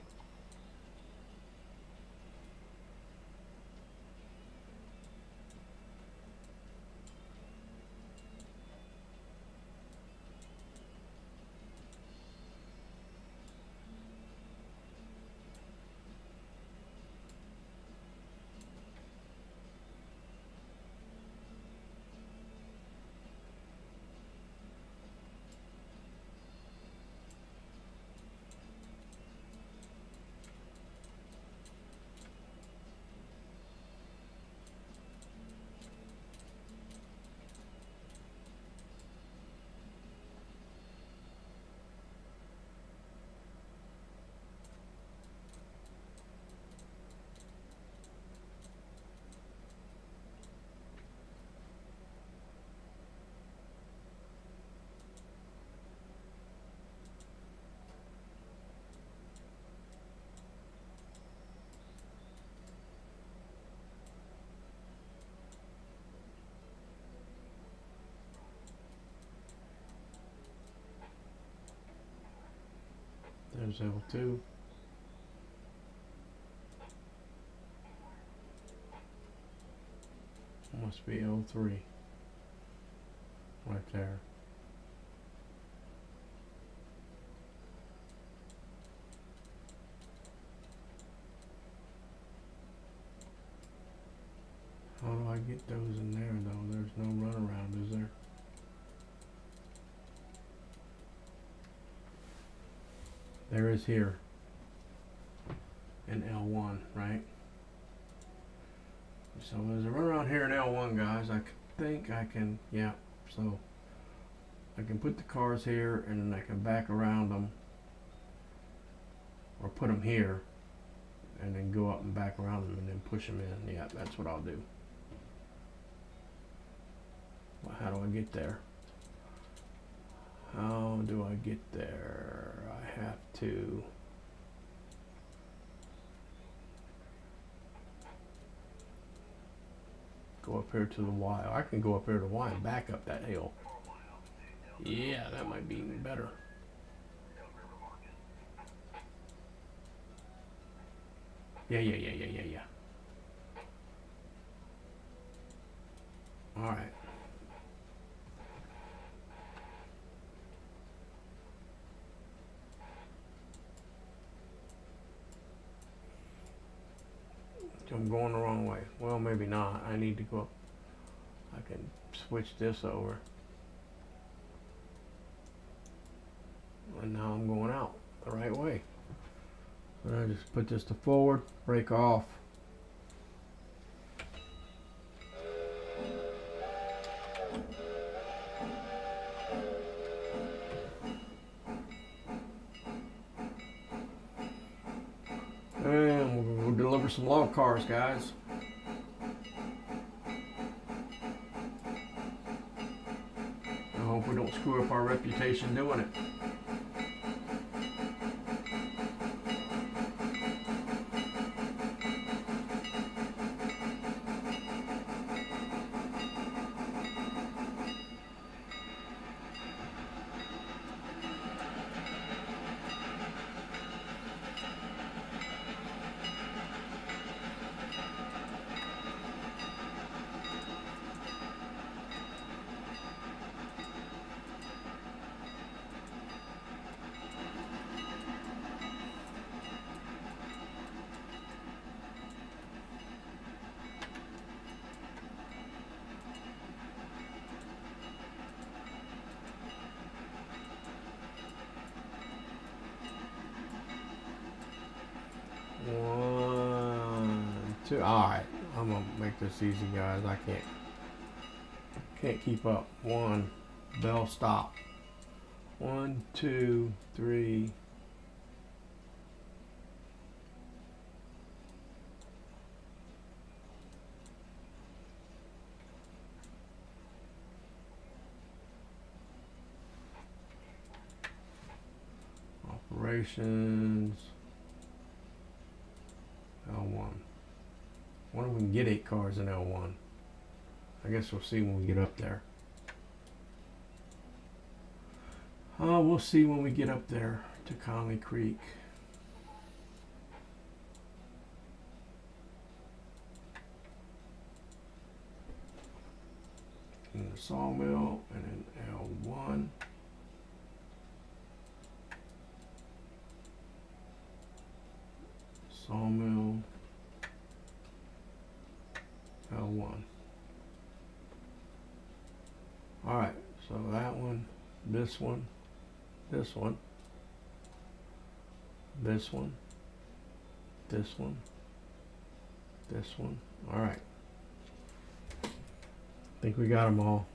There's L2. Must be L3. Right there. How do I get those in there though? There's no runaround, is there? There is here in L1, right? So there's a runaround here in L1, guys. I think I can, yeah. So I can put the cars here and then I can back around them or put them here and then go up and back around them and then push them in. Yeah, that's what I'll do. Well, how do I get there? How do I get there? I have to go up here to the Y. I can go up here to the Y and back up that hill. Yeah, that might be even better. Yeah. All right. I'm going the wrong way. Well, maybe not. I need to go up. I can switch this over. And now I'm going out the right way. And I just put this to forward, brake off. And we'll deliver some log cars, guys. I hope we don't screw up our reputation doing it. One, two. All right, I'm gonna make this easy, guys. I can't keep up. One, bell stop. 1, 2, 3. Operations. L1. Wonder if we can get 8 cars in L1. I guess we'll see when we get up there. We'll see when we get up there to Conley Creek. and the sawmill, and then L1. Sawmill, L1. Alright, so that one, this one, this one, this one, this one, this one. Alright. I think we got them all.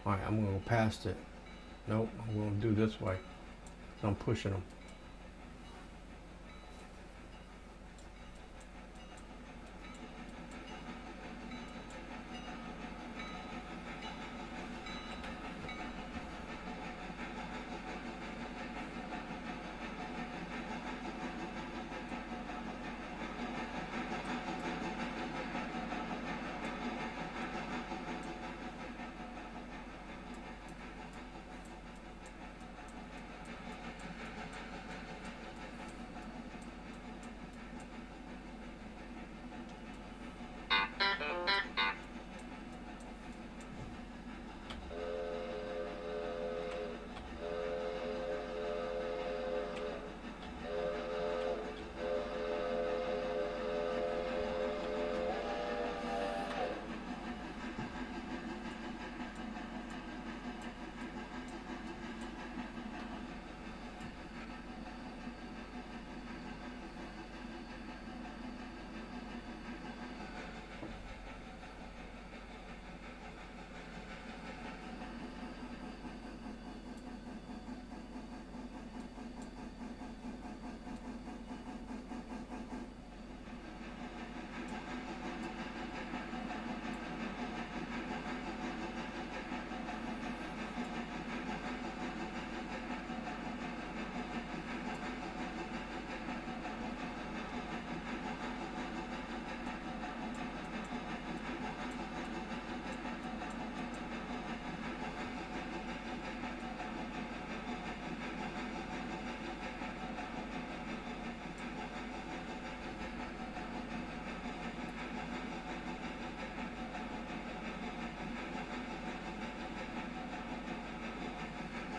Alright, I'm going to go past it. Nope, I'm going to do this way. I'm pushing them.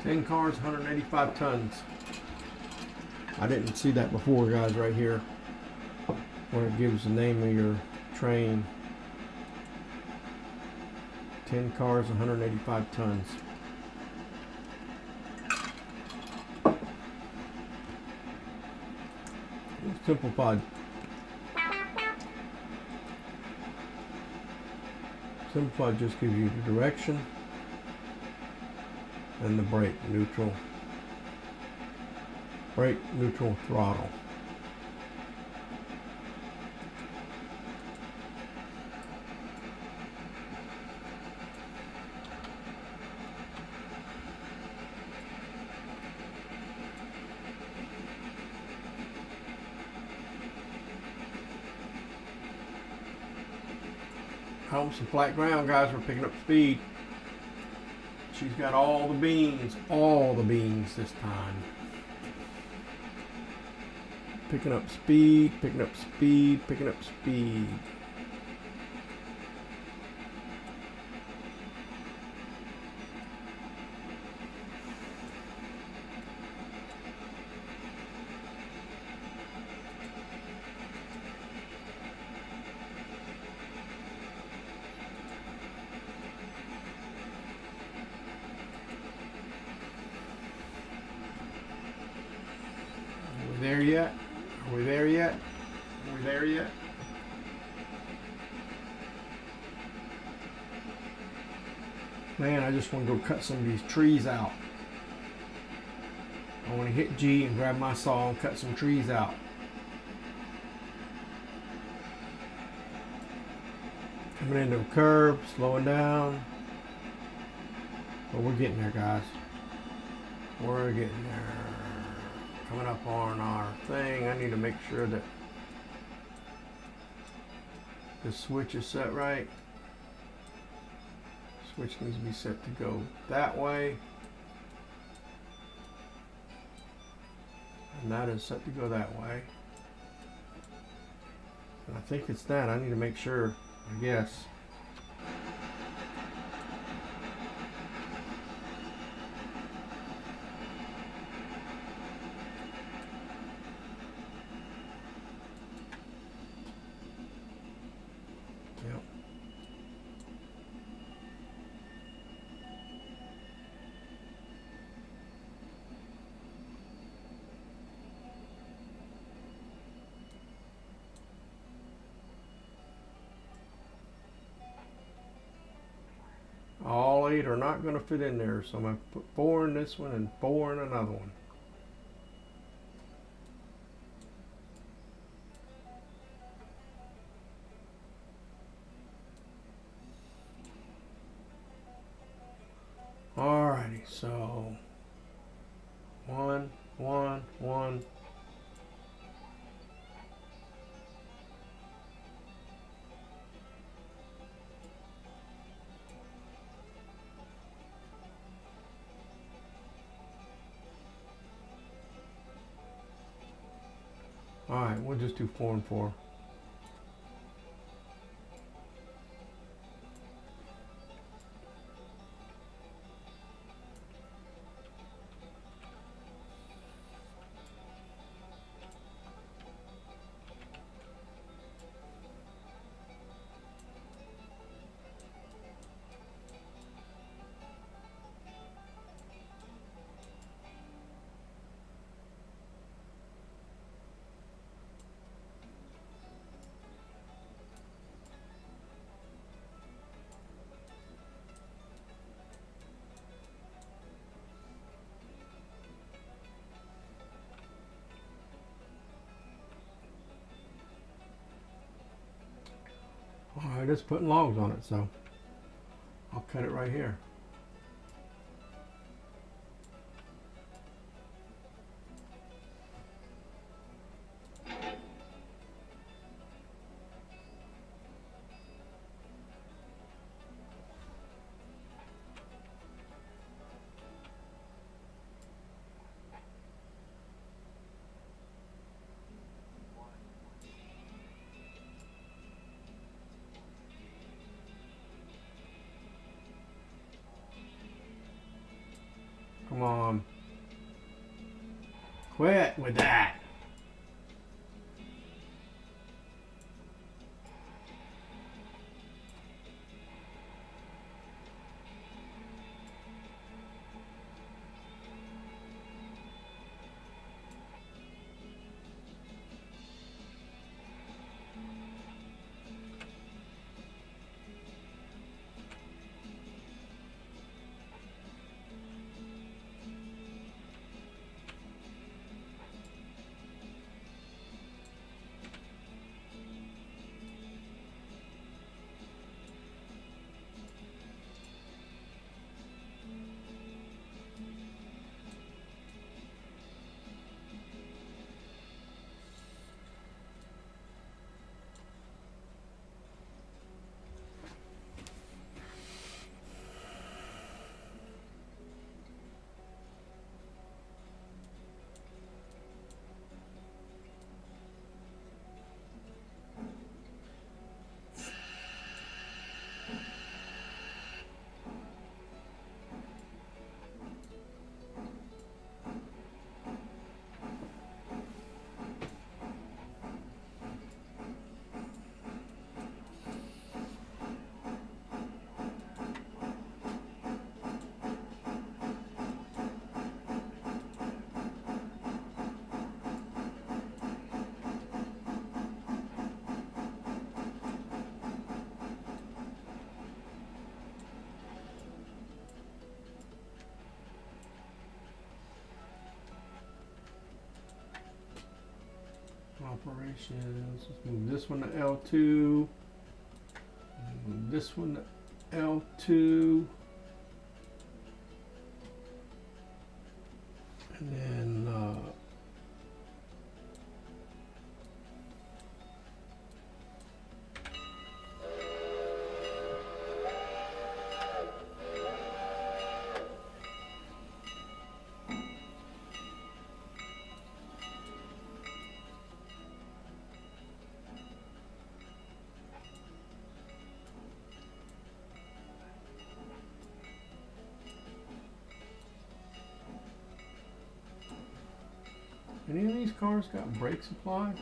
Ten cars, 185 tons. I didn't see that before, guys, right here, where it gives the name of your train. 10 cars, 185 tons. Simplified. Simplified just gives you the direction and the brake, neutral, throttle. Home some flat ground, guys. We're picking up speed. She's got all the beans this time. Picking up speed, picking up speed, picking up speed. There yet? Are we there yet? Are we there yet? Man, I just want to go cut some of these trees out. I want to hit G and grab my saw and cut some trees out. Coming into a curve, slowing down. But we're getting there, guys. We're getting there. Coming up on our thing, I need to make sure that the switch is set right. Switch needs to be set to go that way. And that is set to go that way. And I think it's that. I need to make sure, I guess. Yep. All 8 are not going to fit in there, so I'm going to put 4 in this one and 4 in another one. Alrighty, so 1, 1, 1. Alright, we'll just do 4 and 4. Alright, it's putting logs on it, so I'll cut it right here. Come on. Quit with that. Operations. Let's move this one to L2. Move this one to L2. And then any of these cars got brake supply?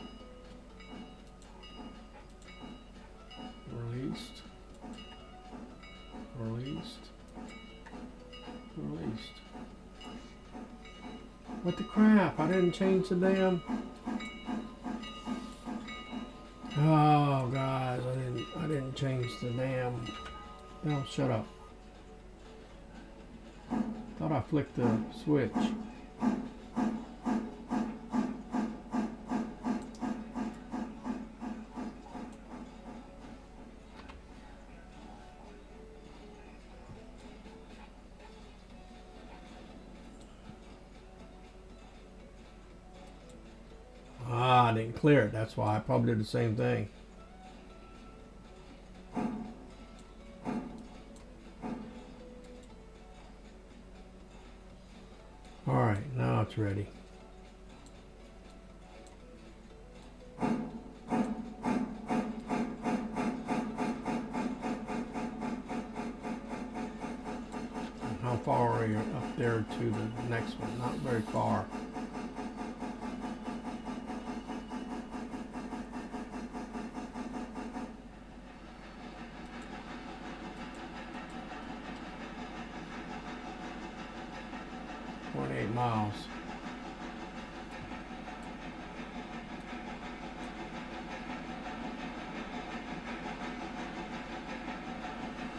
Released. Released. Released. What the crap? I didn't change the damn. Oh guys, I didn't change the damn. No, shut up. Thought I flicked the switch. I didn't clear it. That's why I probably did the same thing. All right, now it's ready. How far are you up there to the next one? Not very far. Miles.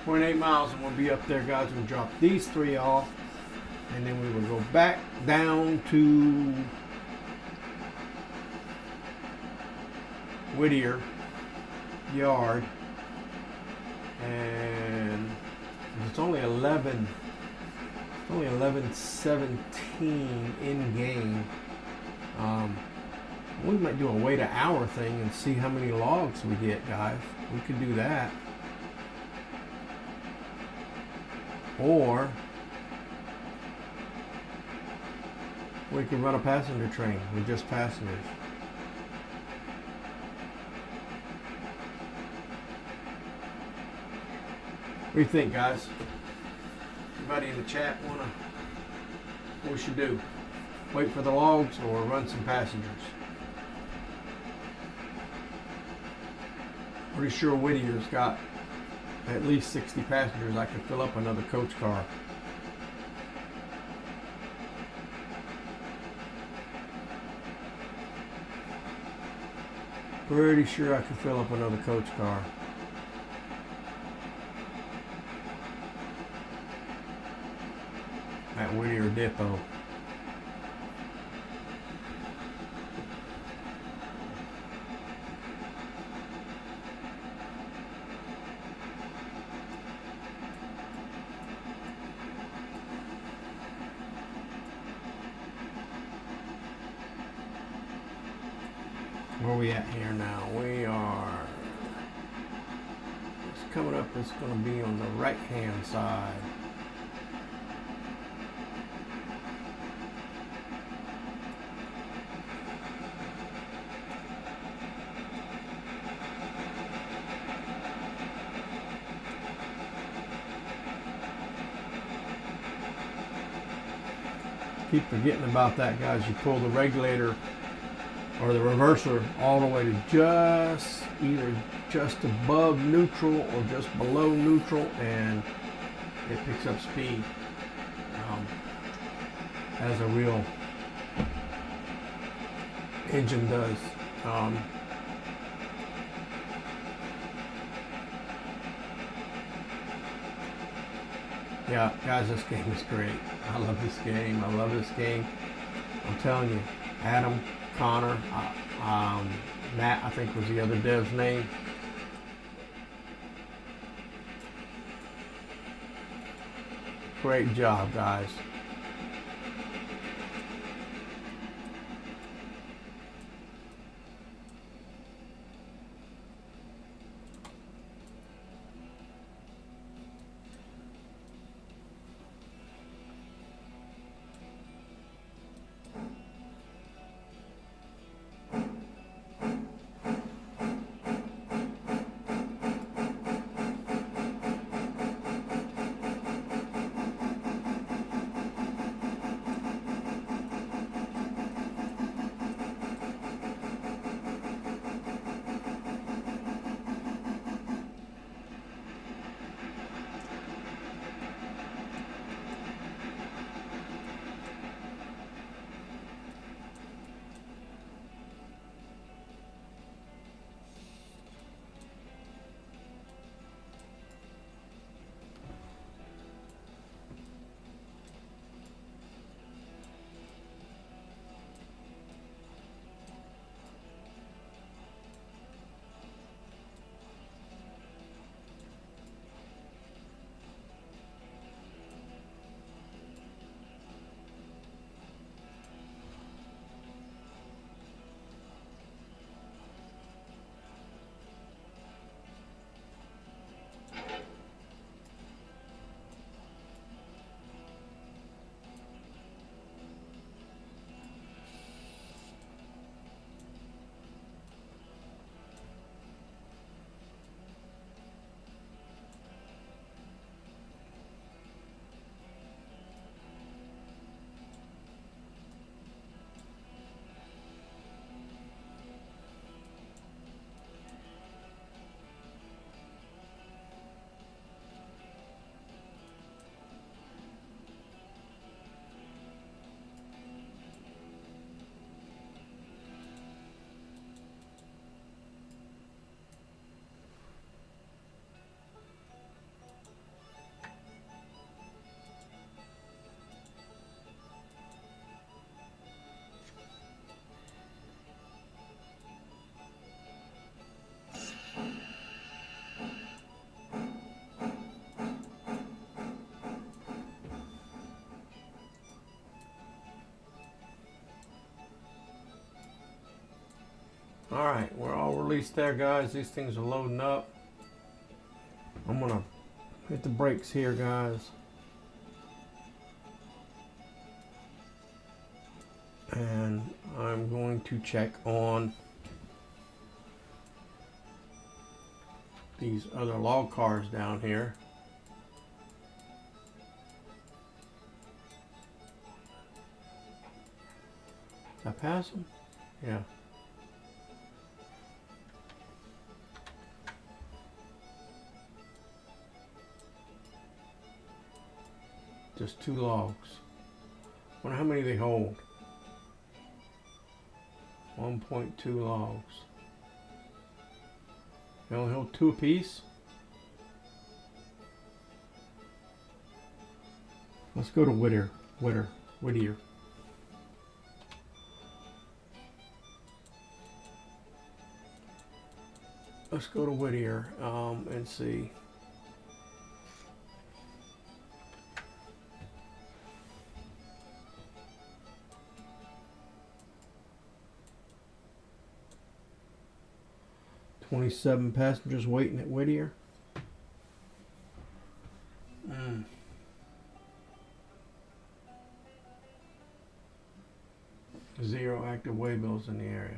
0.8 miles, and we'll be up there, guys. We'll drop these three off, and then we will go back down to Whittier Yard, and it's only 11:17 in game. We might do a wait an hour thing and see how many logs we get, guys. We could do that. Or we could run a passenger train with just passengers. What do you think, guys? Anybody in the chat wanna what we should do? Wait for the logs or run some passengers? Pretty sure Whittier's got at least 60 passengers. I could fill up another coach car. Pretty sure I could fill up another coach car. At Whittier Depot. Where are we at here now? We are, it's coming up, it's going to be on the right hand side. Keep forgetting about that, guys. You pull the regulator or the reverser all the way to just either just above neutral or just below neutral, and it picks up speed as a real engine does. Yeah, guys, this game is great. I love this game. I love this game. I'm telling you, Adam, Connor, Matt, I think was the other dev's name. Great job, guys. Alright, we're all released there, guys. These things are loading up. I'm gonna hit the brakes here, guys. And I'm going to check on these other log cars down here. Did I pass them? Yeah. Just 2 logs. Wonder how many they hold. 1.2 logs. They only hold 2 apiece. Let's go to Whittier. Let's go to Whittier and see. $27 passengers waiting at Whittier. 0 active waybills in the area.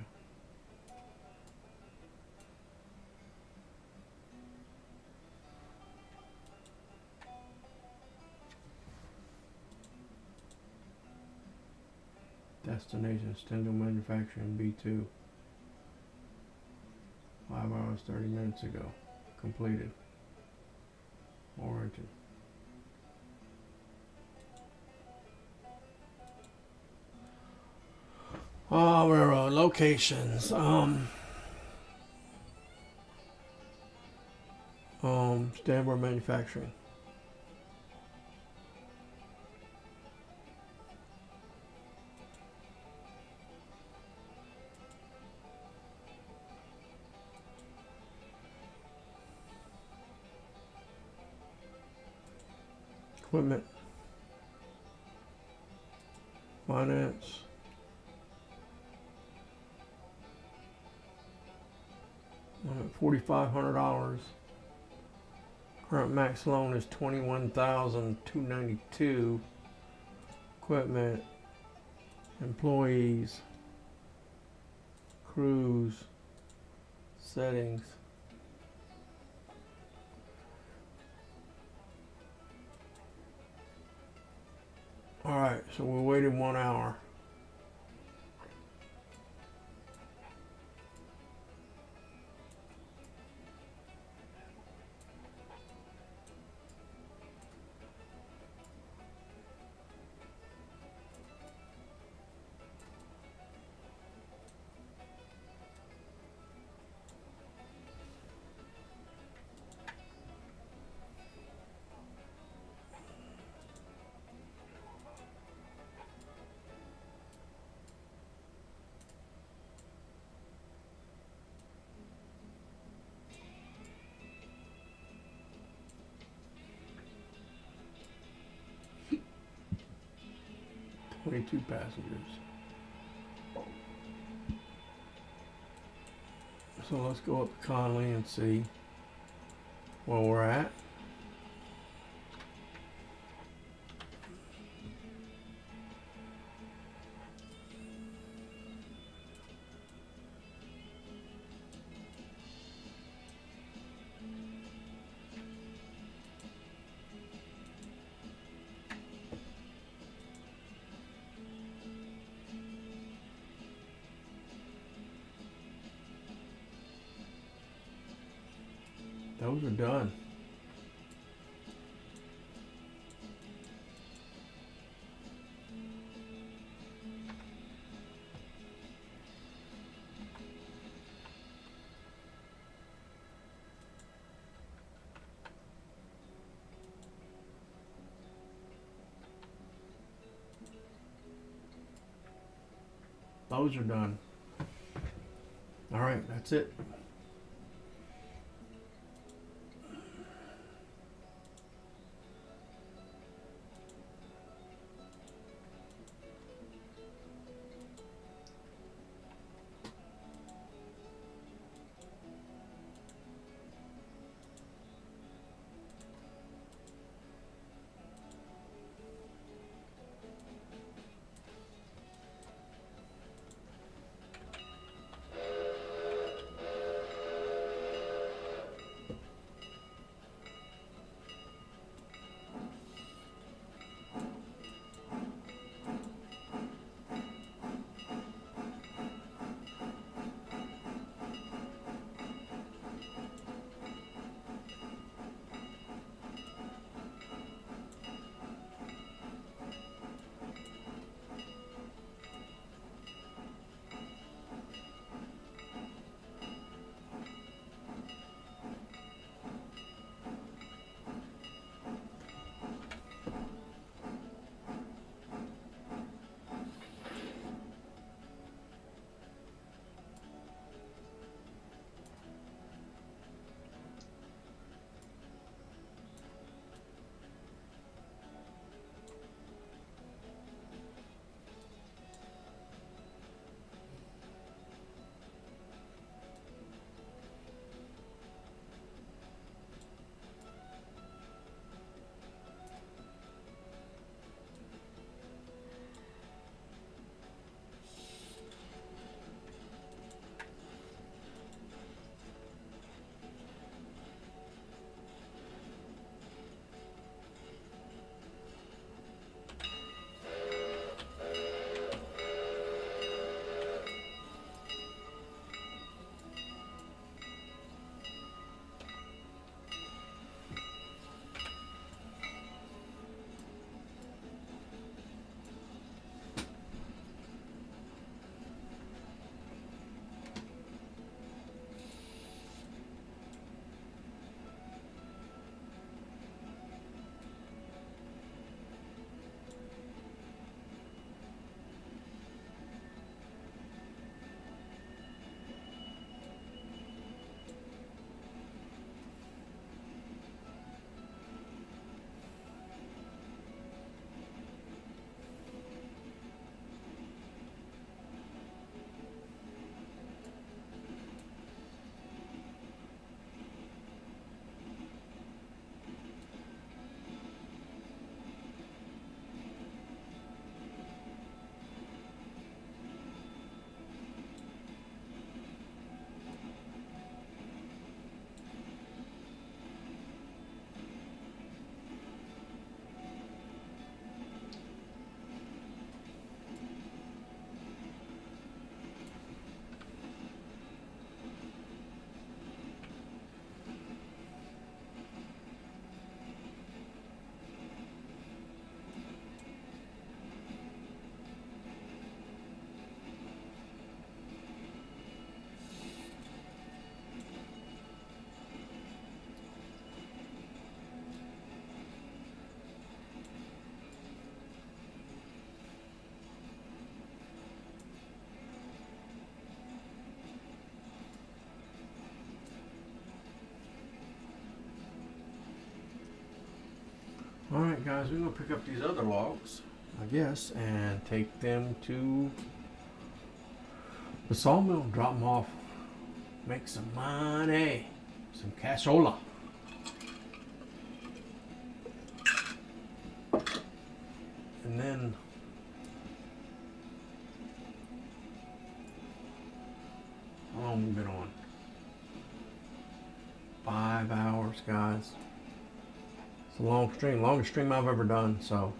Destination Stendhal Manufacturing B2. 5 hours 30 minutes ago. Completed. Origin. Railroad locations. Stanford Manufacturing. Equipment. Finance. I'm at $4,500. Current max loan is $21,292. Equipment, employees, crews, settings. All right, so we waited 1 hour. Two passengers. So let's go up to Conley and see where we're at. Those are done. Those are done. All right, that's it. guys, we're gonna pick up these other logs, I guess, and take them to the sawmill, drop them off, make some money, some cashola. And then how long we been on? 5 hours, guys. It's a long stream, longest stream I've ever done, so.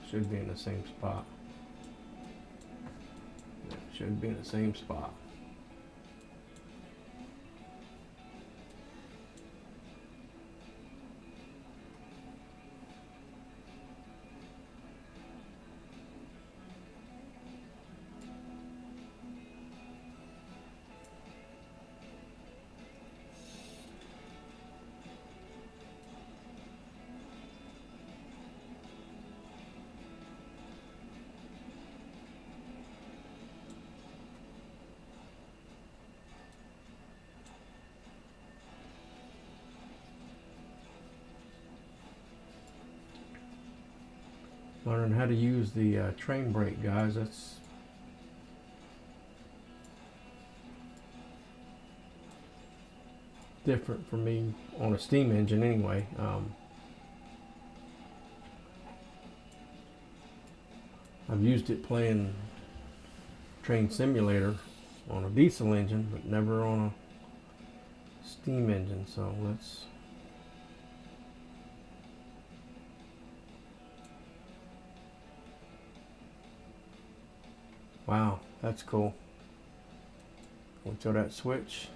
Should be in the same spot. Should be in the same spot. Learning how to use the train brake, guys. That's different for me on a steam engine anyway. I've used it playing train simulator on a diesel engine, but never on a steam engine. So let's wow, that's cool. We'll throw that switch.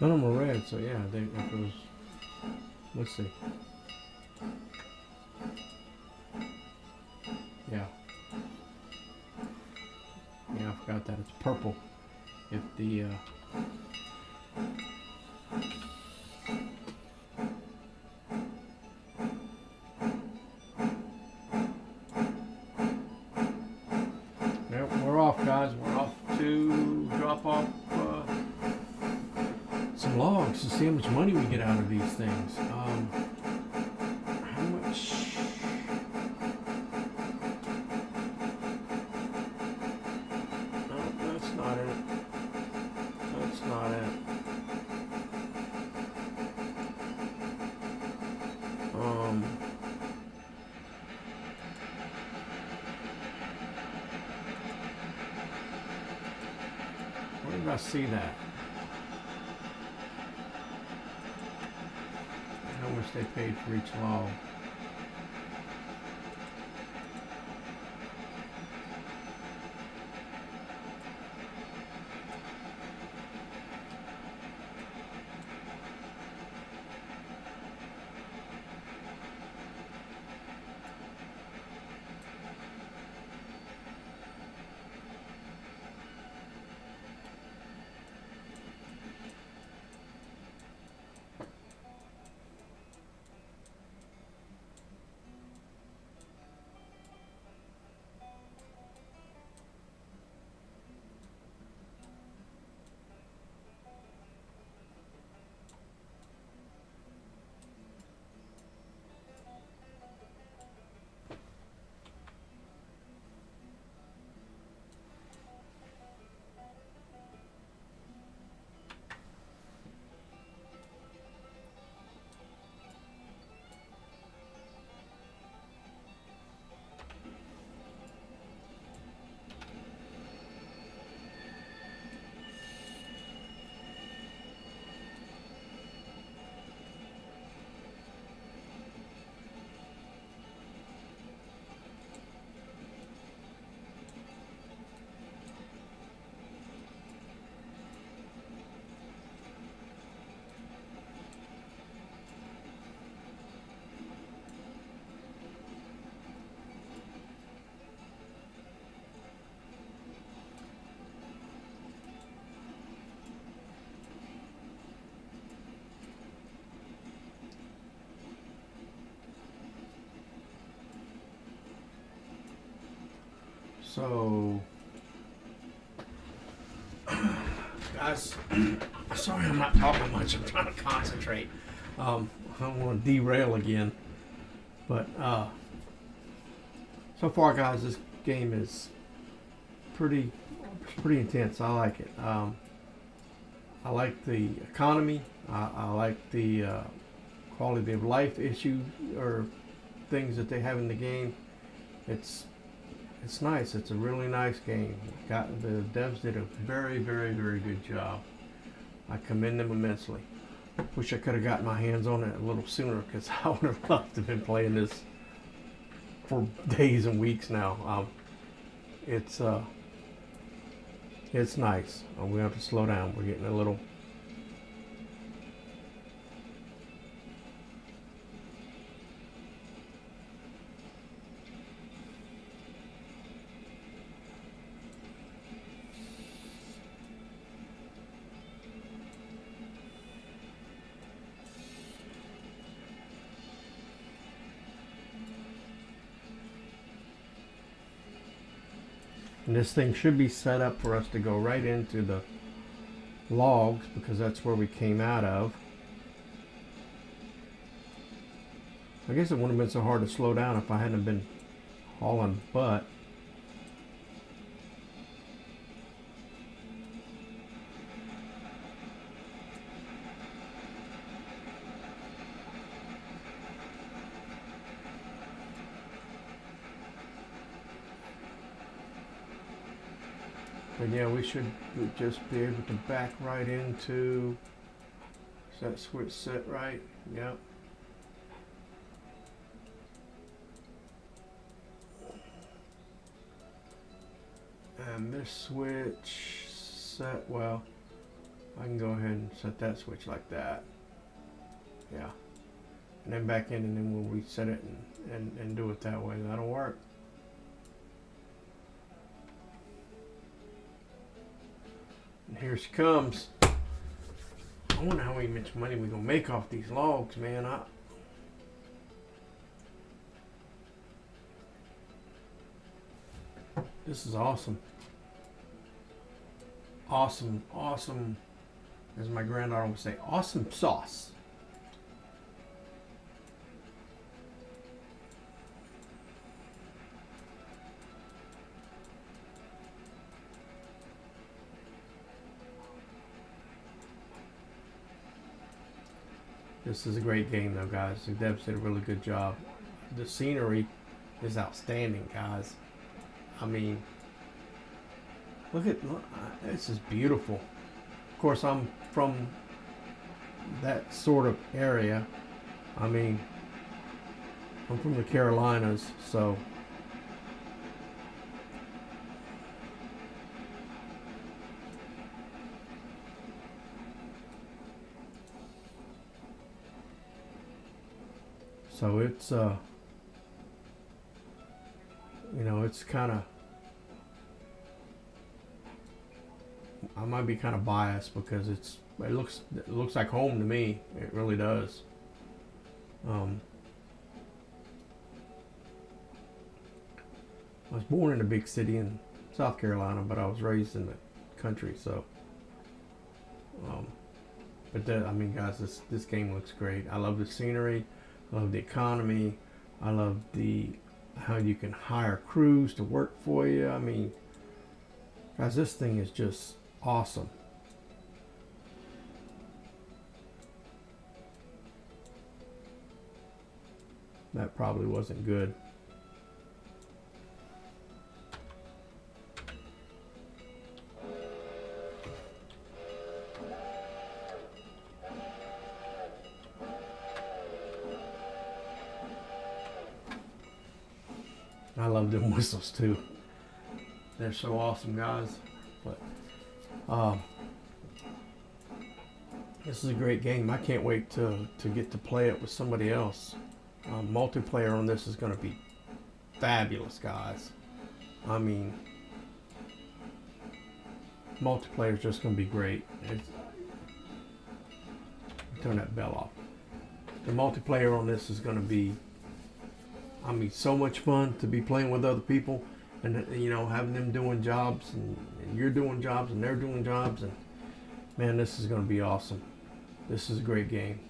None of them are red, so yeah, if it was, let's see. Yeah. Yeah, I forgot that. It's purple. If the, chop off some logs to see how much money we get out of these things. How much? No, that's not it. That's not it. Where did I see that? How much they paid for each log. So, guys, sorry I'm not talking much. I'm trying to concentrate. I don't want to derail again. But so far, guys, this game is pretty intense. I like it. I like the economy. I like the quality of life issues or things that they have in the game. It's nice. It's a really nice game. The devs did a very good job. I commend them immensely. Wish I could have gotten my hands on it a little sooner because I would have loved to have been playing this for days and weeks now. It's nice. We have to slow down. We're getting a little. And this thing should be set up for us to go right into the logs because that's where we came out of. I guess it wouldn't have been so hard to slow down if I hadn't been hauling butt. But yeah, we should just be able to back right into. Is that switch set right? Yep. And this switch set, well, I can go ahead and set that switch like that. Yeah. And then back in, and then we'll reset it and do it that way. That'll work. And here she comes. I wonder how much money we're gonna make off these logs, man. This is awesome. awesome, awesome, as my granddaughter would say, awesome sauce. This is a great game though, guys. The devs did a really good job. The scenery is outstanding, guys. I mean, look, this is beautiful. Of course, I'm from that sort of area. I mean, I'm from the Carolinas, so it's you know, it's kind of, I might be kind of biased because it looks like home to me. It really does. I was born in a big city in South Carolina, but I was raised in the country. So, I mean, guys, this game looks great. I love the scenery. I love the economy. I love how you can hire crews to work for you. I mean, guys, this thing is just awesome. That probably wasn't good. I love them whistles too. They're so awesome, guys. But this is a great game. I can't wait to get to play it with somebody else. Multiplayer on this is going to be fabulous, guys. I mean, multiplayer is just going to be great. Turn that bell off. The multiplayer on this is going to be, I mean, so much fun to be playing with other people, and you know, having them doing jobs, and you're doing jobs, and they're doing jobs, and man, this is going to be awesome. This is a great game.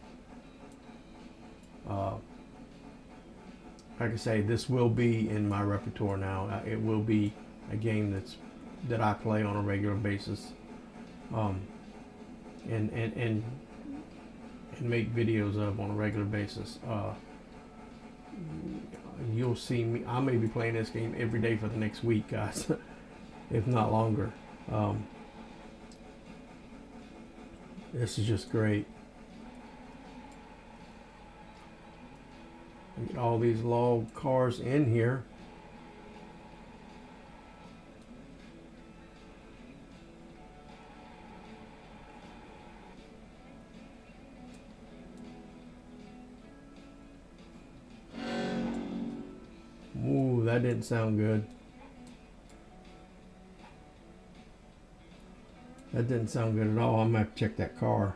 Like I say, this will be in my repertoire now. It will be a game that I play on a regular basis, and make videos of on a regular basis. You'll see me. I may be playing this game every day for the next week, guys, if not longer. This is just great. Get all these log cars in here. Ooh, that didn't sound good. That didn't sound good at all. I'm gonna have to check that car.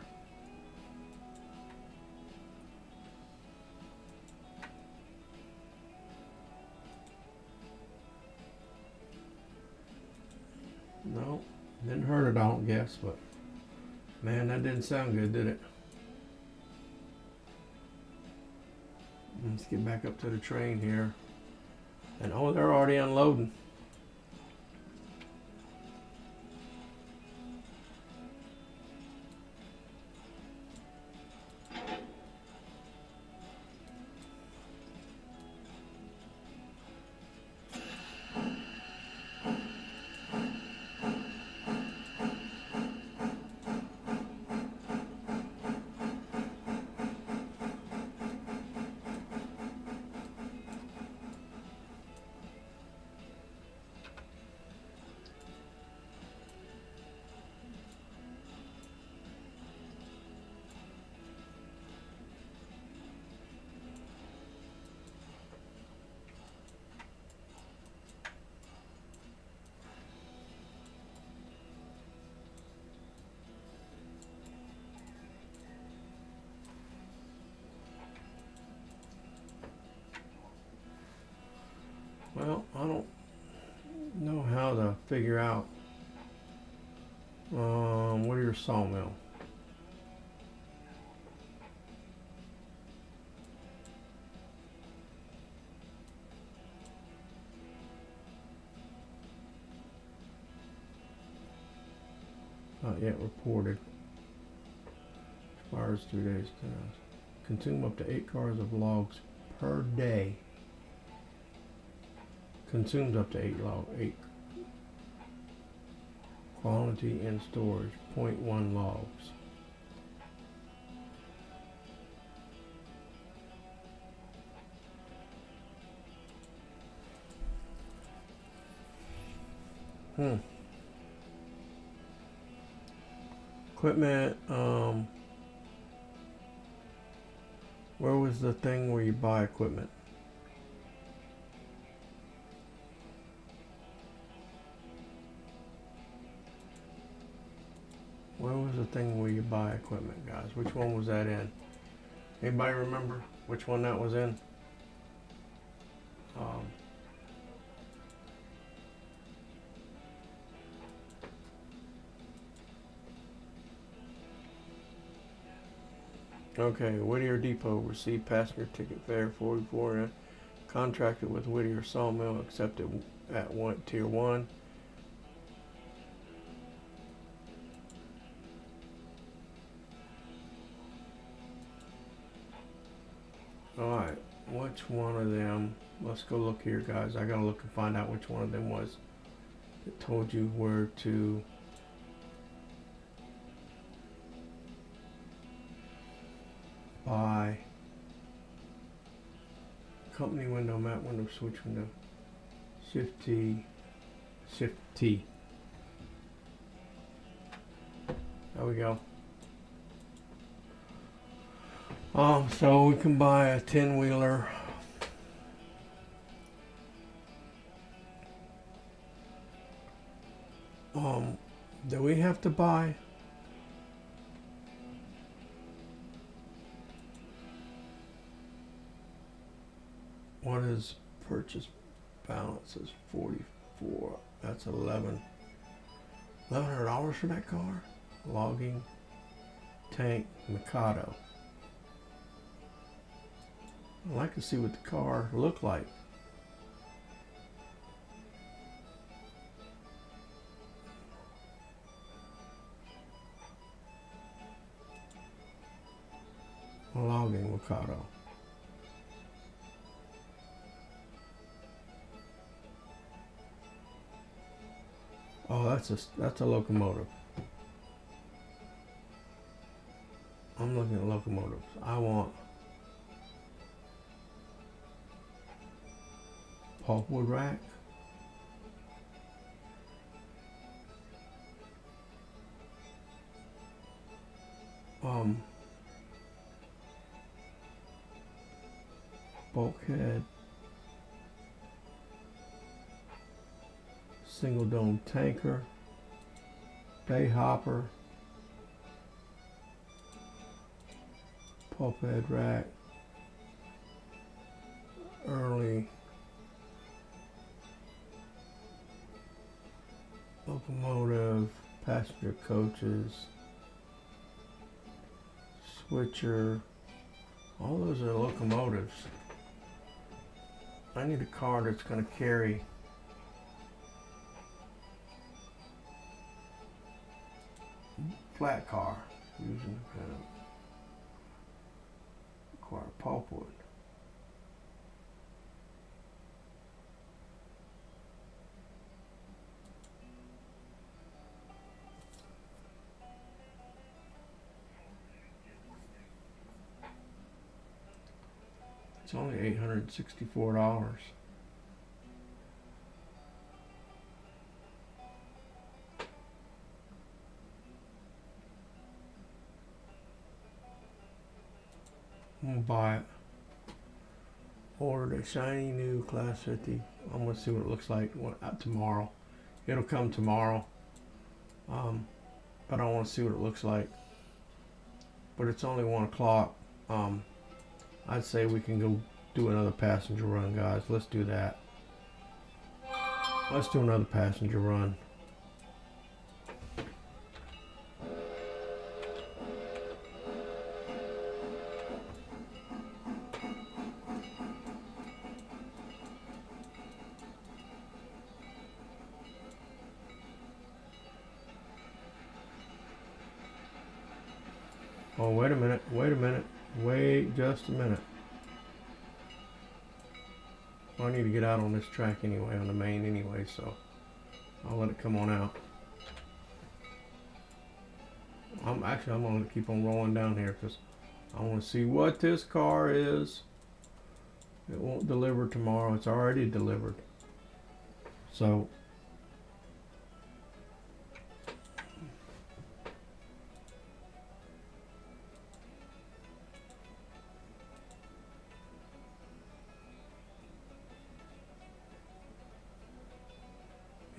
No, didn't hurt it, I don't guess, but man, that didn't sound good, did it? Let's get back up to the train here. And oh, they're already unloading. Well, I don't know how to figure out Whittier Sawmill. Not yet reported. Expires 3 days. Consume up to 8 cars of logs per day. Consumes up to 8 quantity in storage 0.1 logs. Equipment, where was the thing where you buy equipment? Where was the thing where you buy equipment, guys? Which one was that in? Anybody remember which one that was in? Okay, Whittier Depot received passenger ticket fare 44. Contracted with Whittier Sawmill, accepted at Tier 1. Alright, which one of them? Let's go look here, guys. I gotta look and find out which one of them was. It told you where to buy. Company window, map window, switch window. Shift T. Shift T. There we go. So we can buy a 10-wheeler. Do we have to buy? What is purchase balance is 44. That's $1,100 for that car. Logging, tank, Mikado. I'd like to see what the car looked like. Logging Mikado. Oh, that's a locomotive. I'm looking at locomotives. I want pulpwood rack. Bulkhead. Single dome tanker. Bay hopper. Pulphead rack. Early locomotive, passenger coaches, switcher. All those are locomotives. I need a car that's going to carry flat car using require pulpwood. It's only $864. I'm gonna buy it. Ordered a shiny new Class 50. I'm gonna see what it looks like tomorrow. It'll come tomorrow. But I want to see what it looks like. But it's only 1 o'clock. I'd say we can go do another passenger run, guys. Let's do that. Let's do another passenger run. Oh, wait a minute, wait a minute, wait just a minute. I need to get out on this track anyway, on the main anyway, so I'll let it come on out. I'm going to keep on rolling down here because I want to see what this car is. It won't deliver tomorrow. It's already delivered. So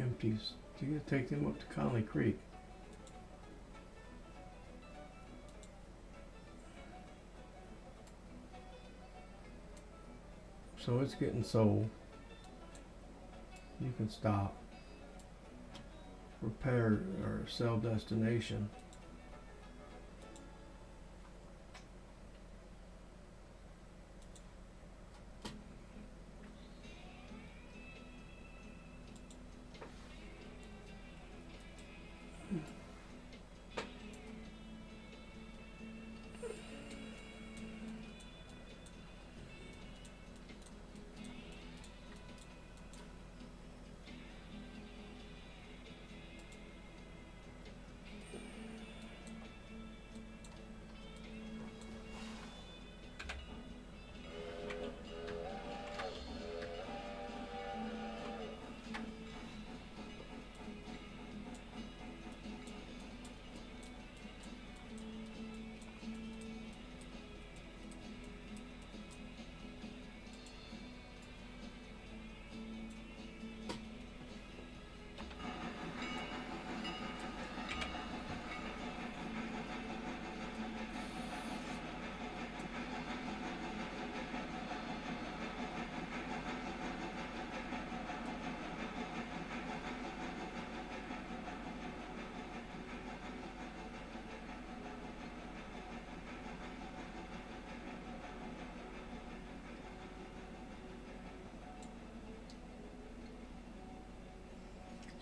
empties. Do you take them up to Conley Creek? So it's getting sold. You can stop. Repair or sell destination.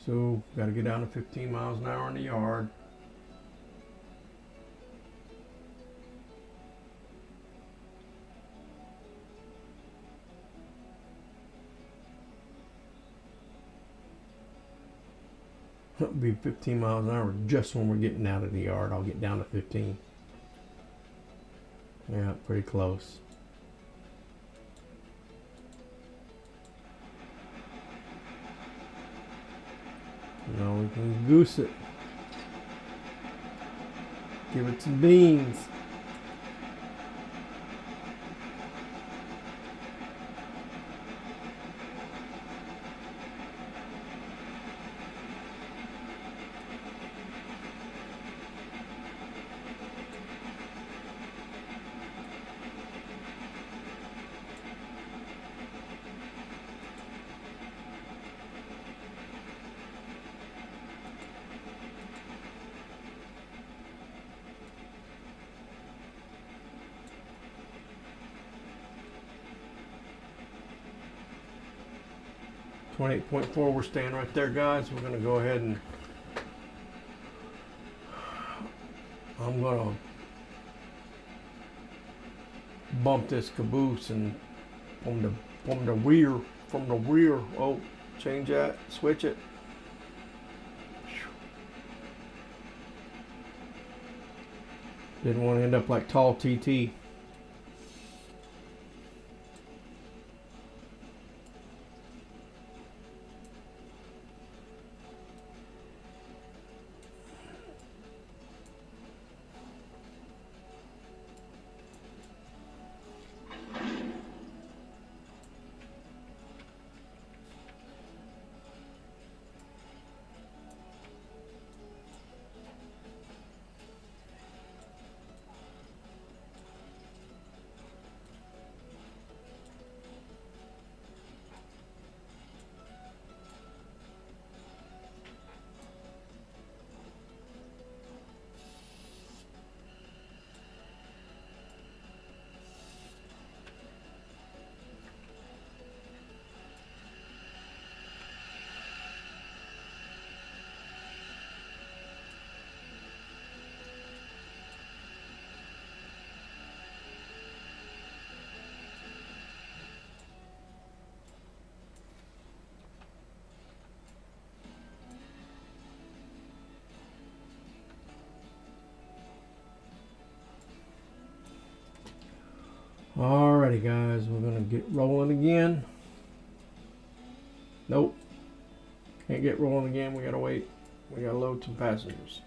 So got to get down to 15 miles an hour in the yard. It'll be 15 miles an hour just when we're getting out of the yard. I'll get down to 15. Yeah, pretty close. Now we can goose it. Give it some beans. .4, we're staying right there, guys. We're gonna go ahead and I'm gonna bump this caboose and from the rear. Oh, change that, switch it. Didn't want to end up like tall TT. Alrighty guys, we're gonna get rolling again. Nope, can't get rolling again. We gotta wait. We gotta load some passengers.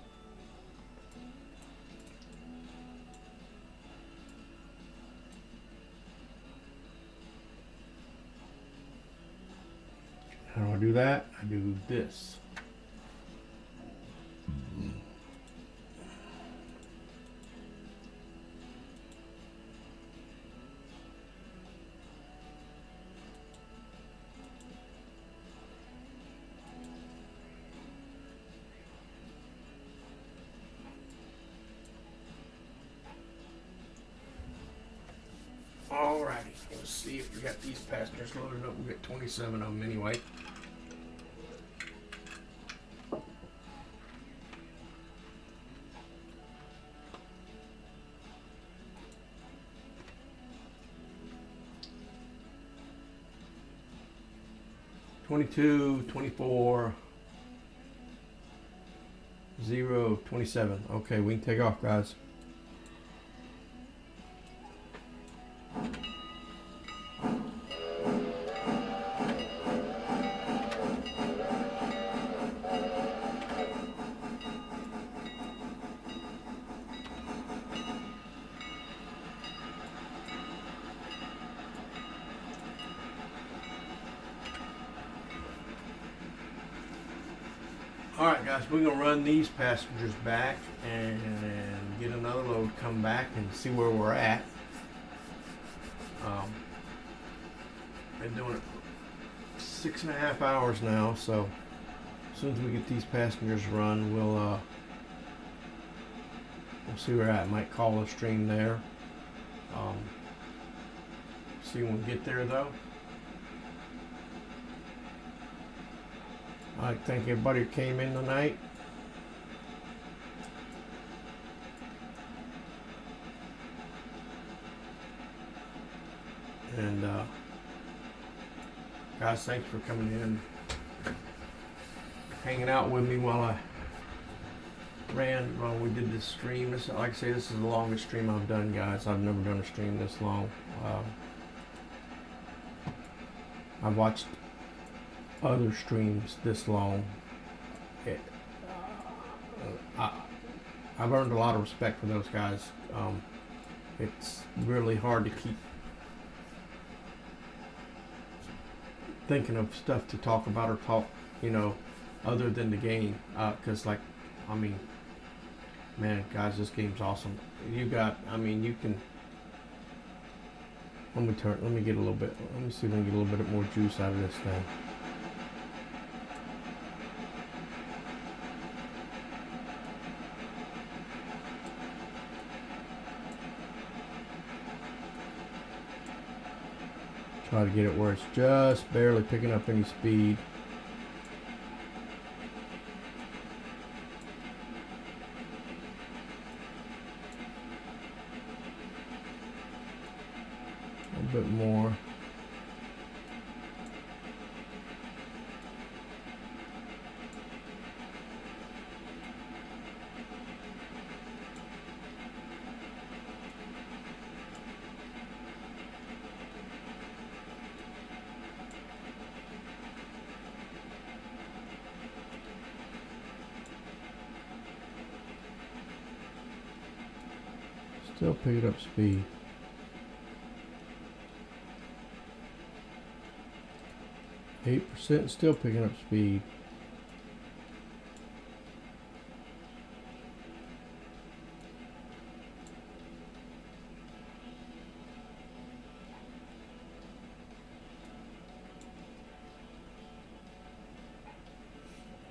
How do I do that? I do this. Alrighty, let's see if we got these passengers loaded up. We got 27 of them anyway. $22, $24, $0, $27. Okay, we can take off, guys. Alright guys, we're going to run these passengers back and get another load, come back and see where we're at. Been doing it for 6.5 hours now, so as soon as we get these passengers run, we'll see where we're at. Might call a stream there. See when we get there though. I'd like to thank everybody who came in tonight. And guys, thanks for coming in, hanging out with me while I we did this stream. This, like I say, this is the longest stream I've done, guys. I've never done a stream this long. I've watched other streams this long. I've earned a lot of respect for those guys. It's really hard to keep thinking of stuff to talk about or talk, you know, other than the game. Because, like, I mean, man, guys, this game's awesome. You got, I mean, you can. Let me get a little bit. Let me see if I can get a little bit more juice out of this thing. Try to get it where it's just barely picking up any speed. A little bit more. Still picking up speed. %, still picking up speed.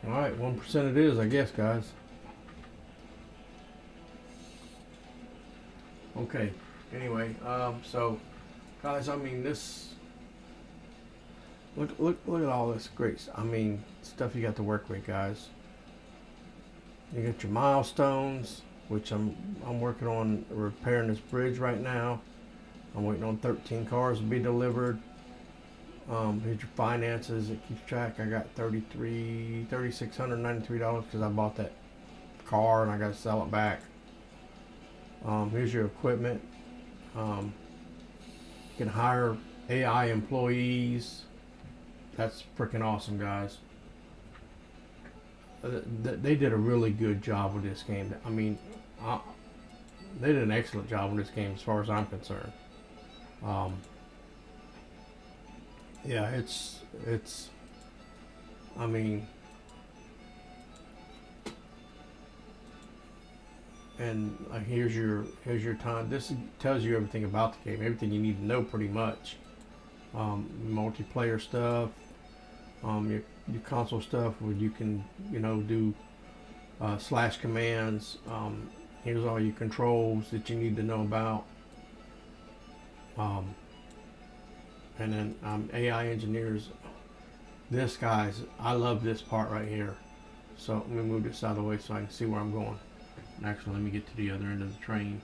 All right, 1% it is, I guess, guys. Okay, anyway, so guys, I mean, this, look at all this great, I mean, stuff you got to work with, guys. You got your milestones, which I'm working on repairing this bridge right now. I'm waiting on 13 cars to be delivered. Here's your finances. It keeps track. I got $3,693 because I bought that car and I got to sell it back. Here's your equipment. can hire AI employees. That's freaking awesome, guys. They did a really good job with this game. I mean, they did an excellent job with this game as far as I'm concerned. Yeah, it's. I mean, and here's your time. This tells you everything about the game, everything you need to know, pretty much. Multiplayer stuff, your console stuff where you can do slash commands. Here's all your controls that you need to know about. And then AI engineers. This, guys, I love this part right here. So let me move this out of the way so I can see where I'm going. And actually, let me get to the other end of the train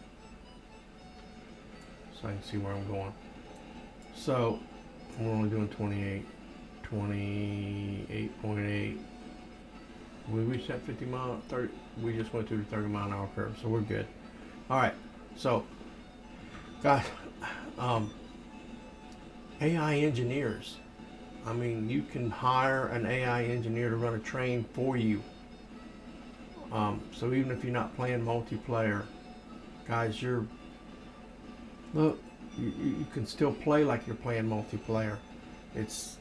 so I can see where I'm going. So we're only doing 28.8. We reached that 50 mile, 30. We just went through the 30 mile an hour curve, so we're good. All right. So, guys, AI engineers. I mean, you can hire an AI engineer to run a train for you. So even if you're not playing multiplayer, guys, you can still play like you're playing multiplayer. These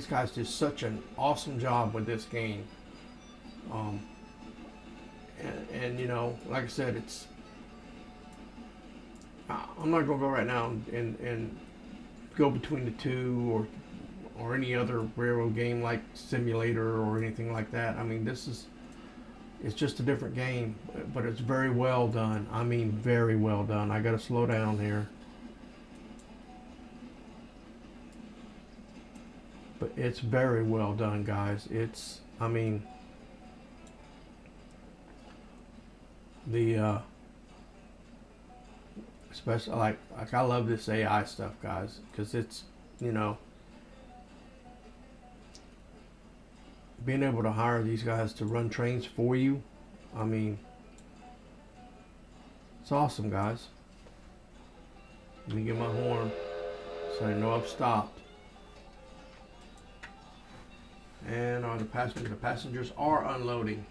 guys did such an awesome job with this game. And like I said, I'm not gonna go right now and go between the two or any other railroad game like Simulator or anything like that. I mean, it's just a different game, but it's very well done. I mean, very well done. I gotta slow down here. But it's very well done, guys. Especially like I love this AI stuff, guys, because it's being able to hire these guys to run trains for you. I mean, it's awesome, guys. Let me get my horn so I know I've stopped. And the passengers are unloading.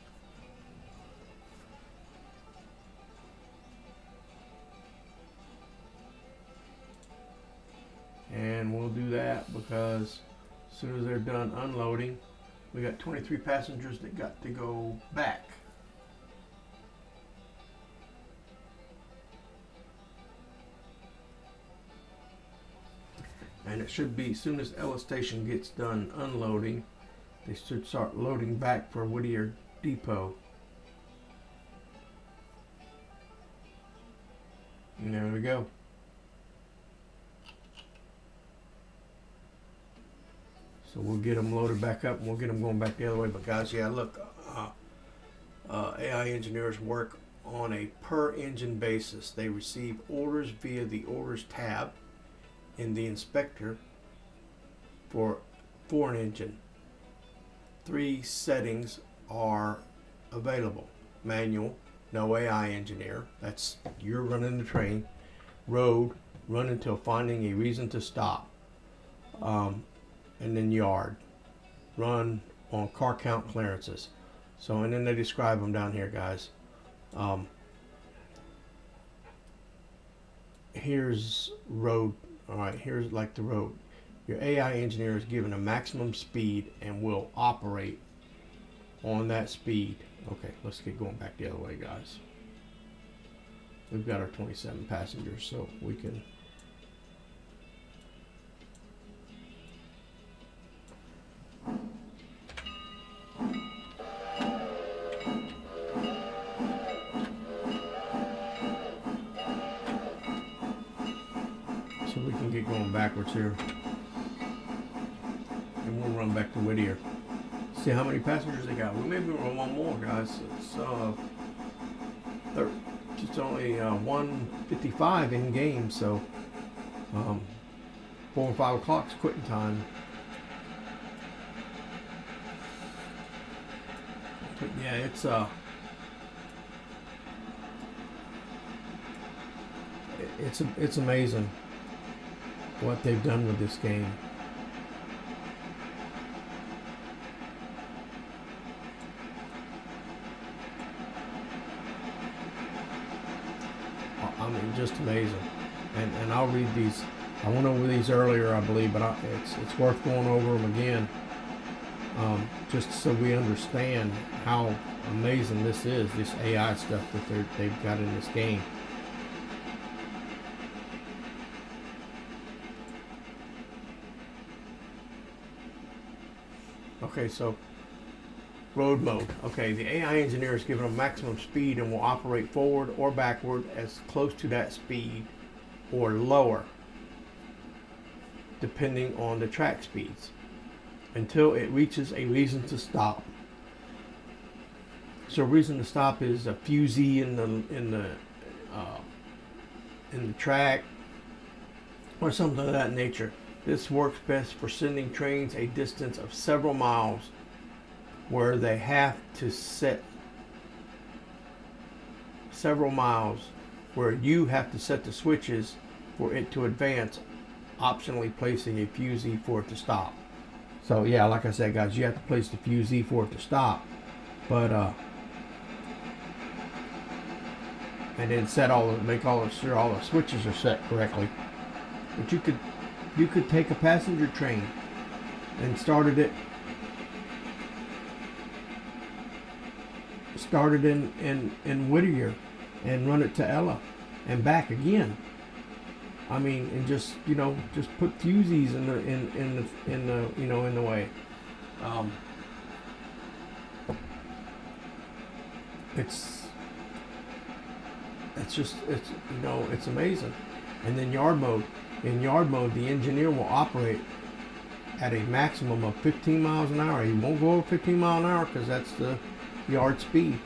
And we'll do that because as soon as they're done unloading, we got 23 passengers that got to go back. And it should be, as soon as Ellis Station gets done unloading, they should start loading back for Whittier Depot. And there we go. So we'll get them loaded back up and we'll get them going back the other way. But guys, yeah, look, AI engineers work on a per engine basis. They receive orders via the orders tab in the inspector for an engine. 3 settings are available: manual, no AI engineer, that's you're running the train; road, run until finding a reason to stop; and then yard, run on car count clearances. So, and then they describe them down here, guys. Here's road. All right, here's like the road. Your AI engineer is given a maximum speed and will operate on that speed. Okay, let's get going back the other way, guys. We've got our 27 passengers, so we can. So we can get going backwards here. And we'll run back to Whittier. See how many passengers they got. We maybe run one more, guys. It's only 1:55 in game, so 4 or 5 o'clock's quitting time. But yeah, it's amazing what they've done with this game. I mean, just amazing. And I'll read these. I went over these earlier, I believe, but it's worth going over them again, just so we understand how amazing this is, this AI stuff that they've got in this game. Okay, so road mode. Okay, the AI engineer is given a maximum speed and will operate forward or backward as close to that speed or lower, depending on the track speeds, until it reaches a reason to stop. So a reason to stop is a fusee in the track or something of that nature. This works best for sending trains a distance of several miles where they have to set several miles where you have to set the switches for it to advance, optionally placing a fusee for it to stop. So yeah, like I said, guys, you have to place the fusee for it to stop, but and then make sure all the switches are set correctly. But you could take a passenger train and started it in Whittier and run it to Ella and back again. I mean, and just put fusees in the way. It's amazing. And then yard mode. In yard mode, the engineer will operate at a maximum of 15 miles an hour. He won't go over 15 miles an hour because that's the yard speed.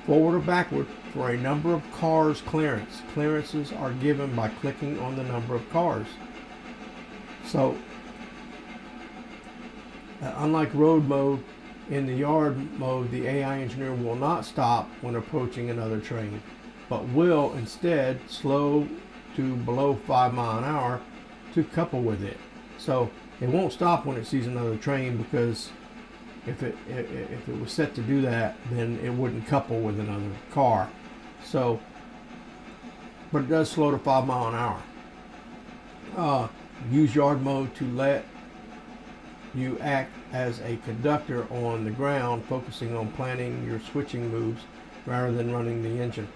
Forward or backward for a number of cars clearance. Clearances are given by clicking on the number of cars. So, unlike road mode, in the yard mode, the AI engineer will not stop when approaching another train, but will instead slow to below 5 miles an hour to couple with it. So it won't stop when it sees another train, because if it was set to do that, then it wouldn't couple with another car. So, but it does slow to 5 miles an hour. Use yard mode to let you act as a conductor on the ground, focusing on planning your switching moves rather than running the engine.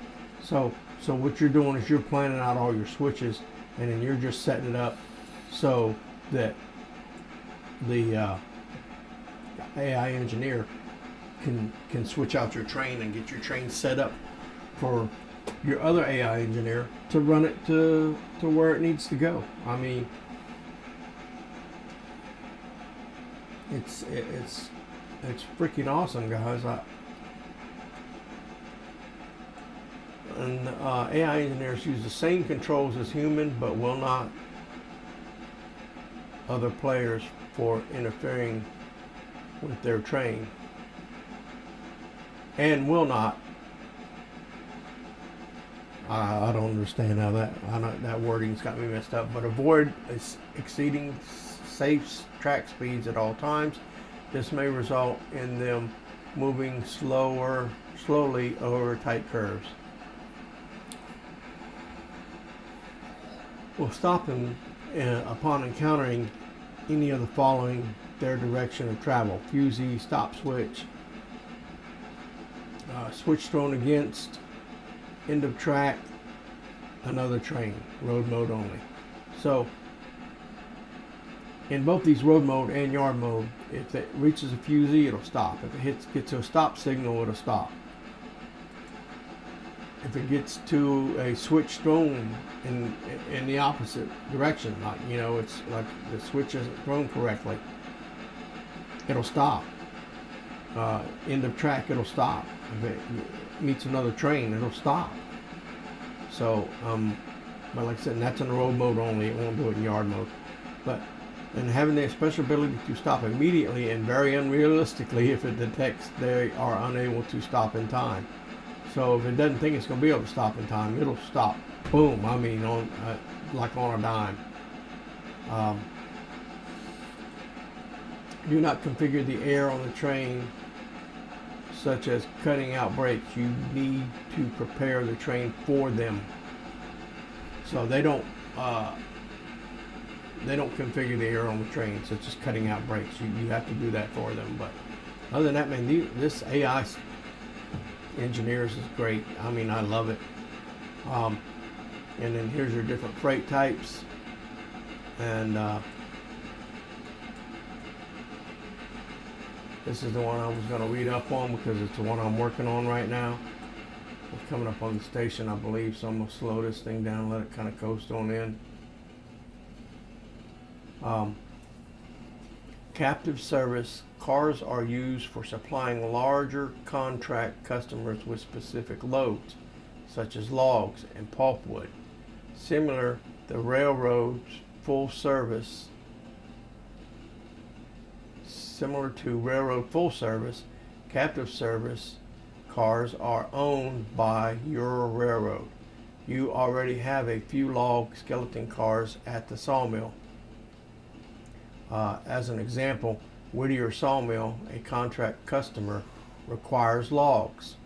So what you're doing is you're planning out all your switches, and then you're just setting it up so that the AI engineer can switch out your train and get your train set up for your other AI engineer to run it to where it needs to go. I mean, it's freaking awesome, guys. And AI engineers use the same controls as human, but will not other players for interfering with their train, and will not. I don't understand how that wording's got me messed up. But avoid exceeding safe track speeds at all times. This may result in them moving slowly over tight curves. Will stop them upon encountering any of the following their direction of travel: fusee, stop switch, switch thrown against, end of track, another train. Road mode only. So in both these road mode and yard mode, if it reaches a fusee, it'll stop. If it gets to a stop signal, it'll stop. If it gets to a switch thrown in the opposite direction, like, it's like the switch isn't thrown correctly, it'll stop. End of track, it'll stop. If it meets another train, it'll stop. So, but like I said, and that's in the road mode only. It won't do it in yard mode. And having the special ability to stop immediately and very unrealistically if it detects they are unable to stop in time. So if it doesn't think it's going to be able to stop in time, it'll stop. Boom. I mean, on like on a dime. Do not configure the air on the train, such as cutting out brakes. You need to prepare the train for them. So they don't configure the air on the train, such as cutting out brakes. You have to do that for them. But other than that, man, this AI engineers is great. I mean, I love it. And then here's your different freight types. And this is the one I was going to read up on because it's the one I'm working on right now. It's coming up on the station, I believe, so I'm going to slow this thing down and let it kind of coast on in. Captive service cars are used for supplying larger contract customers with specific loads, such as logs and pulpwood. Similar to railroad full service, captive service cars are owned by your railroad. You already have a few log skeleton cars at the sawmill. As an example, Whittier Sawmill, a contract customer, requires logs.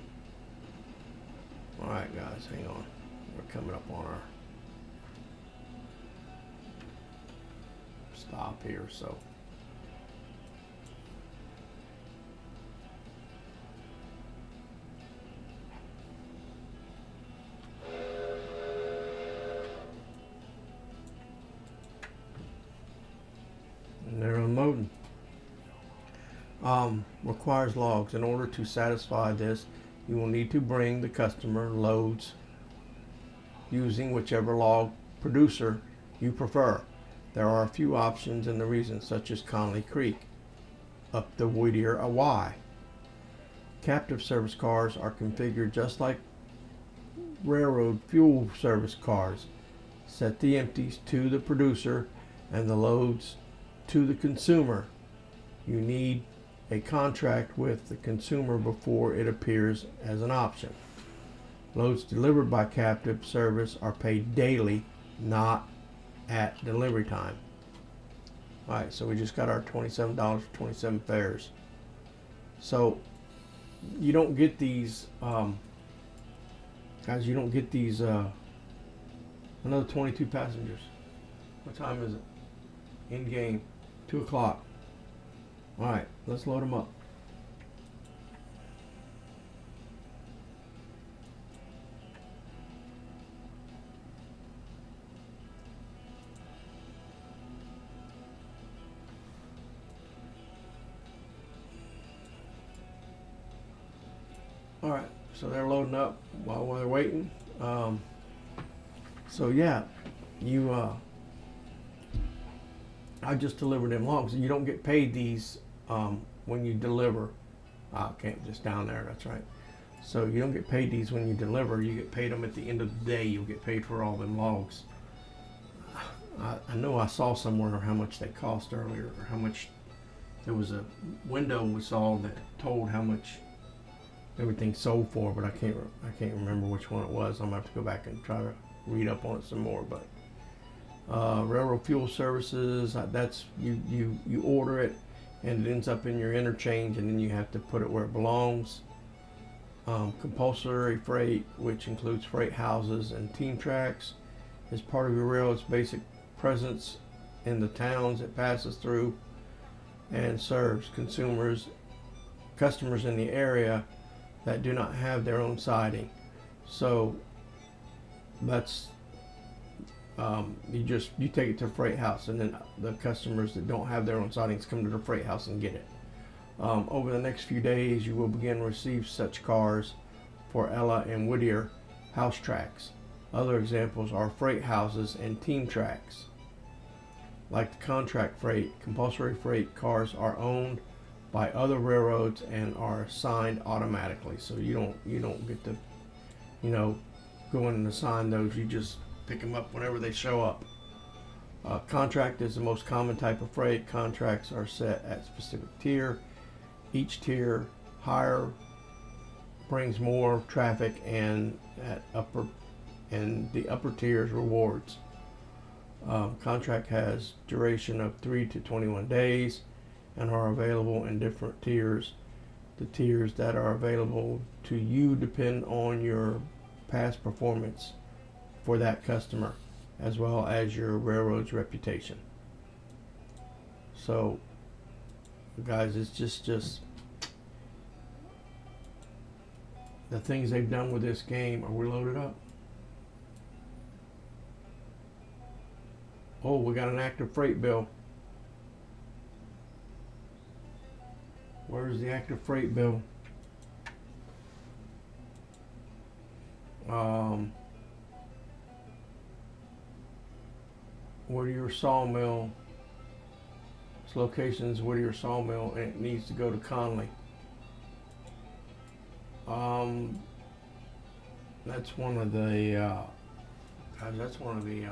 Alright guys, hang on. We're coming up on our stop here, so and they're unloading. Requires logs. In order to satisfy this, you will need to bring the customer loads using whichever log producer you prefer. There are a few options in the region, such as Conley Creek, up the Whittier Y. Captive service cars are configured just like railroad fuel service cars. Set the empties to the producer and the loads to the consumer. You need a contract with the consumer before it appears as an option. Loads delivered by captive service are paid daily, not at delivery time. Alright, so we just got our $27 for 27 fares. So you don't get these guys, you don't get these another 22 passengers. What time is it? In game, 2 o'clock. Alright, let's load them up. Alright, so they're loading up while we're waiting. So yeah, I just delivered them logs. You don't get paid these when you deliver. Okay, just down there, that's right. So you don't get paid these when you deliver. You get paid them at the end of the day. You'll get paid for all them logs. I know I saw somewhere how much they cost earlier, or how much. There was a window we saw that told how much everything sold for, but I can't remember which one it was. I'm gonna have to go back and try to read up on it some more. But railroad fuel services, that's you order it and it ends up in your interchange, and then you have to put it where it belongs. Compulsory freight, which includes freight houses and team tracks, is part of your railroad's basic presence in the towns it passes through and serves customers in the area that do not have their own siding. So that's you take it to the freight house, and then the customers that don't have their own sidings come to the freight house and get it. Over the next few days, you will begin to receive such cars for Ella and Whittier house tracks. Other examples are freight houses and team tracks. Like the contract freight, compulsory freight cars are owned by other railroads and are assigned automatically. So you don't get to, go in and assign those. You just pick them up whenever they show up. Contract is the most common type of freight. Contracts are set at specific tier. Each tier higher brings more traffic and the upper tiers rewards. Contract has duration of 3 to 21 days and are available in different tiers. The tiers that are available to you depend on your past performance for that customer, as well as your railroad's reputation. So, guys, it's just the things they've done with this game. Are we loaded up? Oh, we got an active freight bill. Where's the active freight bill? Whittier Sawmill. Its location is Whittier Sawmill, and it needs to go to Conley. That's one of the guys, that's one of the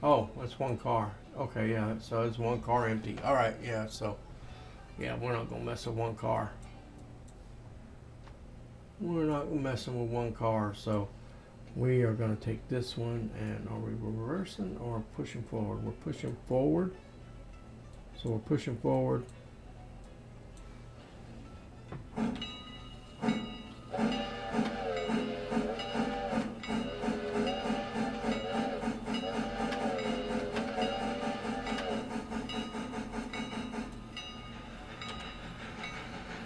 oh, that's one car. Okay, yeah, so it's one car empty. All right, yeah, so yeah, we're not gonna mess with one car. We're not messing with one car, so we are gonna take this one, and are we reversing or pushing forward? We're pushing forward. So we're pushing forward.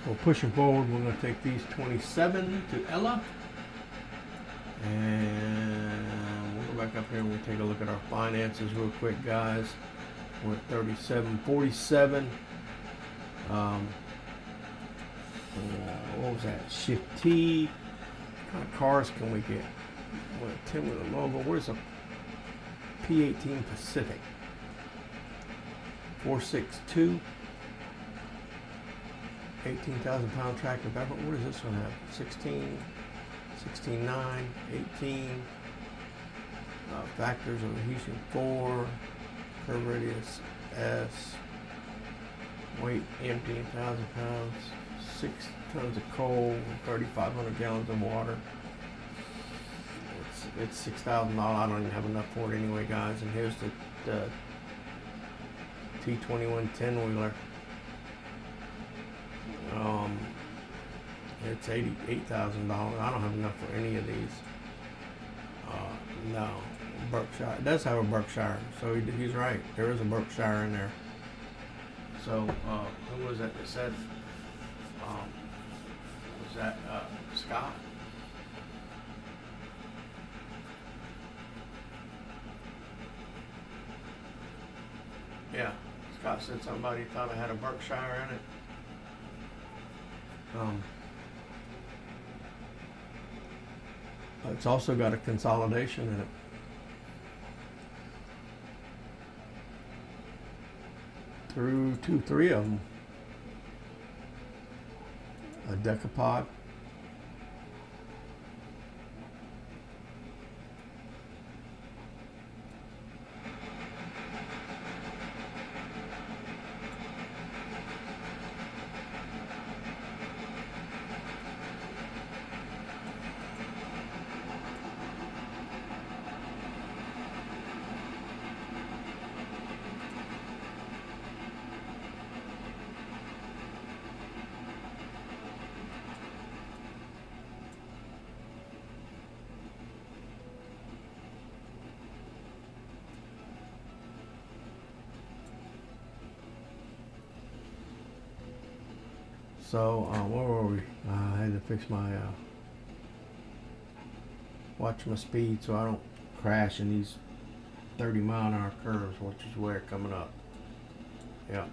We're pushing forward. We're going to take these 27 to Ella. And we'll go back up here and we'll take a look at our finances real quick, guys. We're at 37.47. What was that? Shift T. What kind of cars can we get? What, 10 with a logo. Where's a P18 Pacific? 462. 18,000 pound tractor. What does this one have? 16, 16.9, 18. Factors of adhesion 4. Curve radius S. Weight empty 1,000 pounds. 6 tons of coal. 3,500 gallons of water. It's $6,000. I don't even have enough for it anyway, guys. And here's the T21 10-wheeler. It's $88,000. I don't have enough for any of these. No, Berkshire. It does have a Berkshire, so he's right. There is a Berkshire in there. So, who was that said? Was that Scott? Yeah, Scott said somebody thought I had a Berkshire in it. It's also got a consolidation in it. Through 3 of them. A decapod. So, where were we? I had to fix my, watch my speed so I don't crash in these 30-mile-an-hour curves, which is where coming up. Yeah.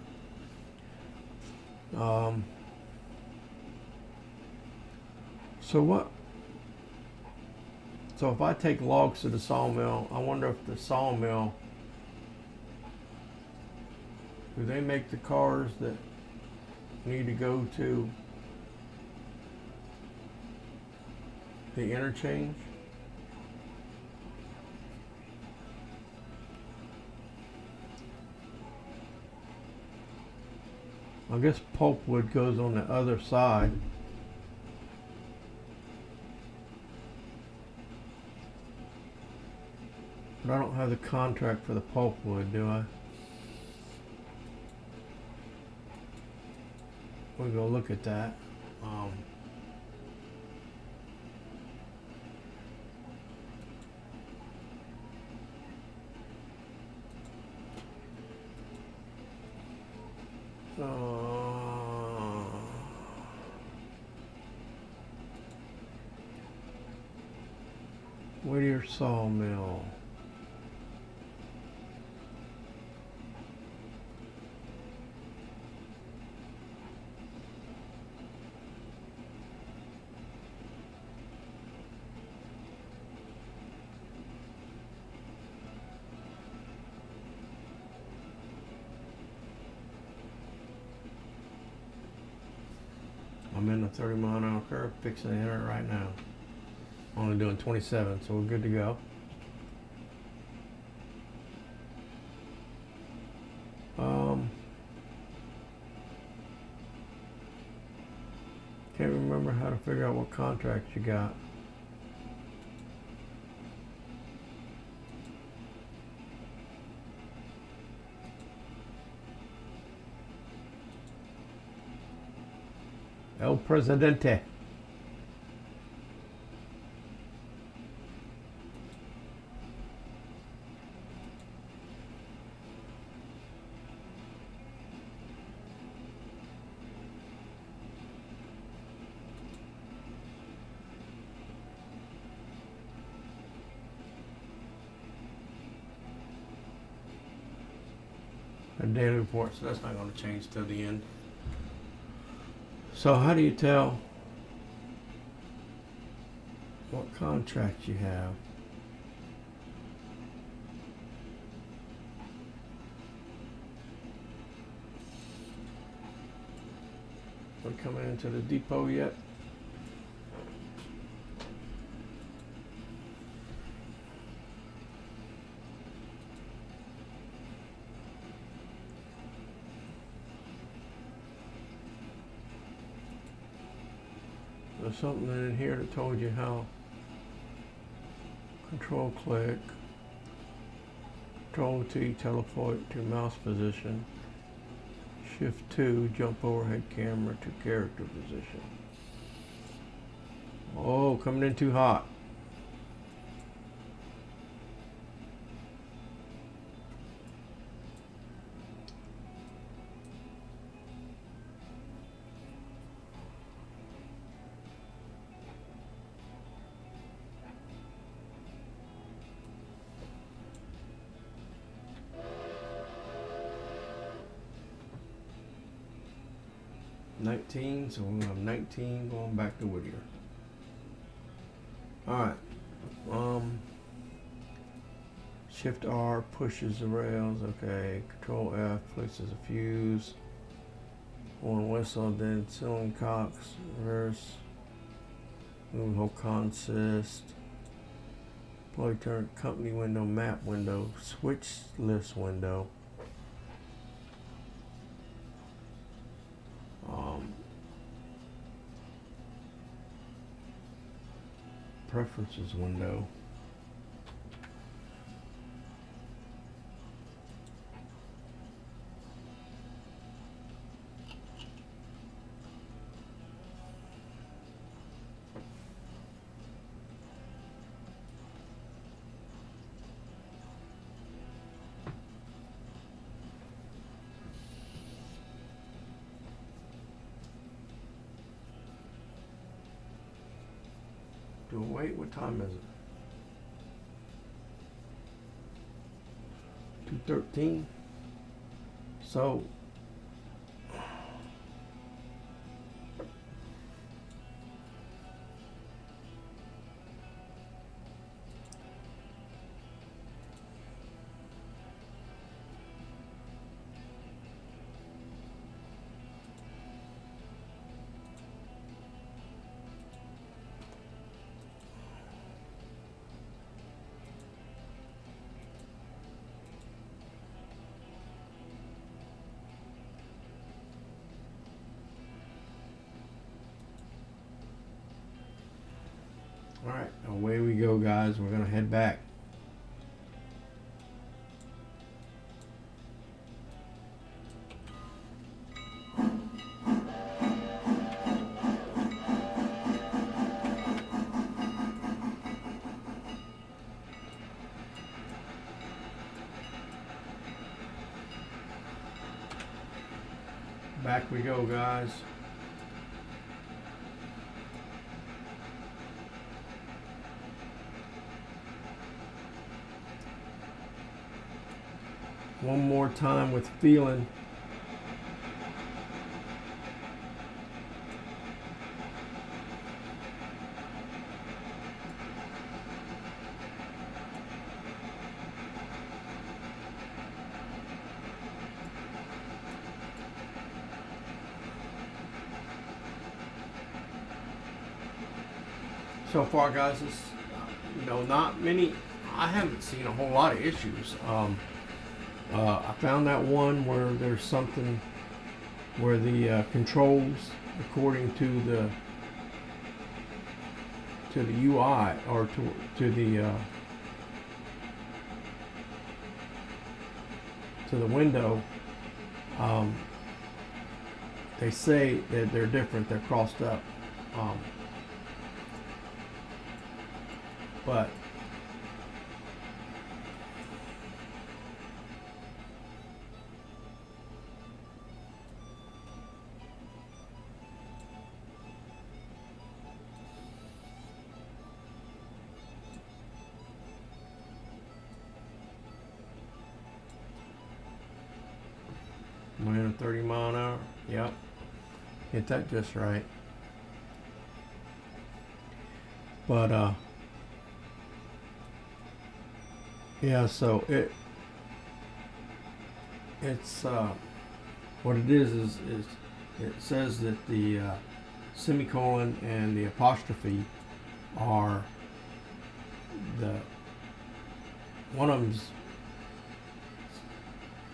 So if I take logs to the sawmill, I wonder if the sawmill Do they make the cars that need to go to the interchange? I guess pulpwood goes on the other side. But I don't have the contract for the pulpwood, do I? We'll go look at that. Whittier Sawmill. I'm in the 30-mile-an-hour curve, fixing to enter it right now. Only doing 27, so we're good to go. Can't remember how to figure out what contracts you got. El Presidente. A daily report, so that's not going to change till the end. So how do you tell what contract you have? We're coming into the depot yet? There's something in here that told you how. Control click, Control T, teleport to mouse position, Shift 2, jump overhead camera to character position. Oh, coming in too hot. So we're gonna have 19 going back to Whittier. Alright. Shift R pushes the rails, okay. Control F places a fuse. One whistle, then cylinder cocks, reverse. Move whole consist. Plug turn company window, map window, switch list window. Preferences window. Wait, what time is it? 2:13. So All right, away we go, guys. We're gonna head back. Back we go, guys. One more time with feeling. So far, guys, it's, not many. I haven't seen a whole lot of issues. I found that one where there's something where the controls, according to the UI or to the window, they say that they're different. They're crossed up, but we're at 30 mile an hour. Yep, hit that just right. But yeah, so it's what it is it says that the semicolon and the apostrophe are one of them's,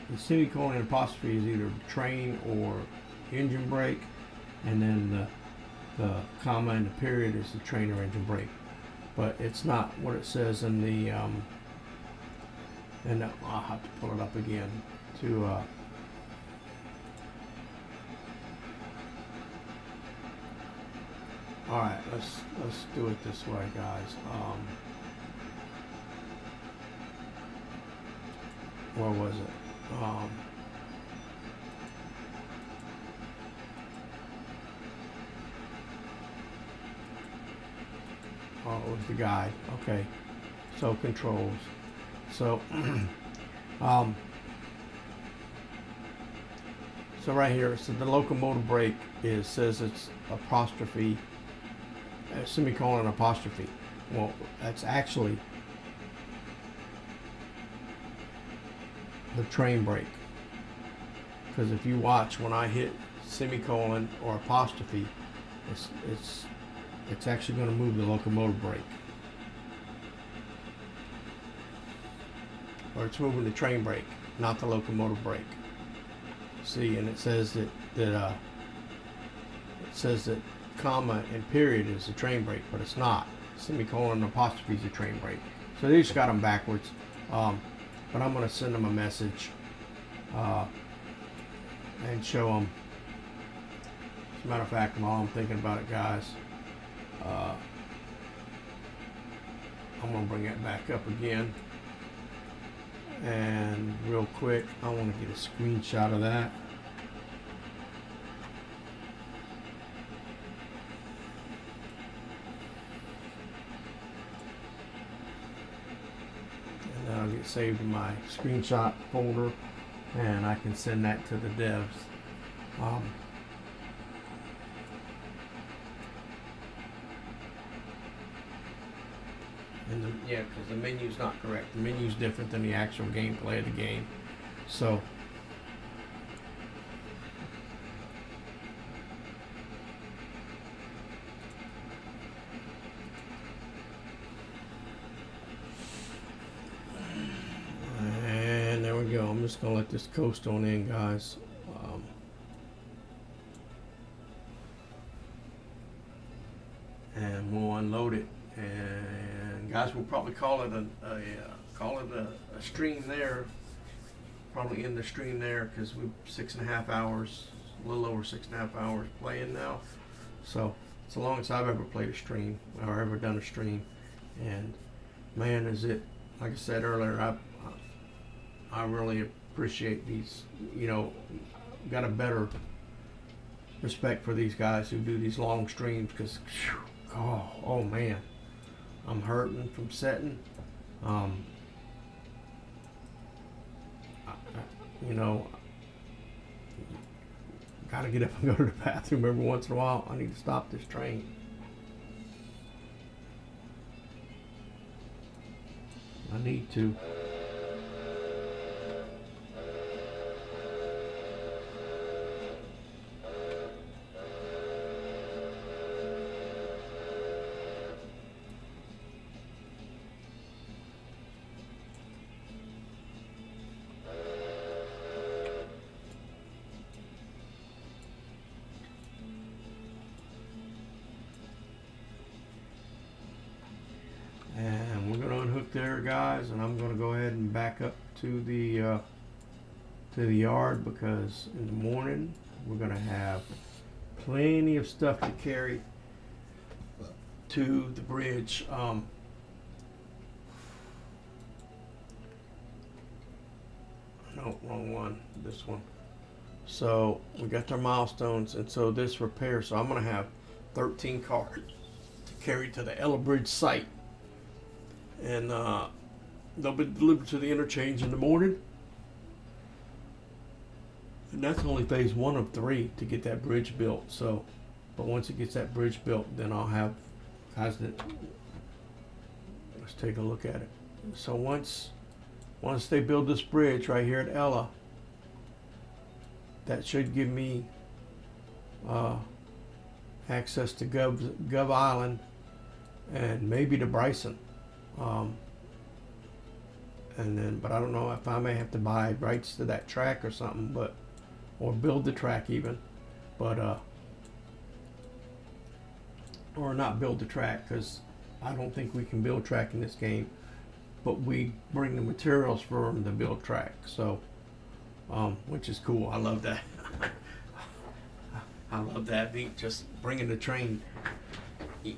the semicolon and apostrophe is either train or engine brake, and then the comma and the period is the train or engine brake. But it's not what it says in the and I'll have to pull it up again to all right, let's do it this way, guys. Where was it? Oh, it was the guide. Okay, so controls. So so right here, so the locomotive brake says it's apostrophe, semicolon apostrophe. Well, that's actually the train brake, because if you watch, when I hit semicolon or apostrophe, it's actually going to move the locomotive brake, or it's moving the train brake, not the locomotive brake. See, and it says that comma and period is the train brake, but it's not. Semicolon and apostrophe is the train brake. So they just got them backwards. But I'm going to send them a message and show them. As a matter of fact, while I'm thinking about it, guys, I'm going to bring that back up again. And real quick, I want to get a screenshot of that. And that'll get saved in my screenshot folder, and I can send that to the devs. Yeah, because the menu's not correct. The menu's different than the actual gameplay of the game. So and there we go. I'm just gonna let this coast on in, guys. And we'll unload it and call it a stream there. Probably in the stream there because we're 6.5 hours, a little over 6.5 hours playing now. So it's the longest I've ever played a stream or ever done a stream. And man, is it, like I said earlier, I really appreciate these, you know, got a better respect for these guys who do these long streams because, oh man, I'm hurting from setting. You know, gotta get up and go to the bathroom every once in a while. I need to stop this train. I need to. And we're going to unhook there, guys, and I'm going to go ahead and back up to the yard because in the morning we're going to have plenty of stuff to carry to the bridge. No, wrong one. This one. So we got our milestones, and so this repair. So I'm going to have 13 cars to carry to the Ella Bridge site. And they'll be delivered to the interchange in the morning. And that's only phase 1 of 3 to get that bridge built. So, but once it gets that bridge built, then I'll have guys that, let's take a look at it. So once they build this bridge right here at Ella, that should give me access to Gov Island and maybe to Bryson. And then, but I don't know if I may have to buy rights to that track or something, or build the track even, or not build the track because I don't think we can build track in this game, but we bring the materials for them to build track. So, which is cool. I love that. I love that. Just bringing the train. You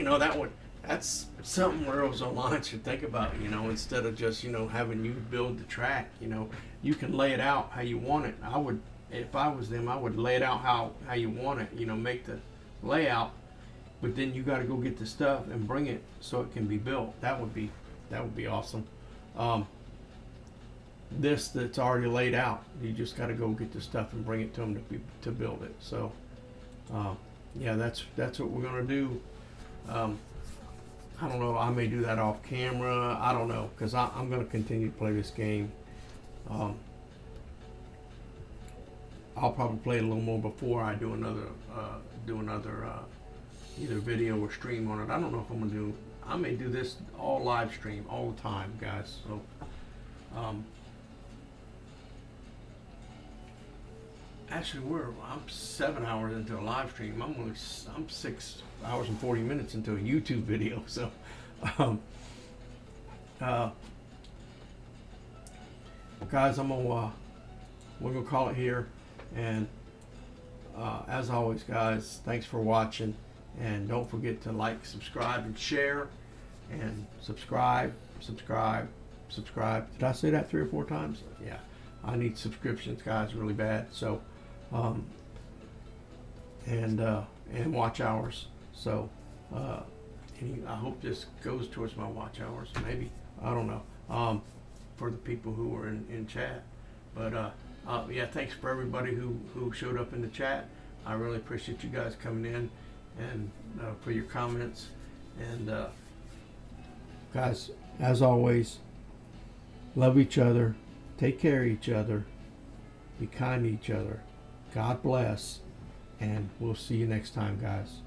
know, that's something Rails Online should think about, you know, instead of just, you know, having you build the track. You know, you can lay it out how you want it. I would, if I was them, I would lay it out how you want it, you know, make the layout, but then you got to go get the stuff and bring it so it can be built. That would be awesome. This that's already laid out, you just got to go get the stuff and bring it to them to build it. So yeah, that's what we're gonna do. I don't know, I may do that off camera, I don't know, because I'm going to continue to play this game. I'll probably play it a little more before I do another either video or stream on it. I don't know if I'm going to do, I may do this all live stream all the time, guys. So actually I'm 7 hours into a live stream. I'm 6 hours and 40 minutes into a YouTube video. So guys, we're gonna call it here, and as always, guys, thanks for watching, and don't forget to like, subscribe, and share, and subscribe. Did I say that 3 or 4 times? Yeah, I need subscriptions, guys, really bad. So and watch hours. So I hope this goes towards my watch hours, maybe, I don't know, for the people who were in chat. But yeah, thanks for everybody who showed up in the chat. I really appreciate you guys coming in and for your comments. And guys, as always, love each other, take care of each other, be kind to each other. God bless, and we'll see you next time, guys.